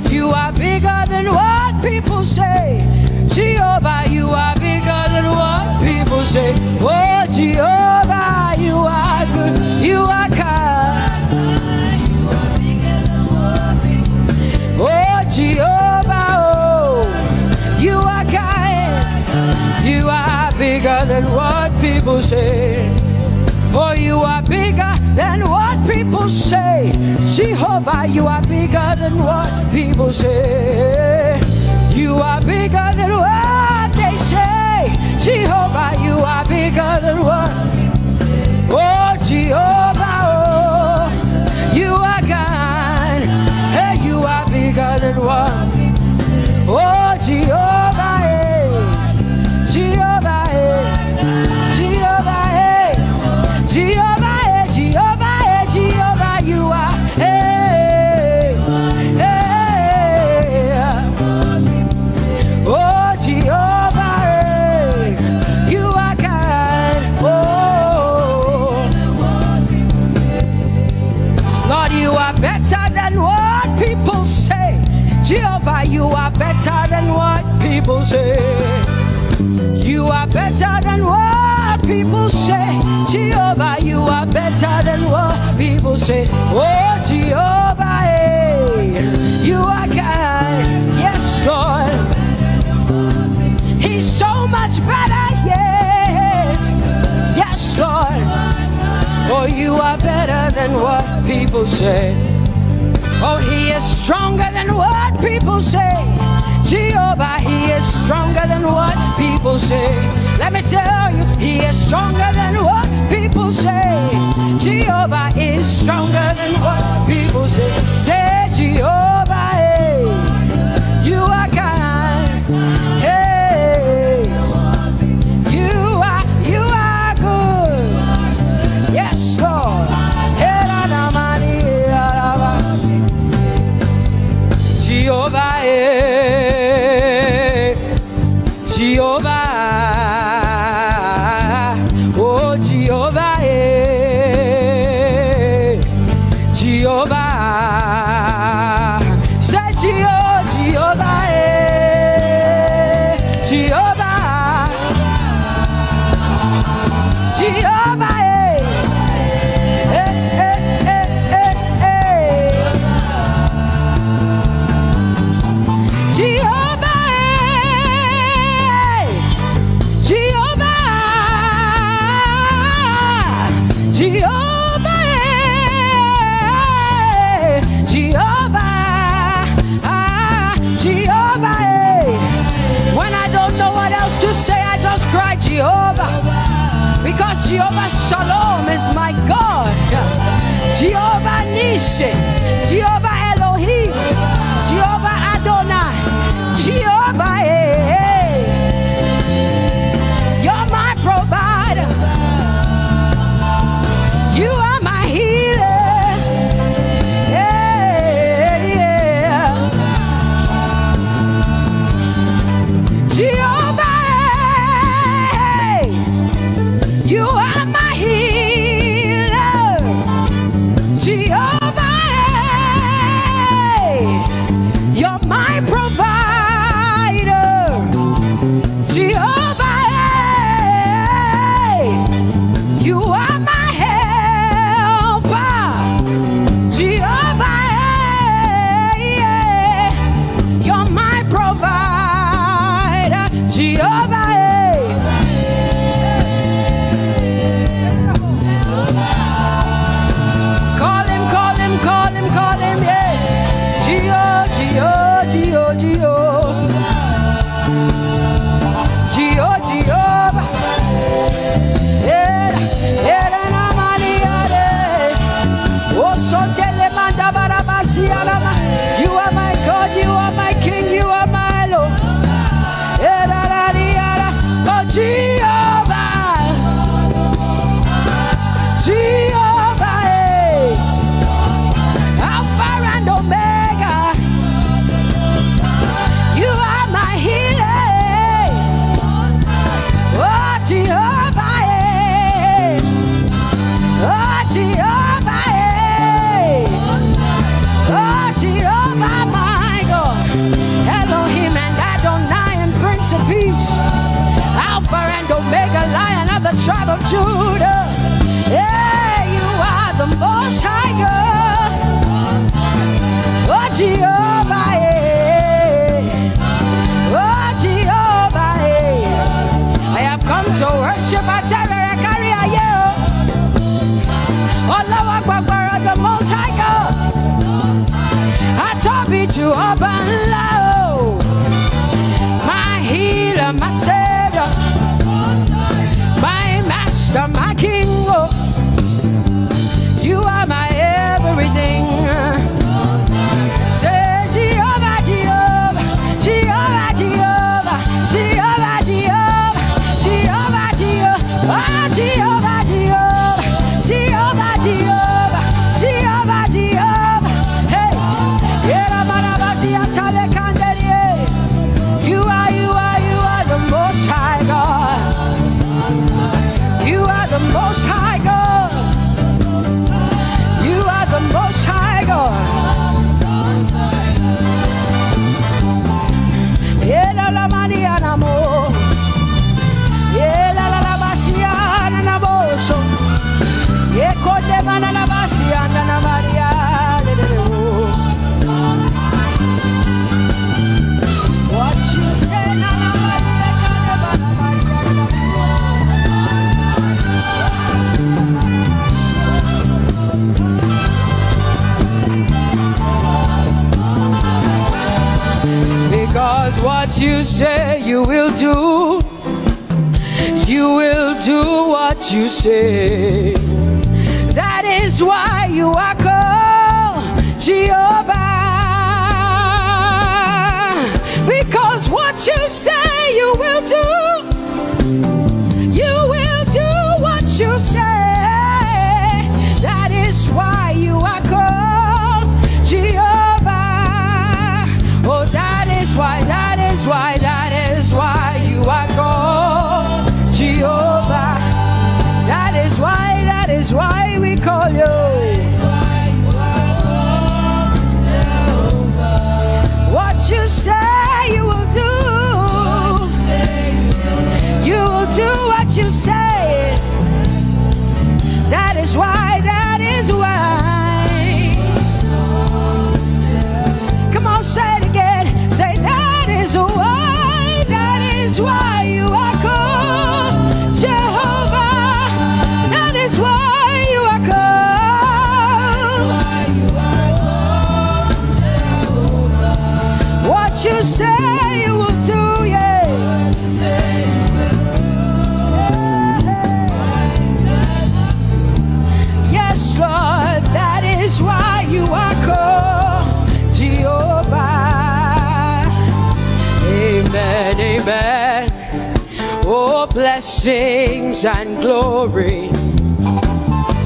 You are bigger than what people say. Jehovah, you are bigger than what people say. Oh, Jehovah, you are good. You are kind. Oh, Jehovah, oh, you are kind. You are bigger than what people say. Oh, you are bigger than what people say. Jehovah, you are bigger than what people say. You are bigger than what they say. Jehovah, you are bigger than what. Oh, Jehovah, oh, you are God. Hey, you are bigger than what. Oh, Jehovah, hey. Jehovah, hey. Jehovah, hey. Jehovah, hey. Jehovah, hey. Jehovah, you are. Hey, hey. Oh, Jehovah, hey. You are kind. Oh, Lord, you are better than what people say. Jehovah, you are better than what people say. You are better than what people say. Jehovah, you are better than what people say. Oh, Jehovah, hey, you are kind. Yes, Lord. He's so much better, yeah. Yes, Lord. Oh, you are better than what people say. Oh, he is stronger than what people say. Jehovah, he is stronger than what people say. Let me tell you, he is stronger than what people say. Jehovah is stronger than what people say. Say, Jehovah, hey, you are kind. Hey, you are good. Yes, Lord. Jehovah, Jehovah, oh Jehovah, Jehovah, say Jehovah, Jehovah, Jehovah, Jehovah, because Jehovah Shalom is my God. Jehovah Nissi, Jehovah Elohim, Jehovah Adonai, Jehovah, hey, you're my provider. You are my healer. Yeah, yeah. Jehovah, you are my healer, Jehovah. of Judah. Yeah, you are the Most High God. Oh, Jehovah, oh, Jehovah, I have come to worship at Terekaria, Allah Akbar, the Most High God. I Tope Jehovah, my healer, my savior, my master, my king. You are my everything. Say Jehovah, Jehovah, Jehovah, Jehovah, Jehovah, Jehovah, Jehovah, Jehovah, Jehovah, Jehovah, Jehovah, Jehovah, Jehovah. Hey, you are the Most High God. You are the Most High God. You are the Most High God. La la Mariana mo. La la la Basiana na boso. Kote mana la Basiana na Maria. What you say na na because what you say you will do. You will do what you say. That is why you are called Jehovah. Because what you say you will do. You will do what you say. That is why you are called Jehovah. Oh, that is why you are called Jehovah. That is why we call you. What you say you will do. You will do what you say. That is why. Come on, say it again. Say that is why you are called Jehovah. That is why you are called. What you say you will do, yeah. Yes, Lord, that is why you are called Jehovah. Amen, amen. Oh, blessings and glory,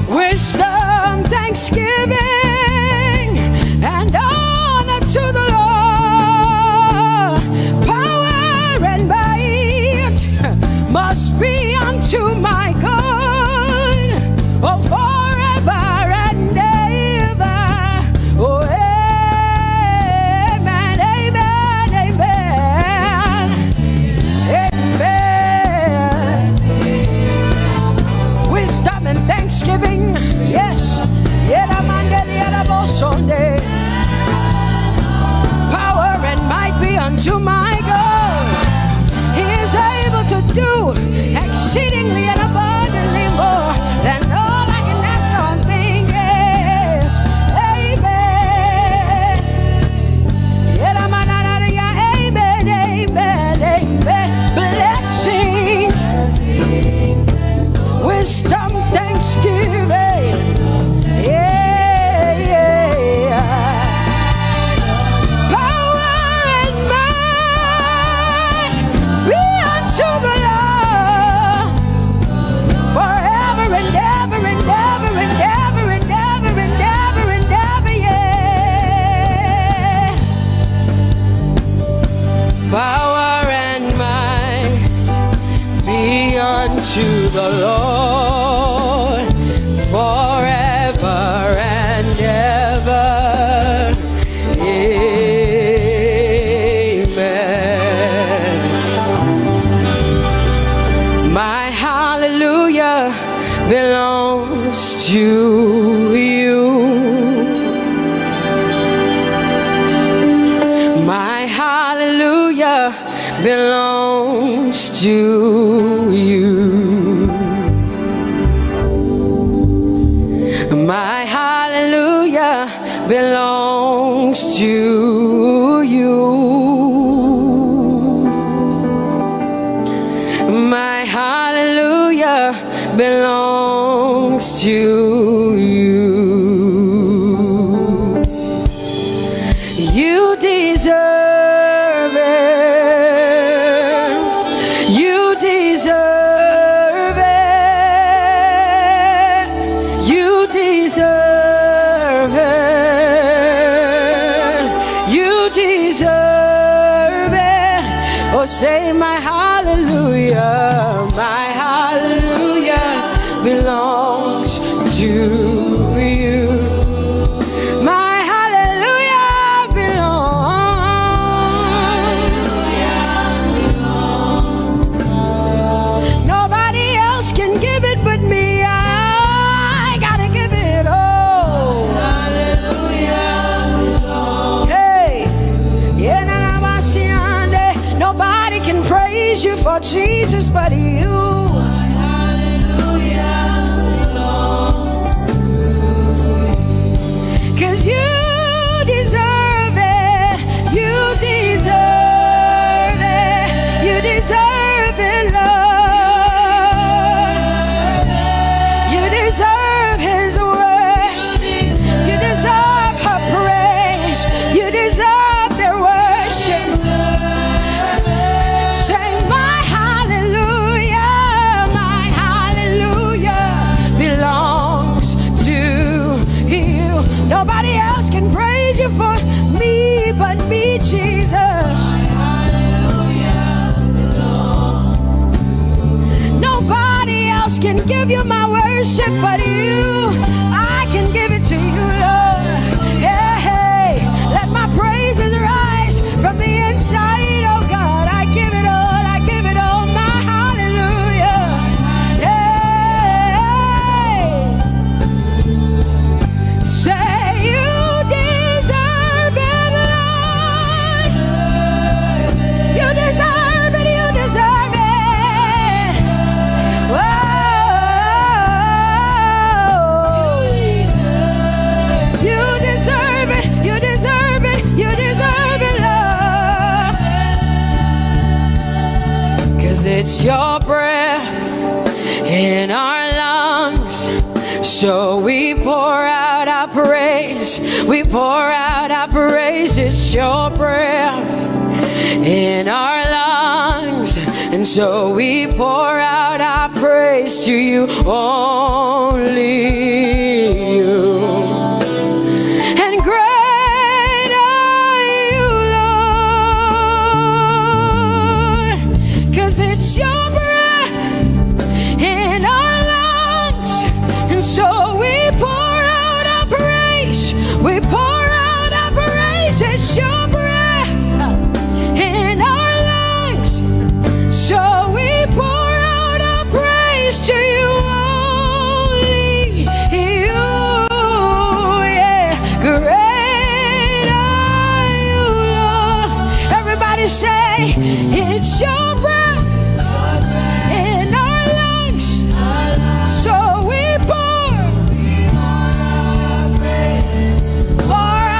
wisdom, thanksgiving, and honor to the Lord. Power and might must be unto my God. Oh, forever and ever. Oh, amen, amen, amen. Amen. Wisdom and thanksgiving. Yes. Yeramande to you. My hallelujah belongs to you. My hallelujah belongs to you. You deserve it. You deserve it. You deserve it. You deserve it. Oh, say my hallelujah. My hallelujah belongs to you. My hallelujah belongs. Nobody else can give it but me. I gotta give it all. Hallelujah. Hey, nobody can praise you for Jesus but you. Cause you deserve it, you deserve it, you deserve it, Lord. You deserve His worship, you deserve her praise, you deserve their worship. Say my hallelujah belongs to you. Nobody else can praise you for me but me, Jesus. Nobody else can give you my worship but you. I can give it to you, Lord. Yeah, hey, let my praises rise from the inside, oh God. I give it all, I give it all, my hallelujah. Yeah. Say you deserve it, Lord. You deserve it, you deserve it. Whoa. You deserve it, you deserve it, you deserve it, Lord. Cause it's your breath in our lungs. So we pour out our praise, we pour out our praise. It's your breath in our lungs, and so we pour out our praise to you, only you. And great are you, Lord, 'cause it's your breath in our lungs, and so we pour out our praise, we pour out our praise. It's your breath in our lungs, so we pour out our praise to you, only you. Yeah, great are you, Lord. Everybody say, it's your breath in our lungs, so we pour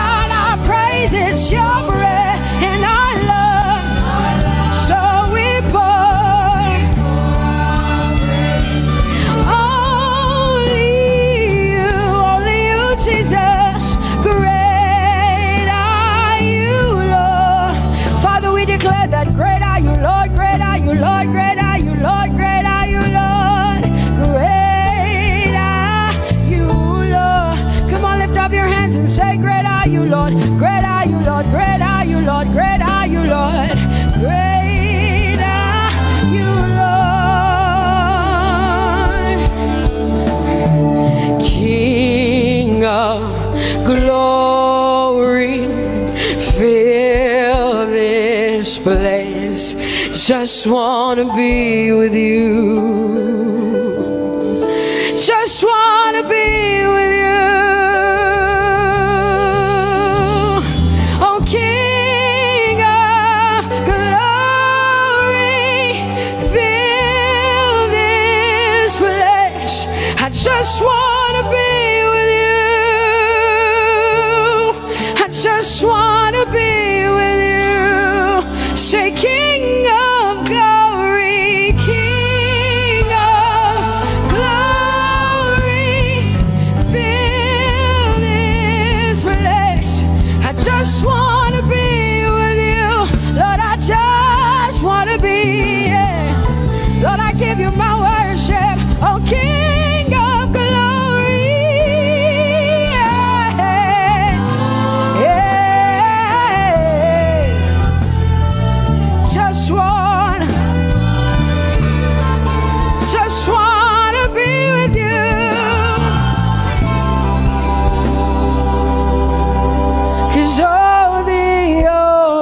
out our praise. It's your breath in our lungs, so we pour only you, Jesus. Great are you, Lord. Father, we declare that great are you, Lord. Great are you, Lord. Great are you, Lord. Great are you, Lord. Great are you, Lord. Come on, lift up your hands and say, great are you, Lord. Great are you, Lord. Great are you, Lord. Great are you, Lord. Great are you, Lord. King of glory, fill this place. Just wanna be with you. Just wanna be with you. Oh, King of glory, just want to be with you. Say, King of glory, King of glory, fill this place. I just want to be with you. Lord, I just want to be, yeah. Lord, I give you my worship, oh King of glory, yeah, yeah. Just want to be with you. 'Cause oh, the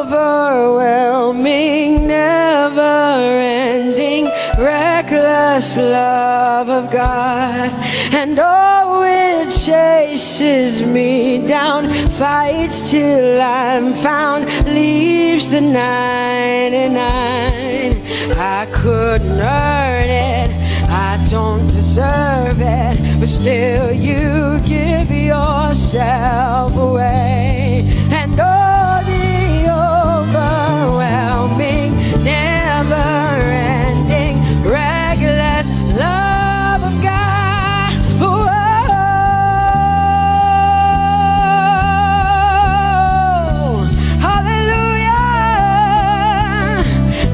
overwhelming, never-ending, reckless love of God, and oh, it chases me down, fights till I'm found, leaves the 99. I couldn't earn it, I don't deserve it, but still you give yourself away. And oh, the overwhelming, never-ending, reckless love of God. Whoa. Hallelujah.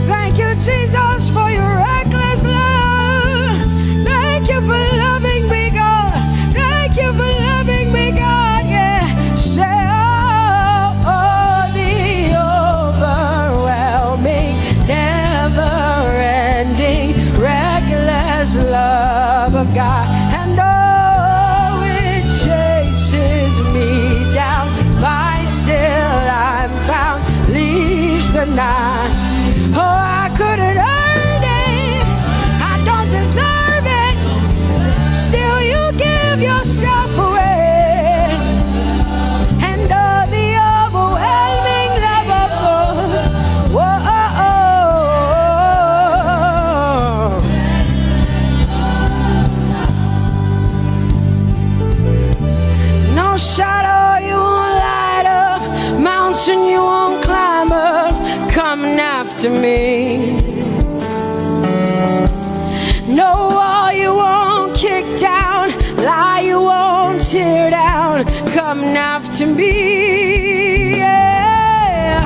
Thank you, Jesus, for your reckless love. Thank you for loving me, God. Thank you for loving me, God. Yeah. Say, oh, the overwhelming, never-ending, reckless love of God, and oh, it chases me down, finds till I'm found, leaves the 9. Oh, I couldn't earn it, I don't deserve it, still you give yourself away. And oh, the overwhelming love of God. Whoa. No shadow you won't light up, mountain you won't climb up, coming after me. No wall you won't kick down, lie you won't tear down, coming after me. Yeah.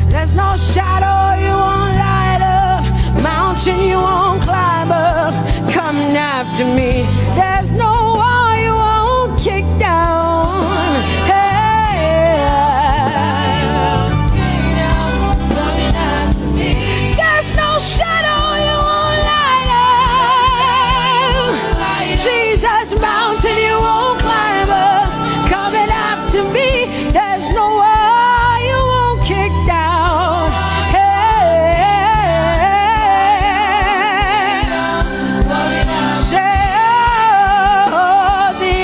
There's no shadow you won't light up, mountain you won't climb up, coming after me. There's no wall you won't kick down. Hey. There's no shadow you won't light up. Jesus, mountain you won't climb up, coming after me. There's no wall you won't kick down. Hey. Say, oh, the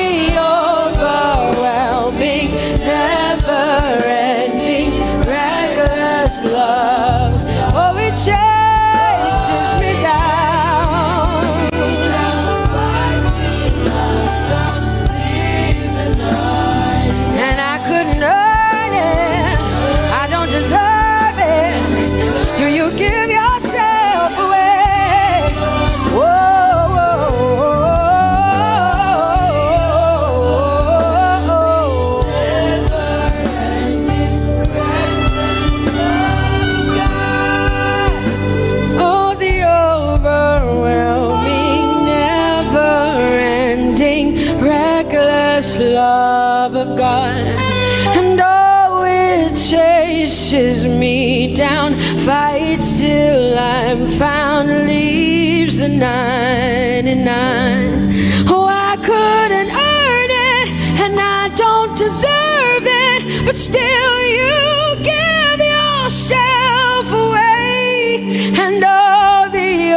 overwhelming, never-ending, reckless love. Oh, it chases me down. And I couldn't earn it, I don't deserve it, still you give yourself away. Whoa, whoa, whoa. Oh, the overwhelming, never-ending, reckless love of God, and oh, it chases me down, fights till I'm found, leaves the 99. Oh, I couldn't earn it, and I don't deserve it, but still you give yourself away. And oh, the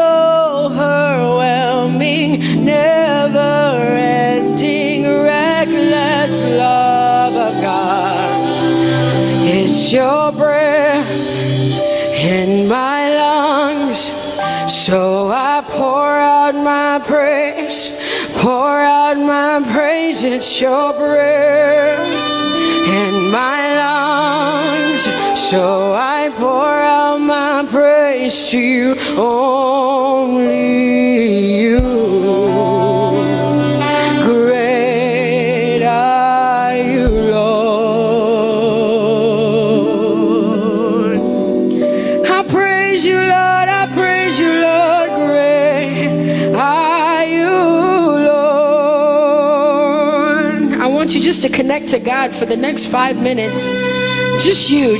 overwhelming, never-ending, reckless love of God. It's your breath in my lungs, so I pour out my praise, pour out my praise, it's your breath in my lungs. So I pour out my praise to you, only you. Great are you, Lord. I praise you, Lord. I praise you, Lord. Great are you, Lord. I want you just to connect to God for the next 5 minutes. Just you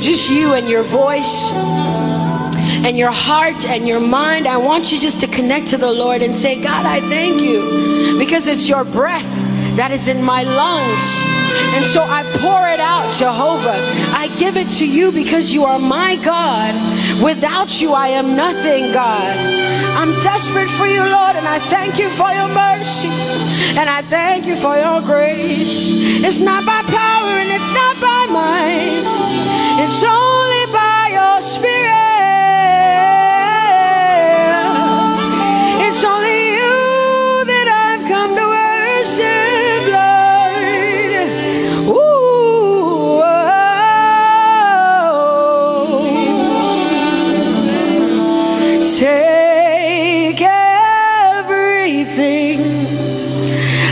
and your voice and your heart and your mind. I want you just to connect to the Lord and say, God, I thank you because it's your breath that is in my lungs. And so I pour it out, Jehovah. I give it to you because you are my God. Without you, I am nothing, God. I'm desperate for you, Lord, and I thank you for your mercy. And I thank you for your grace. It's not by power and it's not by might. It's only by your Spirit. It's only you that I've come to worship, Lord. Ooh, oh. Take everything.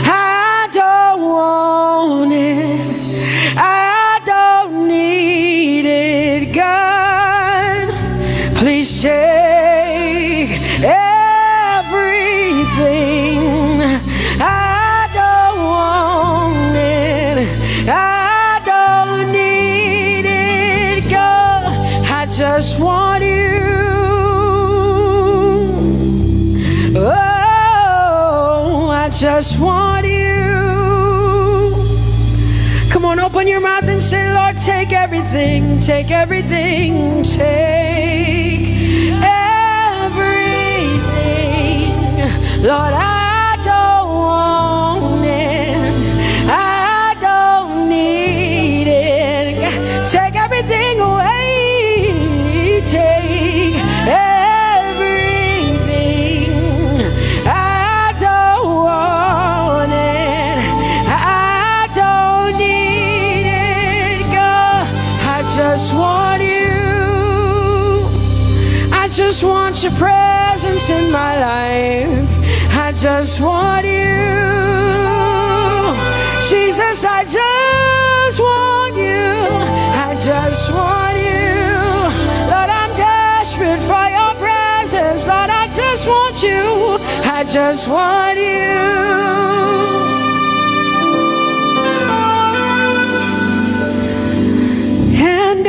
I don't want it. I don't need it, God. Please take everything. I don't want it. I don't need it, God. I just want you. Oh, I just want you. Come on, open your mouth and say, Lord, take everything, take everything, take everything. Lord, I don't want it. I don't need it. Take everything away. Take everything. I don't want it. I don't need it, God. I just want you. I just want your presence in my life. I just want you. Jesus, I just want you. I just want you. Lord, I'm desperate for your presence. Lord, I just want you. I just want you. And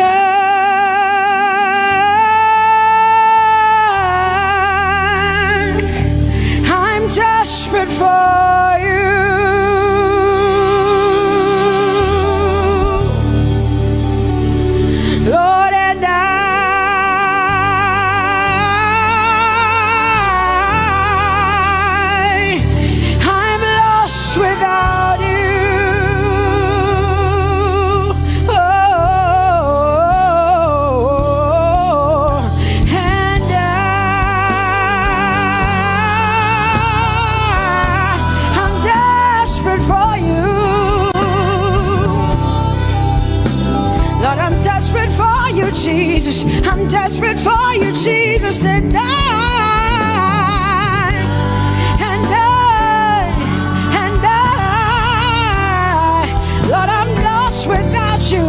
I'm desperate for you. Lord, and I'm lost without you. Oh, and I'm desperate for you. Lord, I'm desperate for you, Jesus. I'm desperate for you, Jesus. And Lord, I'm lost without you.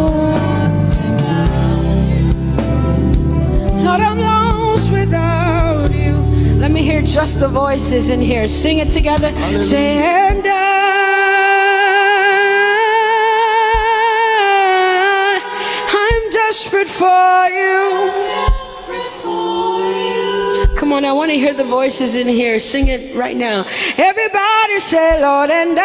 Lord, I'm lost without you. Let me hear just the voices in here. Sing it together. Say, and I'm desperate for you. Come on, I want to hear the voices in here. Sing it right now. Everybody say, Lord, and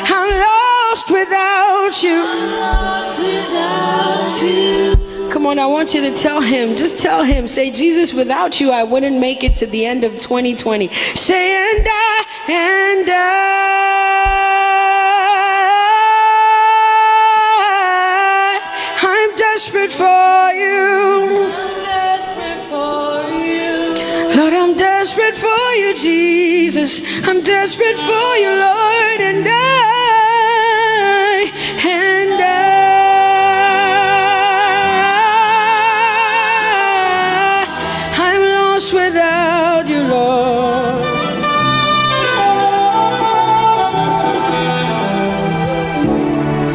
I'm lost without you. Come on, I want you to tell him. Just tell him. Say, Jesus, without you, I wouldn't make it to the end of 2020. Say, and I'm desperate for you. you, Jesus. I'm desperate for you, Lord, and I'm lost without you, Lord.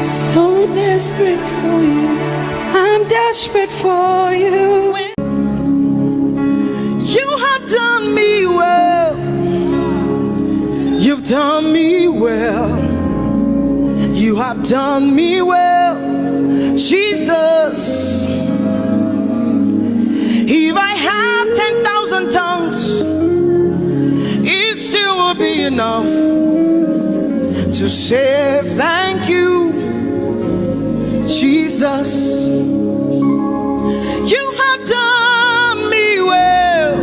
So desperate for you. I'm desperate for you. You have done me well. You've done me well. You have done me well, Jesus. If I have 10,000 tongues, it still will be enough to say thank you, Jesus. You have done me well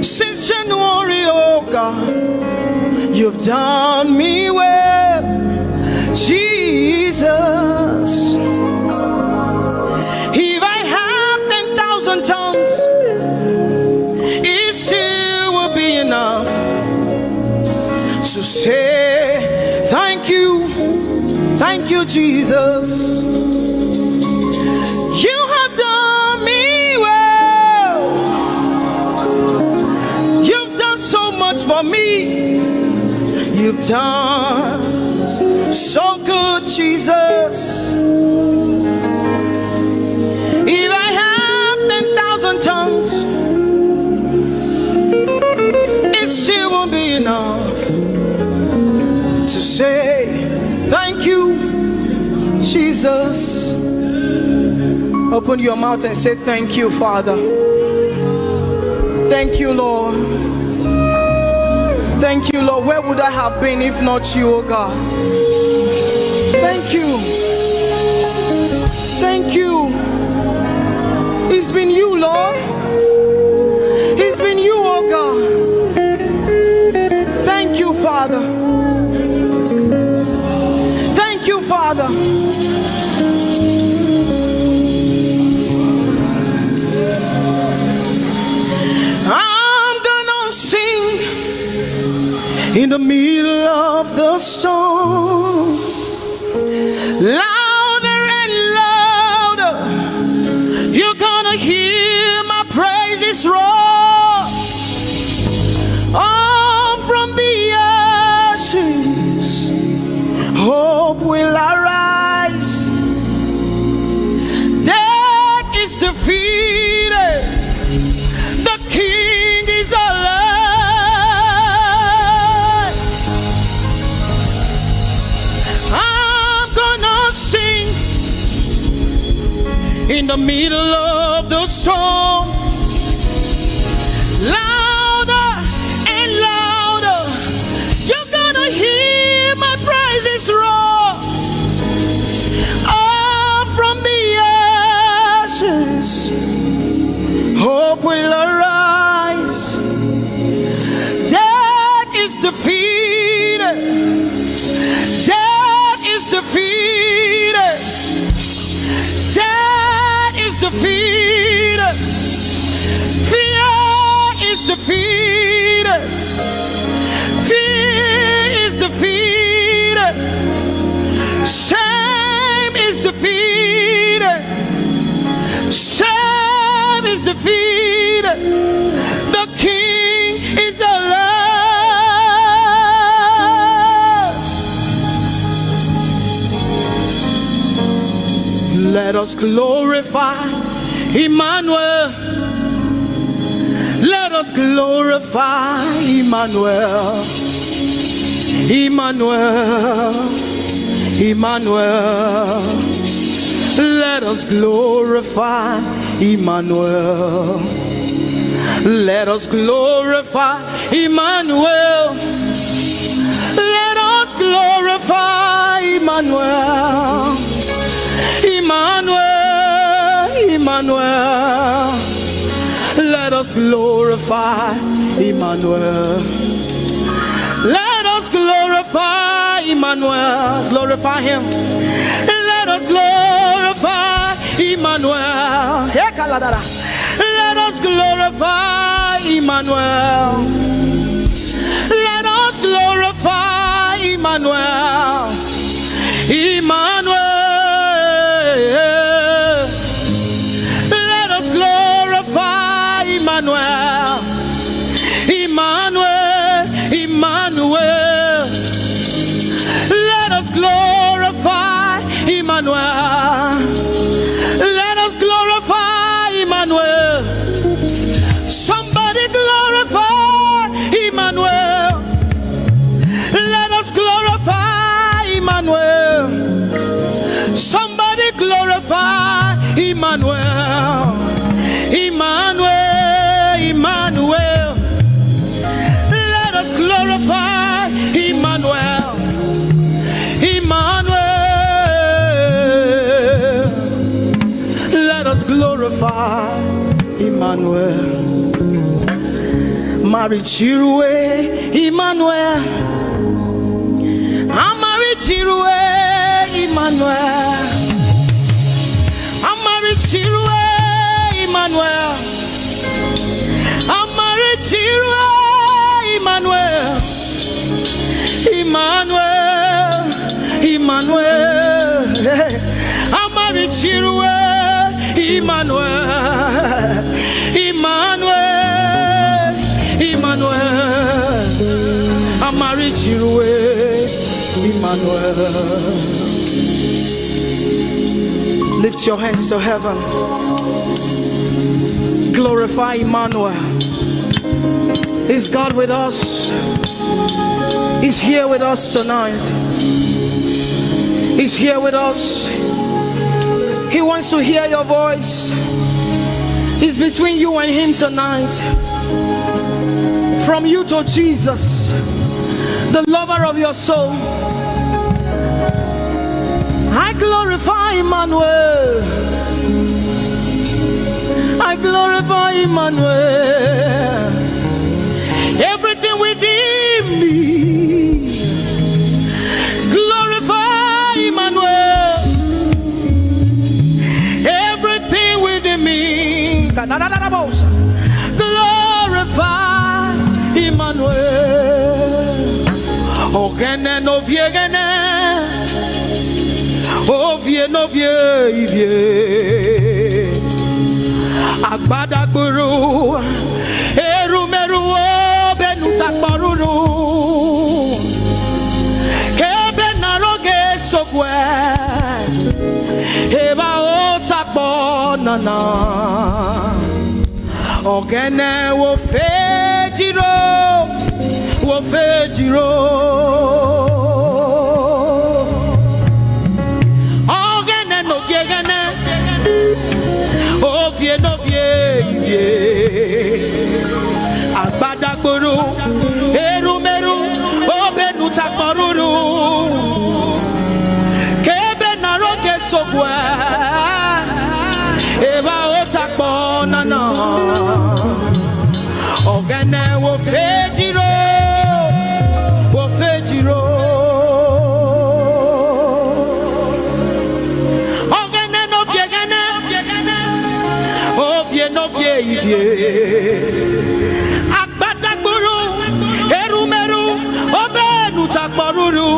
since January, oh God. You've done me well, Jesus. If I have 10,000 tongues, it still will be enough to say thank you, Jesus. You have done me well. You've done so much for me. You've done so good, Jesus. If I have 10,000 tongues, it still won't be enough to say thank you, Jesus. Open your mouth and say thank you, Father. Thank you, Lord. Thank you, Lord. Where would I have been if not you, oh God? Thank you. Thank you. It's been you, Lord. It's been you, oh God. Thank you, Father. Thank you, Father. I'm gonna sing in the middle of the storm, louder and louder. You're gonna hear my praises roar. Oh, from the ashes, hope will arise. Death is defeated. The King is alive. I'm gonna sing in the middle of the storm, louder and louder. You're gonna hear my praises roar. Up from the ashes, hope will arise. Death is defeated. Death is defeated. Death is defeated. Fear is defeated. Fear is defeated. Shame is defeated. Shame is defeated. The King is alive. Let us glorify Emmanuel. Let us glorify Emmanuel. Emmanuel. Emmanuel. Let us glorify Emmanuel. Let us glorify Emmanuel. Let us glorify Emmanuel. Emmanuel, Emmanuel. Let us glorify Emmanuel. Let us glorify Emmanuel. Glorify him. Let us glorify Emmanuel. Let us glorify Emmanuel. Let us glorify Emmanuel. Emmanuel. Let us glorify Emmanuel. Emmanuel. Emmanuel. Let us glorify Emmanuel. Let us glorify Emmanuel. Somebody glorify Emmanuel. Let us glorify Emmanuel. Somebody glorify Emmanuel. Emmanuel. Emmanuel. Let us glorify Emmanuel. Emmanuel. Let us glorify Emmanuel. Mari Chirwe Emmanuel. Amari Chirwe Emmanuel. Amari Chirwe Emmanuel. Amari Chirwe Emmanuel. Emmanuel. Emmanuel. Amari Chirwe Emmanuel. Emmanuel. Emmanuel. Amari Chirwe Emmanuel. Lift your hands to heaven. Glorify Emmanuel. Is God with us? He's here with us tonight. He's here with us. He wants to hear your voice. It's between you and him tonight. From you to Jesus, the lover of your soul. I glorify Emmanuel. I glorify Emmanuel. Everything within me, glorify Emmanuel. Everything within me, glorify Emmanuel. Ogene no viegene, ovie no vie. Agbada guru, erumeru benuta paruru. Kebe naroge sokwe, eba otakbo nana. Ogene wo fejiro, wo fejiro. Ogene no gegene, ovie no vie. Agbada guru, erumeru, obenu takparuru. Kebe naroge sokwe, eba otakbo nana. Ogene wo fejiro, wo fejiro. Ogene no viegene, ovie no vie. Agbada guru, erumeru, obenu takparuru.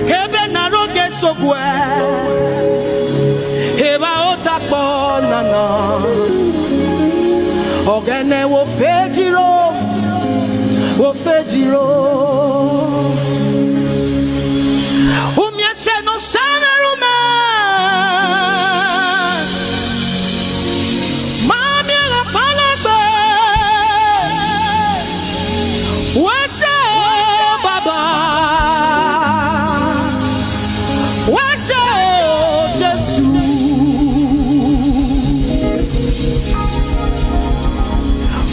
Kebe naroge sokwe, eba otakbo nana. Ogene wo fejiro, wo fejiro. Umyese no samerume, mami la palagbe. What's up, Baba? What's up, Jesus?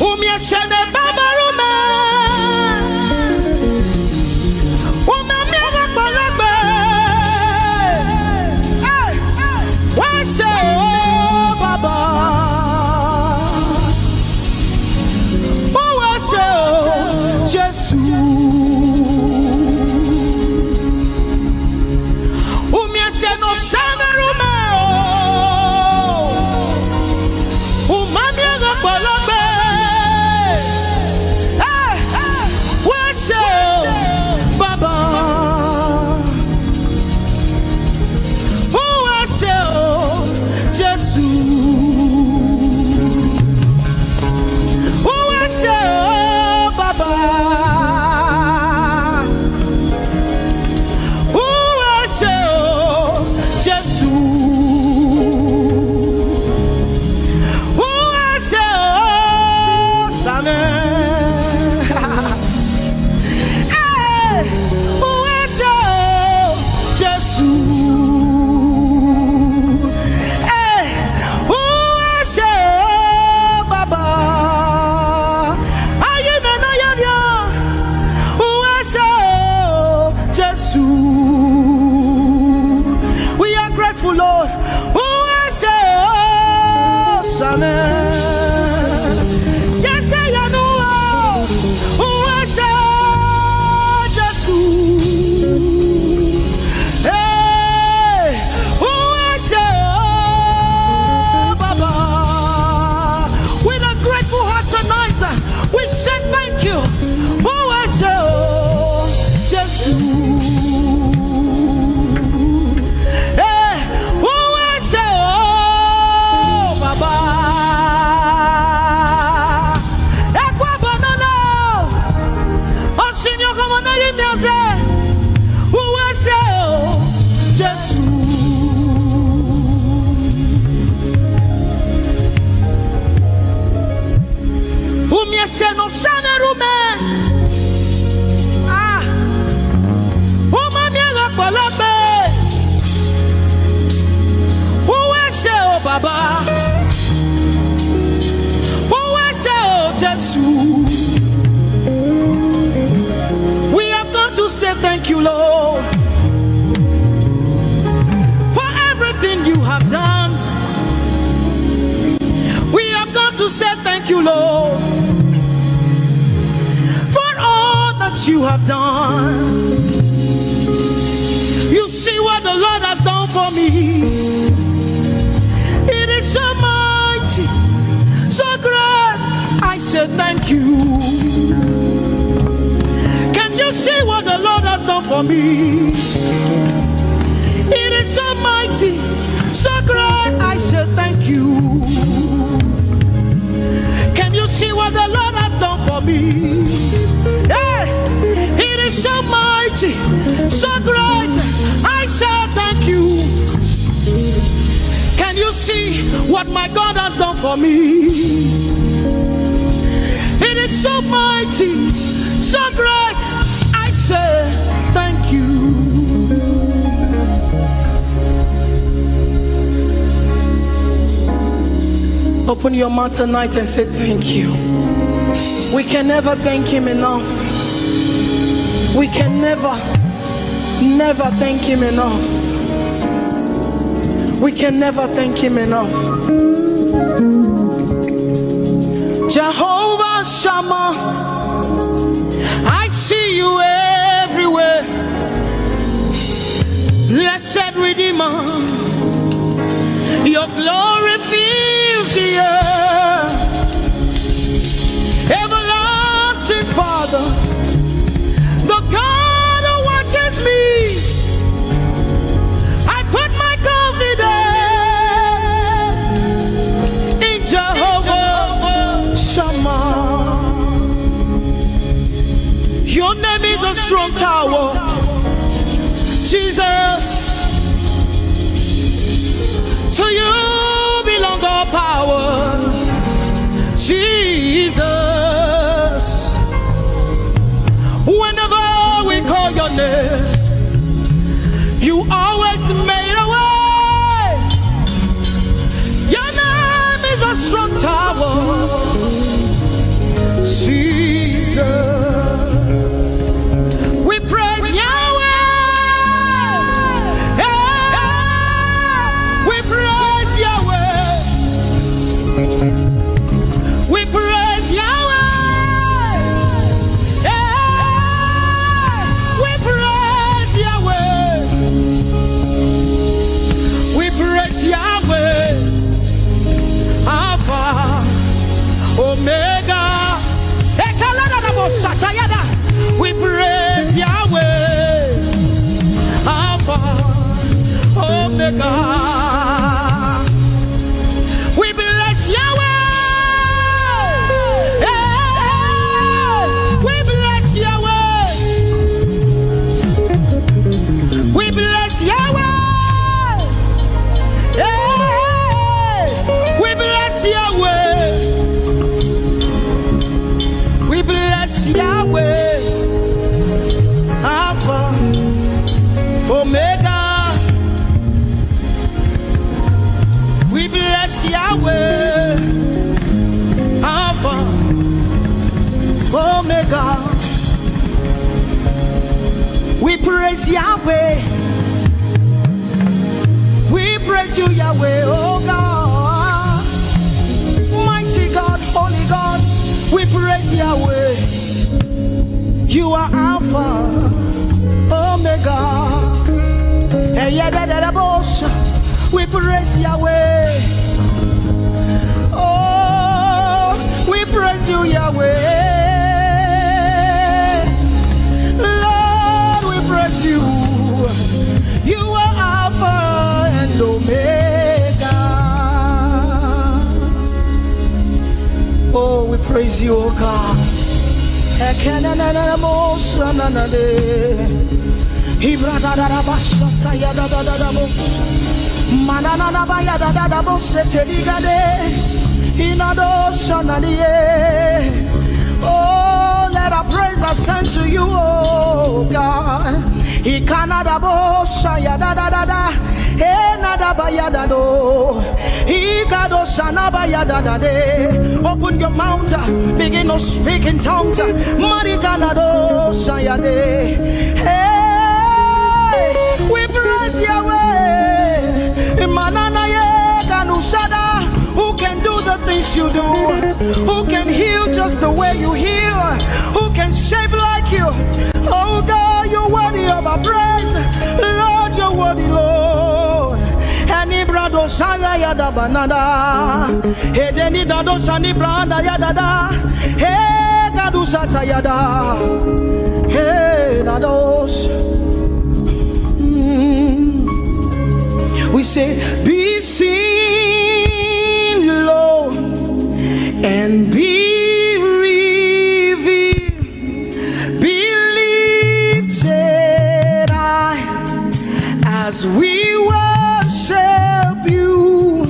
Umyesene babarume, umamyana palagbe. What's up, Baba? What's up, Jesus? We have come to say thank you, Lord, for everything you have done. We have come to say thank you, Lord, for all that you have done. You see what the Lord has done for me. It is so mighty, so great. I say thank you. Can you see what the Lord has done for me? It is so mighty, so great. I say thank you. Can you see what the Lord has done for me? Hey, it is so mighty, so great. I say thank you. Can you see what my God has done for me? It is so mighty, so great. I say thank you. Open your mouth tonight and say thank you. We can never thank him enough. We can never thank him enough. We can never thank him enough. Jehovah Shammah, I see you everywhere. Blessed Redeemer, your glory fills the earth. Everlasting Father, the God who watches me, I put my confidence in Jehovah Shammah. Your name is a strong tower, Jesus. To you belong all power, Jesus. Whenever we call your name, you always made a way. Your name is a strong tower, Jesus. We praise Yahweh. We praise Yahweh. We praise Yahweh. We praise Yahweh. We praise Yahweh. Alpha, Omega. We praise Yahweh. Alpha, Omega. We bless Yahweh. We bless Yahweh. We bless Yahweh. We bless Yahweh. We bless Yahweh. Alpha, Omega. We bless Yahweh. Alpha, Omega. We praise Yahweh. We praise you, Yahweh, oh God. Mighty God, holy God. We praise Yahweh. You are Alpha, Omega. We praise Yahweh. Oh, we praise you, Yahweh. Lord, we praise you. You are Alpha and Omega. Oh, we praise you, oh God. Oh, let our praise ascend to you, oh God. Open your mouth, begin to speak in tongues. Hey, we praise Yahweh. Who can do the things you do? Who can heal just the way you heal? Who can shape like you? Oh God, you're worthy of our praise. Lord, you're worthy, Lord. Any brado sala yada banada. Hey, deni dado sani branda yada. Hey, gadu sata yada. Hey, dados. We say, be seen, Lord, and be revealed, be lifted high as we worship you.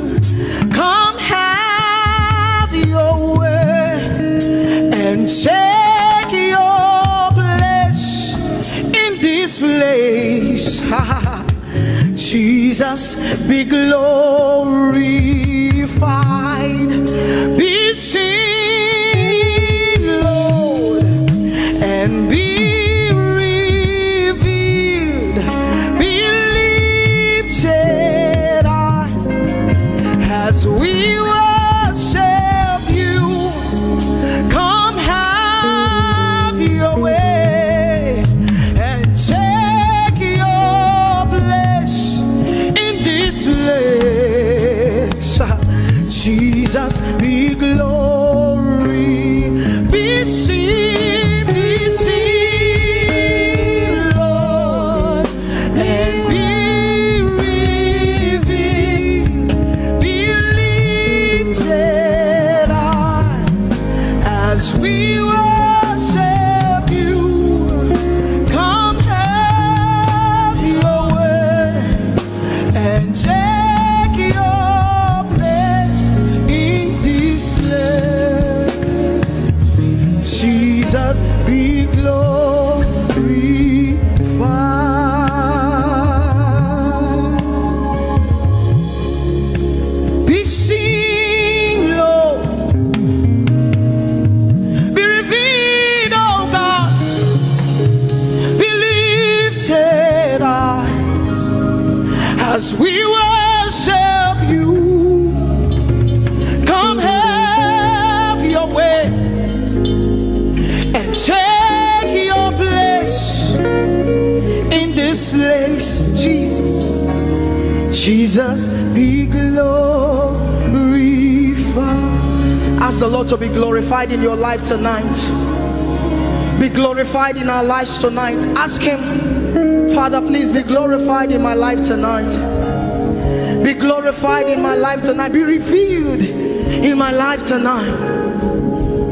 Come have your way and take your place in this place. Jesus, be glorified, be seen, Lord, and be revealed, be lifted high as we worship you. Come have your way and take your place in this place. Jesus, be glory, be seen, Lord, and be revealed, be lifted high as we worship you. Come have your way and take your place in this place. Jesus, be glorified, be seen, Lord, be revealed, oh God, be lifted high as we worship you. Come have your way and take your place in this place. Jesus, Jesus, be glorified. Ask the Lord to be glorified in your life tonight. Be glorified in our lives tonight. Ask Him, Father, please be glorified in my life tonight. Be glorified in my life tonight. Be revealed in my life tonight.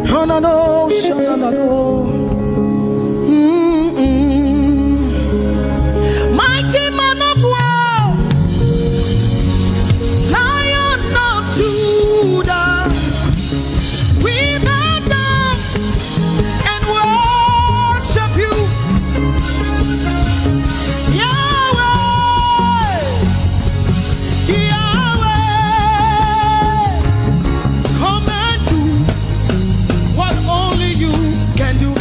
Oh, no, no, no, no, no. Mighty man of war, Lion of Judah, we bow down and worship you. Yahweh, Yahweh, come and do what only you can do.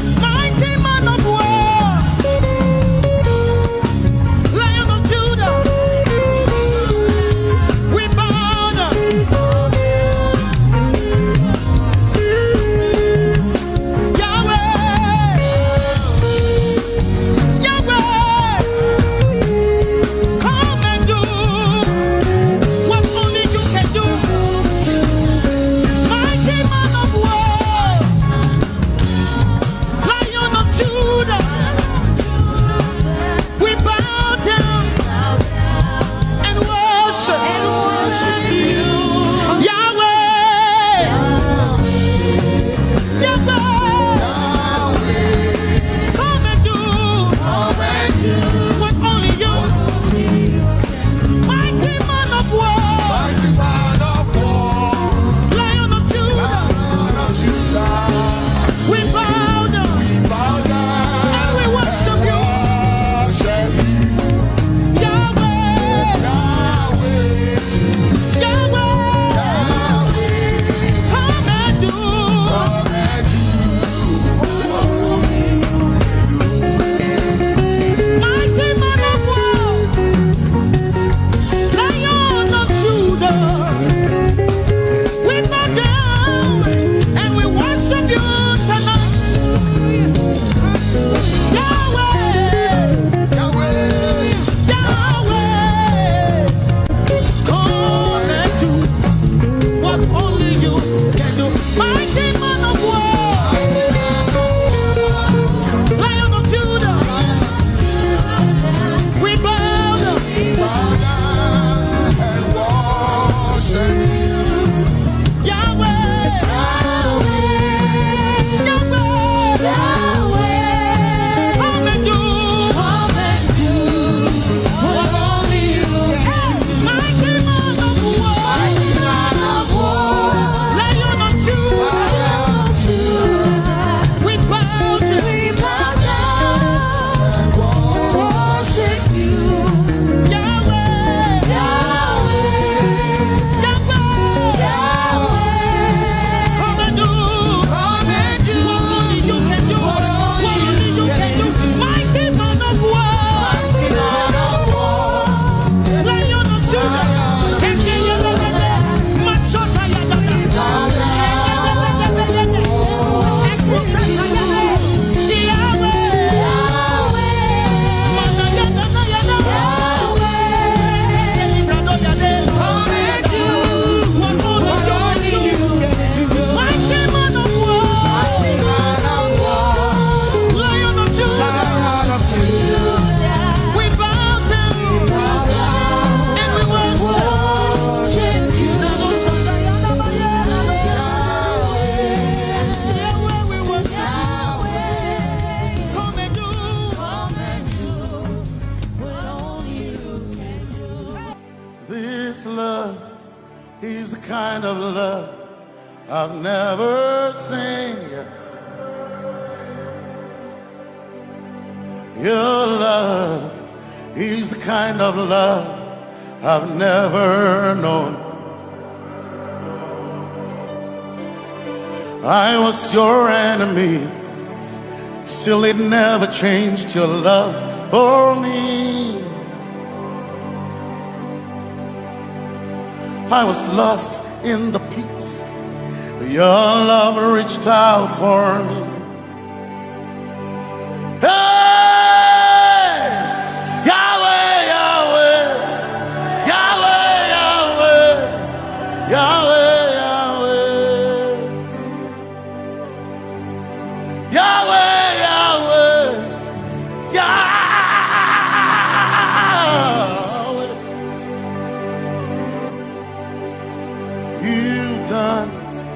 kind of love I've never seen yet. Your love is the kind of love I've never known. I was your enemy, still it never changed your love for me. I was lost in the pits, but your love reached out for me. Hey! Yahweh, Yahweh, Yahweh, Yahweh, Yahweh.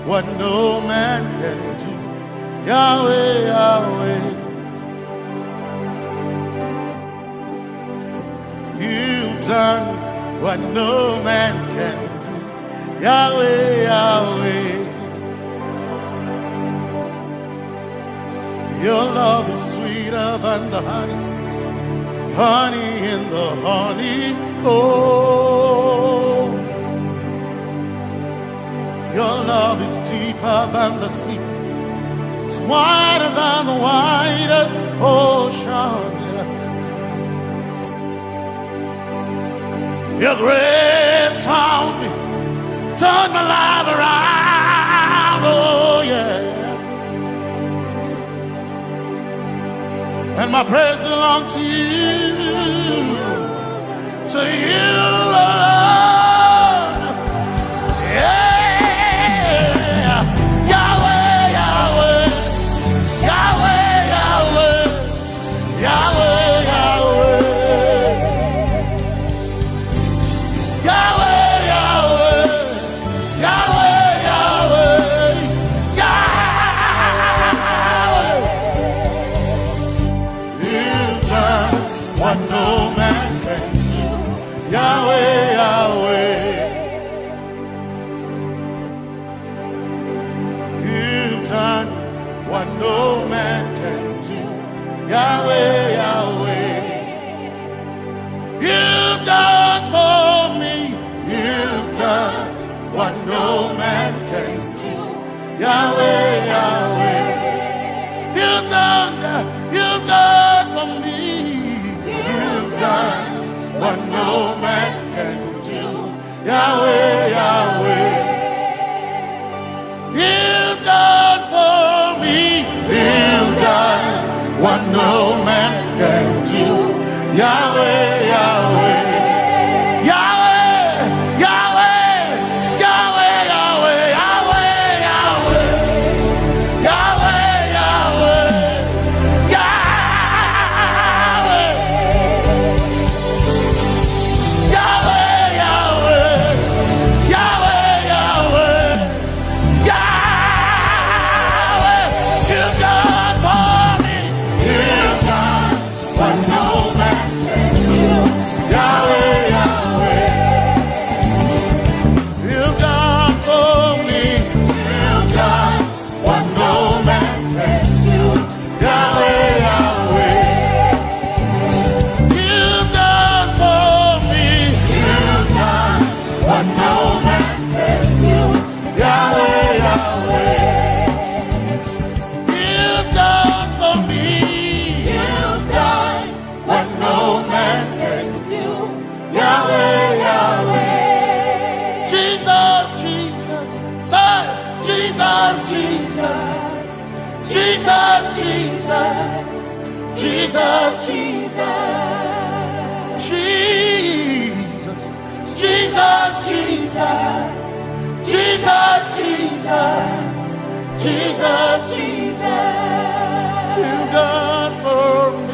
What no man can do, Yahweh, Yahweh. You've done what no man can do, Yahweh, Yahweh. Your love is sweeter than the honey, honey in the honeycomb. Your love is deeper than the sea, it's wider than the widest ocean. Your grace found me, turned my life around, oh yeah. And my praise belongs to you alone, yeah. Yahweh, Yahweh, you've done for me, you've done what no man can do. Yahweh, Yahweh, you've done for me, you've done what no man can do. Yahweh, Yahweh, you've done for me, you've done what no man can do. Yahweh, Yahweh, Yahweh, Yahweh, Yahweh, Yahweh, Yahweh, Yahweh, Yahweh, Yahweh, Yahweh, Yahweh, Yahweh, Yahweh, Yahweh, you've done for me. What no man can do, Yahweh, Yahweh, you've done for me, you've done what no man can do, Yahweh, Yahweh, you've done for me, you've done what no man can do, Yahweh, Yahweh, you've done for me. What no man can do, Yahweh, Yahweh, Jesus, Jesus, say, Jesus, Jesus, Jesus, Jesus, Jesus, Jesus, Jesus, Jesus, Jesus, Jesus, Jesus, you've done for me.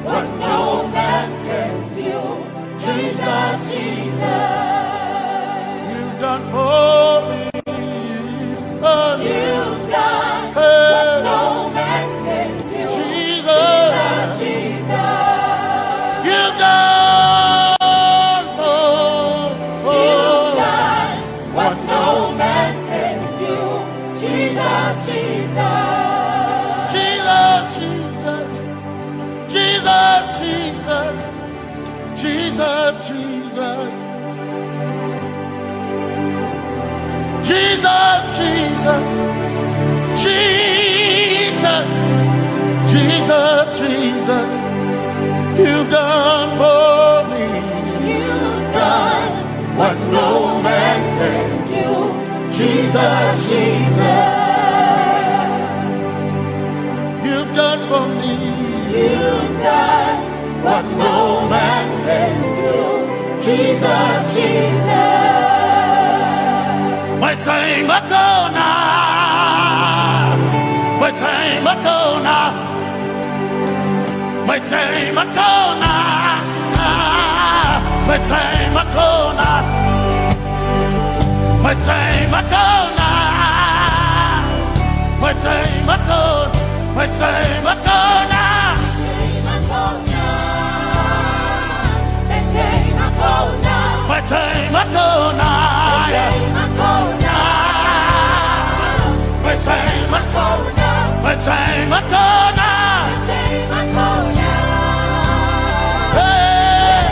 What no man can do, Jesus, Jesus, you've done for me. Oh, you've done what no man can do, Jesus, Jesus, you've done for me. Jesus, Jesus, Jesus, Jesus, you've done for me. You've done what no man can do. Jesus, Jesus. You've done for me. You've done what no man can do. Jesus, Jesus. My time ago now. My time ago now. My time ago now. My time ago now. My time ago now. My time ago. My time ago now. My time ago now. My time ago. My time ago now. Hey.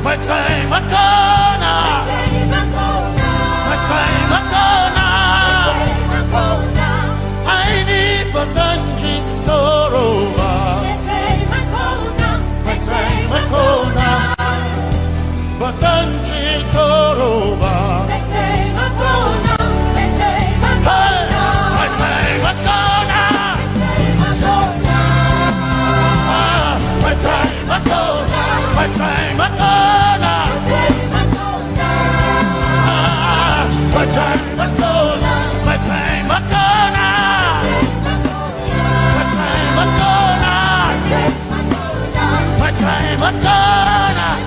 My time ago now. My time ago now. I need Basanji Toroba. My time ago now. Basanji Toroba. My time ago now. My time ago now. My time ago now. My time ago now. My time ago now. My time ago now. My time ago now.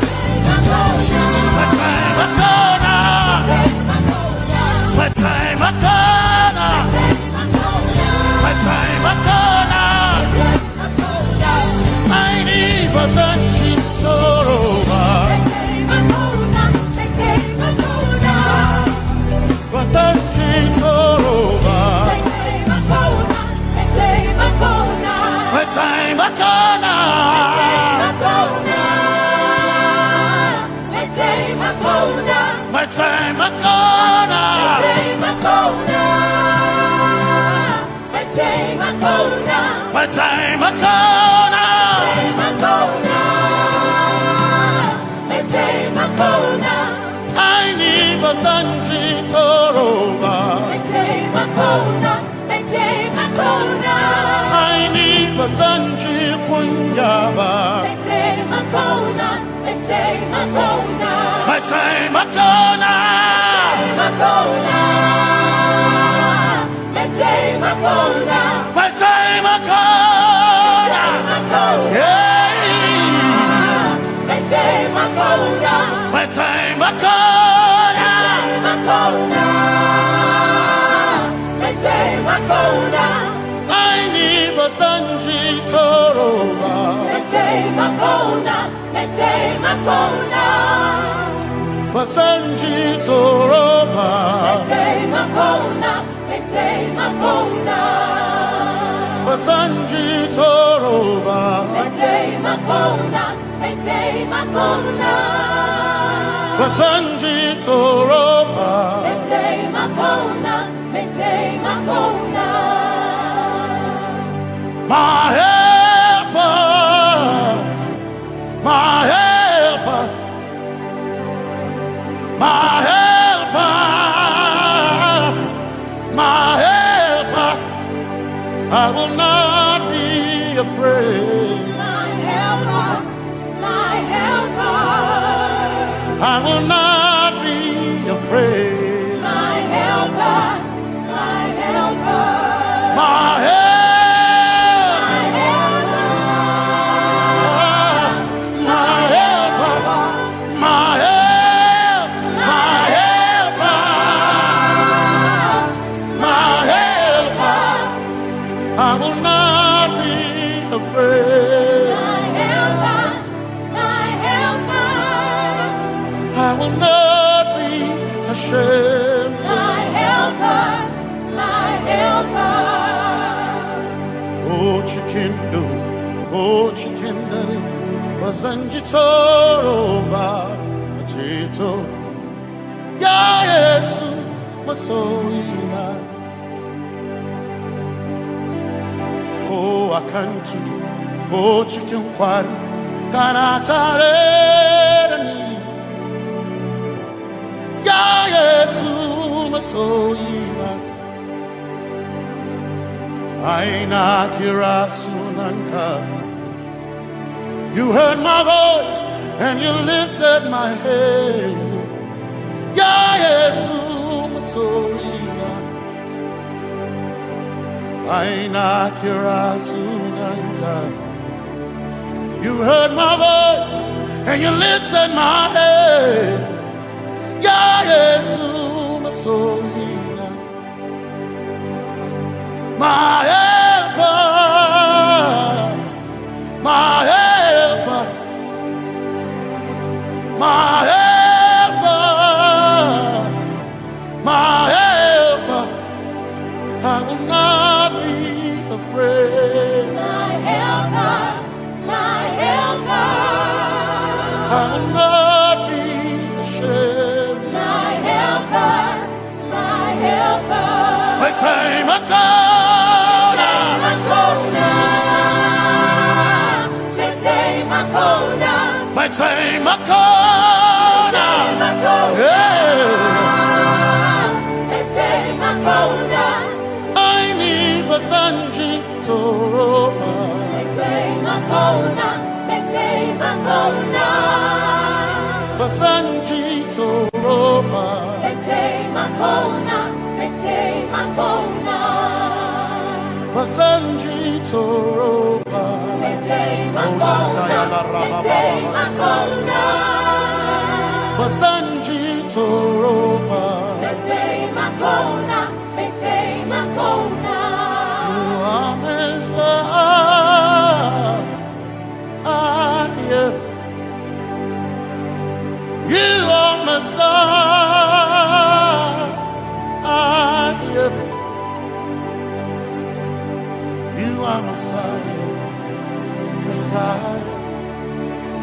My time ago now. My time ago now. My time ago now. My time ago now. I need Basanji Toroba. Basanji Toroba. My time ago now. My time ago now. My time ago now. I need Basanji Toroba. I need Basanji Punjaba. My time ago now. My time ago now. Yeah. My time ago now. My time ago now. I need Basanji Toroba. Basanji Toroba. Basanji Toroba. Basanji Toroba. My helper, my helper, my helper, my helper. I will not be afraid. My helper, my helper. I will not be afraid. My helper, my helper. My helper. I will not be afraid. My helper, my helper. I will not be ashamed. My helper, my helper. Oh, chikindo, oh, chikindari, Basanji Toroba, Chito, Ya Yesu, Masoina. Wakantu, O chicken quad, Kanatare, Ya Yesu, Masoina, Aina Kirasunanka. You heard my voice and you lifted my head. Ya Yesu, Masoina, Aina Kirasunanka. You heard my voice and you lifted my head. Ya Yesu, Masoina, my helper, my helper, my helper, my helper. I will not be afraid. My helper, my helper. I will not be ashamed. My helper, my helper. My time I my time I I need Basanji Toroba. Basanji Toroba. Basanji Toroba. Basanji Toroba. You are Messiah. You are Messiah. You are Messiah. Messiah,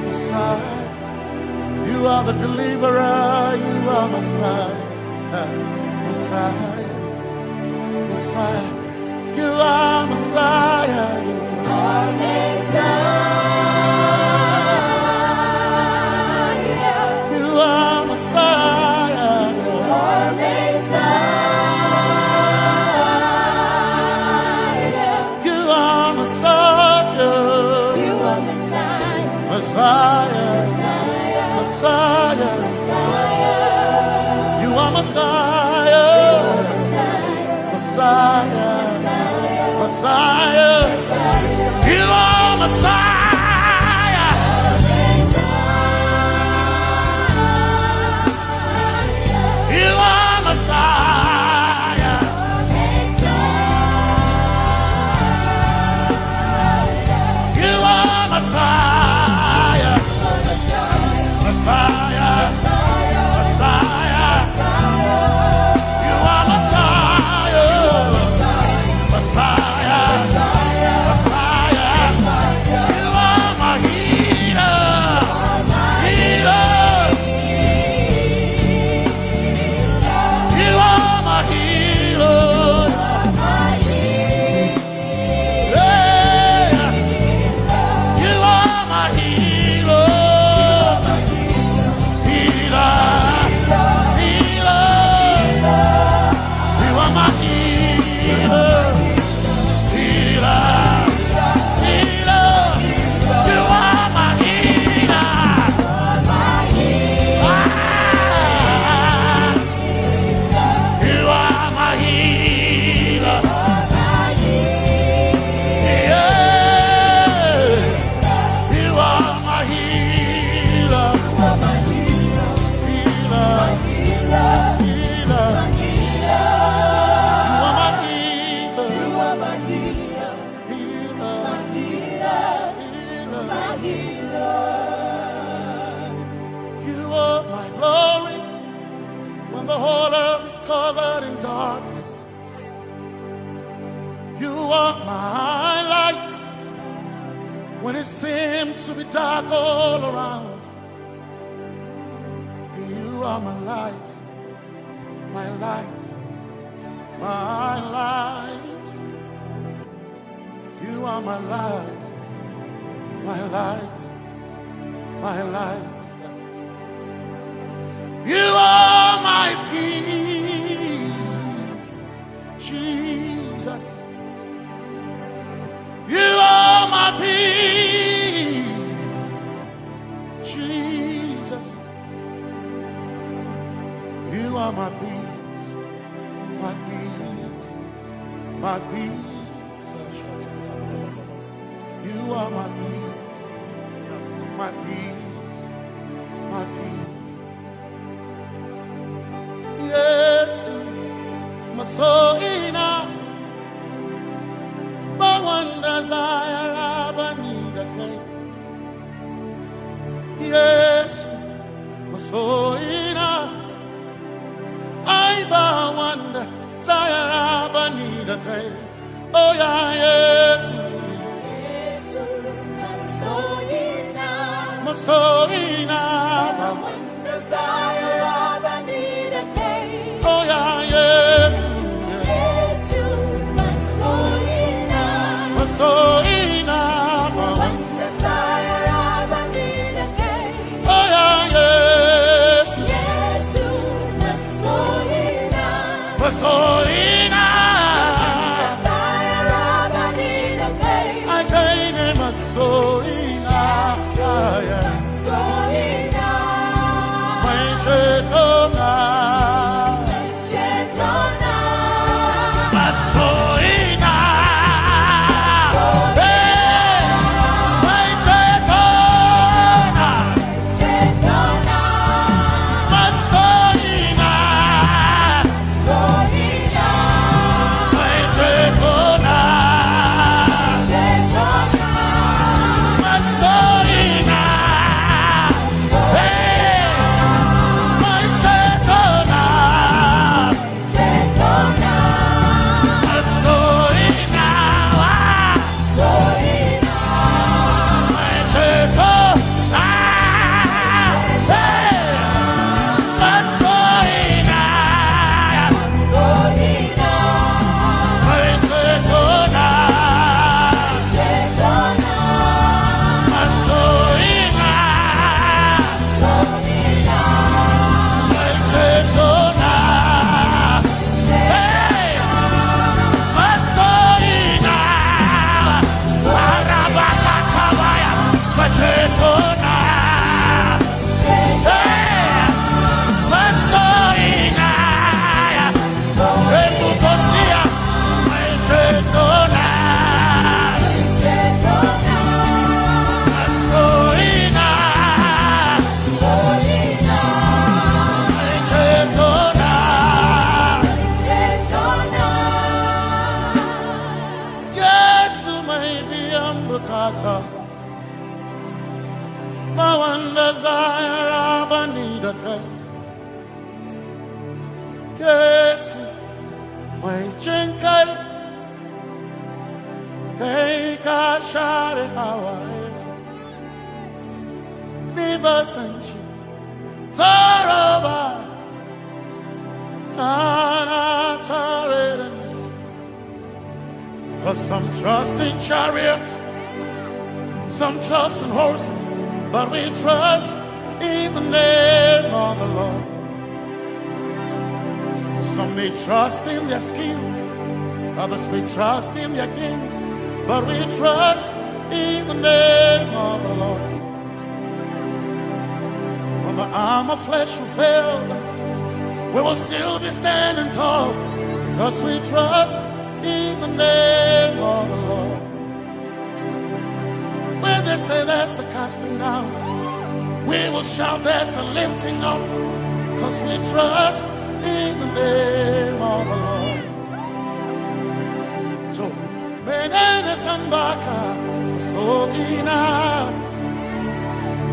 Messiah. You are the deliverer. You are Messiah. Messiah, Messiah. You are Messiah. You are Messiah. You are Messiah. You are Messiah. You are Messiah. You are Messiah. Messiah. You are Messiah. Messiah. Messiah. You are Messiah. You are Messiah. You are Messiah. Messiah. Messiah. You are Messiah. Messiah. Messiah. You are my healer. Healer. You are my healer. Yeah. You are my healer. Healer. Healer. You are my healer. Healer. Healer. You are my healer. Ah. You are my healer. Yeah. You are my healer. Healer. Healer. You are my healer. Healer. You are my glory when the whole earth is covered in darkness. You are my light when it seems to be dark all around. You are my light, my light, my light. You are my light, my light, my light. You are my peace, Jesus. You are my peace, Jesus. You are my peace, my peace, my peace. You are my peace, my peace, my peace. Yes, my soul in a but one desire I need a king. Yes, my soul in a I but one desire I need a king. Oh yeah, yes. Masoina, one desire of I need a day. Oh yeah, yes, yes, Masoina, one desire of I need a day. Oh yeah, yes, yes, Masoina, desire of I need a day. I gain a Masoina, yeah. Some trust in chariots, some trust in horses, but we trust in the name of the Lord. Some may trust in their skills, others may trust in their gains, but we trust in the name of the Lord. When the arm of flesh will fail, we will still be standing tall, because we trust in the name of the Lord. When they say there's a casting down, we will shout there's a lifting up, because we trust in the name of the Lord. So, Benene Sambaka, Sogina,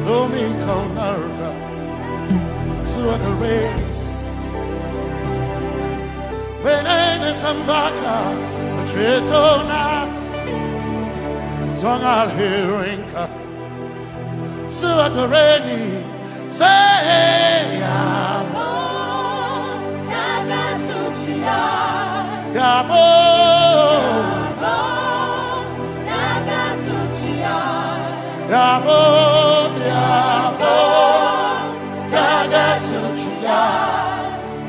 Domingo Narga, Suakare. Benene Sambaka, Chetona, Zongal Hirinka, Suakareni, say Yabo, Nagasuchia, Yabo, Yabo, Yabo, Kagasuchiya,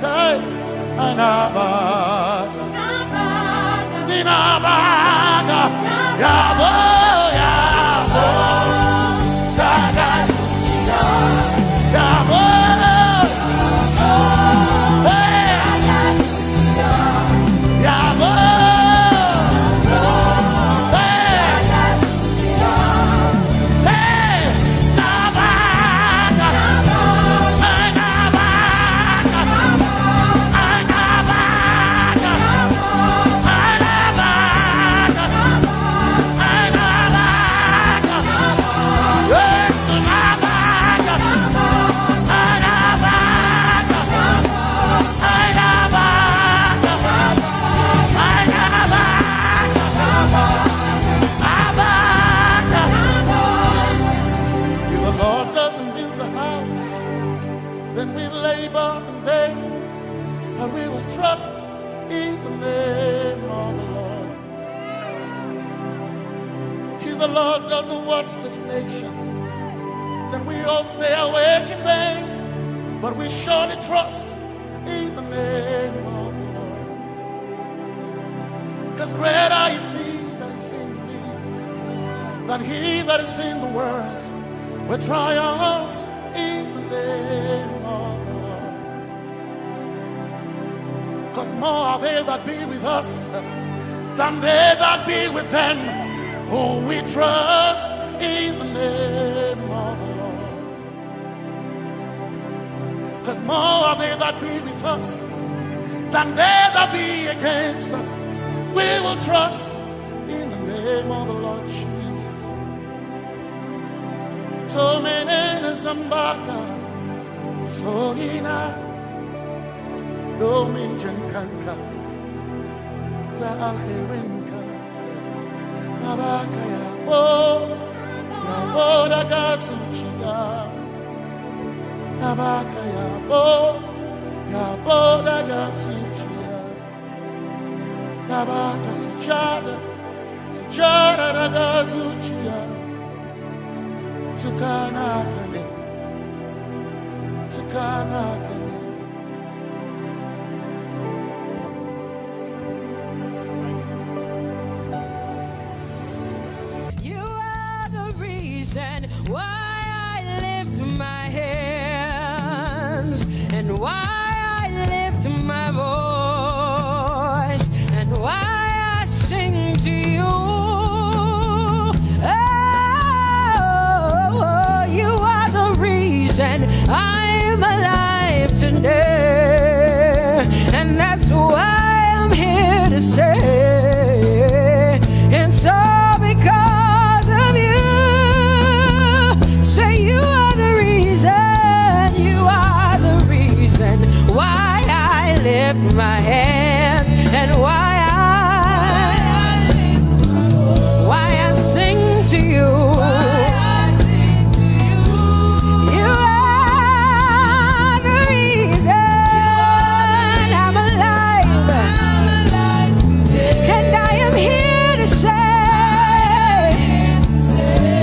Kai, Anabaga, Ninabaga, Yabo, Yabo, Kagasuchiya, Yabo, Yabo. Trust in the name of the Lord. If the Lord doesn't watch this nation, then we all stay awake in vain. But we surely trust in the name of the Lord. Because greater is He that is in me than he that is in the world. We triumph in the name of the Lord. Because more are they that be with us than they that be with them. Oh, we trust in the name of the Lord. Because more are they that be with us than they that be against us. We will trust in the name of the Lord Jesus. Tomene Zambaka, Sohina. Dominjan kanka, ta alherinka, nabaka ya bo da gasuchiya, nabaka ya bo da gasuchiya, nabaka sujada da gasuchiya, tukana kane. And why I lift my hands, and why I lift my voice, and why I sing to you. Oh, you are the reason I'm alive today, and that's why I'm here to say it's all because of you. Say you are the reason why I lift my hands, and why I sing to you. You are the reason I'm alive, and I am here to say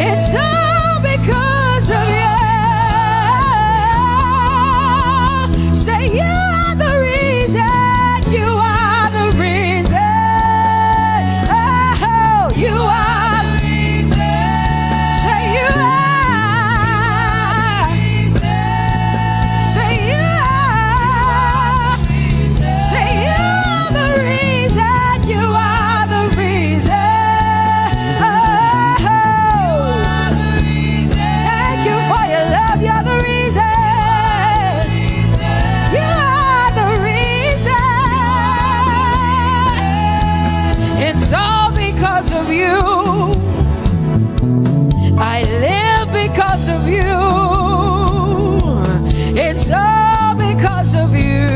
it's all because of you. Say you are the reason, you are the reason. Oh, you are the reason. Say you are. Say you are. Say you are the reason, you are the reason. Thank you for your love, you're the reason. You are the reason. It's all because of you. I live because of you. It's all because of you.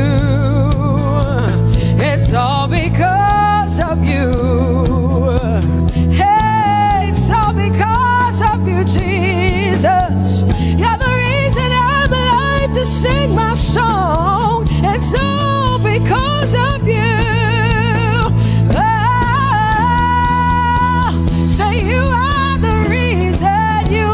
It's all because of you. Hey, it's all because of you, Jesus. You're the reason I'm alive to sing my song. It's all because of you. Oh, say you are the reason. You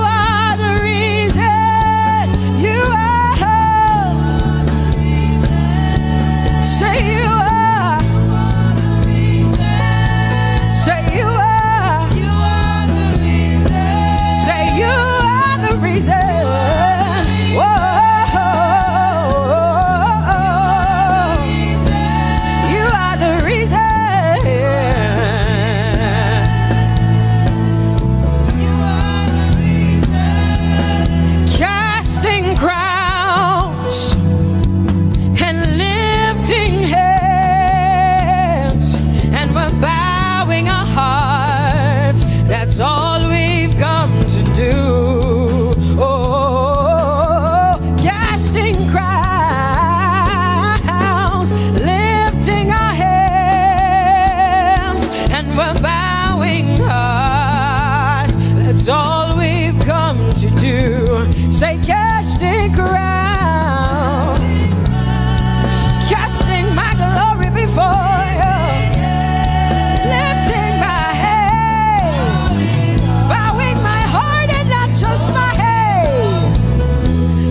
That's all we've come to do. Say, casting crown, casting my glory before you, lifting my head, bowing my heart and not just my head.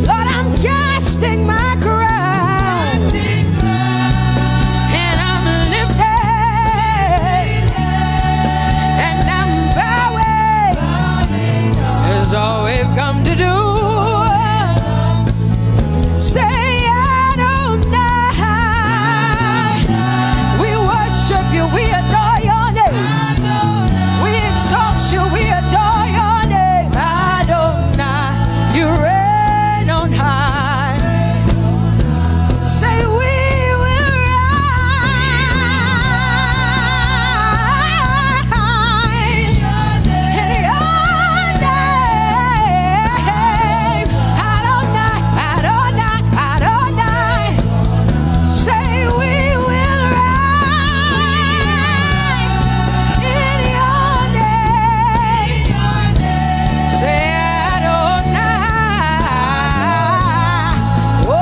Lord, I'm casting my crown, and I'm lifted, and I'm bowing. Is all we've come to do. Say, we adore your name. We exalt you. We adore your name. Adonai, you reign on high. Say, we will rise in your name. Adonai, Adonai, Adonai. Say, we will rise in your name. Say, Adonai. Whoa.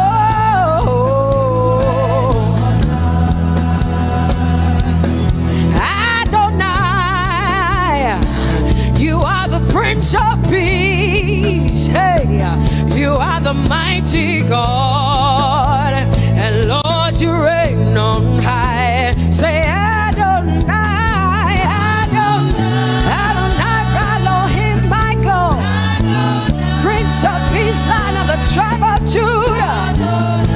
Adonai, you are the Prince of Peace. Hey, you are the mighty God, and Lord, you reign on high. Say, Adonai, Adonai, Adonai, Elohim, Michael, Prince of Peace, Lion of the tribe of Judah,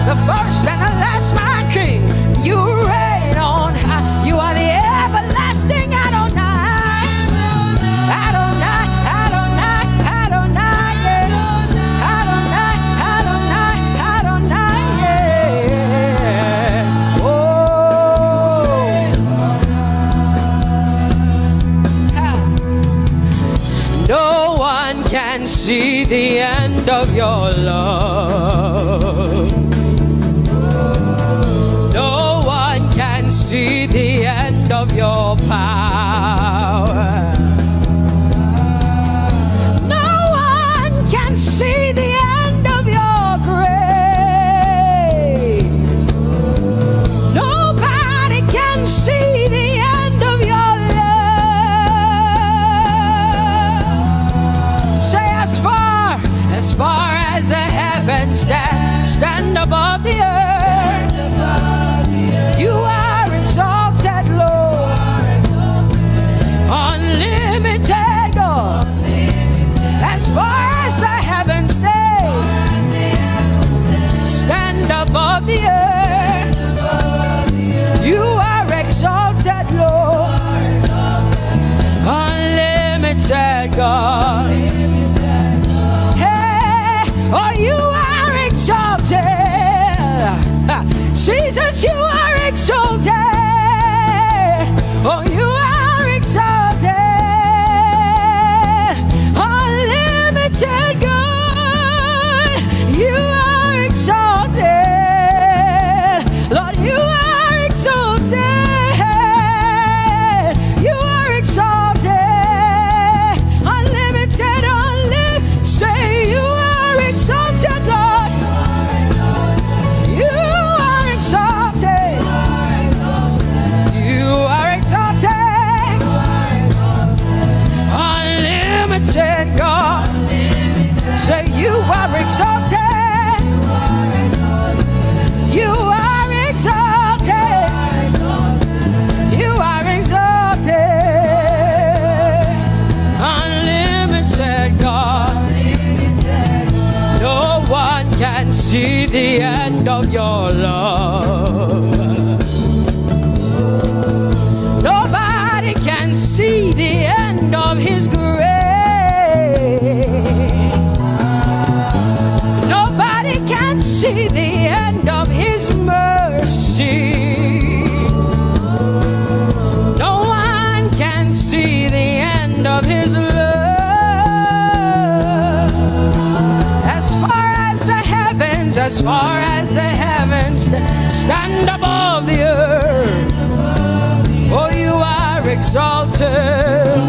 the first and the last, my King. You reign on high. You are the everlasting Adonai. Adonai, Adonai, Adonai, yeah. Adonai, Adonai, Adonai, yeah. Oh. Ha. No one can see the end of your love. No one can see the end of your power. No one can see the end of your grace. Nobody can see the end of your love. Say, as far as the heavens stand above the earth, you are exalted, Lord, unlimited, God. As far as the heavens stand above the earth, you are exalted, Lord, unlimited, God. Hey, oh, you are exalted. Jesus, you are exalted. Oh, you are exalted. Unlimited God. You are exalted. Lord, you are exalted. You are exalted. Unlimited, unlimited. Say, you are exalted, Lord. You are exalted. You are exalted. Unlimited God. Say, you are exalted. You are exalted. You are exalted. Unlimited God. No one can see the end of your love. Nobody can see the end of his grace. Nobody can see the end of his mercy. No one can see the end of his love. As far as the heavens stand above the earth, oh, you are exalted.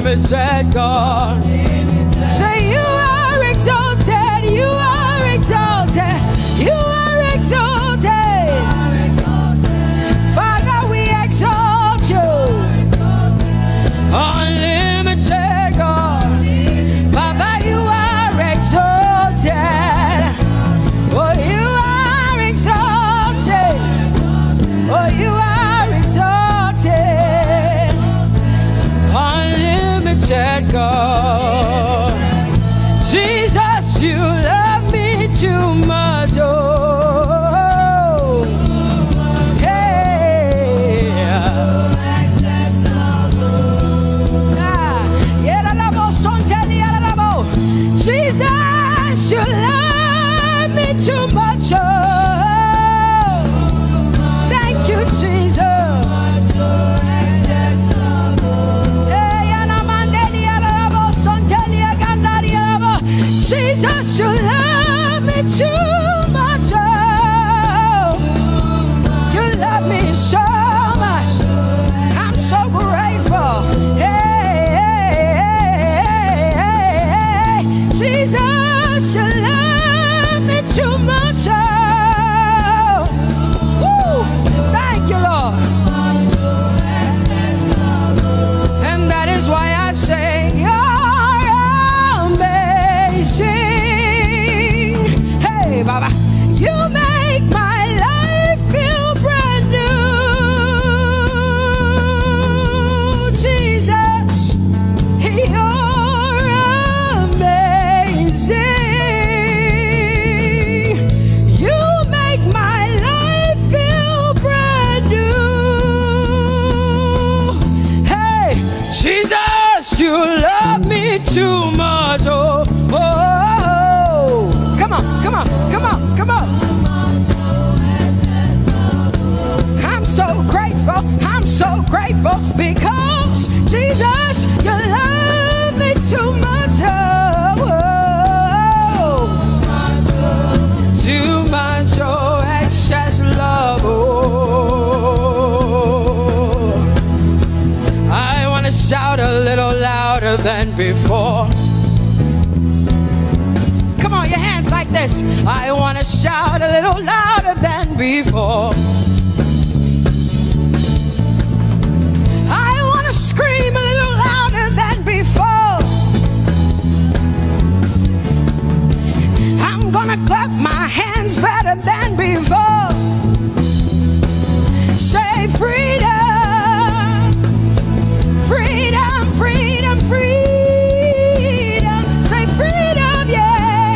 unlimited God. Say you are exalted, you are exalted, you are exalted. Father, we exalt you. Unlimited God. Father, you are exalted. Oh, you are exalted. Oh, you are exalted. Unlimited God. Jesus, you love me too much. Oh, Jesus, you love me too much. Oh, thank you, Jesus. Jesus, you love me too much. Oh, you love me so much. I'm so grateful. Jesus, you love me too much. Oh, woo, thank you, Lord. And that is why I say you're amazing. Hey, Baba, you make my life feel brand new. Jesus, you're you love me too much. Oh, oh, oh. Come on, come on, come on, come on. I'm so grateful, I'm so grateful because Jesus, you love me too much. Oh, oh. Too much, oh, excess love. Oh, I want to shout a little louder than before. Come on, your hands like this. I want to shout a little louder than before. I want to scream a little louder than before. I'm gonna clap my hands better than before. Say freedom. Freedom, freedom, freedom. Say freedom, yeah.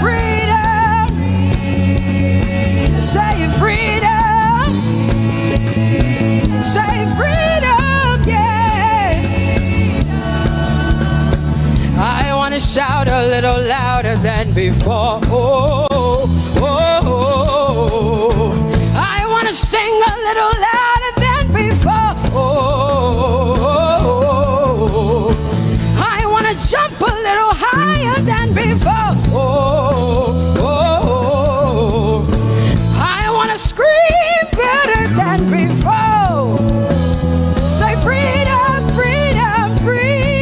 Freedom. Say freedom. Say freedom, yeah. I want to shout a little louder than before. Oh, oh, oh, oh. I want to sing a little louder than before. Oh, I want to jump a little higher than before. Oh, I want to scream better than before. Say freedom, freedom, freedom,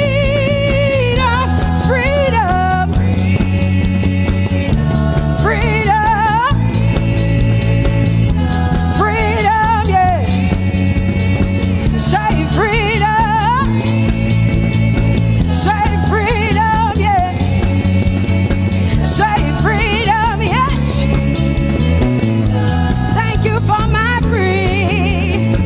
freedom, freedom, freedom, yeah. Say freedom. Say freedom, yeah. Say freedom, yes. Thank you for my freedom.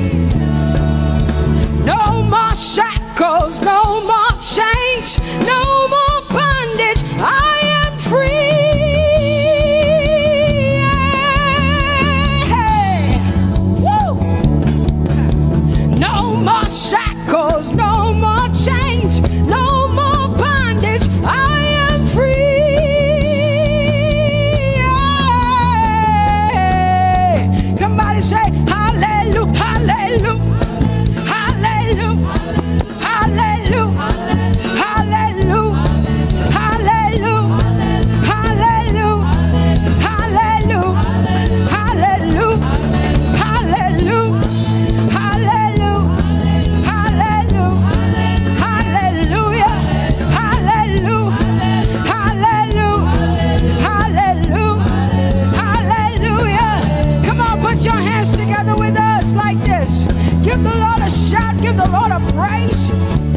No more shackles, no more chains, no more bondage. I am free. Yeah. Woo. No more shackles, no more chains, no more bondage. I am free. Yeah. Somebody say hallelujah, hallelujah, hallelujah, hallelujah, hallelujah, hallelujah, hallelujah, hallelujah, hallelujah, hallelujah, hallelujah, hallelujah. a shout, give the Lord a praise.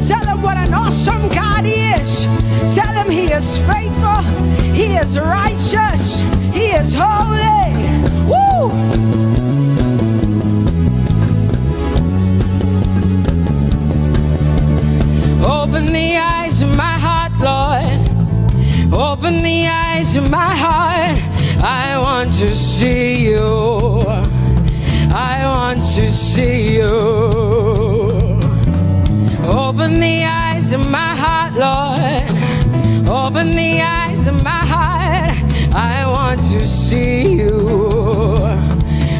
Tell him what an awesome God he is. Tell him he is faithful, he is righteous, he is holy. Woo! Open the eyes of my heart, Lord. Open the eyes of my heart. I want to see you. I want to see you. Open the eyes of my heart, Lord. Open the eyes of my heart. I want to see you.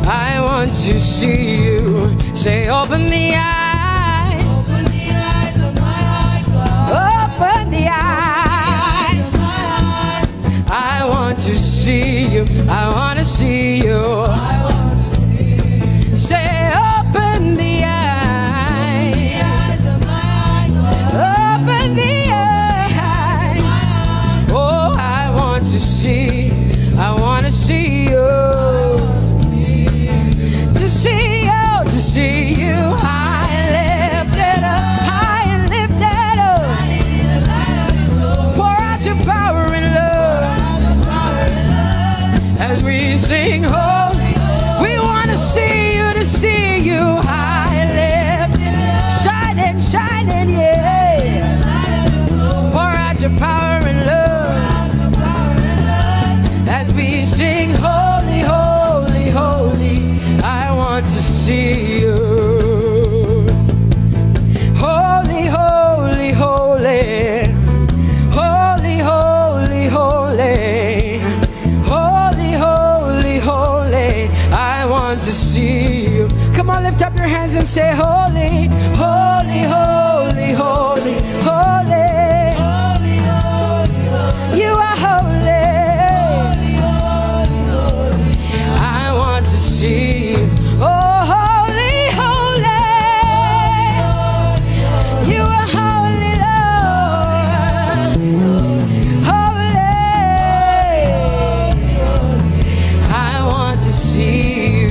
I want to see you. Say, open the eyes. Open the eyes of my heart, Lord. Open the eyes of my heart. I want to see you. I want to see you. I want to see you. Say, open the eyes. Open the eyes of my heart, Lord. Open the eyes. Oh, I want to see. I want to see you. To see you, to see you. High and lifted up, high and lifted up. Pour out your power and love as we sing holy. We want to see you, to see you. High and lifted, shining, shining, yeah. Pour out your power and love as we sing holy, holy, holy. I want to see you. Holy, holy, holy. Holy, holy, holy. Holy, holy, holy. I want to see you. Come on, lift up your hands and say holy, holy, holy, holy, holy. You are holy. I want to see you. Oh, holy, holy. You are holy, Lord. Holy. I want to see you.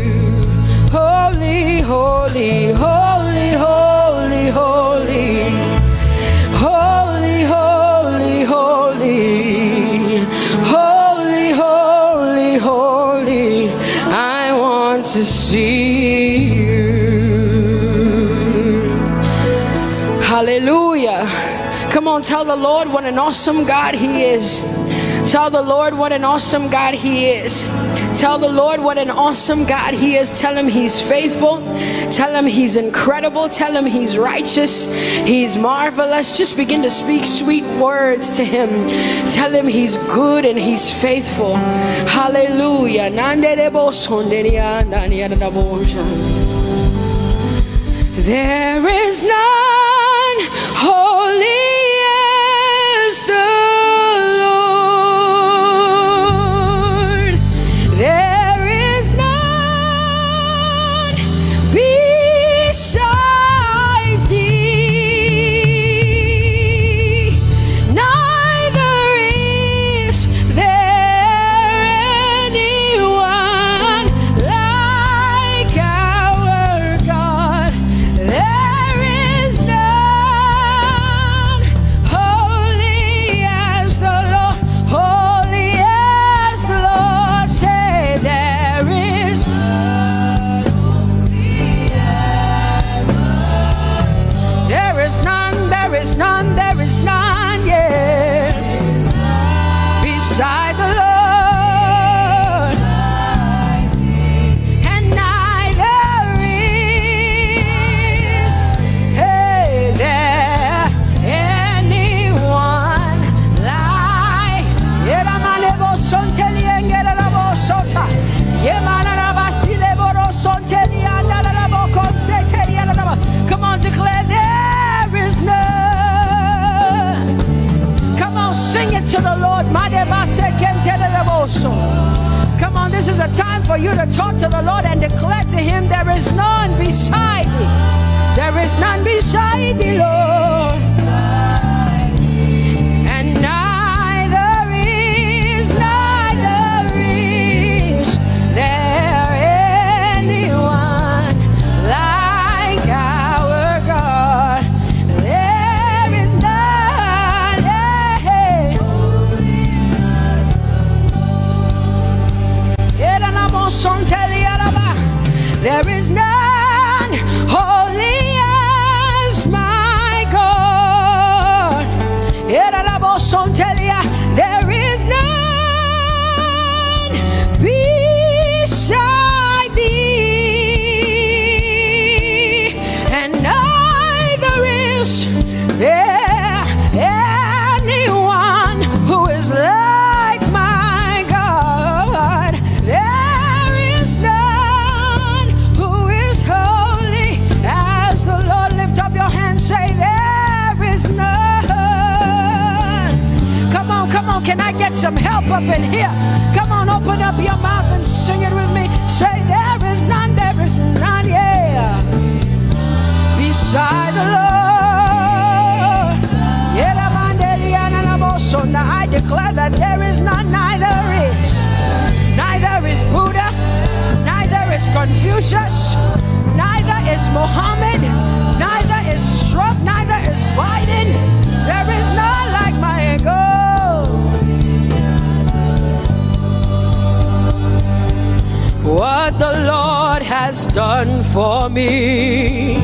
Holy, holy, holy, holy, holy. Holy, holy, holy. Holy, holy, holy. I want to see you. Hallelujah. Come on, tell the Lord what an awesome God he is. Tell the Lord what an awesome God he is. Tell the Lord what an awesome God he is. Tell him he's faithful. Tell him he's incredible. Tell him he's righteous. He's marvelous. Just begin to speak sweet words to him. Tell him he's good and he's faithful. Hallelujah. There is none holy as the Lord. There is none besides thee. Neither is there anyone like our God. There is none holy as the Lord, holy as the Lord. Say there is none holy as the Lord. There is none, there is none, there is none, yeah, beside the Lord. And neither is there anyone like. Come on, declare there is none. Come on, sing it to the Lord. Come on, this is a time for you to talk to the Lord and declare to him there is none beside thee. There is none beside thee, Lord. And neither is there anyone like our Can I get some help up in here? Come on, open up your mouth and sing it with me. Say, there is none, yeah, beside the Lord. So now I declare that there is none, neither is Buddha, neither is Confucius, neither is Muhammad, neither is Trump, neither is Biden. There is none like my God. What the Lord has done for me,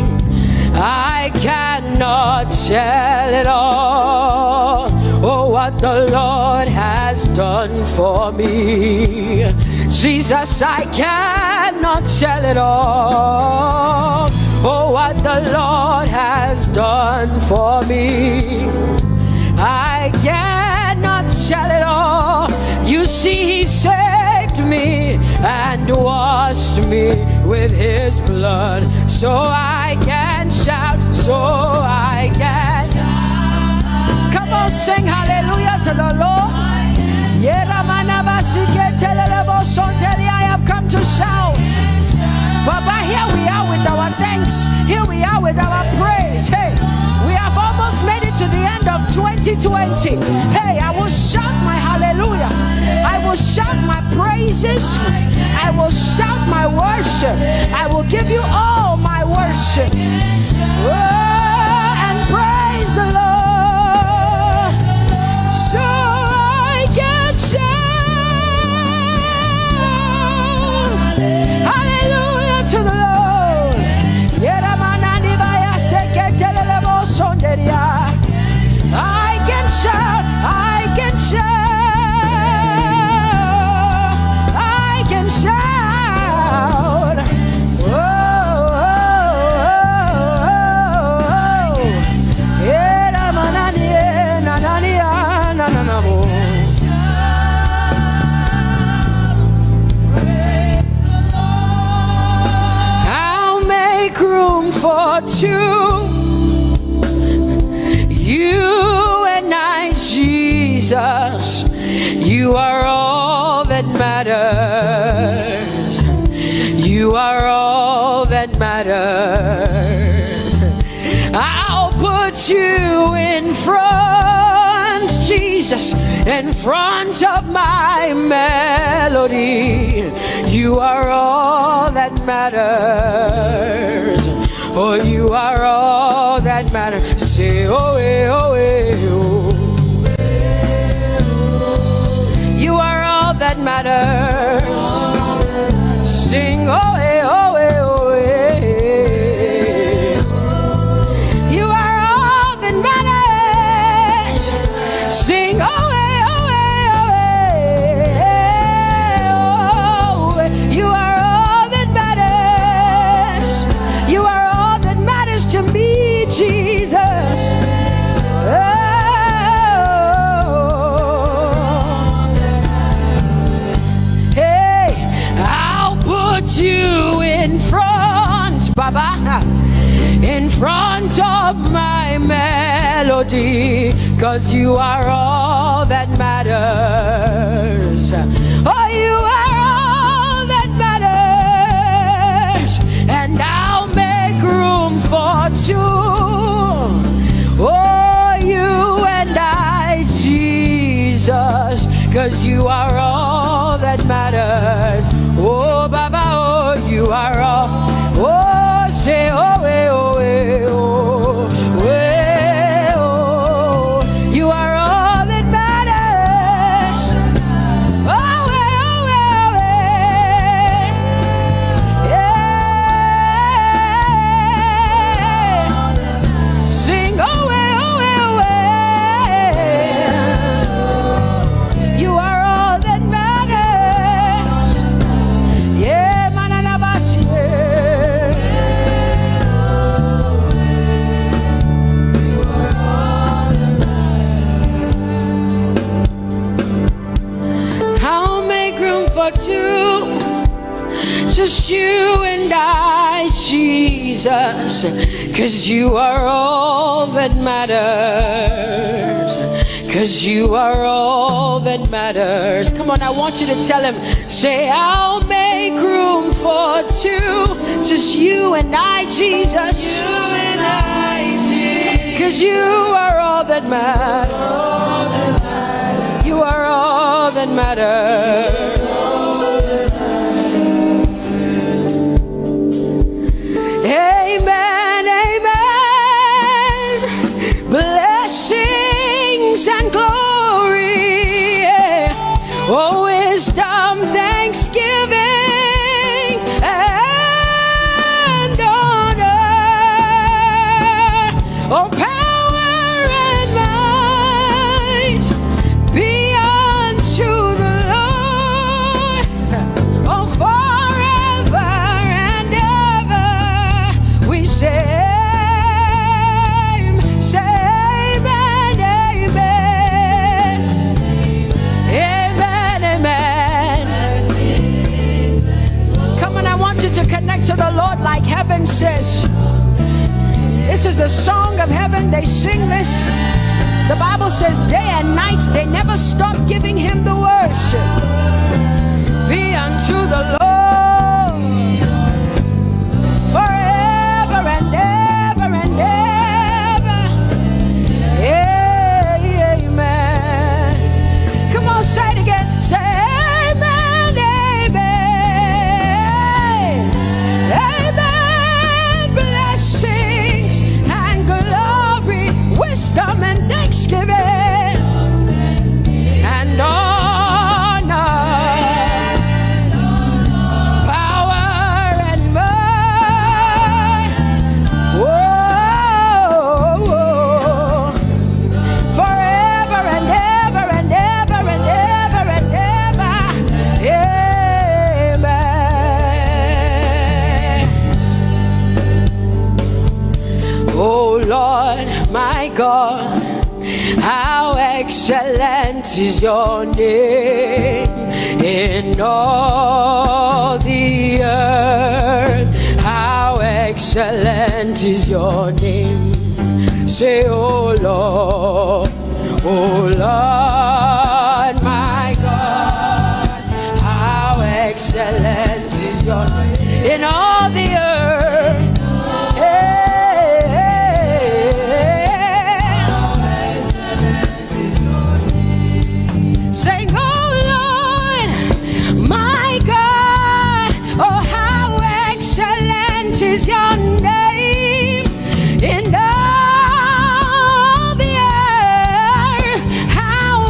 I cannot tell it all. Oh, what the Lord has done for me, Jesus, I cannot tell it all. Oh, what the Lord has done for me, I cannot tell it all. You see, He saved me and washed me with His blood, so I can shout, so I can. Come on, sing hallelujah to the Lord. I have come to shout. Baba, here we are with our thanks. Here we are with our praise. Hey, we have almost made it to the end of 2020. Hey, I will shout my hallelujah. I will shout my praises. I will shout my worship. I will give you all my worship. Oh, and praise the Lord. So I can shout hallelujah to the Lord. I can shout, I can shout, I can shout. Oh, I'll make room for two. You and I, Jesus, you are all that matters. You are all that matters. I'll put you in front, Jesus, in front of my melody. You are all that matters. Oh, you are all that matters. Say, oh, eh, oh, eh, oh. You are all that matters. Sing, oh, eh, oh, eh, oh, eh. You are all that matters. Sing, oh, eh, oh, eh, oh, eh. Oh, you are all that matters. You are all that matters to me, Jesus. Oh. Hey, I'll put you in front, Baba, in front of my melody, 'cause you are all that matters. Oh, you are all that matters. And I'll make room for two. Oh, you and I, Jesus, 'cause you are all that matters. Oh, Baba, oh, you are all. Oh, say, oh, eh, oh, eh, oh, eh, oh. You are all that matters. Oh, eh, oh, eh, oh, eh. Yeah. Sing, oh, eh, oh, eh, oh, eh. You are all that matters. Yeah, manana basi. I'll make room for two, just you and I, Jesus, 'cause you are all that matters. 'cause you are all that matters. Come on, I want you to tell him, say, I'll make room for two, just you and I, Jesus. You and I, Jesus. 'Cause you are all that matters. You are all that matters. Amen, amen. Blessings and glory, yeah. Oh, wisdom, thanksgiving, and honor. Oh, power and might be unto the Lord. Oh, forever and ever we say, amen, amen. Amen, amen. Come on, I want you to connect to the Lord like heaven says. This is the song of heaven. They sing this. The Bible says day and night they never stop giving him the worship. Be unto the Lord forever and ever and ever. Amen. Come on, say it again. Say amen, amen. Amen. Blessings and glory, wisdom and thanksgiving, and honor, power and might. Whoa, whoa. Forever and ever and ever and ever and ever. Amen. Oh Lord, my God, how excellent is your name in all the earth. How excellent is your name. Say, oh Lord, my God, how excellent is your name in all the earth. Say, oh Lord, my God, oh how excellent is your name in all the earth. How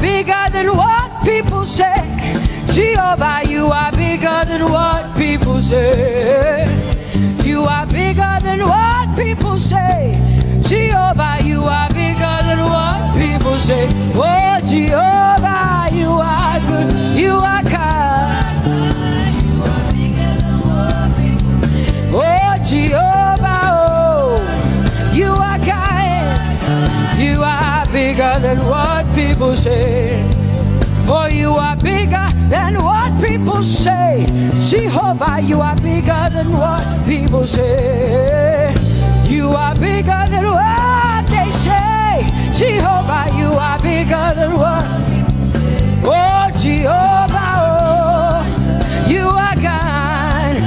bigger than what people say. Jehovah, you are bigger than what people say. You are bigger than what people say. Jehovah, you are bigger than what people say. Oh, Jehovah, you are good. You are kind. Oh, Jehovah, oh, you are kind. You are bigger than what people say. Oh, you are bigger than what people say. Jehovah, you are bigger than what people say. You are bigger than what they say. Jehovah, you are bigger than what. Oh, Jehovah, oh, you are kind.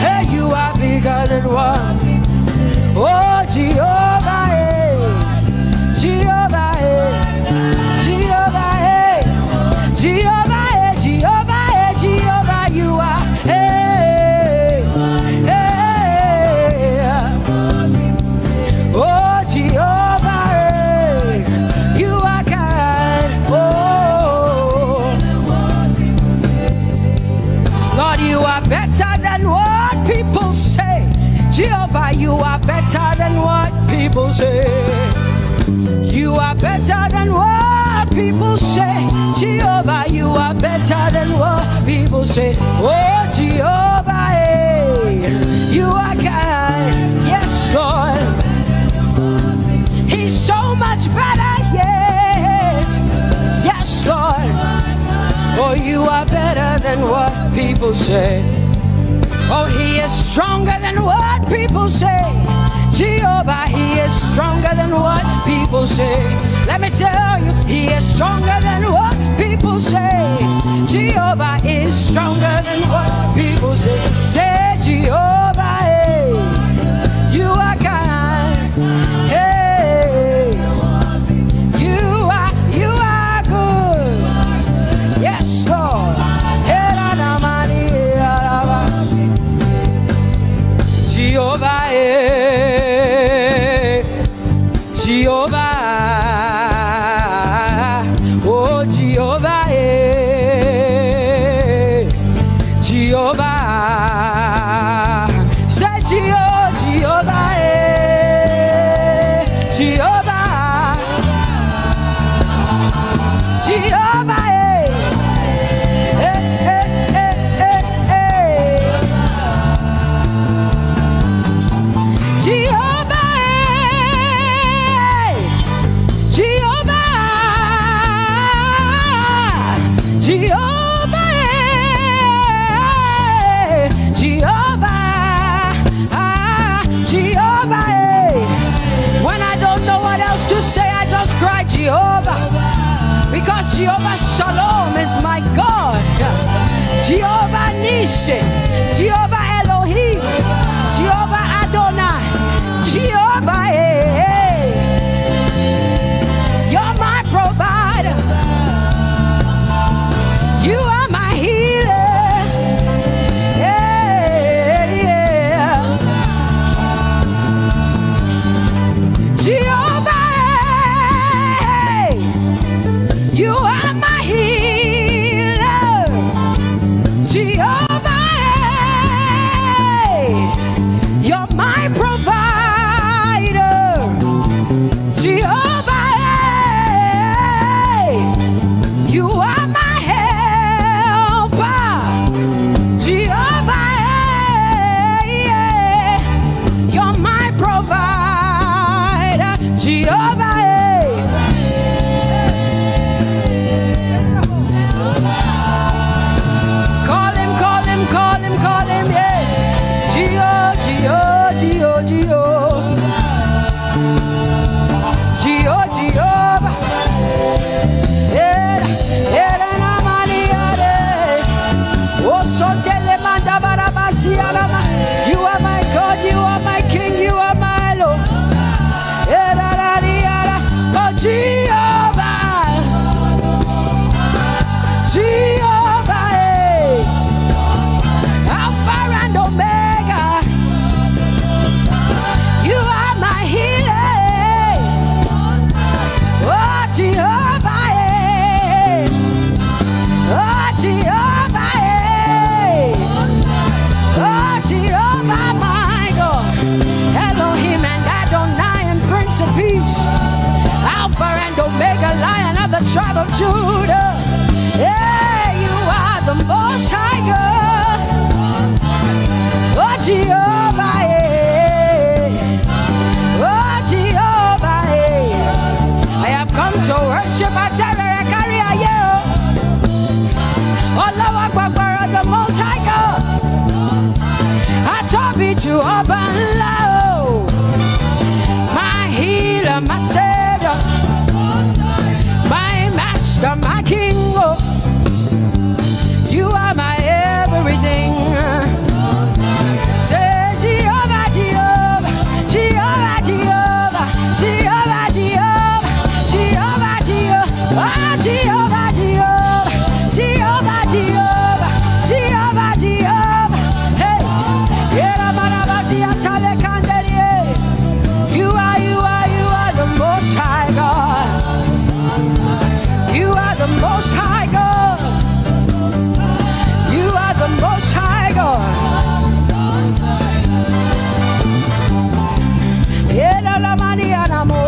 Hey, you are bigger than what. Oh, Jehovah, hey. Jehovah, hey. Jehovah, hey. Jehovah, hey. Jehovah, hey. Jehovah, you are. Hey, hey. Oh, Jehovah, hey. You are kind. Oh, Lord, you are better than what people say. Jehovah, you are better than what people say. You are better than what people say. Jehovah, you are better than what people say. Oh, Jehovah, hey, you are kind. Yes, Lord. He's so much better, yeah. Yes, Lord. Oh, you are better than what people say. Oh, he is stronger than what people say. Jehovah, he is stronger than what people say. Let me tell you, he is stronger than what people say. Jehovah is stronger than what people say. Say, Jehovah, hey, you are kind. Hey, you are good. Yes, Lord. Jehovah, Jehovah, oh Jehovah, Jehovah, say Jehovah, Jehovah, Jehovah, Jehovah, because Jehovah Shalom is my God. Jehovah Nissi, Jehovah Elohim, Jehovah Adonai, Jehovah, hey, you're my provider. You are my healer. Yeah, yeah. Jehovah, you are my healer, Jehovah. of Judah. Yeah, you are the Most High God. Oh, Jehovah, yeah. Oh, Jehovah, yeah. I have come to worship at Terekari, yeah. Oh, Lord, the Most High God. I Tope to Obanlao, my healer, my savior, my master, my king. Oh, you are my everything. Say Jehovah, Jehovah, Jehovah, Jehovah, Jehovah, Jehovah, Jehovah, Jehovah, oh, Jehovah, Jehovah, Jehovah, Jehovah, Jehovah, Jehovah. Hey, you are the Most High God. You are the Most High God. You are the Most High God. Yela la maniana mo.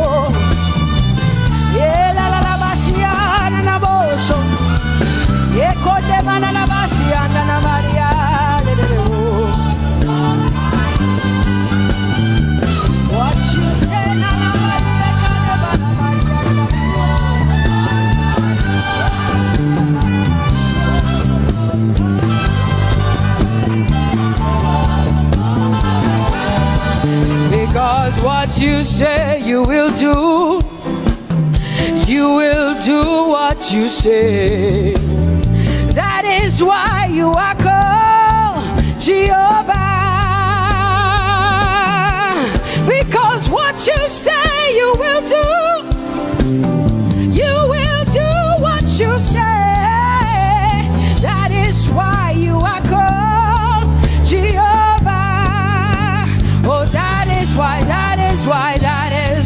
Yela la basiana na boso. Yeko de manana basiana na Maria. What you say na because what you say you will do. You will do what you say. That is why you are called Jehovah. Because what you say you will do. You will do what you say. That is why you are called Jehovah. Oh, that is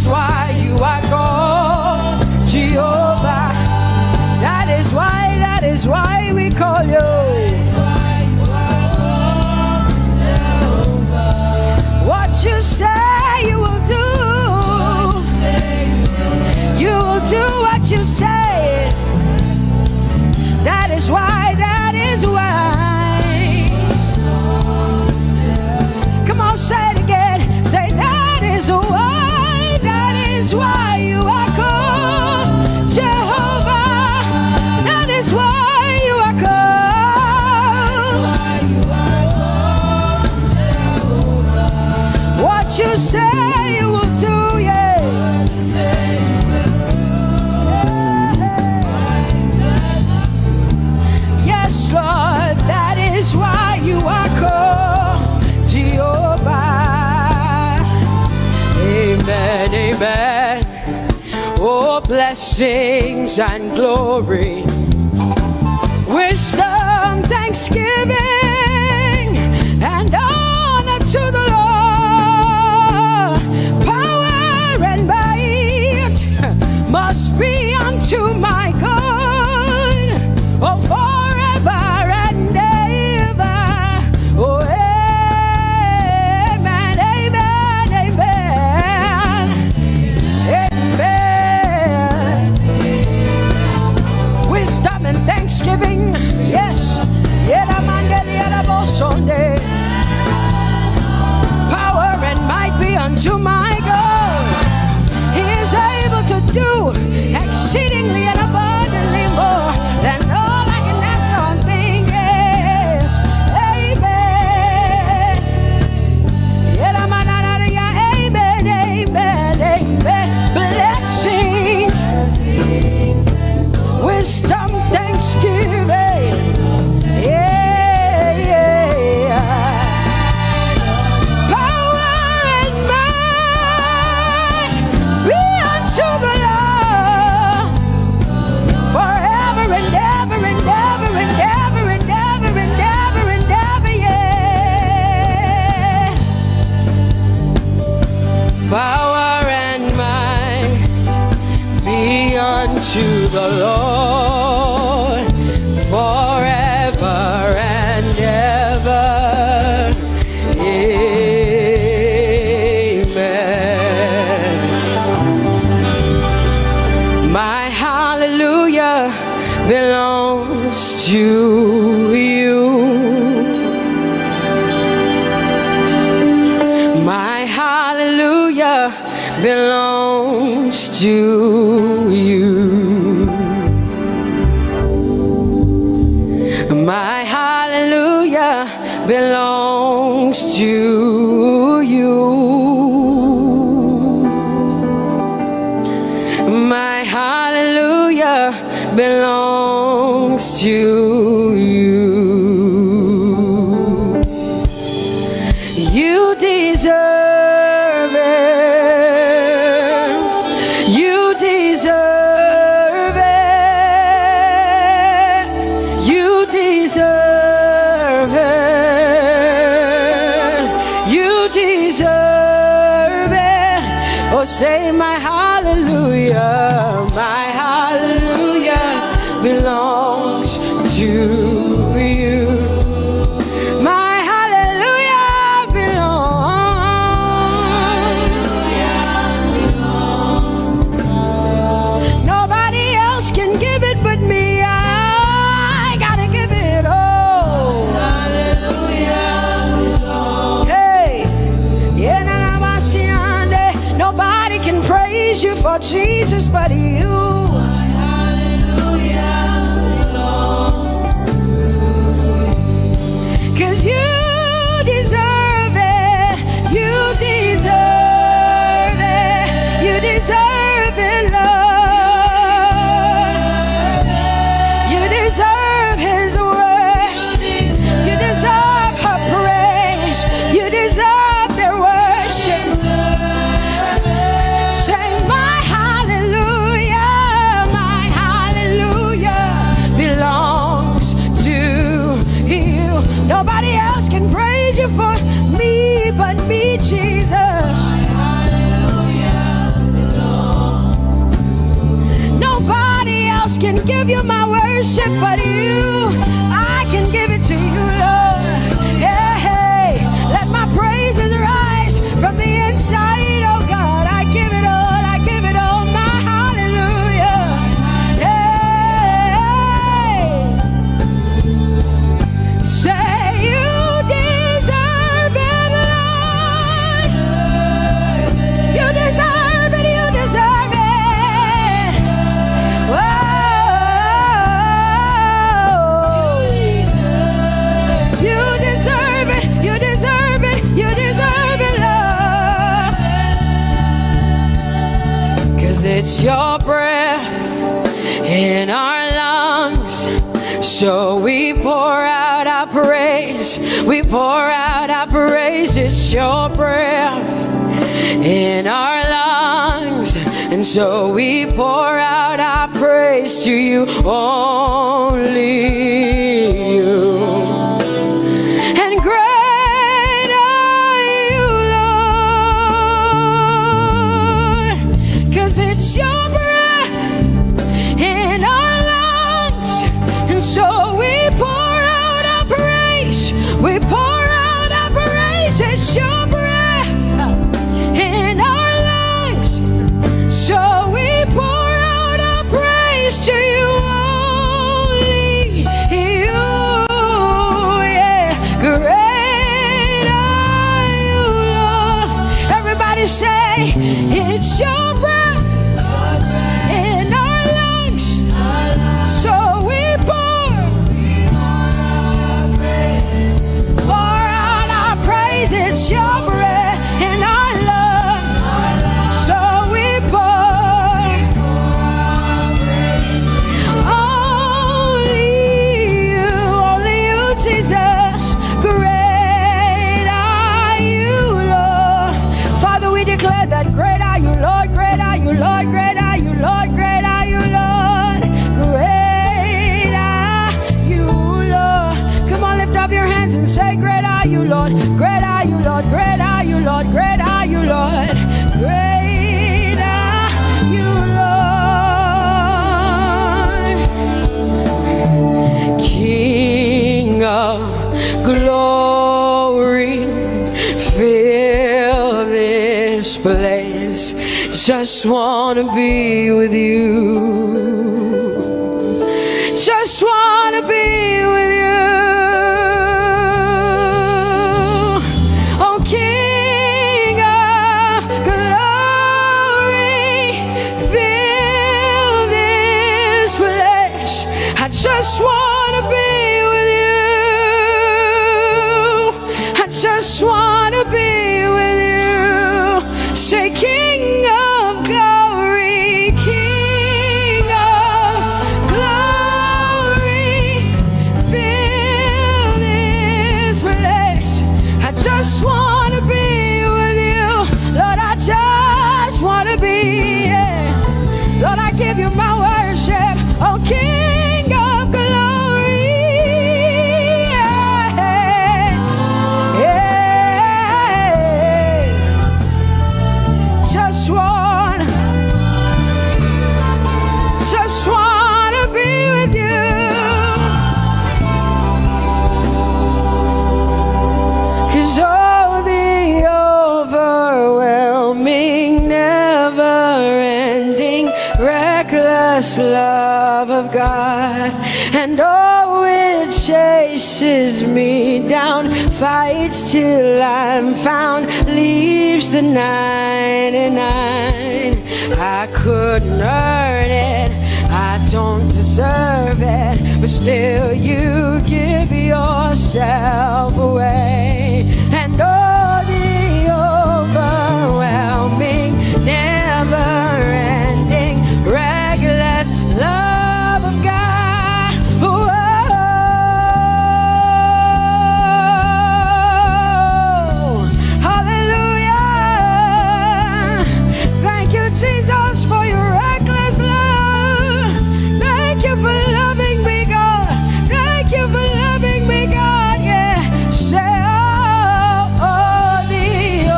why you are called Jehovah. That is why we call you. What you say you will do. You will do what you say. That is why. Come on, say it again. Say that is why you are called Jehovah. That is why you are called. What you say you will do, yeah. Yes, Lord, that is why you are called Jehovah. Amen, amen. Oh, blessings and glory, wisdom, thanksgiving, and honor to the Lord. Power and might must be unto my God. Oh, forever and ever. Oh, amen, amen, amen, amen. Wisdom and thanksgiving, yes. Power and might be unto my God. He is able to do exceedingly and abundantly more than all I can ask or think. Yes, amen. Amen, amen, amen. Blessings, wisdom, thanksgiving. Yeah, yeah. Power and might be unto the Lord forever and ever and ever and ever and ever and ever and ever, yeah. Power and might be unto the Lord belongs to you. My hallelujah belongs to you. My hallelujah belongs to you. My hallelujah belongs to you. You deserve it. You deserve it. You deserve it. You deserve it. Oh, say my hallelujah. My hallelujah belongs to you. My hallelujah belongs. Nobody else can give it but me. I gotta give it all. Hallelujah. Hey, nobody can praise you for Jesus but you. Cause you deserve it, you deserve it, you deserve it, Lord. You deserve His worship, you deserve her praise, you deserve their worship. Say my hallelujah belongs to you. Nobody else can praise you for me but me, Jesus. Nobody else can give you my worship but you. I can give it to you, Lord. Hey, let my praises rise from the inside, oh God. I give it all, I give it all, my hallelujah. Hey, say you deserve it, Lord. You deserve it, you deserve it. Whoa. You deserve it, you deserve it, you deserve it, Lord. 'Cause it's your breath in our lungs, so we pour out our praise, we pour out our praise. It's your breath in our lungs, and so we pour out our praise to you, only you. And great are you, Lord, 'cause it's your breath in our lungs, and so we pour out our praise, we pour out our praise. It's your breath in our lungs, so we pour out our praise to you, only you. Yeah, great are you, Lord. Everybody say, it's your breath in our lungs, so we pour out our praise. It's your breath in our lungs, so we pour only you, Jesus. Great are you, Lord. Father, we declare that great are you, Lord, great are you, Lord, great are you, Lord, great are you, Lord, great are you, Lord. Come on, lift up your hands and say, great are you, Lord, great are you, Lord, great are you, Lord, great are you, Lord, great are you, Lord. King of glory, fill this place. Just wanna be with you. just want to be with you. I just want to be with you. Say, King of glory, King of glory, fill this place. I just want to be with you. Lord, I just want to be. Yeah. Lord, I give you my worship. Oh, King of glory. Yeah. Yeah. Just want to be with you. 'Cause oh, the overwhelming, never-ending, reckless love of God, and oh, it chases me down, fights till I'm found, leaves the 99. I couldn't earn it, I don't deserve it, but still you give yourself away. And oh, the overwhelming, never-ending, reckless love of God. Whoa. Hallelujah. Thank you, Jesus, for your reckless love. Thank you for loving me, God. Thank you for loving me, God. Yeah. Say, oh, the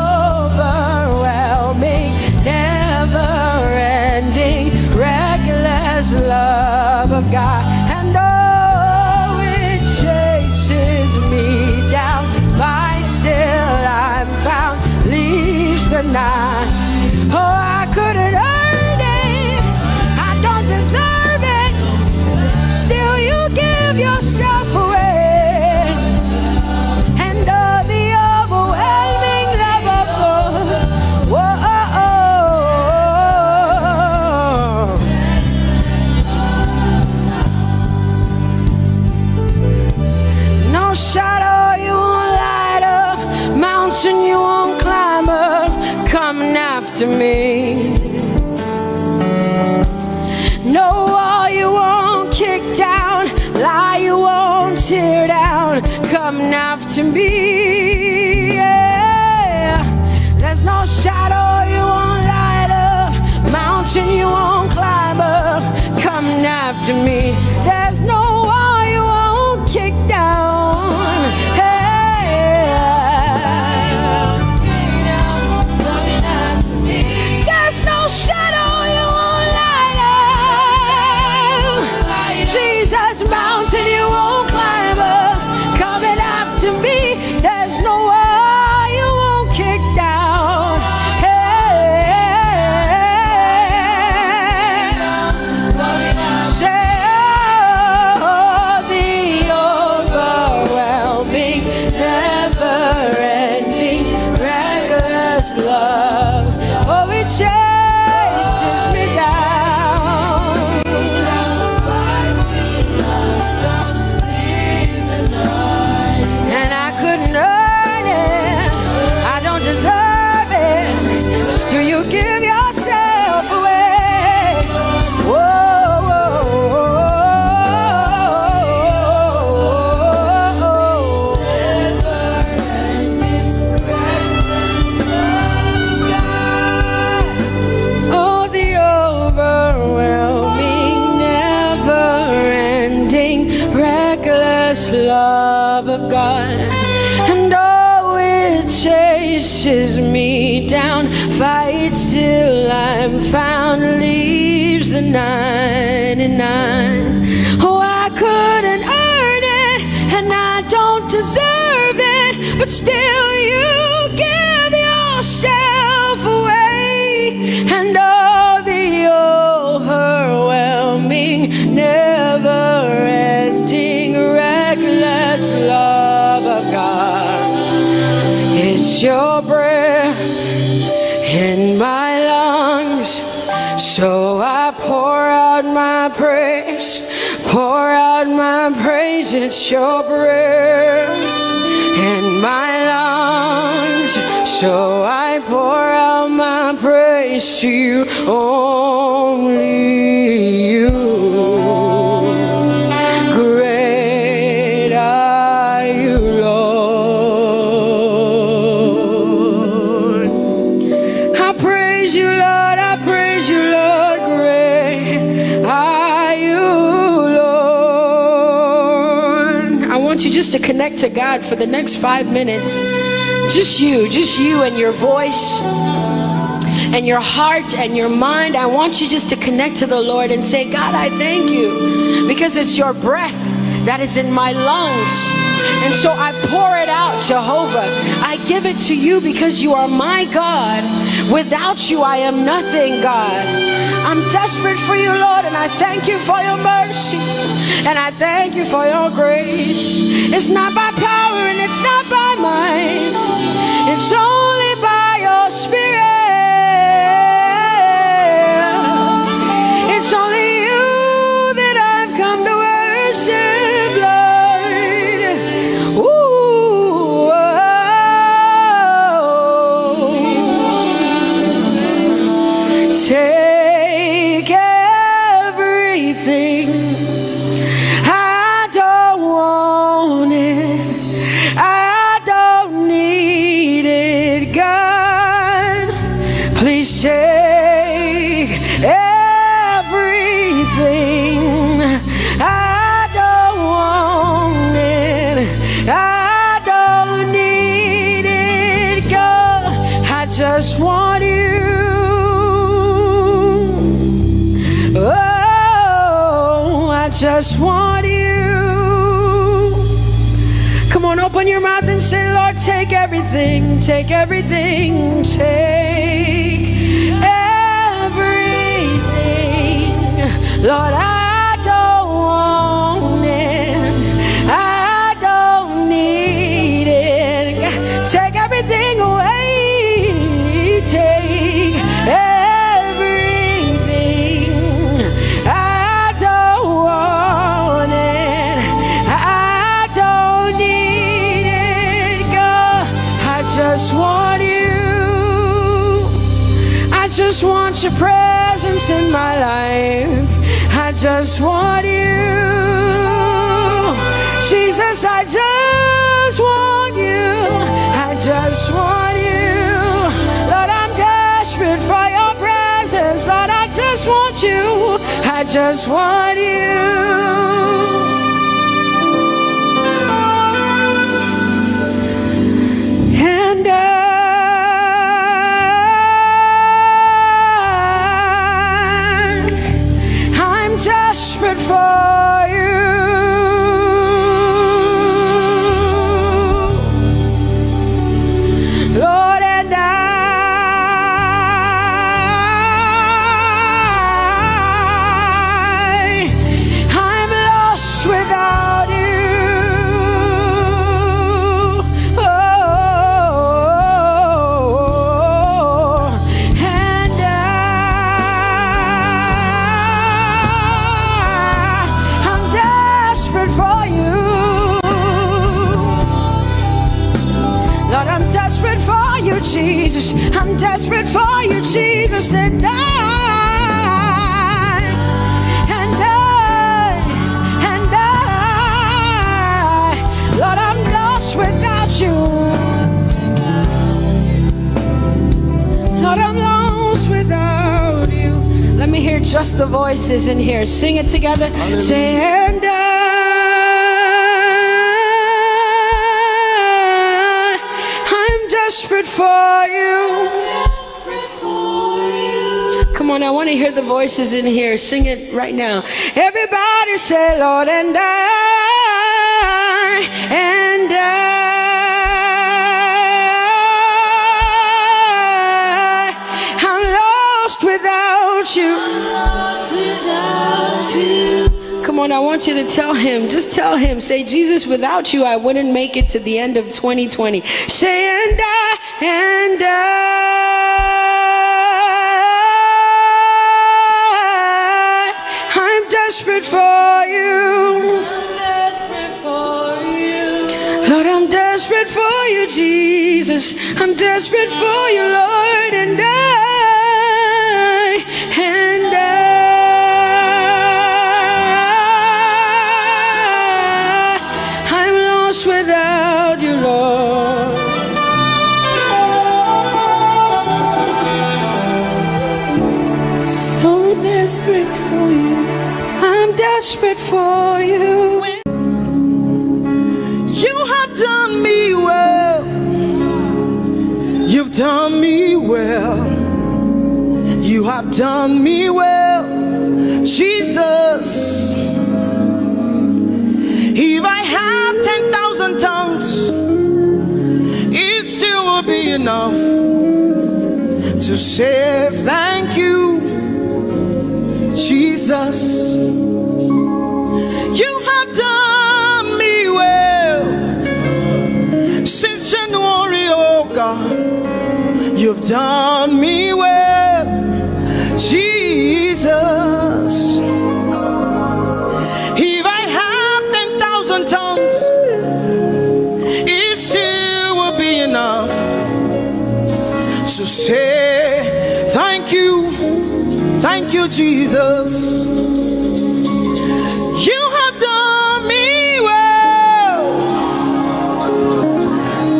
overwhelming, never-ending, reckless love of God. And oh, it chases me down, by still I'm found, leaves the 9. Oh, I couldn't earn it, I don't deserve it, still you give yourself away. And oh, the overwhelming love of God. Whoa. No shadow you won't light up, mountain you won't climb up, coming after me. No wall you won't kick down, lie you won't tear down, coming after me. Yeah. There's no shadow you won't light up, mountain you won't climb up, coming after me. There's no wall you won't kick down. Hey. There's no shadow you won't light up. Jesus, mountain you won't climb up, coming after me. There's no wall you won't kick down. Hey. Say, oh, the overwhelming, never-ending, reckless love. Oh, it chases me down. And I couldn't earn it, I don't deserve it, still you give yourself away. Whoa, whoa, whoa. Oh, the overwhelming, never-ending, reckless love of God. And oh, it chases me down, fights till I'm found, leaves the 99. Oh, I couldn't earn it, and I don't deserve it, but still you give yourself away. And oh, the overwhelming, never-ending, reckless love of God. It's your breath in my lungs, so I pour out my praise, pour out Lord, my praise, it's your breath in my lungs. So I pour out my praise to you, only you. Great are you, Lord. I praise you, Lord. I praise you, Lord. Great are you, Lord. I want you just to connect to God for the next 5 minutes. Just you and your voice and your heart and your mind. I want you just to connect to the Lord and say, God, I thank you because it's your breath that is in my lungs. And so I pour it out, Jehovah. I give it to you because you are my God. Without you, I am nothing, God. I'm desperate for you, Lord, and I thank you for your mercy. And I thank you for your grace. It's not by power and it's not by might. It's only by your Spirit. It's only you that I've come to worship, Lord. Ooh, oh. Take everything. I don't want it. I don't need it, God. Please take everything. I don't want it. I don't need it, God. I just want you. Oh, I just want you. Come on, open your mouth and say, Lord, take everything, take everything, take everything. Lord, I don't want it. I don't need it. Take everything away. Take everything. I don't want it. I don't need it, God. I just want you. I just want your presence in my life. I just want you. Jesus, I just want you. I just want you. Lord, I'm desperate for your presence. Lord, I just want you. I just want you. And I'm desperate for you. Lord, and I'm lost without you. Oh, and I'm desperate for you. Lord, I'm desperate for you, Jesus. I'm desperate for you, Jesus. And Lord, I'm lost without you. Lord, I'm lost without you. Let me hear just the voices in here. Sing it together. Say, and I'm desperate for you. Come on, I want to hear the voices in here. Sing it right now. Everybody say, Lord, and I'm lost without you. Come on, I want you to tell him. Just tell him. Say, Jesus, without you, I wouldn't make it to the end of 2020. Say, and I'm desperate for you. desperate for you, Jesus. I'm desperate for you, Lord, and I'm lost without you, Lord. So desperate for you. I'm desperate for you. You have done me well. You've done me well. You have done me well, Jesus. If I have 10,000 tongues, it still will be enough to say thank you, Jesus. You have done me well since January, oh God. You've done me well, Jesus. If I have 10,000 tongues, it still will be enough to say thank you, Jesus. You have done me well.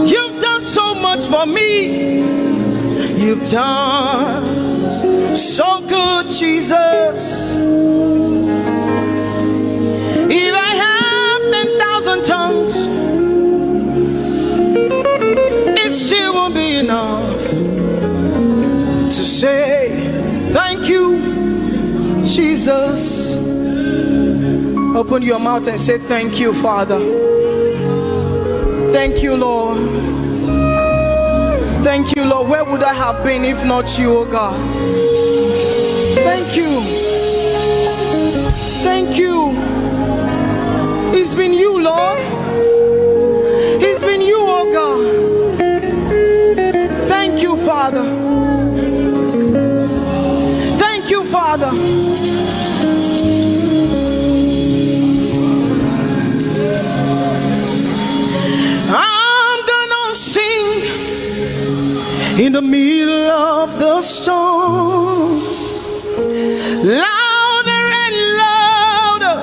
You've done so much for me. You've done so good, Jesus. If I have 10,000 tongues, it still won't be enough to say thank you, Jesus. Open your mouth and say thank you, Father. Thank you, Lord. Thank you, Lord. Where would I have been if not you, oh God? Thank you. Thank you. It's been you, Lord. It's been you, oh God. Thank you, Father. Thank you, Father. I'm gonna sing in the middle of the storm, louder and louder.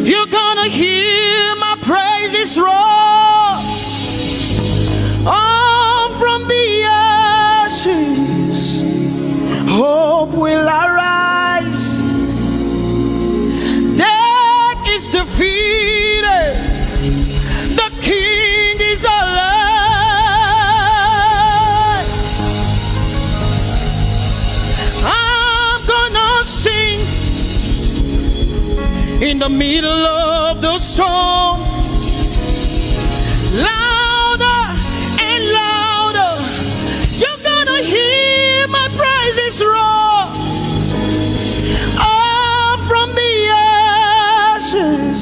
You're gonna hear my praises roar. Oh, from the ashes, hope will arise. Death is defeated. The King is alive. I'm gonna sing in the middle of the storm, louder and louder. You're gonna hear my praises roar. Up from the ashes,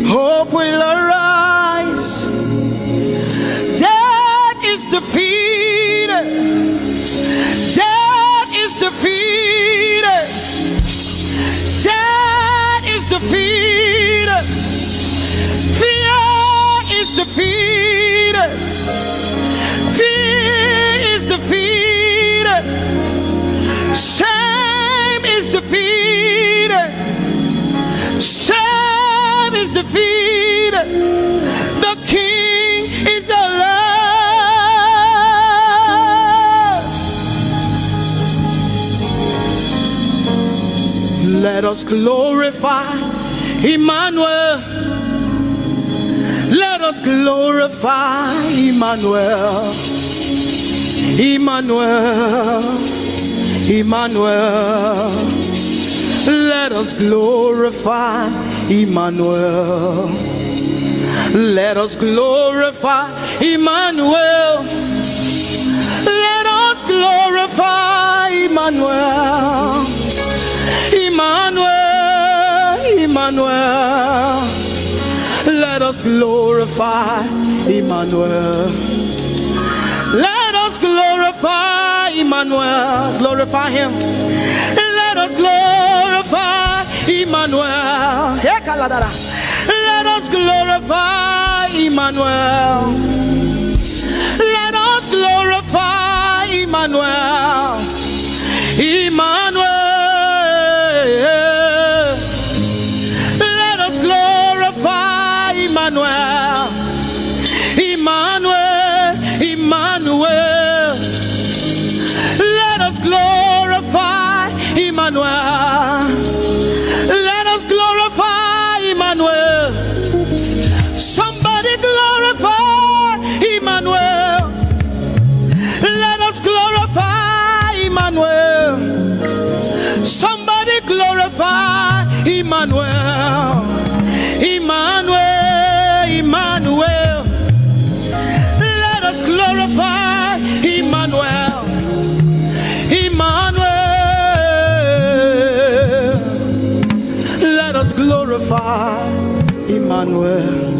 hope will arise. Death is defeated. Death is defeated. Death is defeated. Fear is defeated. Fear is defeated. Shame is defeated. Shame is defeated. The King is alive. Let us glorify Emmanuel. Let us glorify Emmanuel. Emmanuel. Emmanuel. Let us glorify Emmanuel. Let us glorify Emmanuel. Let us glorify Emmanuel. Emmanuel, Emmanuel. Let us glorify Emmanuel. Let us glorify Emmanuel. Glorify him. Let us glorify Emmanuel. Let us glorify Emmanuel. Let us glorify Emmanuel. Emmanuel. Let us glorify Emmanuel. Emmanuel. Emmanuel. Let us glorify Emmanuel. Let us glorify Emmanuel. Somebody glorify Emmanuel. Let us glorify Emmanuel. Somebody glorify Emmanuel. Emmanuel. Emmanuel. Let us glorify Emmanuel. Emmanuel. Let us glorify Emmanuel.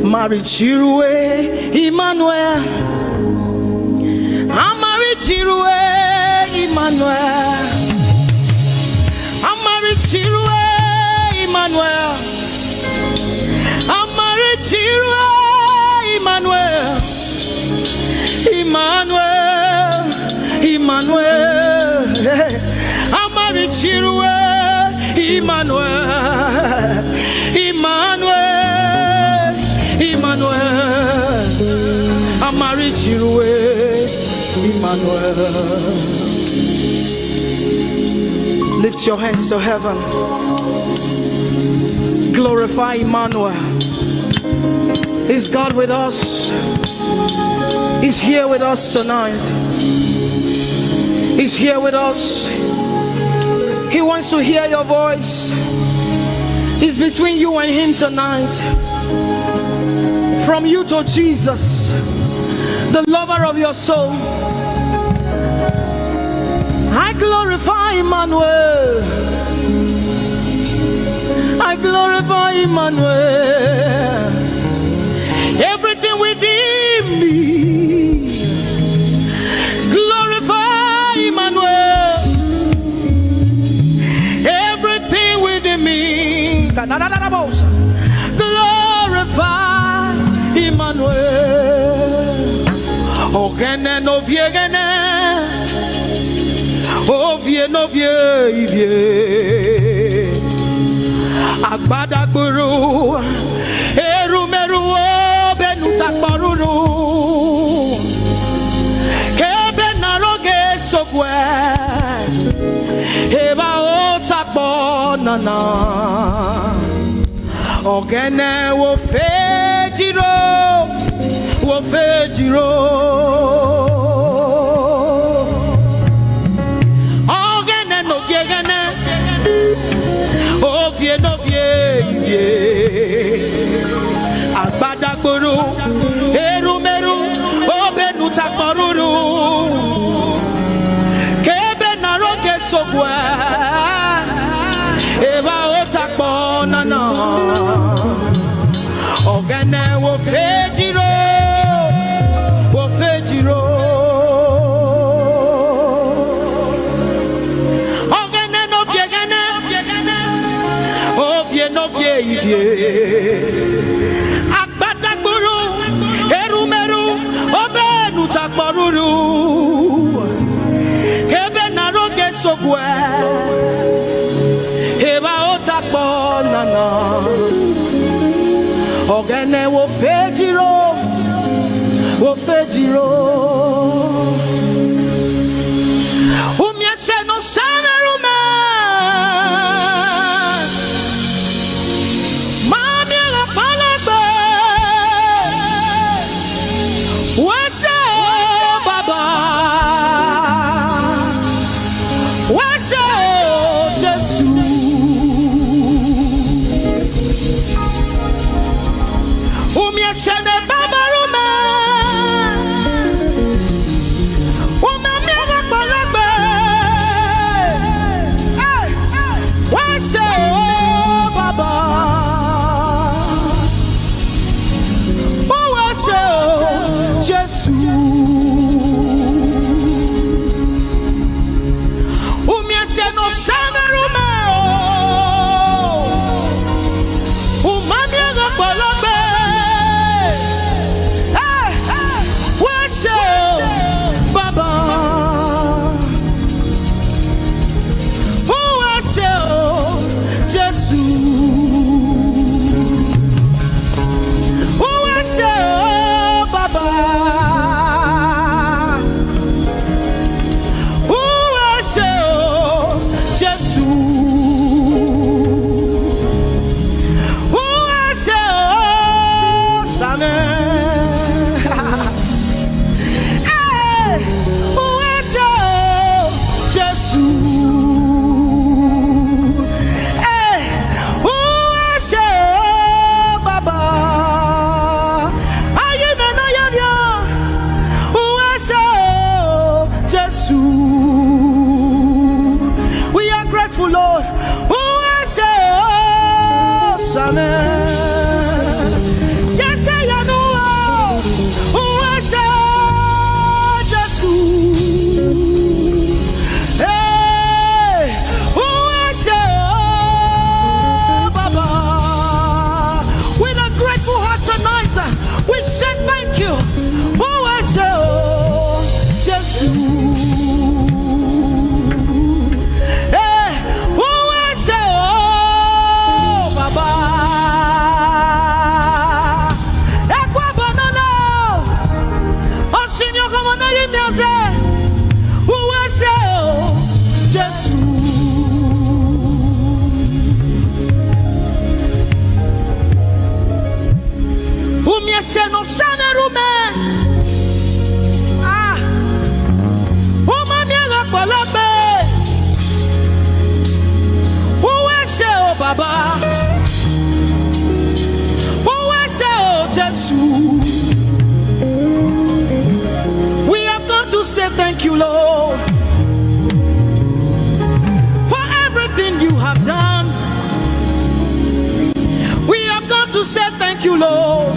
Mari Chirwe Emmanuel. Amari Chirwe Emmanuel. Amari Chirwe Emmanuel. Amari Chirwe Emmanuel. Emmanuel. Emmanuel. Amari Chirwe Emmanuel. Emmanuel. Emmanuel. Amari Chirwe Emmanuel. Lift your hands to heaven. Glorify Emmanuel. Is God with us? He's here with us tonight. He's here with us. He wants to hear your voice. It's between you and him tonight. From you to Jesus, the lover of your soul. I glorify Emmanuel. I glorify Emmanuel. Everything within me, glorify Emmanuel. Everything within me, glorify Emmanuel. Ogene no viegene, ovie no vie. Agbada guru, erumeru benuta paruru. Kebe naroge sokwe, eba otakbo nana. Ogene wo fejiro, wo fejiro. Ogene no gegene. Ovie no vie. Agbada guru, erumeru, obenu takporuru. Kebe naroge sokwe, eba otakpo nana. Ogene wo fejiro, wo fejiro. Ogene no viegene. Ovie no vie. Agbada guru, erumeru, obenu takporuru. Kebe naroge sokwe, eba otakpo nana. Ogene wo fejiro, wo fejiro. Umiese no samerume. We have come to say thank you, Lord, for everything you have done. We have come to say thank you, Lord,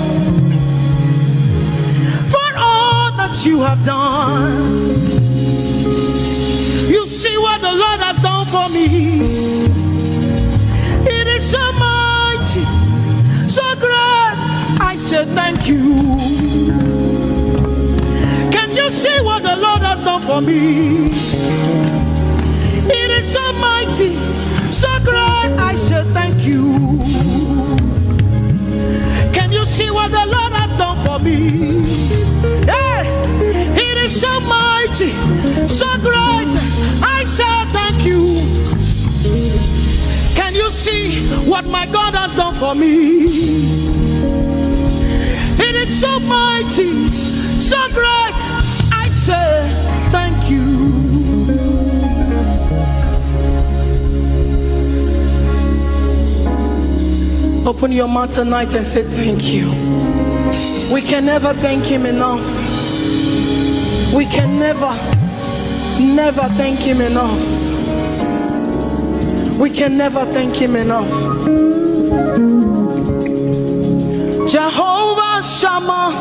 for all that you have done. You see what the Lord has done for me. It is so mighty, so great. I said thank you. Can you see what the Lord has done for me? It is so mighty, so great. I said thank you. Can you see what the Lord has done for me? Hey, it is so mighty, so great. I said thank you. Can you see what my God has done for me? It is so mighty, so great. I say thank you. Open your mouth tonight and say thank you. We can never thank him enough. We can never thank him enough. We can never thank him enough. Jehovah Shammah,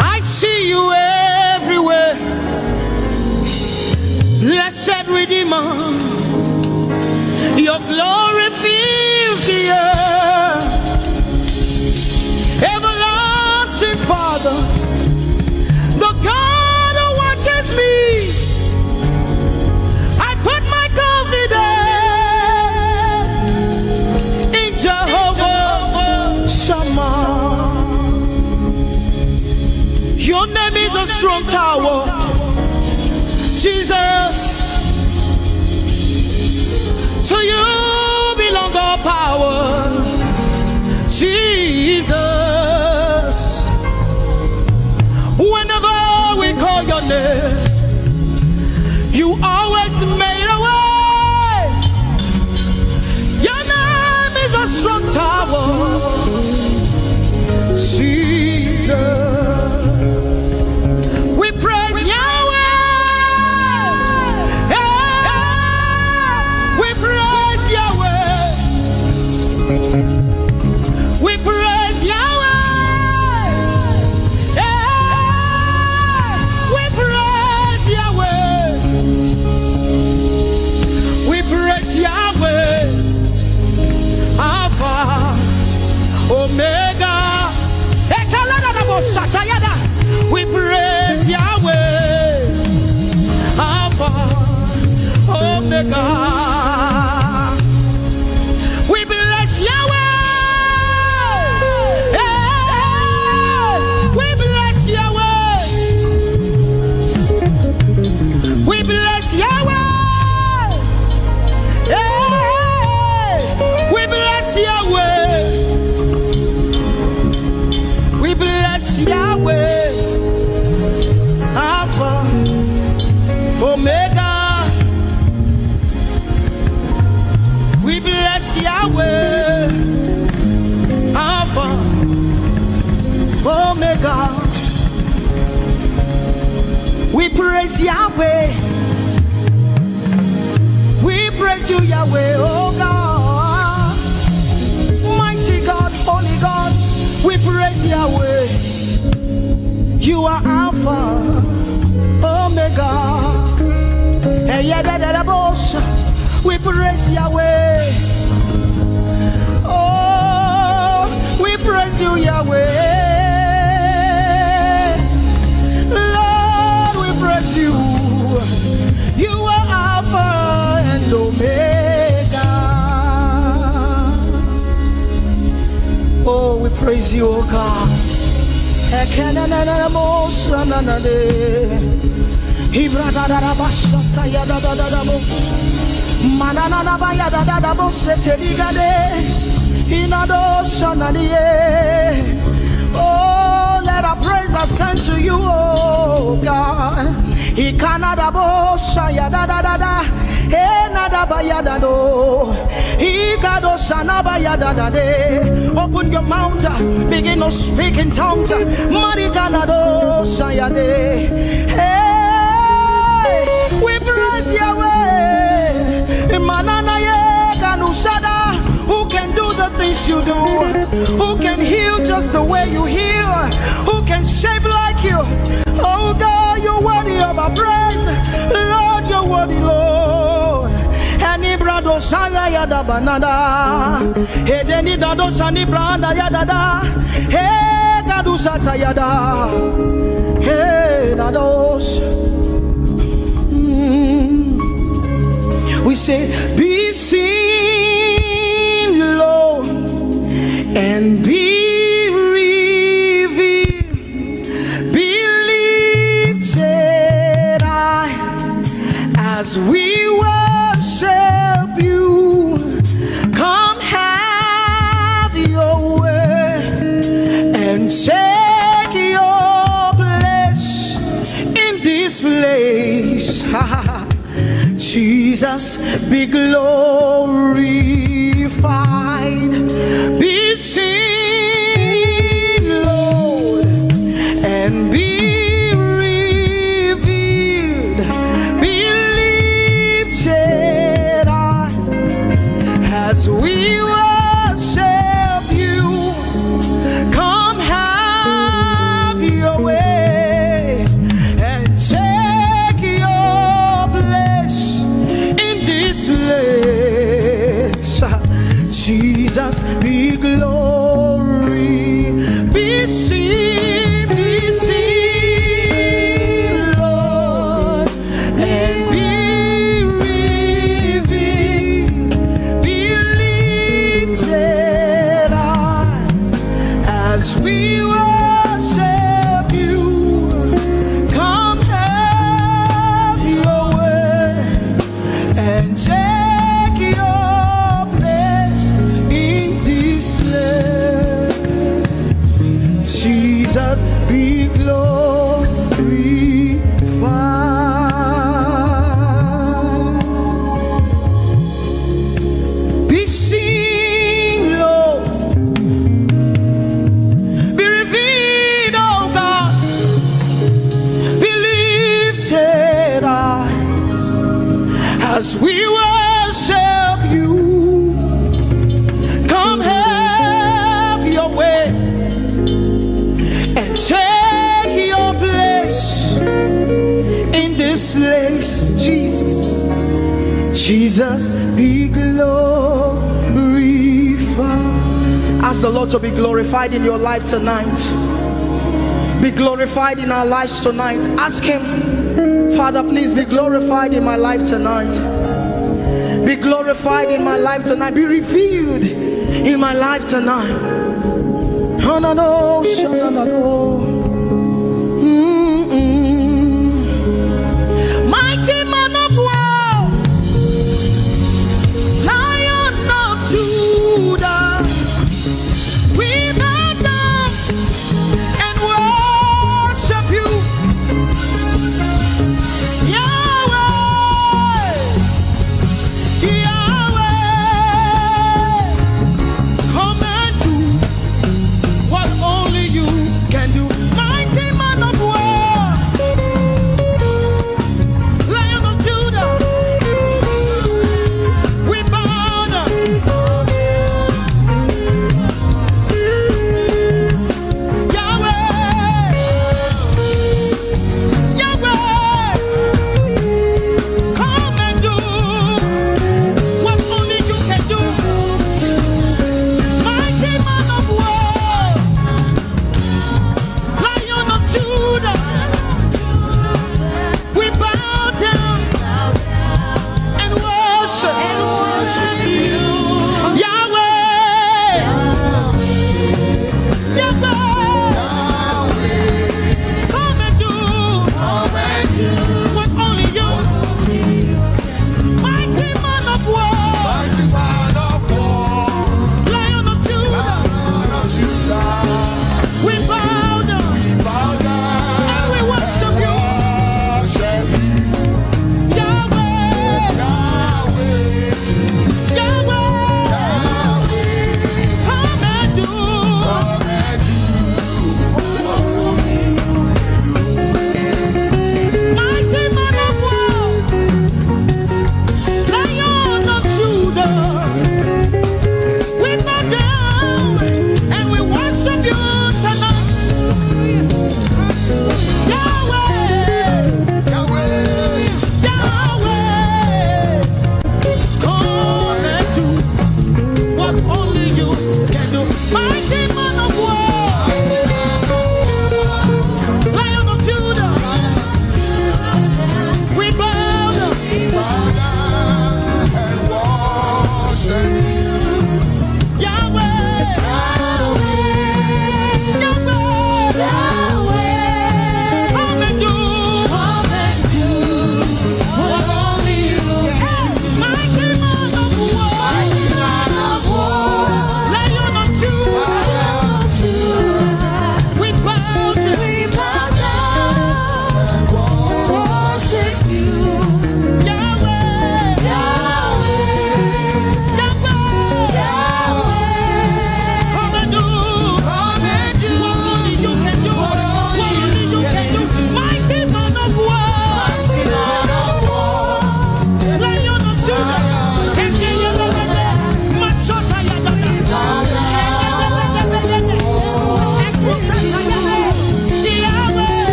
I see you everywhere. Blessed Redeemer, your glory fills the earth. Everlasting Father, the God who watches me, I put my confidence in Jehovah Shammah. Your name is a strong tower, Jesus. To you belong all power, Jesus. Whenever we call your name, you always made a way. Your name is a strong tower, Jesus. We praise Yahweh. We praise Yahweh. We praise Yahweh. We praise Yahweh. We praise Yahweh. Alpha, Omega. We praise Yahweh. Alpha, Omega. We bless Yahweh. We bless Yahweh. We bless Yahweh. We bless Yahweh. We bless Yahweh. Alpha, Omega. We bless Yahweh. Alpha, Omega. We praise Yahweh. We praise you, Yahweh, oh God. We praise Yahweh. Oh, we praise you, Yahweh. Lord, we praise you. You are Alpha and Omega. Oh, we praise you, oh God. Oh, let our praise ascend to you, oh God. Open your mouth, begin to speak in tongues. Hey, we praise Yahweh. Who can do the things you do? Who can heal just the way you heal? Who can shape like you? Oh God, you're worthy of our praise. Lord, you're worthy, Lord. Any brado sanga yada banada. Hey, deni dado sani branda yada. Hey, gadu sata yada. Hey, dados. We say, be seen, Lord, and be revealed, be lifted high as we worship you. Come have your way and take your place in this place. Jesus, be glorified, be seen, Lord, and be revealed, be lifted high as we worship you. Come have your way and take your place in this place. Jesus, be glory, be seen, Lord, and be revealed, be lifted high as we worship you. Come have your way and take your place in this place. Jesus, be glorified, be seen, Lord, be revealed, oh God, be lifted high as we worship you. Come have your way and take your place in this place. Jesus, Jesus, be glorified. Ask the Lord to be glorified in your life tonight. Be glorified in our lives tonight. Ask Him, Father, please be glorified in my life tonight. Be glorified in my life tonight. Be revealed in my life tonight. Mighty man of war, Lion of Judah, we bow down and worship you. Yahweh, come and do what only you can do.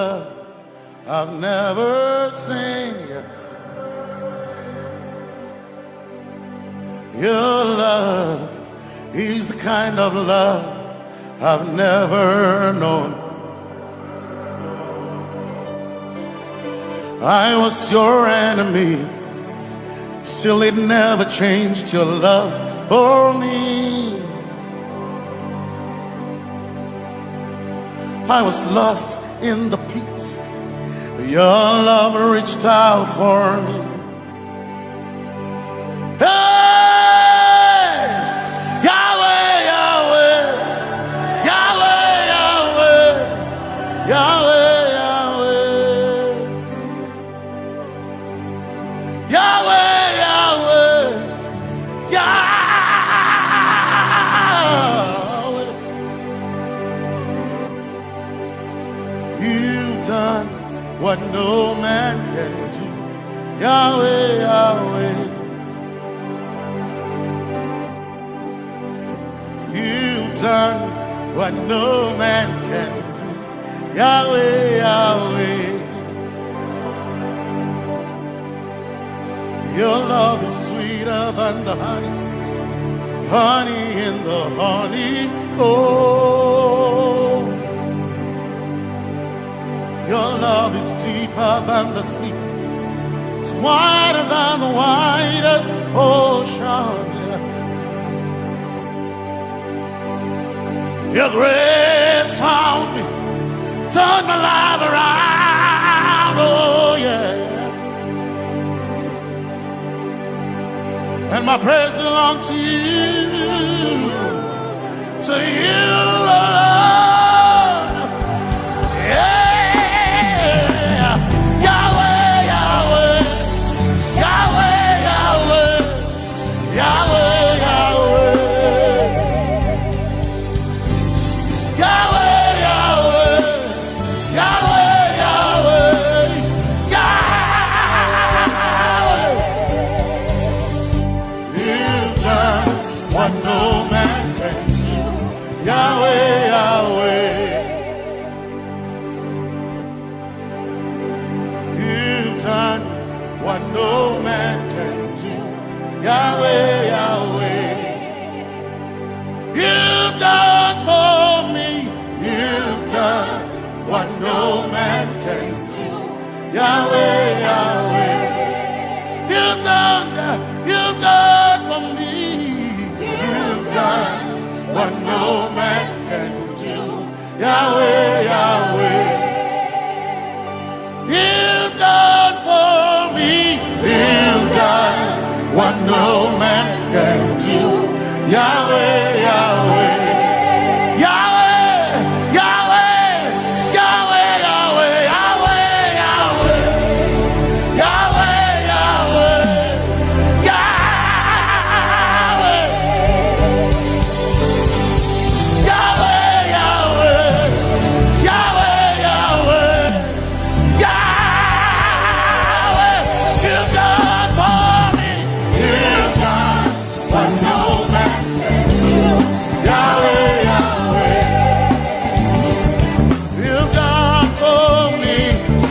love I've never seen yet. Your love is the kind of love I've never known. I was your enemy, still it never changed your love for me. I was lost in the pits, but your love reached out for me. Hey, Yahweh, Yahweh, Yahweh, Yahweh, Yahweh, Yahweh, Yahweh, Yahweh, Yahweh. You've done what no man can do. Yahweh, Yahweh. You've done what no man can do. Yahweh, Yahweh. Your love is sweeter than the honey, honey in the honey. Oh, your love is deeper than the sea. It's wider than the widest ocean. Your grace found me, turned my life around. Oh yeah. And my praise belongs to you, Lord. Yeah. Yahweh, Yahweh, Yahweh, Yahweh, Yahweh, Yahweh, Yahweh, Yahweh, Yahweh, Yahweh, Yahweh. You've done what no man can do. Yahweh, Yahweh. You've done what no man can do. Yahweh, Yahweh. You've done for me. You've done what no man can do. Yahweh, Yahweh. You've done for me. You've done what no man can do. Yahweh, Yahweh. You've done for me. You've done what no man can do. Yahweh, Yahweh. Yahweh, Yahweh, Yahweh, Yahweh, Yahweh, Yahweh, Yahweh, Yahweh, Yahweh, Yahweh, Yahweh, Yahweh, Yahweh. You've done for me. You've done what no man can do. Yahweh, Yahweh. You've done for me.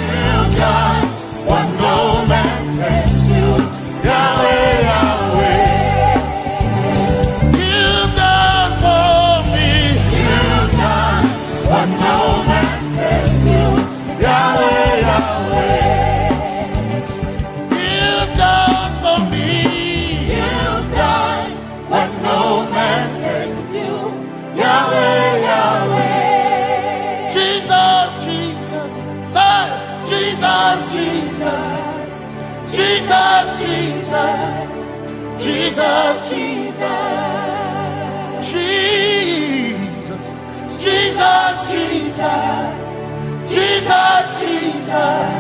You've done what no man can do. Yahweh, Yahweh. You've done for me. You've done what no man can do. Yahweh, Yahweh. You've done for me. You've done what no man can do. Yahweh, Yahweh. Jesus, Jesus, say, Jesus, Jesus, Jesus, Jesus, Jesus, Jesus, Jesus, Jesus, Jesus, Jesus,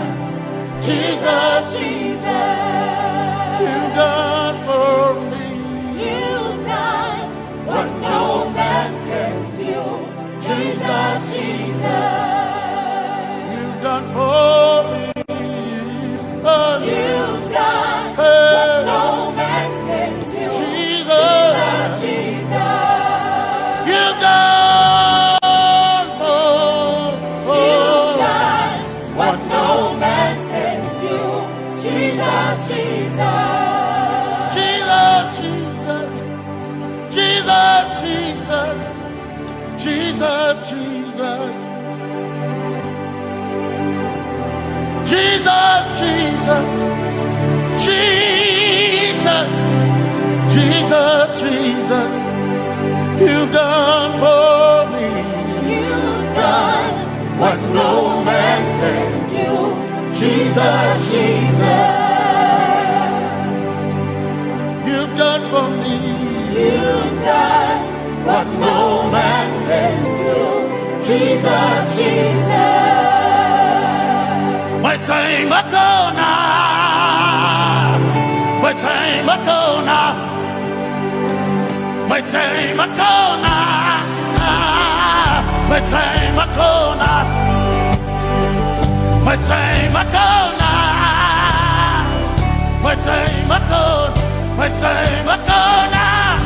Jesus, Jesus. You've done for me. You've done what no man can do. Jesus, Jesus. You've done for me. Oh, you've done what no man can do. Jesus, Jesus. You've done for me. You've done Jesus, Jesus, Jesus, Jesus, you've done for me. You've done what no man can do. Jesus, Jesus. You've done for me. You've done what no man can do. Jesus, Jesus. My time ago now. My time ago now. My time ago now. My time ago now. My time ago now. My time ago. My time ago now.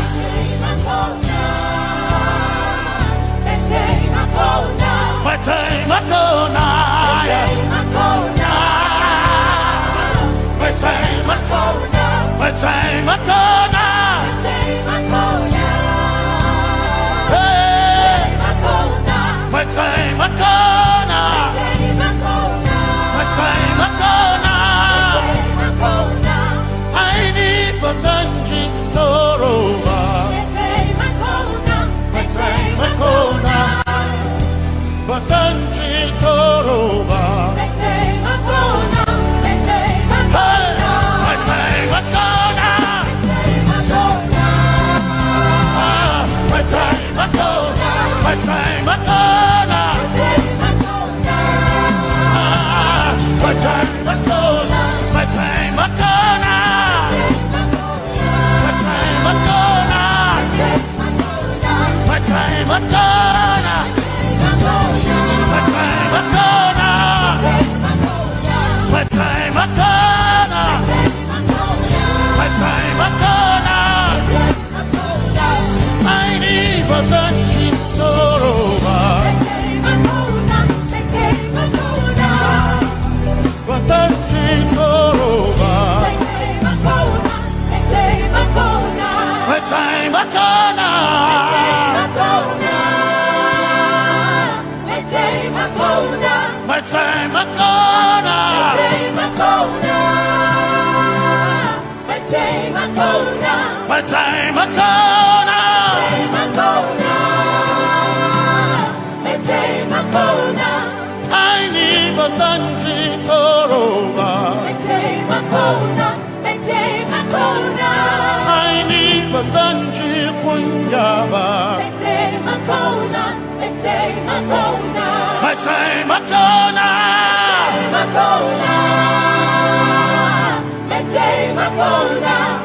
My time ago now. My time ago. My time ago now. Hey. My time ago now. My time ago now. I need Basanji Toroba. My time ago now. Basanji Toroba. My time ago now. My time ago now. My time ago now. My time ago now. My time ago now. My time ago now. My time ago now. My time ago now. My time ago now. My time ago now. I need Basanji Toroba. Basanji Toroba. My time ago now. My time ago now. My time ago now. I need Basanji Toroba. I need Basanji Punjaba. My time ago now.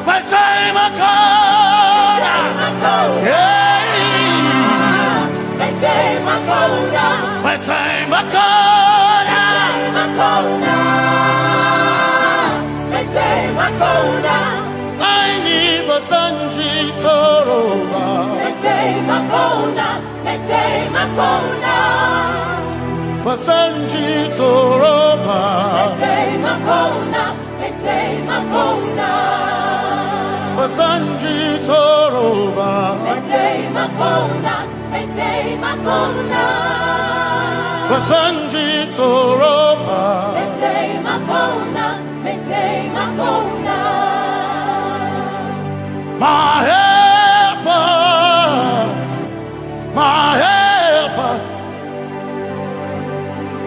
My time ago now. Yeah. My time ago now. My time ago now. I need Basanji Toroba. Basanji Toroba. Basanji Toroba. Basanji Toroba. My helper, my helper,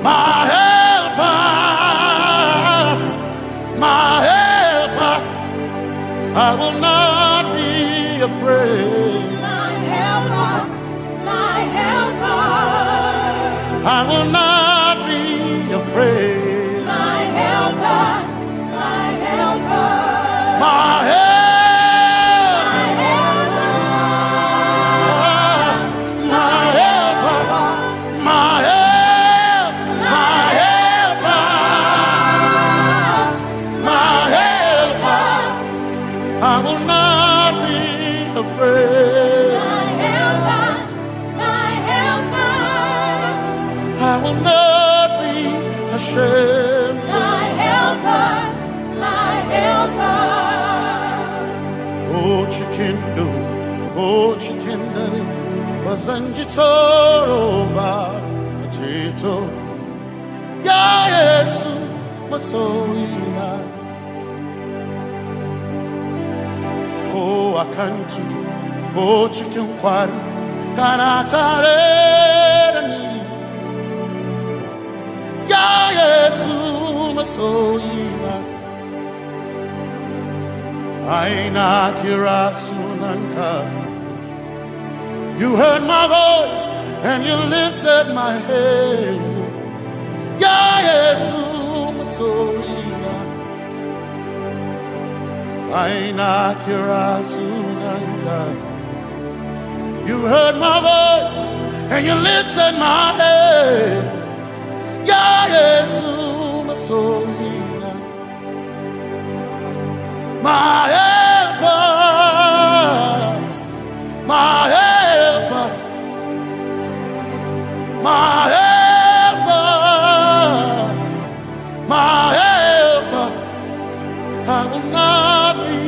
my helper, my helper. I will not be afraid. My helper, my helper. I will not be afraid. My helper, my helper. My helper. Basanji Toroba, Chito, Ya Yesu, masoina. Oh, I can't do. Oh, chicken quarry. Kanatare. Ya Yesu masoina. Aina kirasunanka. You heard my voice and you lifted my head. Ya Yesu masoina. Aina kirasunanka. You heard my voice and you lifted my head. Ya Yesu masoina. My helper, my helper, my helper, my helper. I will not be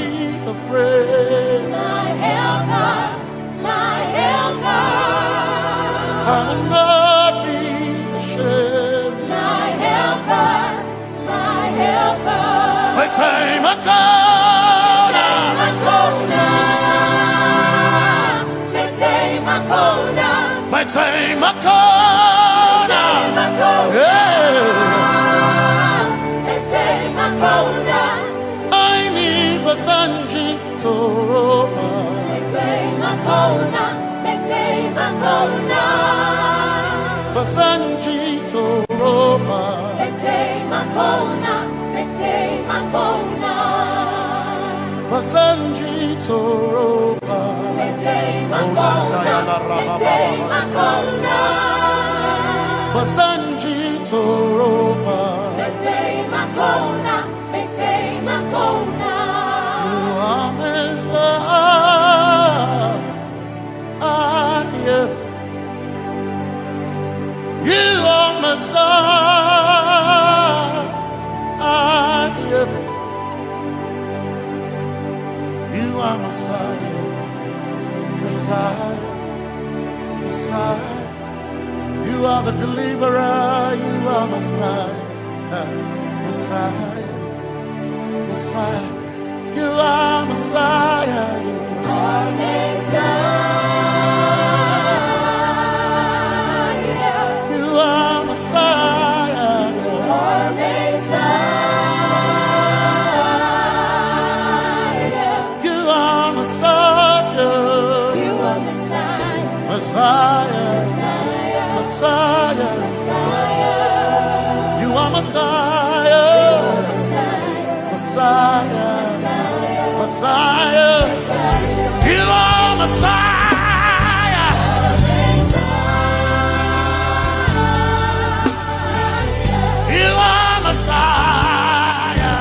afraid. My helper, my helper. I will not be ashamed. My helper, my helper. My time I come. My time I come. I need a Sanji Toroba. Basanji Toroba. Basanji Toroba. Basanji Toroba. You are Messiah. You are Messiah. You are Messiah. Messiah, Messiah, you are the deliverer, you are Messiah, Messiah, Messiah, you are Messiah, you are Messiah, you are Messiah, you are Messiah, you are Messiah. Messiah, Messiah, you are Messiah, Messiah, Messiah, you are Messiah, you are Messiah,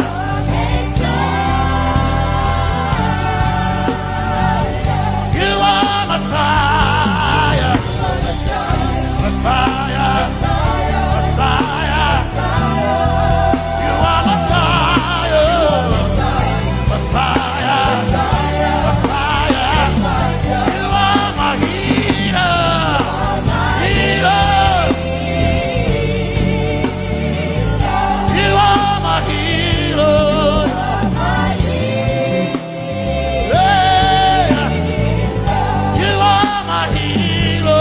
you are Messiah. Messiah, Messiah, you are Messiah, Messiah, Messiah, you are my healer, healer, you are my healer, yeah, you are my healer.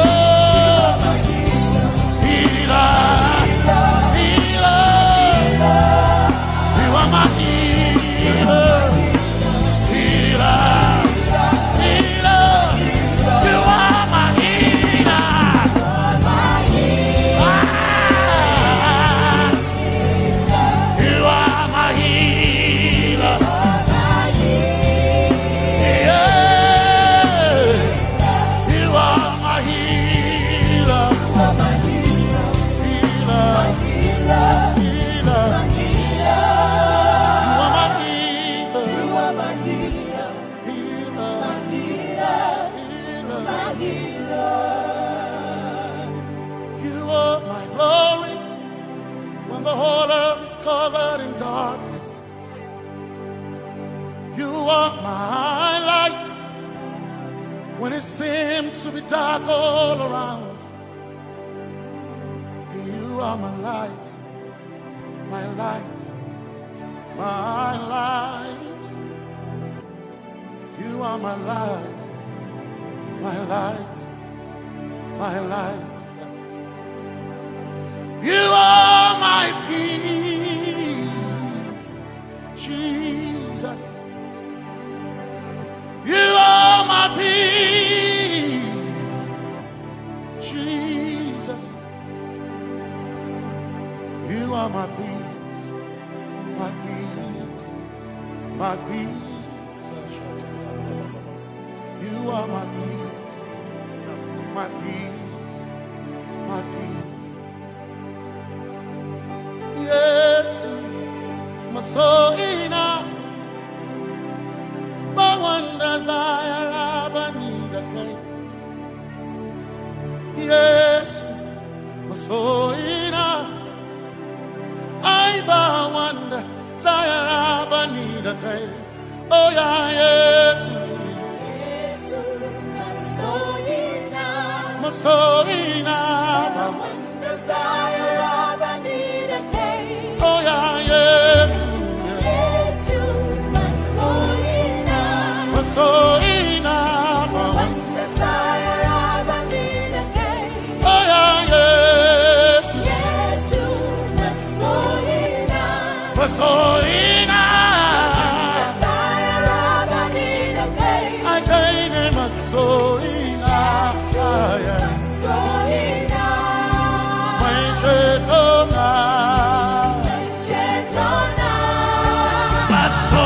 Covered in darkness, you are my light when it seemed to be dark all around. You are my light my light, my light. You are my light, my light, my light. You are my peace, Jesus. You are my peace, Jesus. You are my peace, my peace, my peace. You are my peace, my peace, my peace. Yes, my soul in a but one desire I need a king. Yes, my soul in a I bow one desire I need a king. Oh yeah, yes, my soul in a one desire I need a king. Oh yeah, yes, so enough, one desire I need a king. Oh yeah, yes, yes, so enough, desire I need a king. I gain him a so enough, so enough, my chetona, but so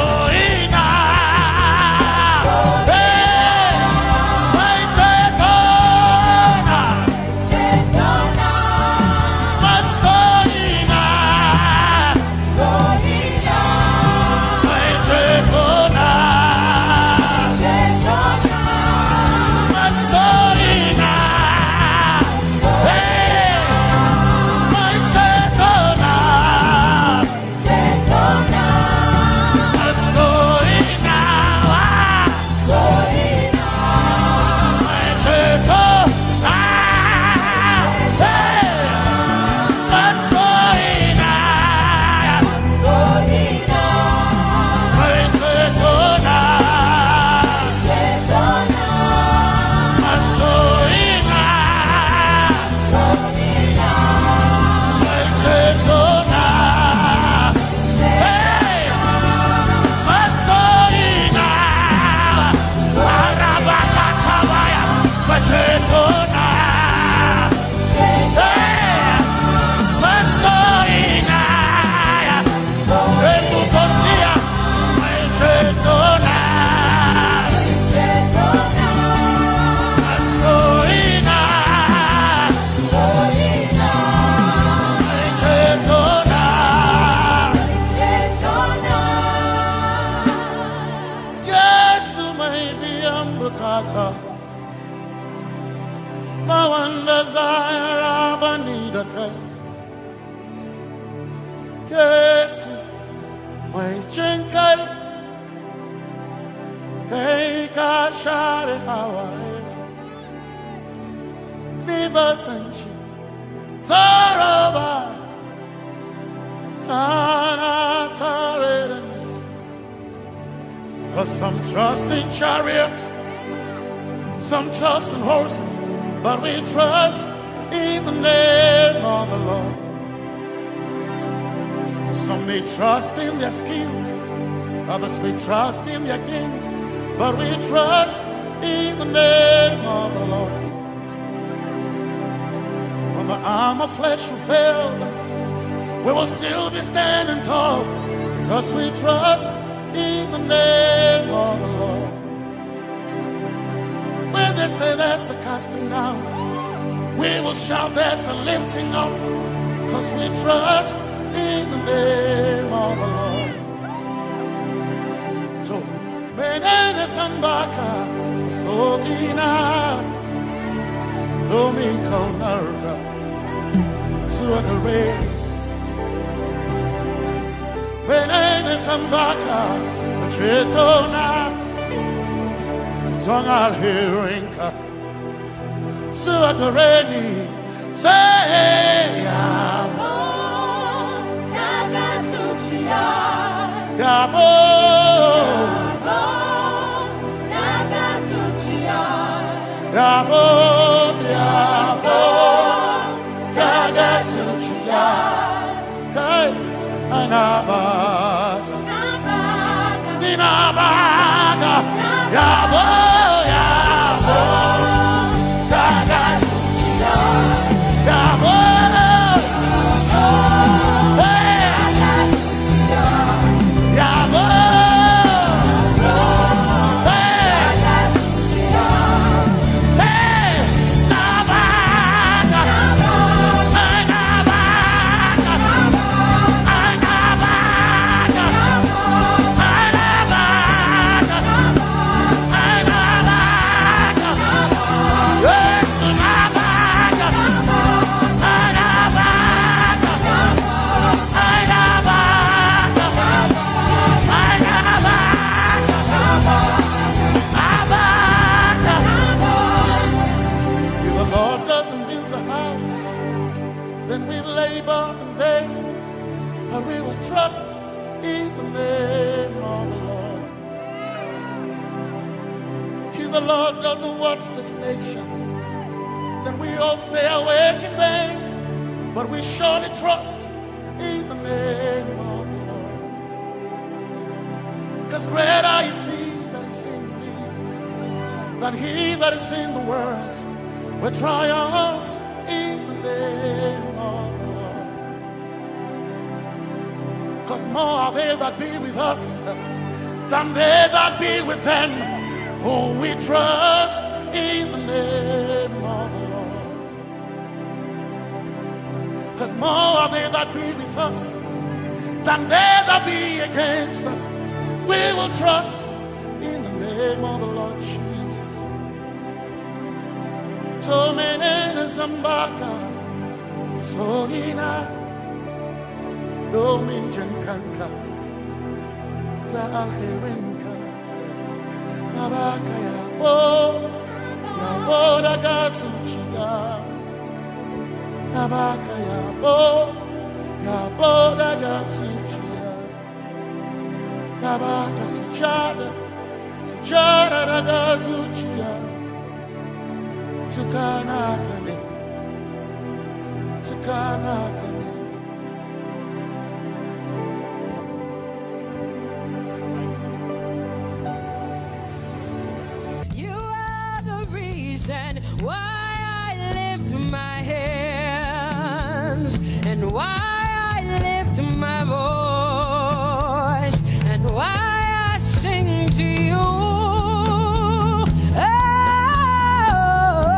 my one desire I need a king. Yes, my chinkai, Yeka share Hawaii, Never Sanchi, Zaraba, Anatare. Cause some trust in chariots, some trust in horses, but we trust in the name of the Lord. Some may trust in their skills, others may trust in their gains, but we trust in the name of the Lord. When the arm of flesh will fail, we will still be standing tall, because we trust in the name of the Lord. When they say there's a casting down, we will shout there's a lifting up, because we trust in the name of the Lord. So, Benene Sambaka, Sogina, Domingo Narga, Suakare, Benene Sambaka, Chetona, Tongal Hirinka, Suakareni, say, Yabo, Yabo, Yabo, Tagasuchia, Hey, Anabaga, Ninabaga, Yabo, Yabo, Tagasuchia, Yabo, Hey, Yabo. Trust in the name of the Lord. If the Lord doesn't watch this nation, then we all stay awake in vain. But we surely trust in the name of the Lord. Because greater is He that is in me than he that is in the world. We triumph in the name of the Lord. Because more are they that be with us than they that be with them. Oh, we trust in the name of the Lord. Because more are they that be with us than they that be against us. We will trust in the name of the Lord Jesus. Tomenene Zambaka, Sohina. Dominjan kanka, ta alherinka, nabaka ya bo da gatsuchiya, nabaka ya bo da gatsuchiya, nabaka sujada da gatsuchiya, tukana kane. Why I lift my hands, and why I lift my voice, and why I sing to you.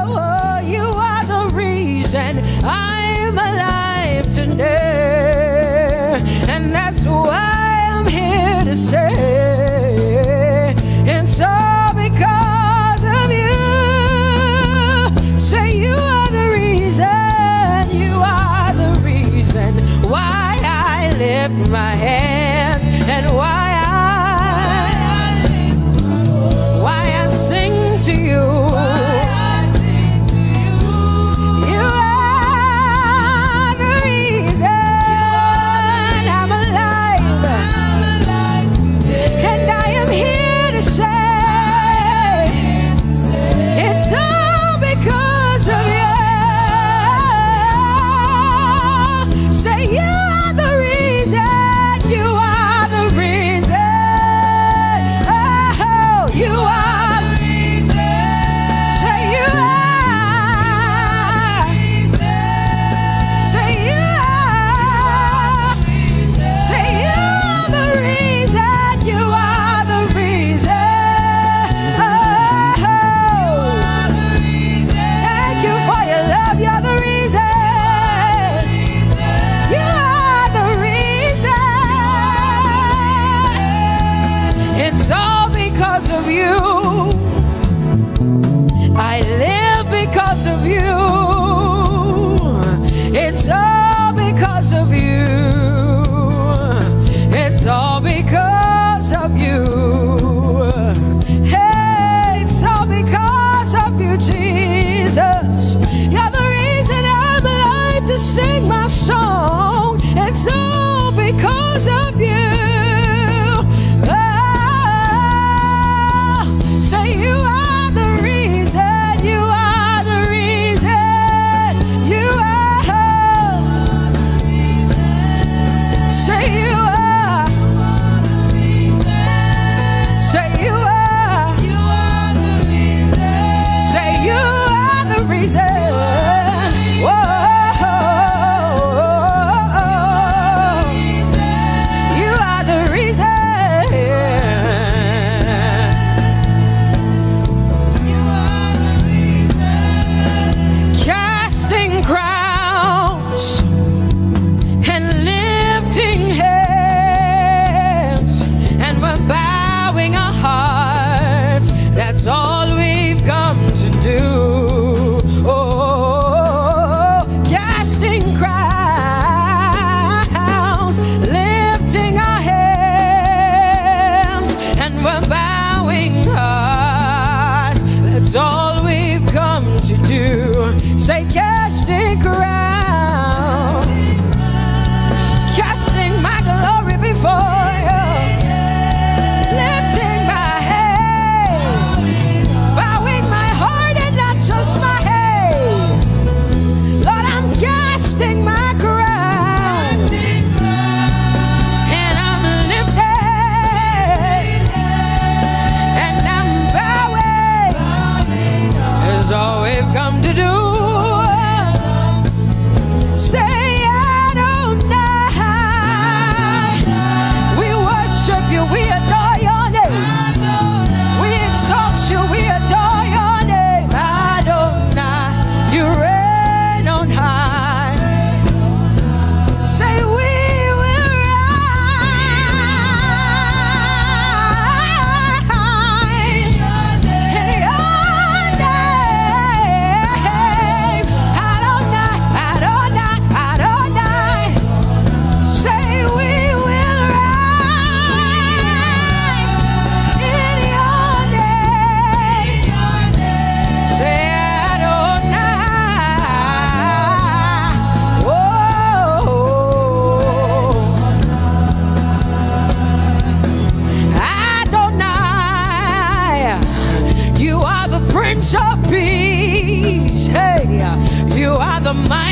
Oh, you are the reason I'm alive today, and that's why I'm here to say, and so because of you. Why I lift my hands, and why I sing to you. You are the reason I'm alive, and I am here to say it's all because of you. You are the reason, you are the reason, oh, you are the reason.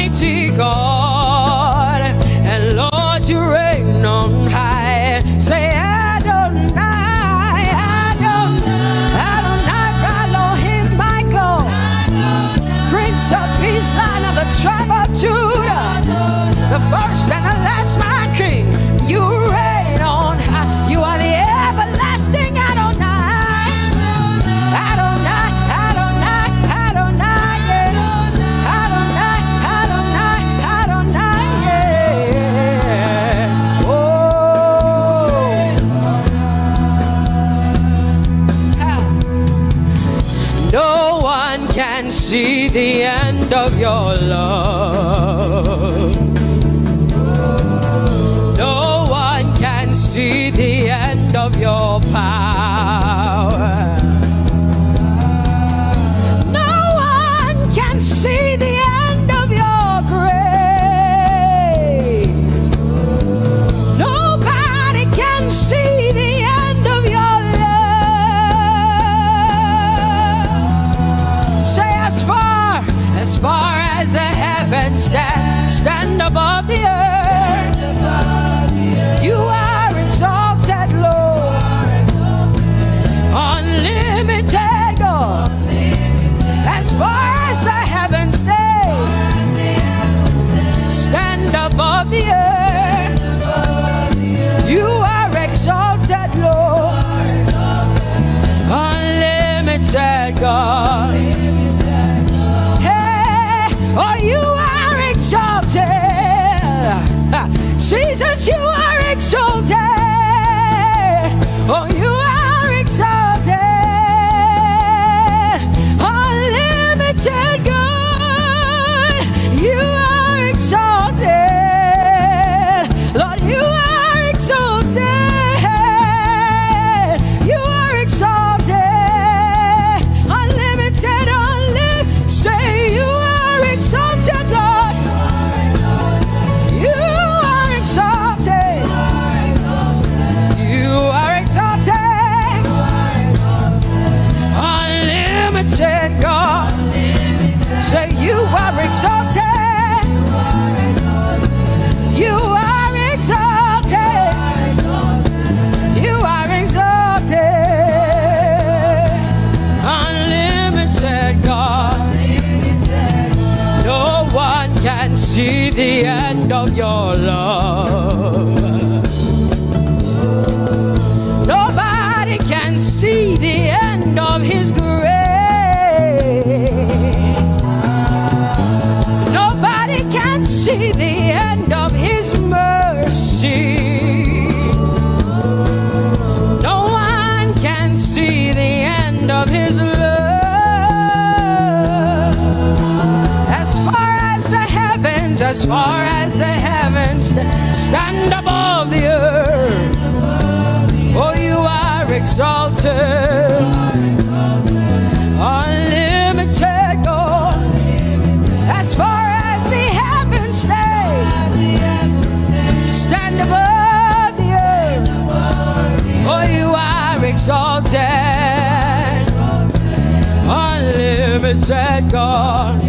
mighty God, and Lord, you reign on high. Say Adonai, Adonai, Adonai, Elohim, Michael, Prince of Peace, Lion of the tribe of Judah, the first and the last, my King. You reign on high. You are the everlasting Adonai, Adonai, Adonai, Adonai, yeah. Adonai, Adonai, Adonai, yeah. Oh. No one can see the end of your love. No one can see the end of your power. No one can see the end of your grace. Nobody can see the end of your love. Say as far as the heavens stand above the earth, you are exalted, Lord, unlimited God. As far as the heavens stand above the earth, you are exalted, Lord, unlimited God. Hey, oh, you are exalted. Jesus, you are exalted. Oh, you are exalted. Unlimited God. You are exalted. Lord, you are exalted. You are exalted. Unlimited, unlimited. Say you are exalted, Lord. You are exalted. You are exalted. Unlimited God. Say you are exalted. You are exalted. You are exalted. Unlimited God. No one can see the end of your love. Nobody can see the end of his grace. Nobody can see the end of his mercy. No one can see the end of his love. As far as the heavens stand above the earth, oh, you are exalted. Unlimited God. As far as the heavens stand above the earth, oh, you are exalted. Unlimited God.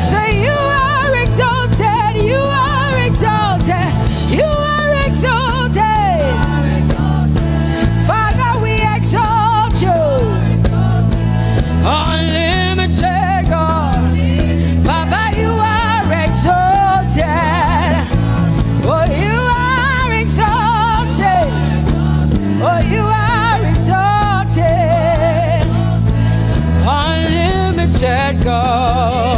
Say you are exalted. You are exalted. You are exalted. Father, we exalt you. Unlimited God. Papa, you are exalted. Oh, you are exalted. Oh, you are exalted. Unlimited God.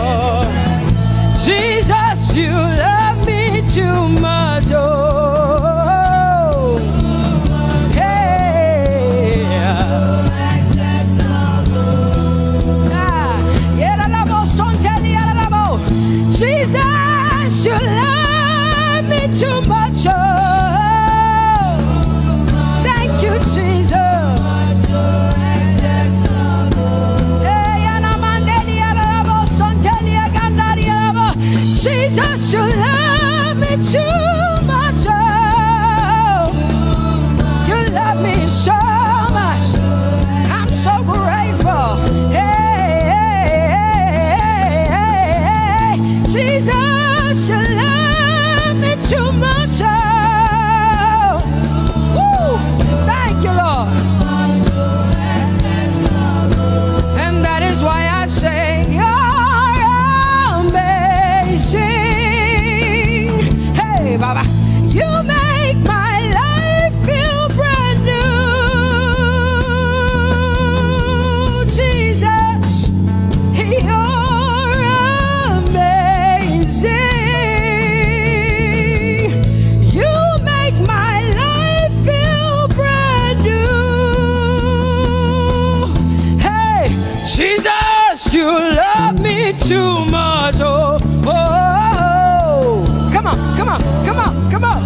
too much. Oh, oh, oh. Come on, come on, come on, come on.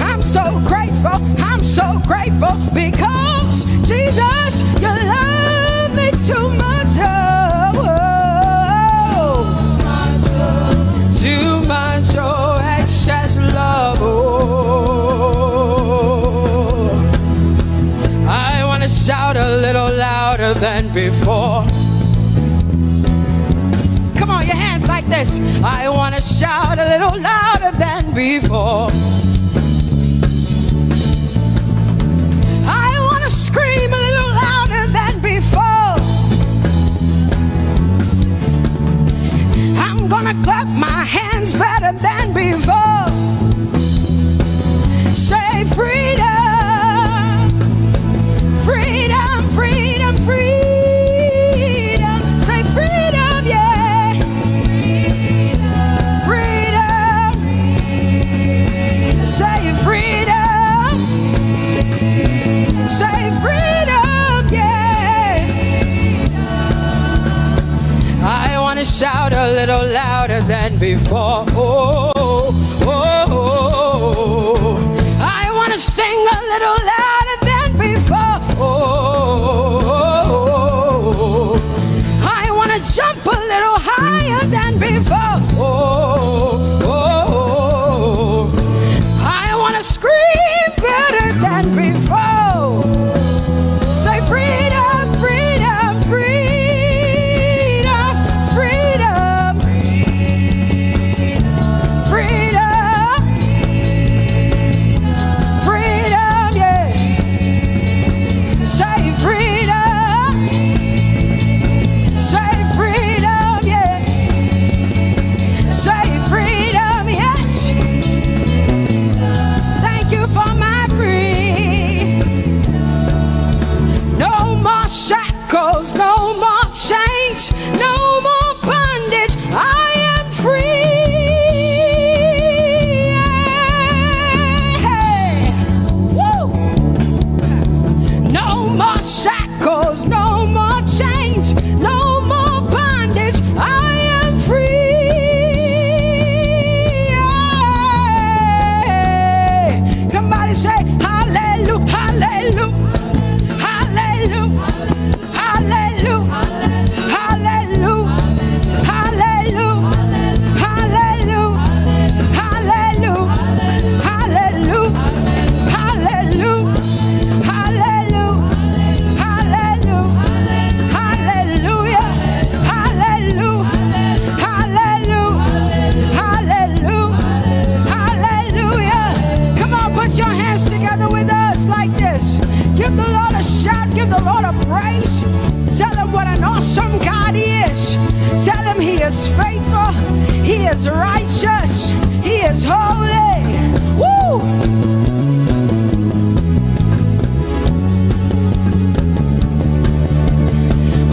I'm so grateful because Jesus, you love me too much. Oh, oh. Too much, oh, excess love. Oh, I want to shout a little louder than before. Come on, your hands like this. I want to shout a little louder than before. I want to scream a little louder than before. I'm gonna clap my hands better than before. Say freedom, freedom, freedom, freedom. Say freedom, yeah. Freedom. Say freedom. Say freedom, yeah. I want to shout a little louder than before. Oh, oh, oh, oh. I want to sing a little louder than before. Oh, oh, oh. I want to jump a little higher than before. Oh, oh, oh. I want to scream better than before. Say freedom, freedom, freedom, freedom, freedom, freedom, yeah. Say freedom, say freedom, yeah. Say freedom, yes. Thank you for my freedom. No more shackles, no more chains, no more bondage. I am free. Woo! No more shackles, no more chains, no more bondage. I am free. Somebody say hallelujah, hallelujah. Hallelujah, hallelujah, hallelujah, hallelujah, hallelujah, hallelujah, hallelujah, hallelujah, hallelujah, hallelujah, hallelujah, hallelujah, hallelujah, hallelujah. Come on, put your hands together with us like this. Give the Lord a shout, give the Lord a praise. Tell him what an awesome God he is. Tell him he is faithful, he is righteous, he is holy. Woo!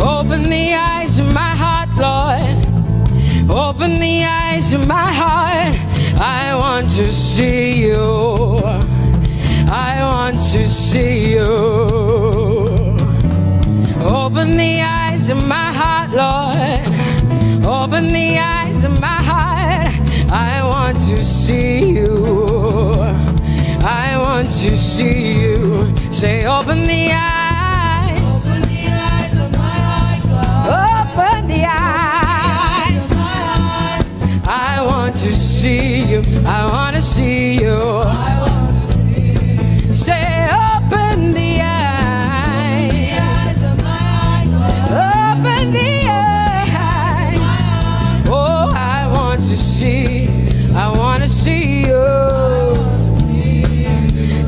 Open the eyes of my heart, Lord. Open the eyes of my heart. I want to see you. I want to see you. Open the eyes of my heart, Lord. Open the eyes of my heart. I want to see you. I want to see you. Say, open the eyes. Open the eyes of my heart, God. Open the eyes of my heart. I want to see you. I want to see you. I want to see you. Say, open the eyes. The eyes of my heart, God. Open the eyes. Oh, I want to see. I want to see you.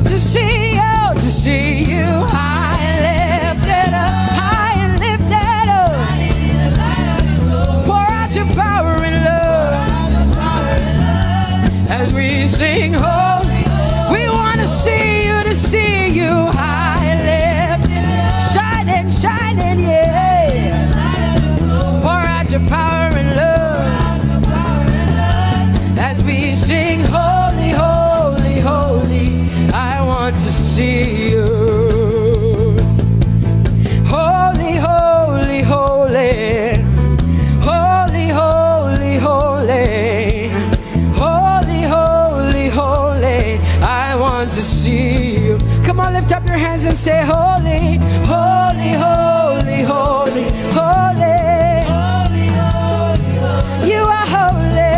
To see you. To see you. High and lifted up. High and lifted up. Pour out your power and love. As we sing holy, we want to see you. To see you. High and lifted up. Shining, shining, yeah. Pour out your power and love. As we sing holy, holy, holy, I want to see you. Holy, holy, holy. want to see you. Come on, lift up your hands and say, holy, holy, holy, holy, holy. Holy, holy, holy. You are holy.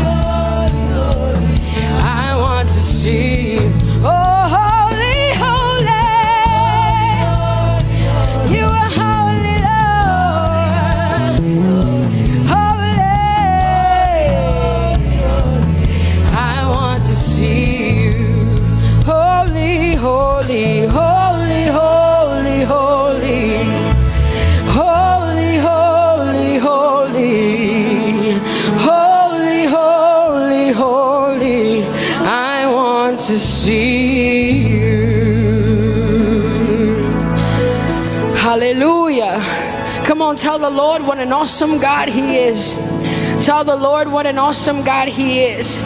Holy, holy, holy. I want to see you. Oh, holy, holy. You are holy, Lord. Holy. I want to see you. Holy, holy, holy, holy, holy. Holy, holy, holy. Holy, holy, holy. I want to see you. Hallelujah. Come on, tell the Lord what an awesome God He is. Tell the Lord what an awesome God He is.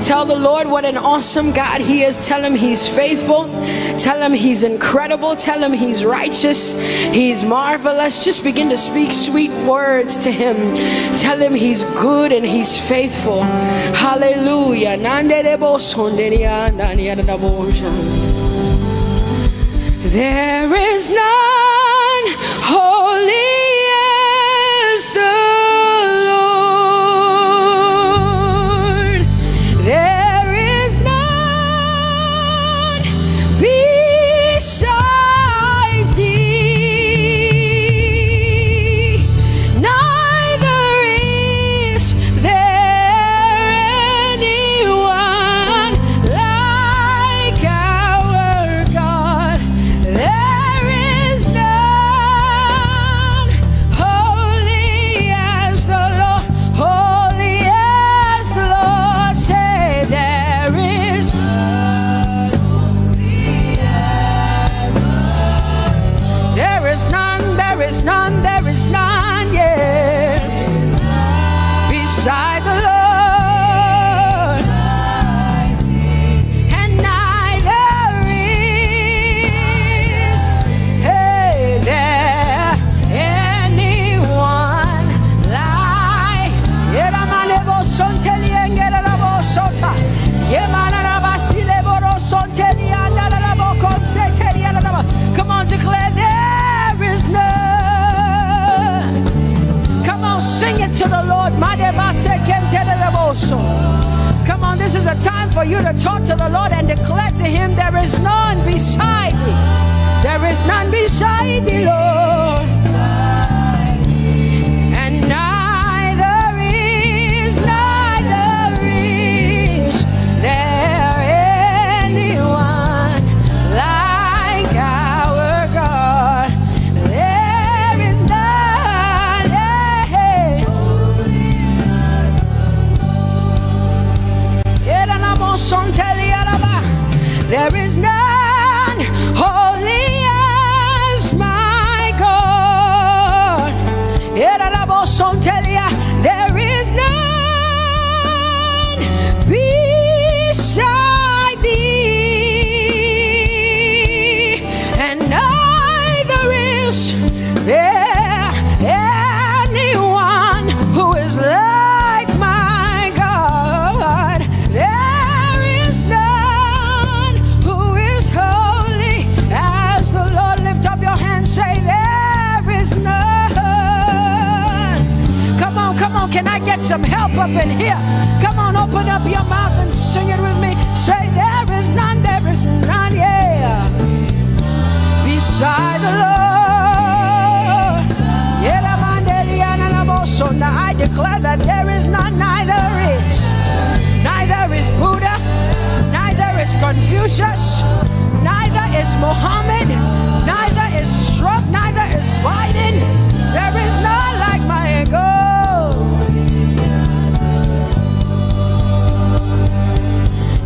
Tell the Lord what an awesome God He is. Tell Him He's faithful. Tell Him He's incredible. Tell Him He's righteous. He's marvelous. Just begin to speak sweet words to Him. Tell Him He's good and He's faithful. Hallelujah. There is none holy as the Lord. There is none besides Thee. Neither is there anyone like our God. There is none holy as the Lord, holy as the Lord. Say there is none holy as the Lord. There is none, there is none, there is none, yeah, beside the Lord. And neither is there anyone like Come on, declare there is none. Come on, sing it to the Lord. Come on, this is a time for you to talk to the Lord and declare to Him there is none beside Thee. There is none beside Thee, Lord. And neither is there anyone like our God. There is none, there is none holy as my God. There is none beside Thee, and neither is there anyone who is like my God. There is none who is holy as the Lord. Lift up your hands, say there is none. Come on, can I get some help up in here? Come on, open up your mouth and sing it with me. Say there is none, yeah, beside the Lord. So now I declare that there is none, neither is Buddha, neither is Confucius, neither is Muhammad, neither is Trump, neither is Biden. There is none like my God.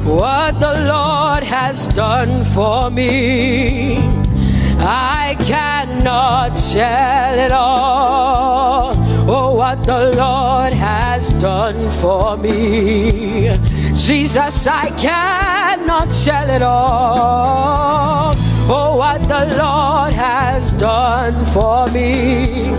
What the Lord has done for me, I cannot tell it all. Oh, what the Lord has done for me, Jesus, I cannot tell it all. Oh, what the Lord has done for me,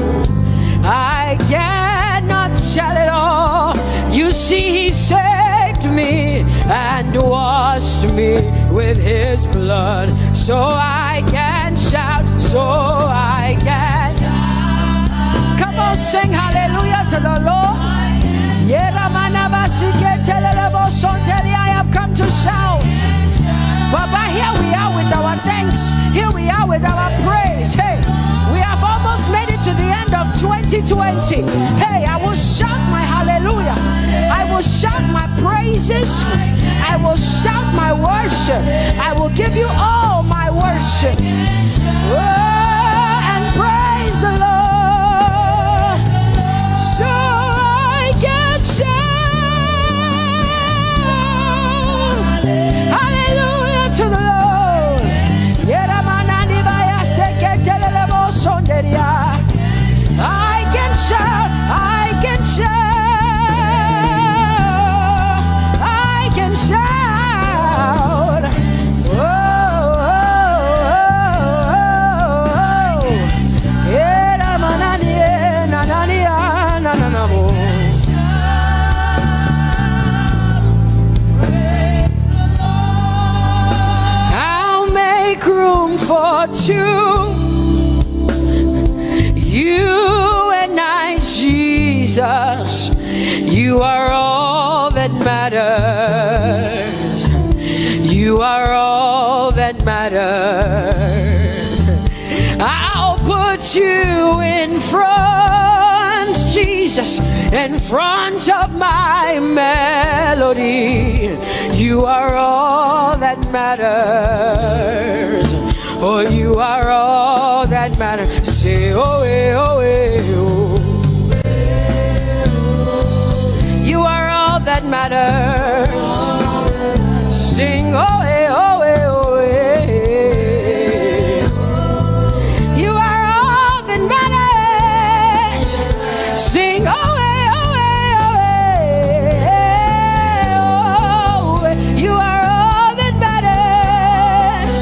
I cannot tell it all. You see, He saved me, and what washed me with his blood, so I can shout, so I can. Come on, sing hallelujah to the Lord. I have come to shout. Baba, here we are with our thanks. Here we are with our praise. Hey, we have almost made it to the end of 2020. Hey, I will shout my hallelujah. I will shout my praises. I will shout my worship. I will give you all my worship. Oh, and praise the Lord. So I can shout. Hallelujah to the Lord. I can shout, I can shout, I can shout. Oh, oh, oh, I'll make room for two. You and I, Jesus, you are all that matters. You are all that matters. I'll put you in front, Jesus, in front of my melody. You are all that matters. Oh, you are all that matters. Say, oh, eh, oh, eh, oh. You are all that matters. Sing, oh, eh, oh, eh, oh, eh. You are all that matters. Sing, oh, eh, oh, eh, oh, eh. You are all that matters.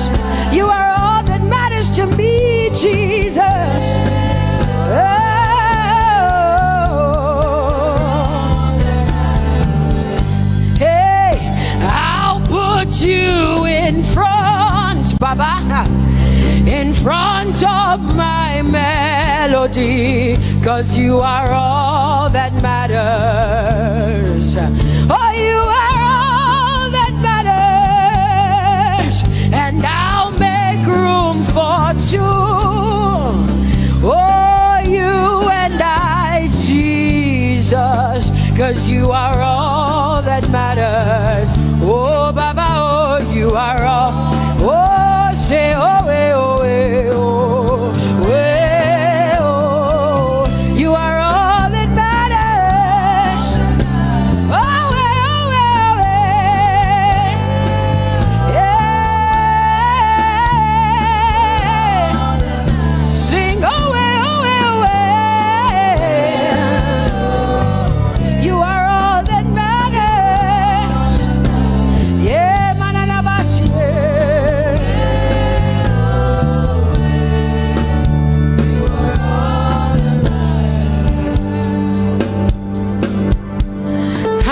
You are all that matters to me, Jesus. You in front, Baba, in front of my melody, 'cause you are all that matters. Oh, you are all that matters, and I'll make room for two. Oh, you and I, Jesus, 'cause you are all that matters. Oh, Baba, oh, you are all. Oh, say, oh, eh, oh, eh, oh, eh, oh. You are all that matters. Oh, eh, oh, eh, oh, eh. Yeah. Sing, oh, eh, oh, eh, oh, eh. You are all that matters. Yeah, manana bashi.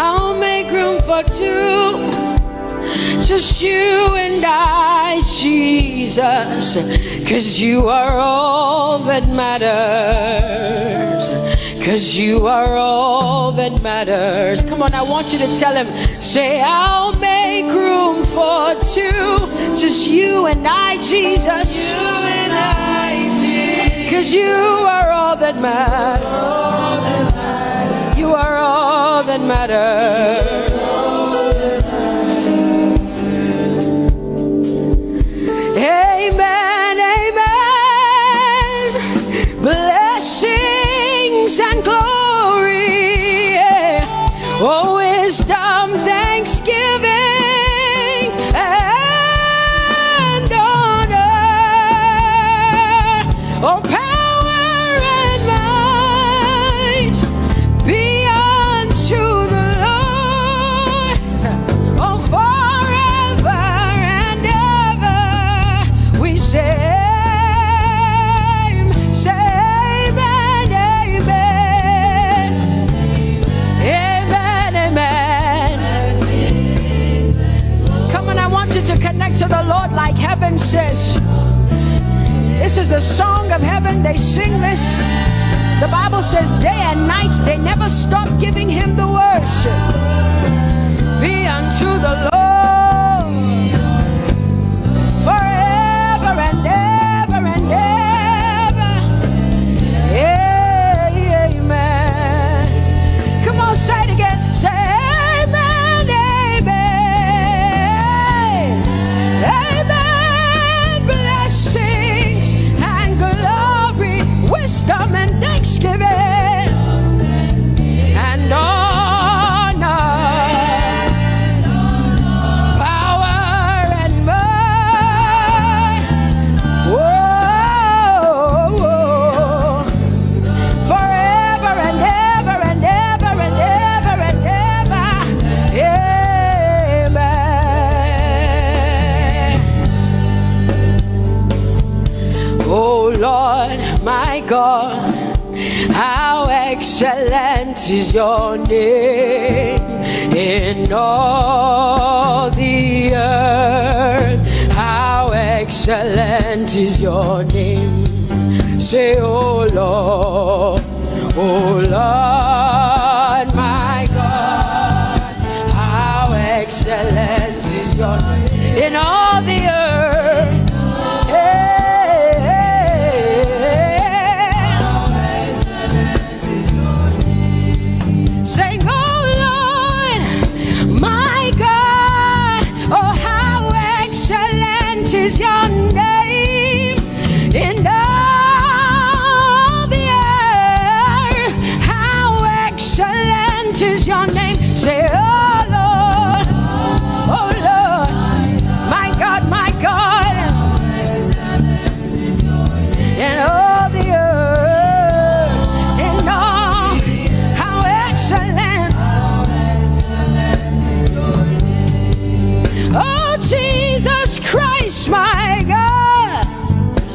I'll make room for two, just you and I, Jesus, 'cause you are all that matters. 'Cause you are all that matters. Come on, I want you to tell him, say, I'll make room for two, just you and I, Jesus. You and I, Jesus. 'Cause you are all that matters. You are all that matters. Amen, amen. Blessings and glory, yeah. Oh, wisdom, thanksgiving, and honor. Oh, power and might be unto the Lord. heaven says, this is the song of heaven. They sing this. The Bible says day and night they never stop giving him the worship. Be unto the Lord forever and ever and ever. Amen. Come on, say it again. Say amen, amen. Amen. Blessings and glory, wisdom and thanksgiving and honor, power and might, forever and ever and ever and ever and ever. Amen. Oh Lord, my God, how excellent is your name in all the earth. How excellent is your name. Say, oh Lord, my God, how excellent is your name in all the earth. Is your name in all the earth? How excellent is your name? Say, oh Lord, my God, in all the earth, in all, how excellent. Oh Jesus Christ, my God,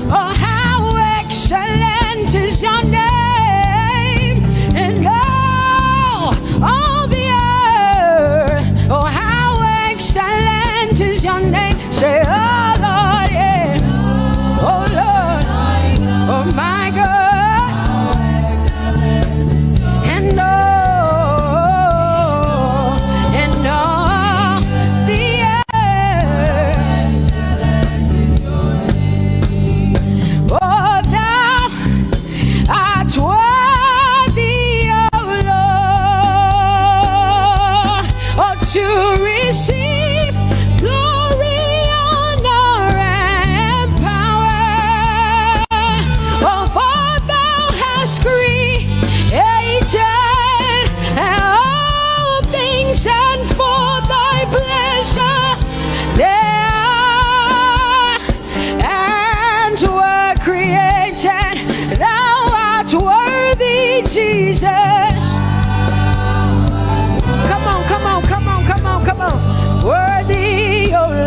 oh how excellent is your name in all the earth. Oh how excellent is your name. Say, oh Lord, yeah. Oh Lord, oh my God, and all the earth. Oh, thou art worthy, O Lord, oh, to receive glory, honor, and power. Oh, for thou hast created all things, and for thy pleasure they are and were created. Thou art worthy, Jesus. Come on, come on, come on, come on, come on. Worthy, O Lord.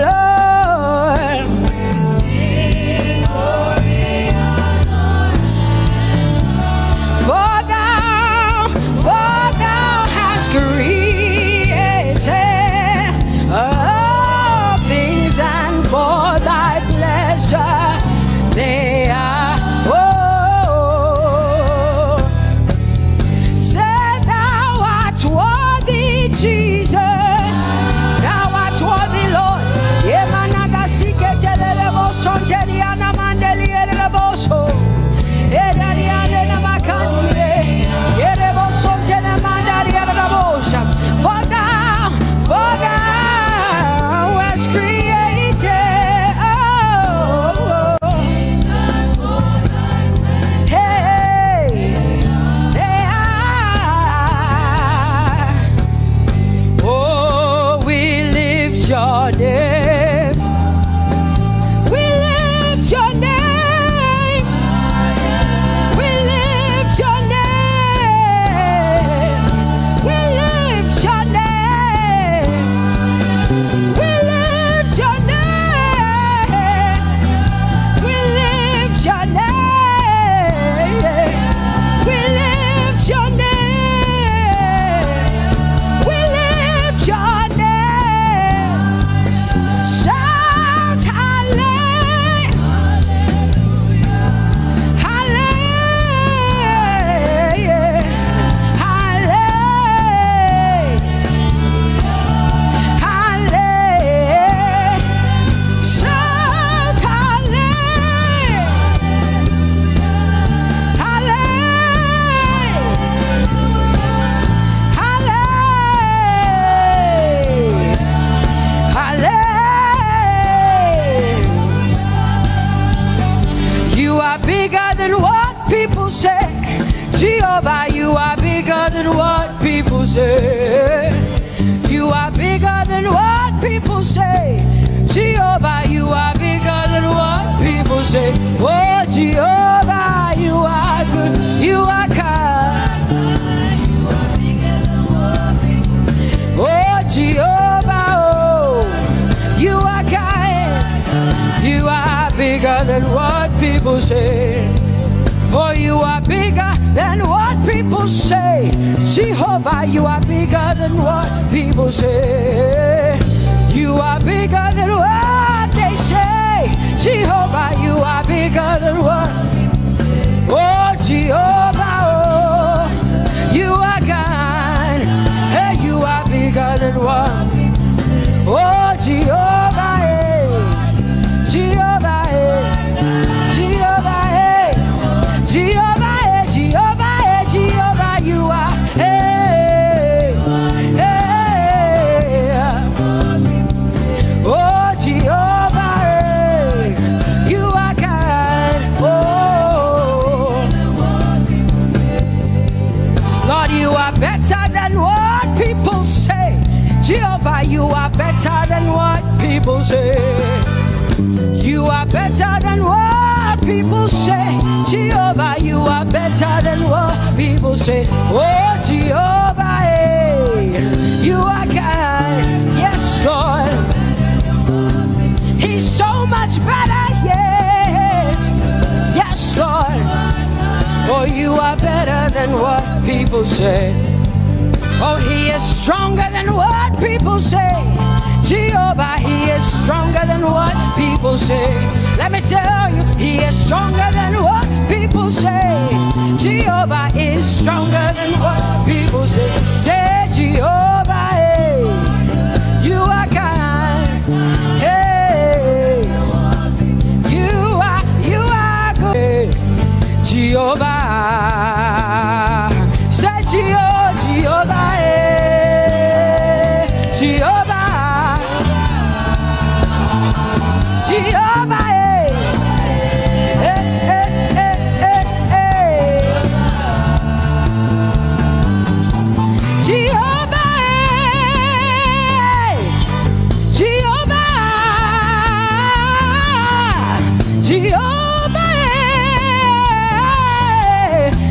For thou hast created all things, and for thy pleasure they are. Oh, say thou art worthy, Jesus. Thou art worthy, Lord. Yemanagasike jelelebo sonjeliana mandelielebo so. Edariane namakandile. Yerebo sonjele mandalielebo so. For thou hast created. Oh, hey, they are. Oh, we lift your name. We lift your name. We lift your name. We lift your name. We lift your name. We lift your name. We lift your name. We lift your name. bigger than what people say. Jehovah, you are bigger than what people say. You are bigger than what people say. Jehovah, you are bigger than what people say. Oh, Jehovah, you are good. You are kind. Oh, Jehovah, oh, you are kind. You are bigger than what people say. Oh, you are bigger than what people say. Jehovah, you are bigger than what people say. You are bigger than what they say. Jehovah, you are bigger than what. Oh, Jehovah, oh, you are God. Hey, you are bigger than what. Oh, Jehovah, hey. Jehovah, hey. Jehovah, hey. Jehovah, hey. Jehovah, hey. Jehovah, you are. Hey, hey. Oh, Jehovah, hey. You are kind. Oh, Lord, you are better than what people say. Jehovah, you are better than what people say. You are better than what people say. Jehovah, you are better than what people say. Oh, Jehovah, hey, you are kind. Yes, Lord. He's so much better, yeah. Yes, Lord. Oh, you are better than what people say. Oh, he is stronger than what people say. Jehovah, he is stronger than what people say. Let me tell you, he is stronger than what people say. Jehovah is stronger than what people say. Say, Jehovah, hey, you are kind. Hey, you are good. Jehovah, say, Jehovah, hey, Jehovah. Jehovah, hey. Hey, hey, hey, hey, hey. Jehovah, hey. Jehovah, Jehovah, hey.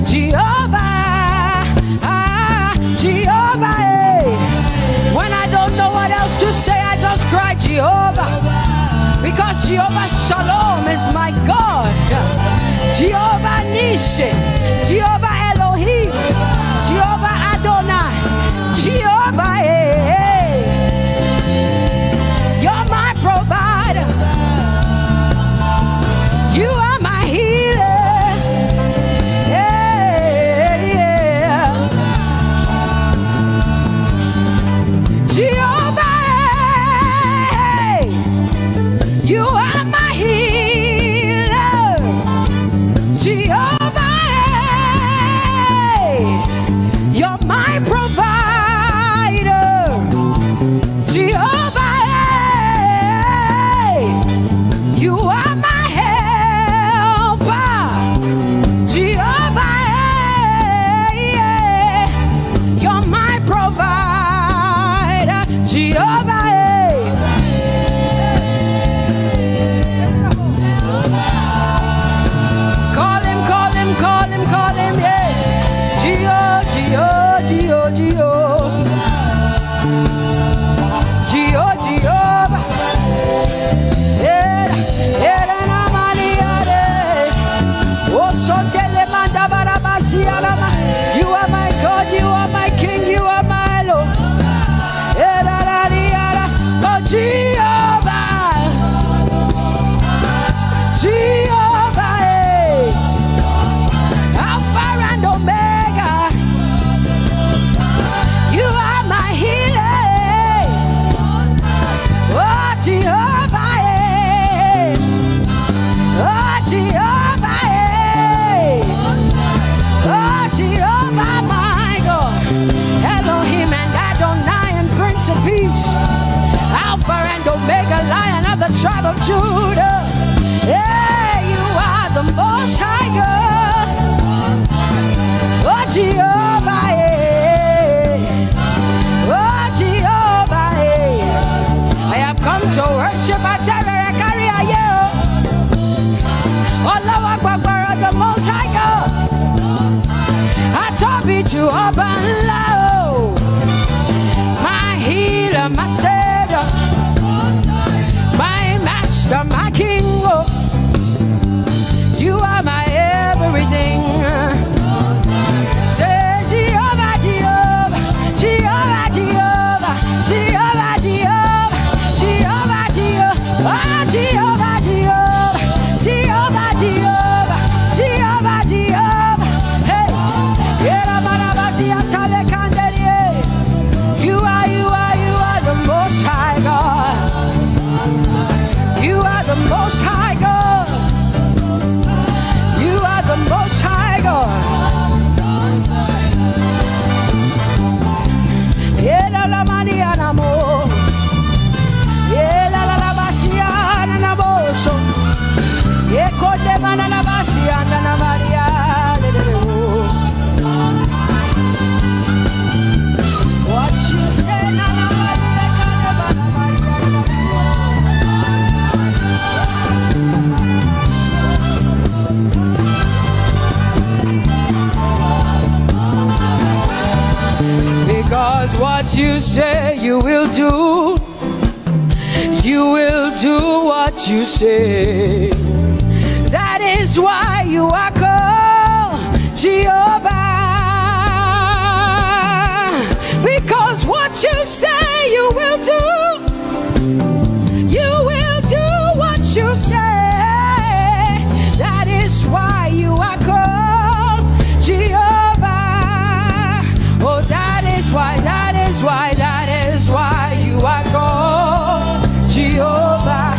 Jehovah, Jehovah, hey. When I don't know what else to say, I just cry Jehovah. Because Jehovah Shalom is my God. Jehovah Nissi, Jehovah Elohim, Jehovah Adonai, Jehovah, hey, hey. You're my provider. You are my healer. Yeah, yeah. Jehovah, hey. You are my healer, Jehovah, hey. You're my provider, Jehovah, hey. You are my helper, Jehovah, hey. You're my provider, Jehovah, hey. Call him, yeah. Jehovah, yeah, yeah, na maniade. Oh, so telemanda barabasi alama. You are my God, you are my King, you are my Lord. Oh, Jehovah, Jehovah, hey. Alpha and Omega. You are my healer. Oh, Jehovah, hey. Oh, Jehovah, hey. Oh, Jehovah, my God. Elohim and Adonai and Prince of Peace. Alpha and Omega, Lion of the tribe of Judah. Yeah, you are the Most High. Most High God. You are the Most High God. Yela la maniana mo. Yela la basiana na boso. Yeko de manana basiana na Maria. What you say na na because what you say you will do. You will do what you say. That is why you are called Jehovah. Because what you say you will do. You will do what you say. That is why you are called Jehovah. Oh, that is why you are called Jehovah.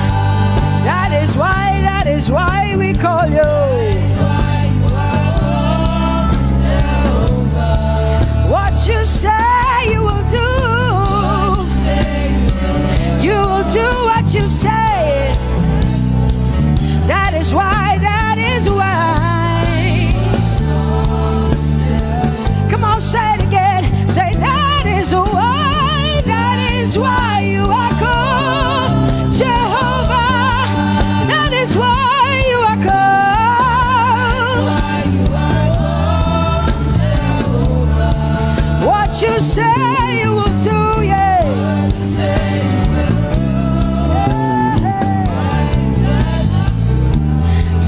That is why we call you. What you say you will do. You will do what you say. That is why. Come on, say it again. Say that is why you are called Jehovah. That is why you are called. What you say you will do, yeah.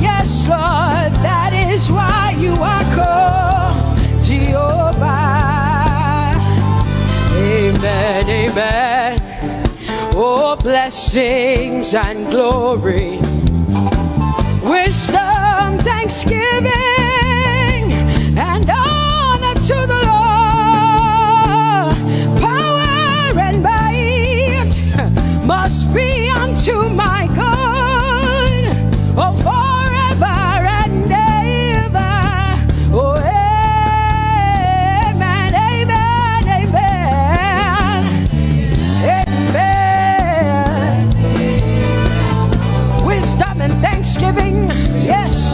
Yes, Lord, that is why you are called Jehovah. Amen, amen. Oh, blessings and glory, wisdom, thanksgiving, and honor to the Lord. Power and might must be unto my God. Oh, forever and ever. Oh, amen, amen, amen. Amen. Wisdom and thanksgiving, yes.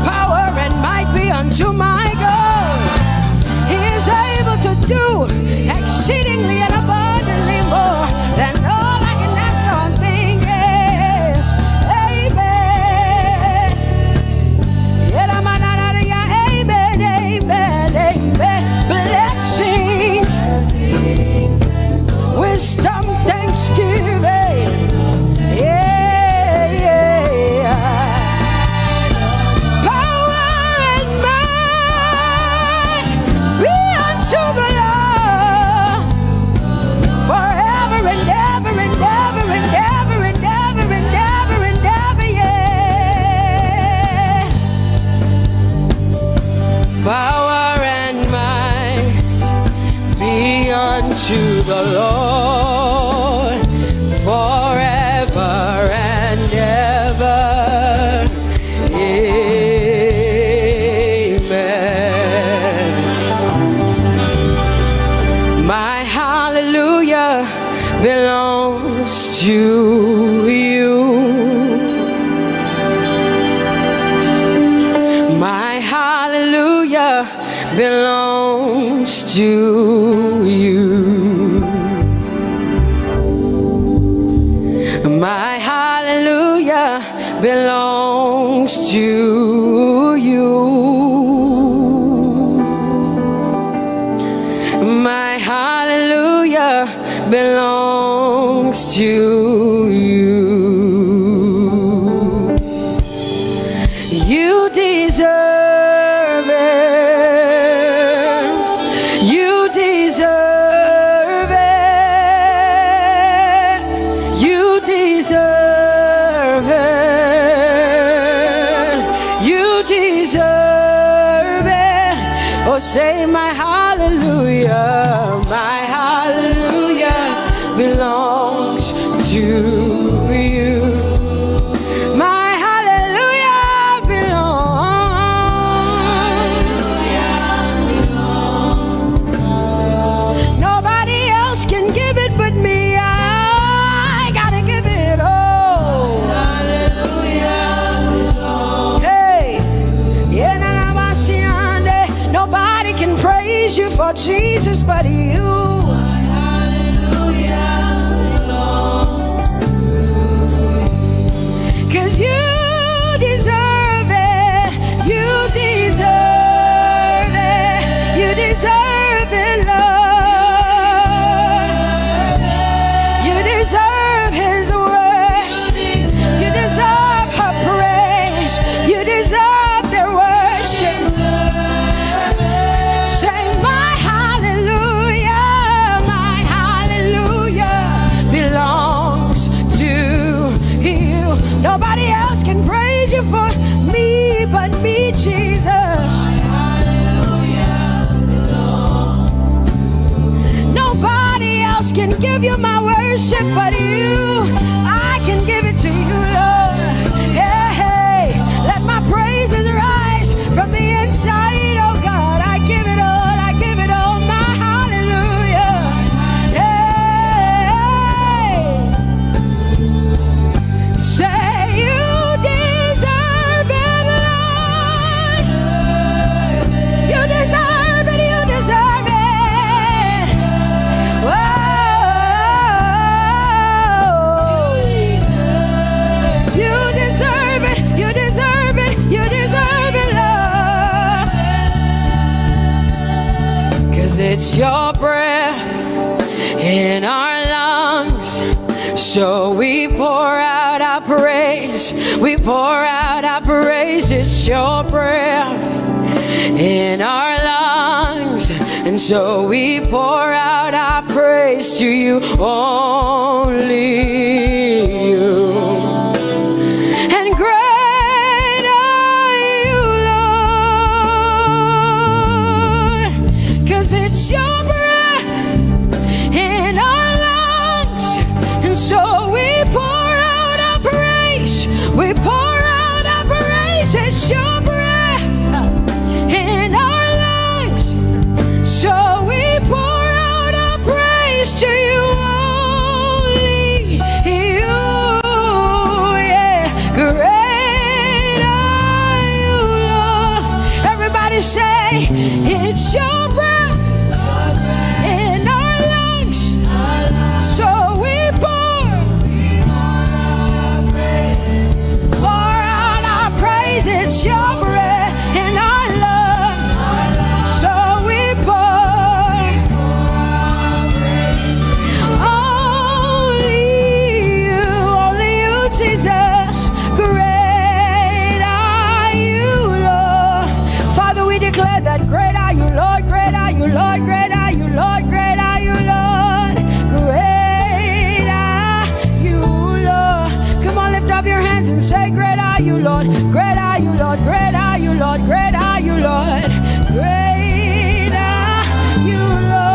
Power and might be unto my God. He is able to do exceedingly and abundantly more than all I can ask or think. Yes. Amen. Amen, amen, amen. Blessings, wisdom, thanksgiving. Power and might be unto the Lord forever and ever. Amen. My hallelujah belongs to you. My hallelujah belongs to you. My hallelujah belongs to you. My hallelujah belongs to you. You deserve it. You deserve it. You deserve it. You deserve it. Say my hallelujah belongs but you. My hallelujah belongs to you. 'Cause you deserve it. You deserve it. You deserve it, Lord. You deserve His worship. You deserve her praise. You deserve their worship. Say my hallelujah belongs to you. Nobody else can praise you for me but me, Jesus. Nobody else can give you my worship but you. I can give it to you, Lord. Yeah, hey, let my praises rise from the inside, oh God. I give it all, I give it all, my hallelujah. Hey, say you deserve it, Lord. You deserve it, you deserve it. Whoa. You deserve it, you deserve it, you deserve it, Lord. 'Cause it's your breath in our lungs, so we pour out our praise. We pour out our praise. It's your breath in our lungs, and so we pour out our praise to you, only you. And great are you, Lord, 'cause it's your breath in our lungs, and so we pour out our praise. We pour out our praise. It's your breath in our lungs, so we pour out our praise to you, only you. Yeah, great are you, Lord. Everybody say, it's your breath in our lungs, so we pour out our praise. It's your breath in our lungs, so we pour only you, Jesus. Great are you, Lord. Father, we declare that great are you, Lord. Great are you, Lord. Great are you, Lord. Great are you, Lord. Great are you, Lord. Come on, lift up your hands and say, great are you, Lord. Great are you, Lord. Great are you, Lord. Great are you, Lord. Great are you, Lord.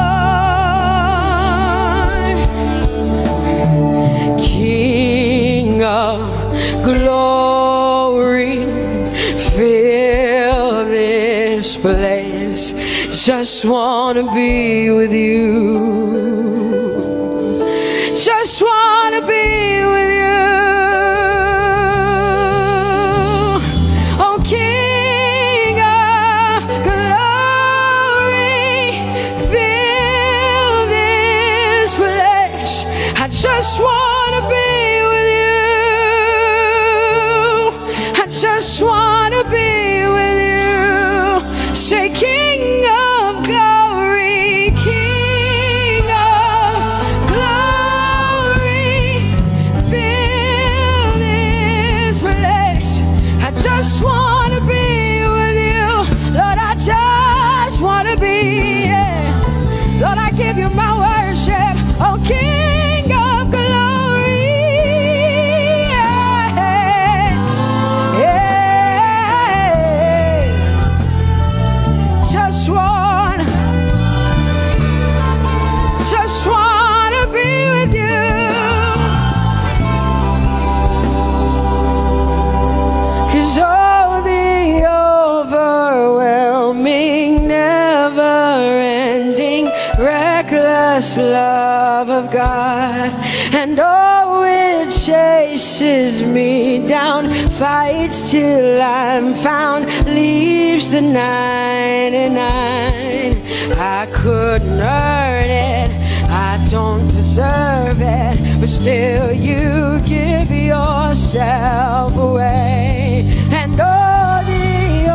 King of glory, fill this place. Just wanna be with you. Just wanna be with you. Oh, King of glory, fill this place. I just wanna be with you. I just wanna be with you. Say, King of glory, King of glory, fill this place. I just wanna be with you, Lord. I just wanna be, yeah. Lord, I give you my worship, oh King of glory, yeah. Yeah. Just wanna be with you. 'Cause oh, the overwhelming, never-ending, reckless love of God, and oh, it chases me down, fights till I'm found, leaves the 99, I couldn't earn it, I don't deserve it, but still you give yourself away. And all the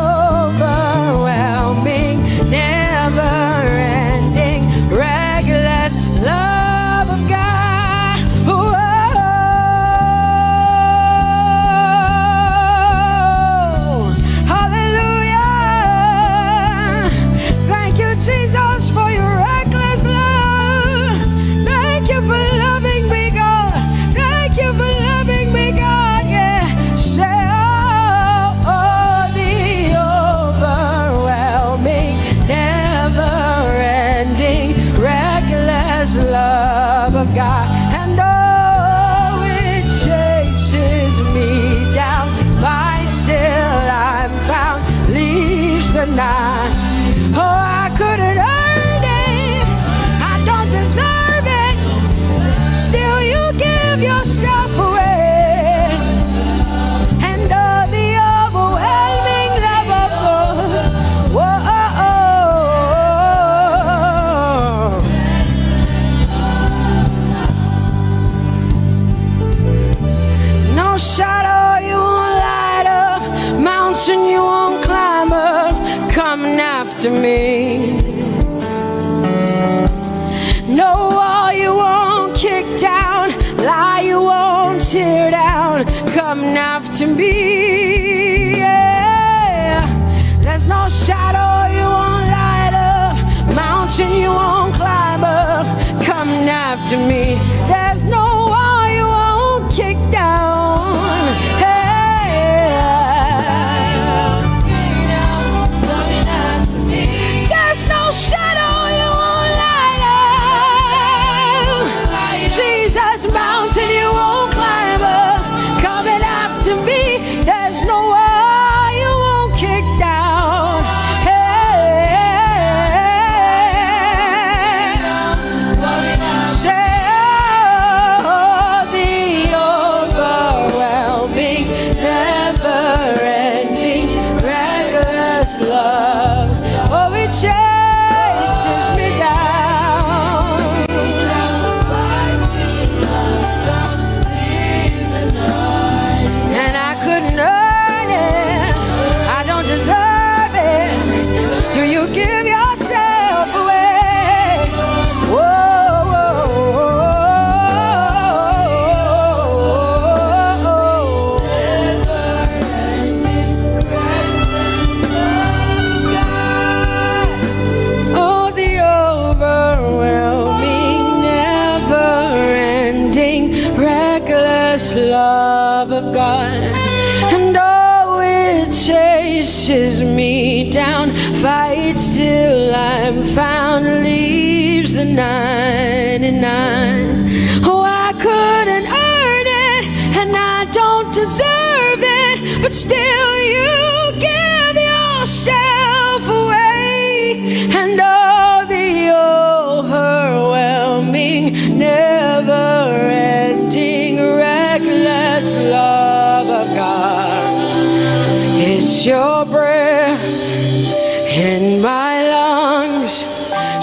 overwhelming, never-ending, reckless love of God. Whoa. Hallelujah. Thank you, Jesus, for your reckless love. Thank you for loving me, God. Thank you for loving me, God. Yeah. Say, oh, the overwhelming, never-ending, reckless love of God. And oh, it chases me down. By still I'm found, leaves the night. Oh, I couldn't earn it, I don't deserve it, still you give yourself away. And oh, the overwhelming love of God. Whoa. No shadow you won't light up, mountain you won't climb up, coming after me. No wall you won't kick down, lie you won't tear down, coming after me. Yeah. There's no shadow you won't light up, mountain you won't climb up, coming after me. There's no wall you won't kick down. Hey. There's no shadow you won't light up, Jesus, mountain you won't climb up, coming after me. There's no wall you won't kick down. Hey. Say, oh, the overwhelming, never-ending, reckless love. Oh, it chases me down. And I couldn't earn it, I don't deserve it, still you give yourself away. Whoa, whoa, oh, the overwhelming, never-ending, reckless love of God. And oh, it chases me down, fights till I'm found, leaves the 99. Oh, I couldn't earn it, and I don't deserve it, but still you give yourself away. And oh, the overwhelming, never-ending, reckless love of God. It's your breath in my lungs,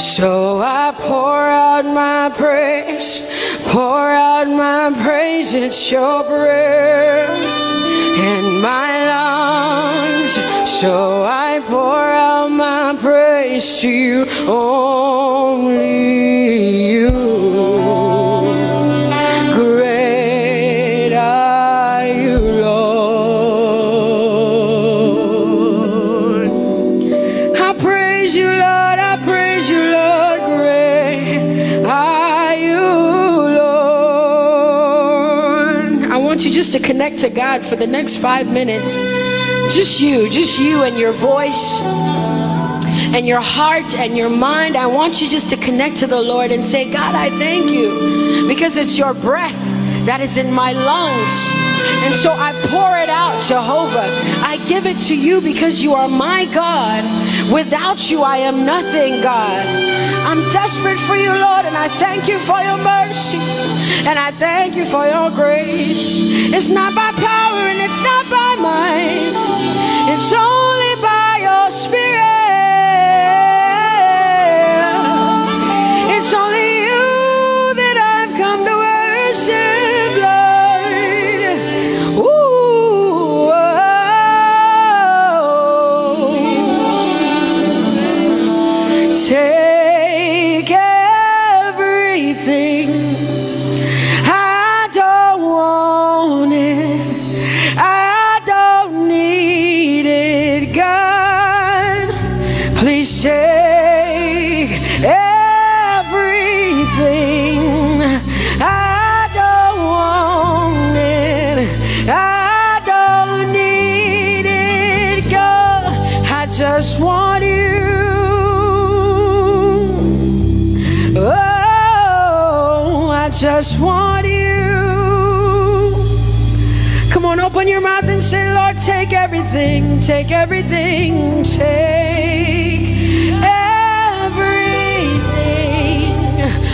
so I pour out my praise, pour out my praise. It's your breath in my lungs, so I pour out my praise to you, only you. Great are you, Lord. I praise you, Lord, I praise you, Lord. Great are you, Lord. I want you just to connect to God for the next 5 minutes. Just you and your voice and your heart and your mind. I want you just to connect to the Lord and say, God, I thank you because it's your breath that is in my lungs. And so I pour it out, Jehovah. I give it to you because you are my God. Without you, I am nothing, God. I'm desperate for you, Lord, and I thank you for your mercy. And I thank you for your grace. It's not by power and it's not by might. It's only by your Spirit. everything. I don't want it. I don't need it, God. Please take everything. I don't want it. I don't need it, God. I just want you. Oh, I just want you. Come on, open your mouth and say, Lord, take everything, take everything, take everything.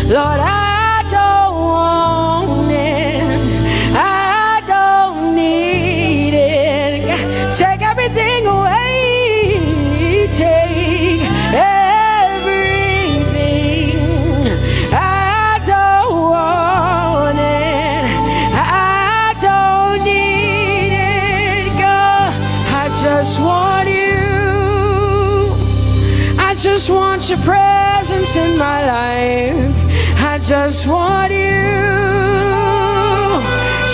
Lord, I don't want it. I don't need it. Take everything away. Take everything. I don't want it. I don't need it, God. I just want you. I just want your presence in my life. I just want you.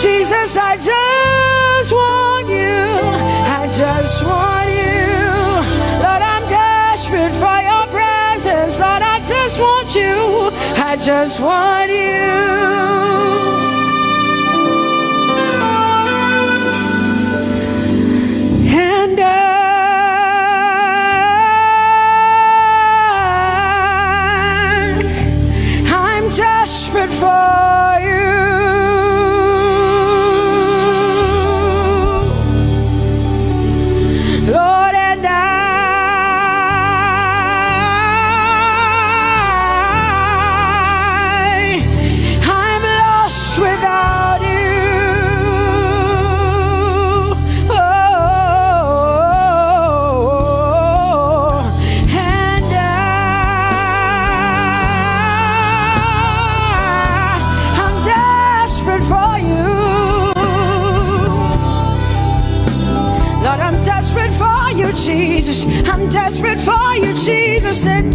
Jesus, I just want you. I just want you. Lord, I'm desperate for your presence. Lord, I just want you. I just want you. And I'm desperate for you. Lord, and I'm lost without you. Oh, and I'm desperate for you. Lord, I'm desperate for you, Jesus. I'm desperate for you, Jesus. And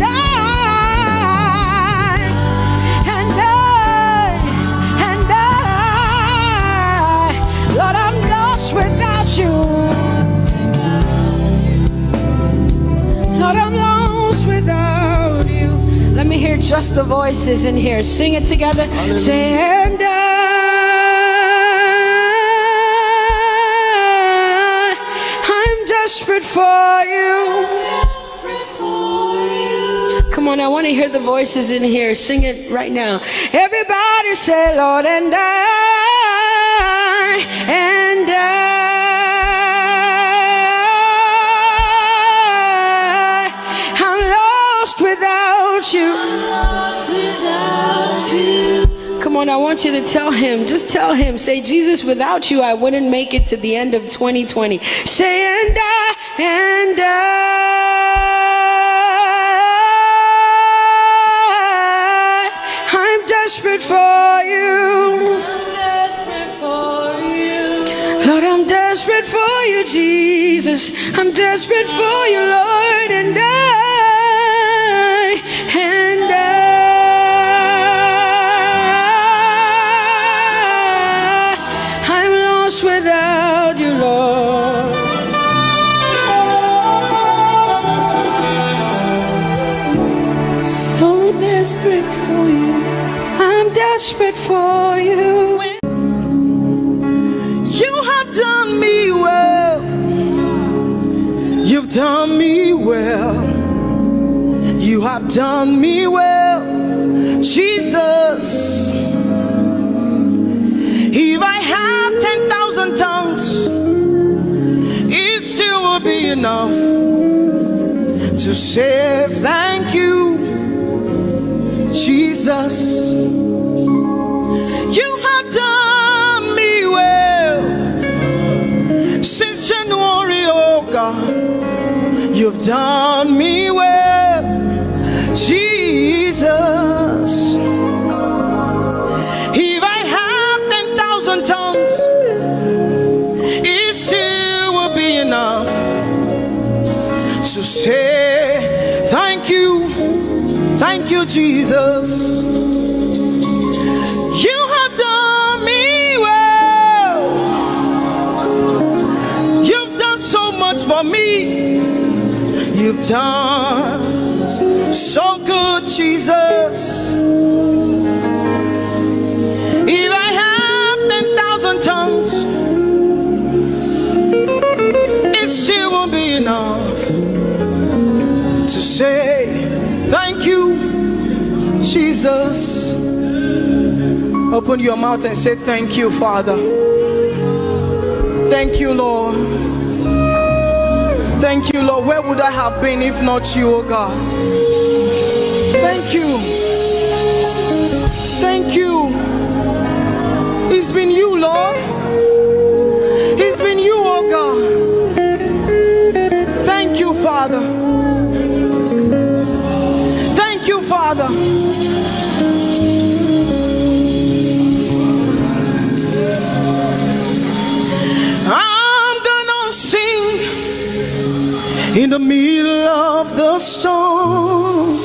Lord, I'm lost without you. Lord, I'm lost without you. Let me hear just the voices in here. Sing it together. Say, and I'm desperate for you. Come on, I want to hear the voices in here. Sing it right now. Everybody say, Lord, and I'm lost without you. Come on, I want you to tell him. Just tell him. Say, Jesus, without you, I wouldn't make it to the end of 2020. Say, and I'm desperate for you. Lord, I'm desperate for you, Jesus. I'm desperate for you, Lord, and I'm lost without you, Lord. So desperate for you. I'm desperate for you. You have done me well. You've done me well. You have done me well, Jesus. If I have 10,000 tongues, it still will be enough to say thank you, Jesus. You have done me well since January, oh God. You've done me well, Jesus. If I have 10,000 tongues, it still will be enough to say thank you, Jesus. done so good, Jesus. If I have 10,000 tongues, it still won't be enough to say thank you, Jesus. Open your mouth and say thank you, Father. Thank you, Lord. Thank you, Lord. Where would I have been if not you, oh God? Thank you. Thank you. It's been you, Lord. It's been you, oh God. Thank you, Father. Thank you, Father. In the middle of the storm,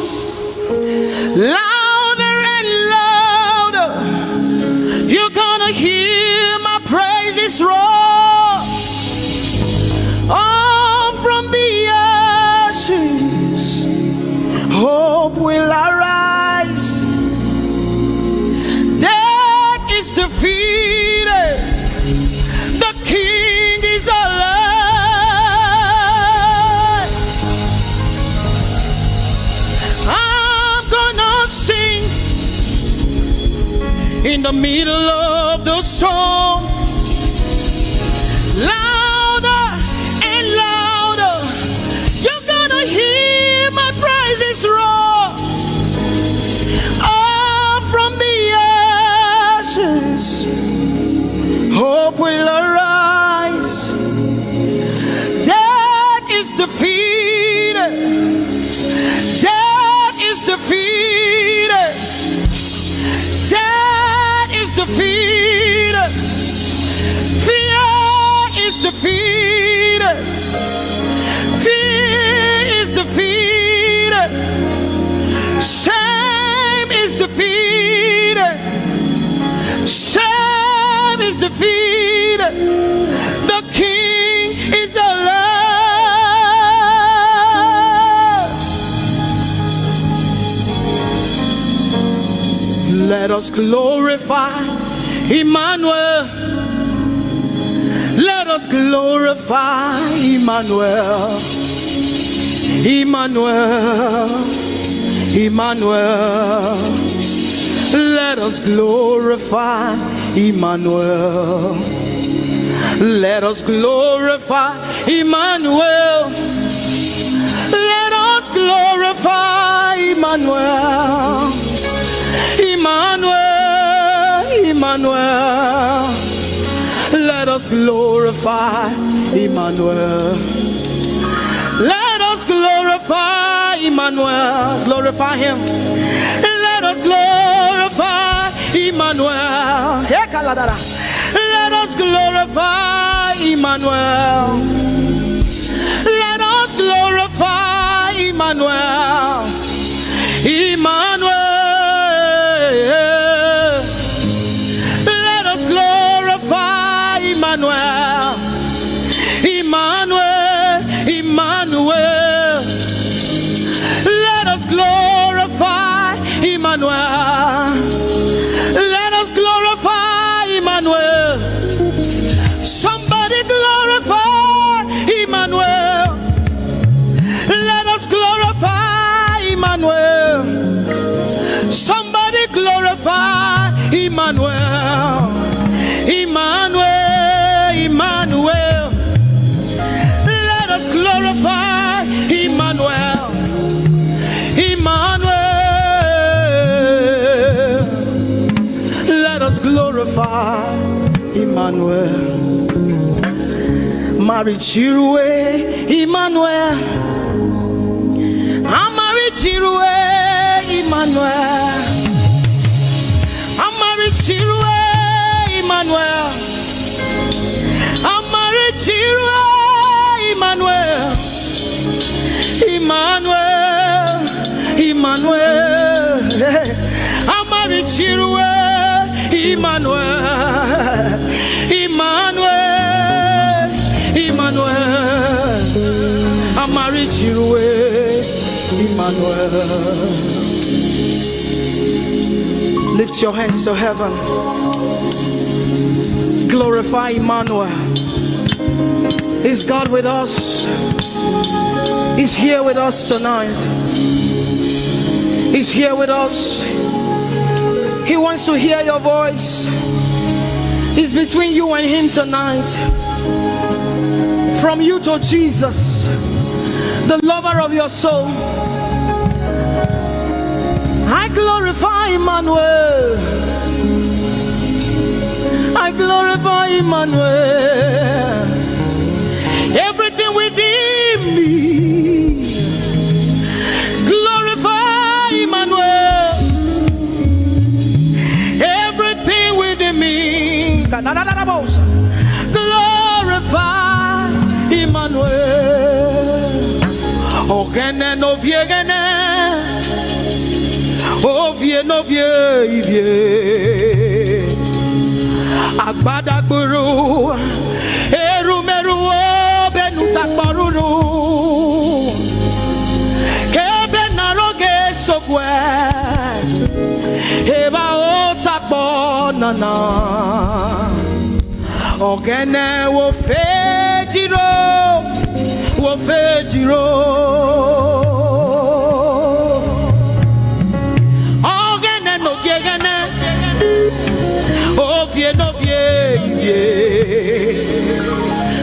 louder and louder, you're gonna hear my praises roar. Oh, from the ashes, hope will arise. Death is defeated, the King is alive. In the middle of the storm, louder and louder, you're gonna hear my praises roar. Up from the ashes, hope will arise. Death is defeated. Death is defeated. Death is defeated. Fear is defeated. Fear is defeated. Shame is defeated. Shame is defeated. The King is alive. Let us glorify Emmanuel. Let us glorify Emmanuel. Emmanuel. Emmanuel. Let us glorify Emmanuel. Let us glorify Emmanuel. Let us glorify Emmanuel. Emmanuel, Emmanuel, let us glorify Emmanuel. Let us glorify Emmanuel. Glorify him. Let us glorify Emmanuel. Let us glorify Emmanuel. Let us glorify Emmanuel. Emmanuel. Let us glorify Emmanuel. Emmanuel, Emmanuel. Let us glorify Emmanuel. Let us glorify Emmanuel. Somebody glorify Emmanuel. Let us glorify Emmanuel. Somebody glorify Emmanuel. Emmanuel, Emmanuel. Let us glorify Emmanuel. Emmanuel. Let us glorify Emmanuel. Mari Chirwe, Emmanuel. Amari Chirwe, Emmanuel. Amari Chirwe, Emmanuel. Amari Chirwe, Emmanuel. Emmanuel, Emmanuel. Amari Chirwe, Emmanuel. Emmanuel, Emmanuel. Emmanuel. Lift your hands to heaven. Glorify Emmanuel. Is God with us? He's here with us tonight. He's here with us. He wants to hear your voice. It's between you and him tonight. From you to Jesus, the lover of your soul. I glorify Emmanuel. I glorify Emmanuel. Everything within me, glorify Emmanuel. Everything within me, glorify Emmanuel. Ogene no viegene, ovie no vie. Agbada guru, erumeru benuta paruru. Kebe naroge sokwe, eba otakbo nana. Ogene wo fejiro, wo fejiro. Ogene no gegene, ovie no vie.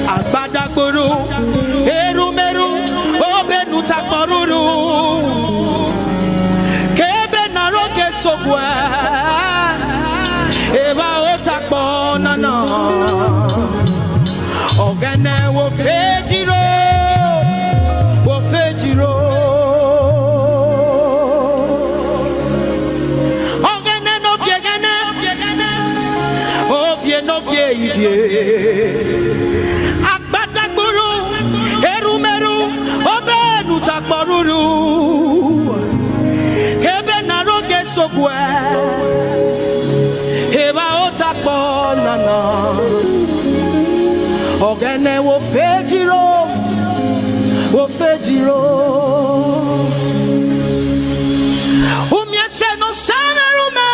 Agbada guru, erumeru, obenu takporuru. Kebe naroge sokwe, eba otakbo nana. Ogene wo fejiro, wo fejiro. Ogene no viegene, ovie no vie. Agbata guru, erumeru, obenu takporuru. Kebe naroge sokwe, eba otakbo nana. Ogene wo fejiro, wo fejiro. Umiese no samerume,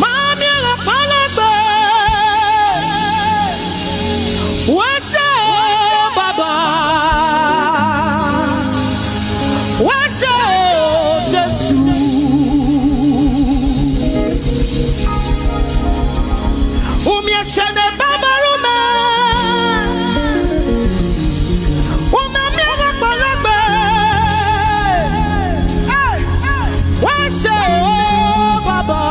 mami la palagbe. What's up, Baba? What's up, Jesus? Umiesene babarume, umamiega palagbe. What's up, Baba?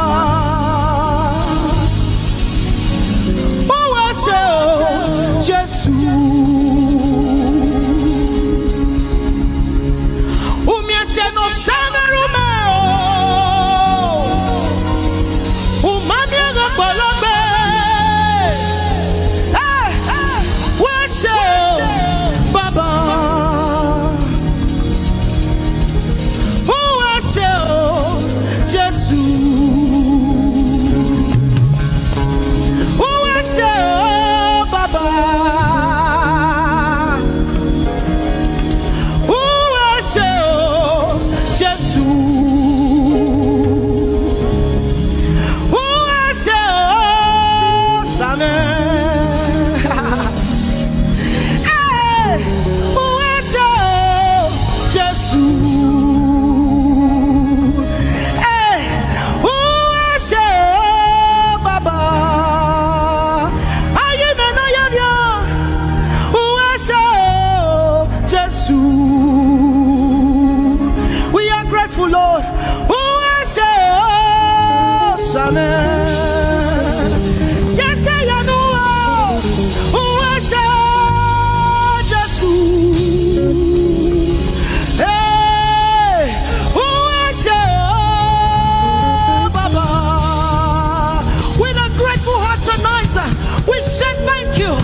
What's up, Jesus? Umieseno samerume, umamiega palagbe. What's up, Baba? What's up, Jesus? What's up, Baba? What's up, Jesus? What's up, Sammie? Lord, who I say, Sammie. Yes, I know who I say, Jesus. Hey, who I say, Baba. With a grateful heart tonight, we say thank you.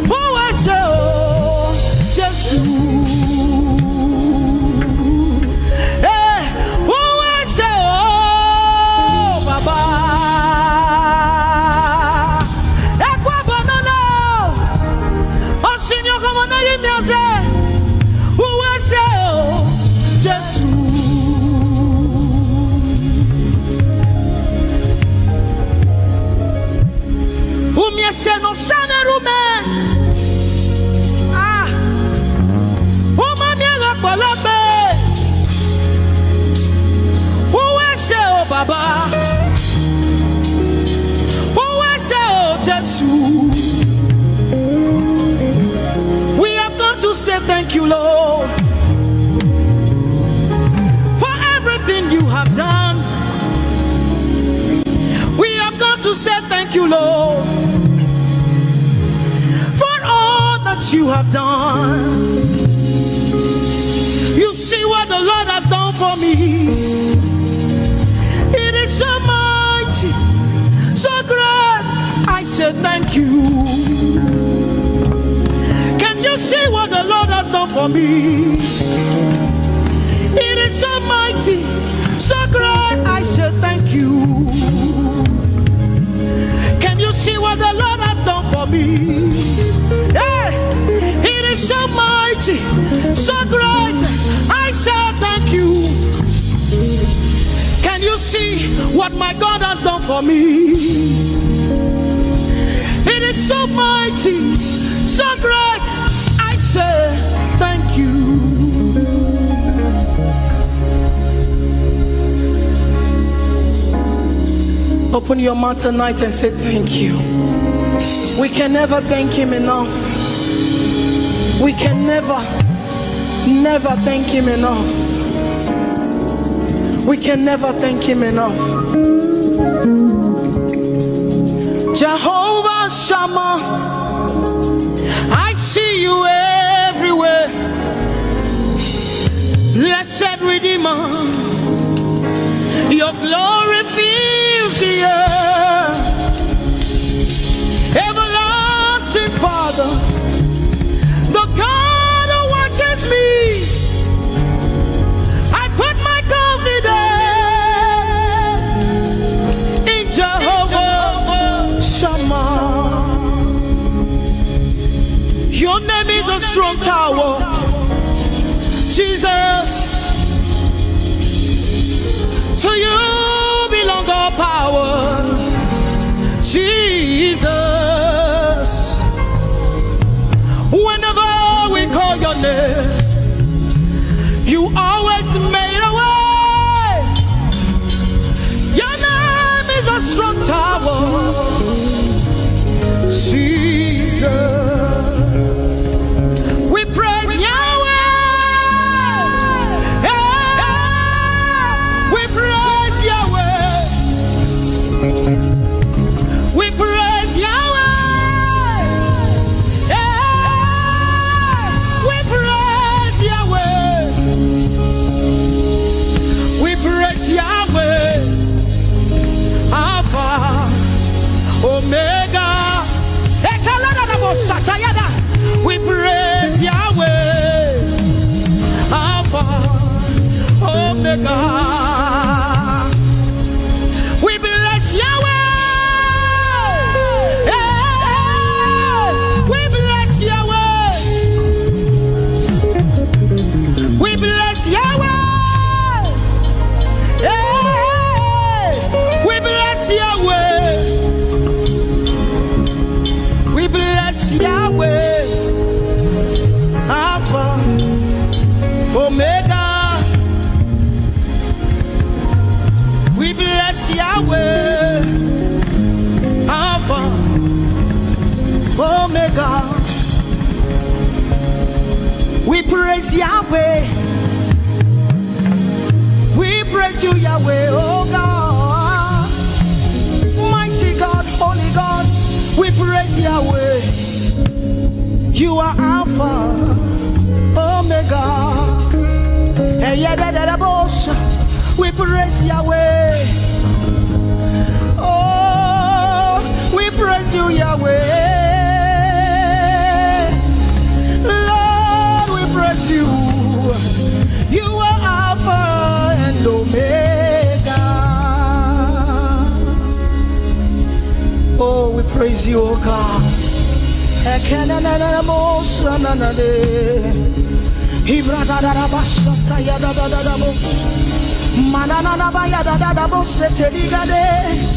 Who I say, Jesus. Who I say, oh, Baba. to. We have come to say thank you, Lord, for everything you have done. We have come to say thank you, Lord, for all that you have done. You see what the Lord has done for me. It is so mighty, so great. I say thank you. Can you see what the Lord has done for me? It is so mighty, so great. I say thank you. Can you see what the Lord has done for me? Hey, it is so mighty, so great. I say thank you. Can you see what my God has done for me? It is so mighty, so great. I say thank you. Open your mouth tonight and say thank you. We can never thank him enough. We can never thank him enough. We can never thank him enough. Jehovah Shammah, I see you everywhere. Blessed Redeemer, your glory fills the earth. Everlasting Father, the God who watches me, I put my confidence in Jehovah Shammah. Your name is a strong tower, Jesus. To you belong all power, Jesus. Whenever we call your name, you always made a way. Your name is a strong tower, Jesus. We praise Yahweh. We praise Yahweh. We praise Yahweh. We praise Yahweh. We praise Yahweh. Alpha, Omega. We praise Yahweh. Alpha, Omega. We bless Yahweh. We bless Yahweh. We bless Yahweh. We bless Yahweh. We bless Yahweh. Alpha, Omega. We bless Yahweh, Alpha, Omega. We praise Yahweh. We praise you, Yahweh, oh God. Mighty God, holy God, we praise Yahweh. You are Alpha, Omega. We praise Yahweh. Oh, we praise you, Yahweh. Lord, we praise you. You are Alpha and Omega. Oh, we praise you, oh God. Manana baya da da bo se te ligade.